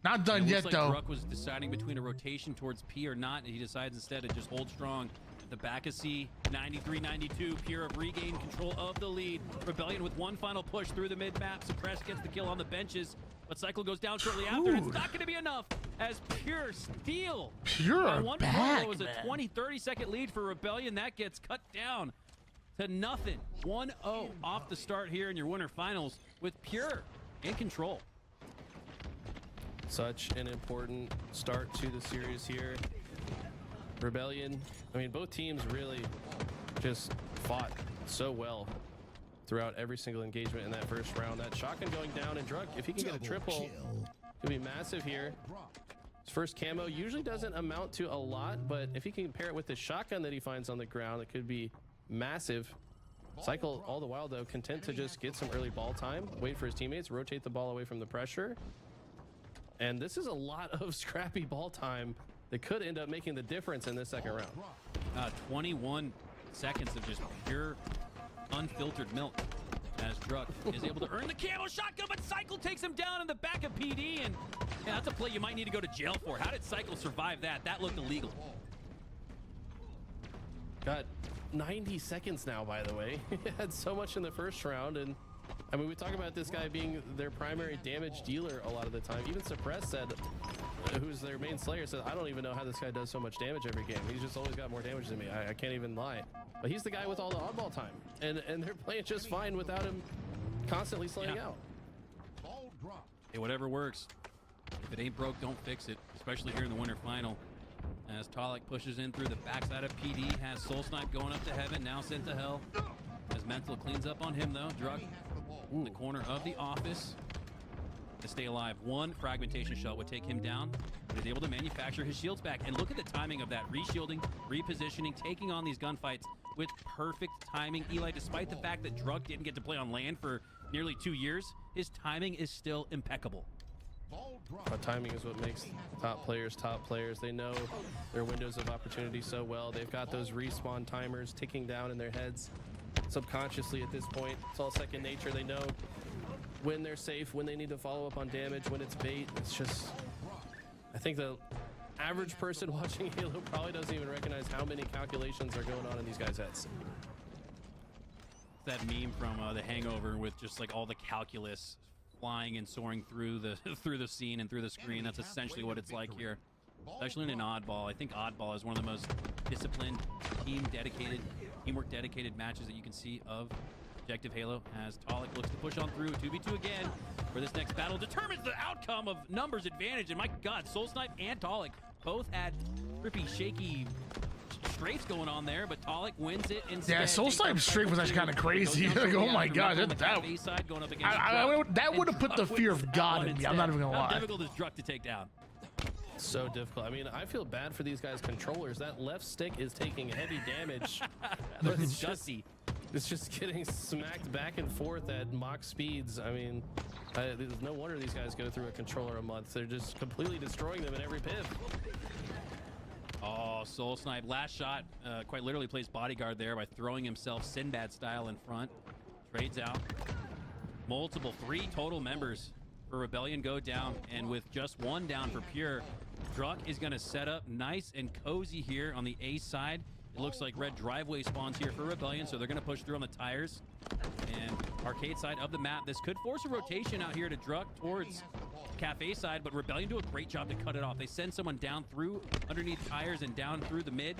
[SPEAKER 1] Not done yet,
[SPEAKER 5] like
[SPEAKER 1] though.
[SPEAKER 5] Druck was deciding between a rotation towards P or not, and he decides instead to just hold strong at the back of C. 93-92. Pure have regained control of the lead. Rebellion with one final push through the mid-map. Suppress gets the kill on the benches, but Cycle goes down shortly after. It's not going to be enough as Pure steal.
[SPEAKER 1] Pure
[SPEAKER 5] By one
[SPEAKER 1] back,
[SPEAKER 5] point, it was a 20-30 second lead for Rebellion. That gets cut down to nothing. 1-0 off the start here in your winter finals with Pure in control.
[SPEAKER 6] Such an important start to the series here. Rebellion, I mean, both teams really just fought so well throughout every single engagement in that first round. That shotgun going down, and Druck, if he can get a triple, could be massive here. His first camo usually doesn't amount to a lot, but if he can pair it with the shotgun that he finds on the ground, it could be massive. Cycle all the while though content to just get some early ball time, wait for his teammates, rotate the ball away from the pressure, and this is a lot of scrappy ball time that could end up making the difference in this second round.
[SPEAKER 5] 21 seconds of just pure unfiltered milk as Druck is able to earn the camo shotgun, but Cycle takes him down in the back of PD, and yeah, that's a play you might need to go to jail for. How did Cycle survive that? That looked illegal.
[SPEAKER 6] Got 90 seconds now, by the way. He had so much in the first round, and I mean, we talk about this guy being their primary damage dealer a lot of the time. Even Suppress said, who's their main slayer, said, I don't even know how this guy does so much damage every game. He's just always got more damage than me. I can't even lie. But he's the guy with all the oddball time, and they're playing just fine without him constantly slowing out.
[SPEAKER 5] Hey, whatever works. If it ain't broke, don't fix it, especially here in the winter final. As Talik pushes in through the backside of PD, has Soul Snipe going up to heaven, now sent to hell. As Mental cleans up on him though, Drug in the corner of the office to stay alive. One fragmentation shot would take him down, but he's able to manufacture his shields back. And look at the timing of that, reshielding, repositioning, taking on these gunfights with perfect timing. Eli, despite the fact that Drug didn't get to play on land for nearly 2 years, his timing is still impeccable.
[SPEAKER 6] Timing is what makes top players. They know their windows of opportunity so well. They've got those respawn timers ticking down in their heads subconsciously at this point. It's all second nature. They know when they're safe, when they need to follow up on damage, when it's bait. It's just, I think the average person watching Halo probably doesn't even recognize how many calculations are going on in these guys' heads.
[SPEAKER 5] That meme from The Hangover with just like all the calculus flying and soaring through the through the scene and through the screen. That's essentially what it's like here, especially in an oddball. I think oddball is one of the most disciplined, teamwork dedicated matches that you can see of Objective Halo. As Talik looks to push on through 2v2 again, where this next battle determines the outcome of numbers advantage. And my God, Soul Snipe and Talik both had trippy, shaky strafes going on there, but Talik wins it instead.
[SPEAKER 1] Yeah, Soul Snipe's strafe was actually kind of crazy. Like, oh my God, that would have put the fear of God in me. I'm not even gonna lie.
[SPEAKER 5] How difficult is Druk to take down?
[SPEAKER 6] So difficult. I mean, I feel bad for these guys' controllers. That left stick is taking heavy damage. It's just getting smacked back and forth at mock speeds. I mean, there's no wonder these guys go through a controller a month. They're just completely destroying them in every piv.
[SPEAKER 5] Oh, Soul Snipe, last shot, quite literally plays bodyguard there by throwing himself Sinbad style in front. Trades out. Multiple, 3 total members for Rebellion go down, and with just 1 down for Pure, Druk is going to set up nice and cozy here on the A side. It looks like red driveway spawns here for Rebellion, so they're going to push through on the tires. And arcade side of the map, this could force a rotation out here to Druk towards Cafe side, but Rebellion do a great job to cut it off. They send someone down through underneath tires and down through the mid.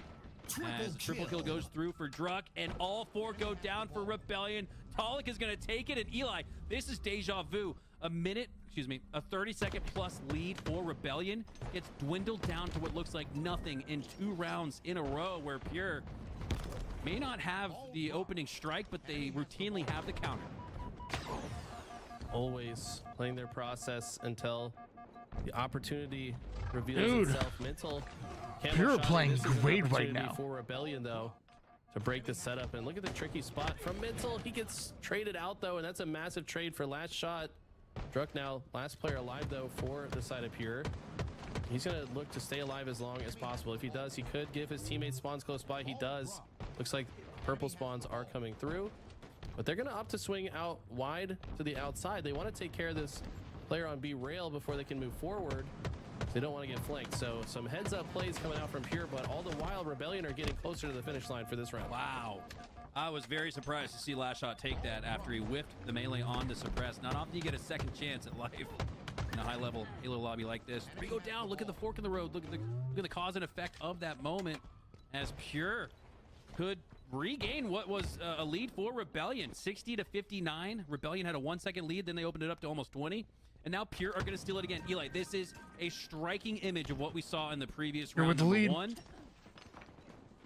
[SPEAKER 5] As triple kill goes through for Druk, and all 4 go down for Rebellion. Talik is going to take it, and Eli, this is deja vu. A 30-second plus lead for Rebellion gets dwindled down to what looks like nothing in 2 rounds in a row, where Pure may not have the opening strike, but they routinely have the counter.
[SPEAKER 6] Always playing their process until the opportunity reveals itself. Mental.
[SPEAKER 1] Pure playing great right now.
[SPEAKER 6] For Rebellion, though, to break the setup. And look at the tricky spot from Mental. He gets traded out, though, and that's a massive trade for last shot. Druk now, last player alive, though, for the side of Pure. He's going to look to stay alive as long as possible. If he does, he could give his teammates spawns close by. He does. Looks like purple spawns are coming through. But they're going to opt to swing out wide to the outside. They want to take care of this player on B rail before they can move forward. They don't want to get flanked. So some heads up plays coming out from Pure, but all the while Rebellion are getting closer to the finish line for this round.
[SPEAKER 5] Wow. I was very surprised to see Last Shot take that after he whiffed the melee on to Suppress. Not often you get a second chance at life in a high-level Halo lobby like this. 3 go down. Look at the fork in the road. Look at the cause and effect of that moment, as Pure could regain what was a lead for Rebellion. 60-59. Rebellion had a 1-second lead, then they opened it up to almost 20. And now Pure are going to steal it again. Eli, this is a striking image of what we saw in the previous round number 1.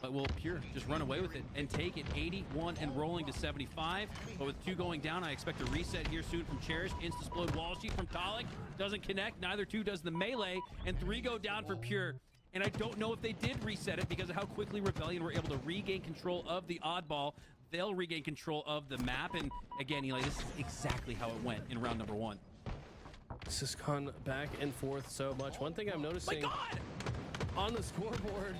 [SPEAKER 5] But will Pure just run away with it and take it 81 and rolling to 75? But with 2 going down, I expect a reset here soon from Cherish. Insta-explode wall sheet from Talik. Doesn't connect. Neither 2 does the melee. And 3 go down for Pure. And I don't know if they did reset it because of how quickly Rebellion were able to regain control of the oddball. They'll regain control of the map. And again, Eli, this is exactly how it went in round number 1.
[SPEAKER 6] This has gone back and forth so much. One thing I'm noticing on the scoreboard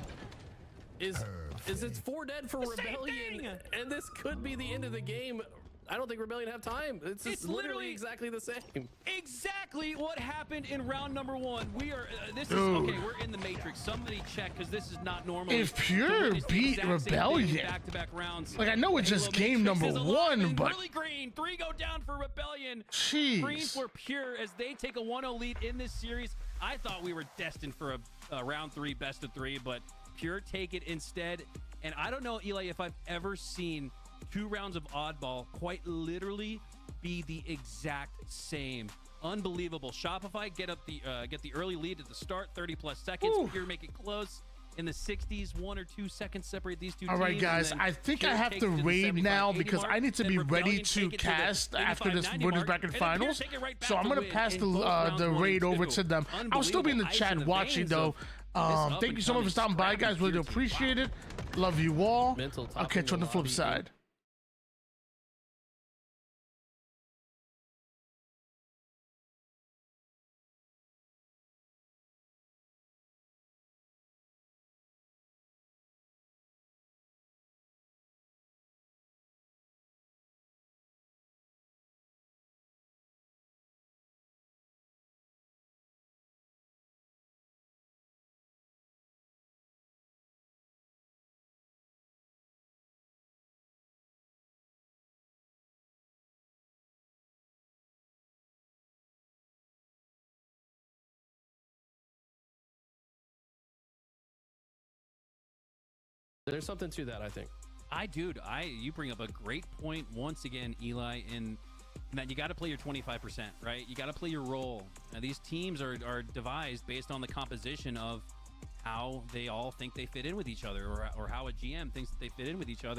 [SPEAKER 6] is it's 4 dead for Rebellion, and this could be the end of the game. I don't think Rebellion have time. It's literally exactly the same.
[SPEAKER 5] Exactly what happened in round number 1. We are okay. We're in the Matrix. Somebody check, because this is not normal.
[SPEAKER 1] If Pure beat Rebellion,
[SPEAKER 5] back-to-back rounds.
[SPEAKER 1] Like, I know it's just game number 1, but
[SPEAKER 5] really green. 3 go down for Rebellion.
[SPEAKER 1] Jeez.
[SPEAKER 5] Green for Pure as they take a 1-0 lead in this series. I thought we were destined for a round 3 best of 3, but Pure take it instead. And I don't know, Eli, if I've ever seen 2 rounds of oddball quite literally be the exact same. unbelievable. Shopify get the early lead at the start, 30+ seconds.
[SPEAKER 1] Ooh.
[SPEAKER 5] Pure make it close in the 60s, 1 or 2 seconds separate these two
[SPEAKER 1] All right,
[SPEAKER 5] teams,
[SPEAKER 1] guys.
[SPEAKER 5] and then
[SPEAKER 1] I think
[SPEAKER 5] Pure
[SPEAKER 1] I have
[SPEAKER 5] takes
[SPEAKER 1] to
[SPEAKER 5] it the
[SPEAKER 1] raid
[SPEAKER 5] 75,
[SPEAKER 1] now
[SPEAKER 5] 80
[SPEAKER 1] because
[SPEAKER 5] mark,
[SPEAKER 1] I need to
[SPEAKER 5] then
[SPEAKER 1] be ready
[SPEAKER 5] Rebellion
[SPEAKER 1] to
[SPEAKER 5] take it to the
[SPEAKER 1] cast after
[SPEAKER 5] 85,
[SPEAKER 1] this
[SPEAKER 5] 90
[SPEAKER 1] winners
[SPEAKER 5] mark,
[SPEAKER 1] bracket
[SPEAKER 5] and then Pure
[SPEAKER 1] finals.
[SPEAKER 5] take it right back
[SPEAKER 1] So I'm
[SPEAKER 5] to
[SPEAKER 1] gonna
[SPEAKER 5] win
[SPEAKER 1] pass
[SPEAKER 5] in
[SPEAKER 1] the
[SPEAKER 5] both rounds
[SPEAKER 1] the
[SPEAKER 5] 1
[SPEAKER 1] raid
[SPEAKER 5] and
[SPEAKER 1] over
[SPEAKER 5] 2.
[SPEAKER 1] to them. I'll still be in the
[SPEAKER 5] Unbelievable.
[SPEAKER 1] chat
[SPEAKER 5] Ice in the
[SPEAKER 1] watching
[SPEAKER 5] veins
[SPEAKER 1] though.
[SPEAKER 5] of
[SPEAKER 1] Thank you so much for stopping by, guys. Really do appreciate it. Love you all.
[SPEAKER 6] Mental
[SPEAKER 1] I'll catch you on the flip
[SPEAKER 6] lobby.
[SPEAKER 1] side.
[SPEAKER 6] There's something to that, I think.
[SPEAKER 5] You bring up a great point once again, Eli, in that you got to play your 25%, right? You got to play your role. Now, these teams are devised based on the composition of how they all think they fit in with each other, or how a GM thinks that they fit in with each other.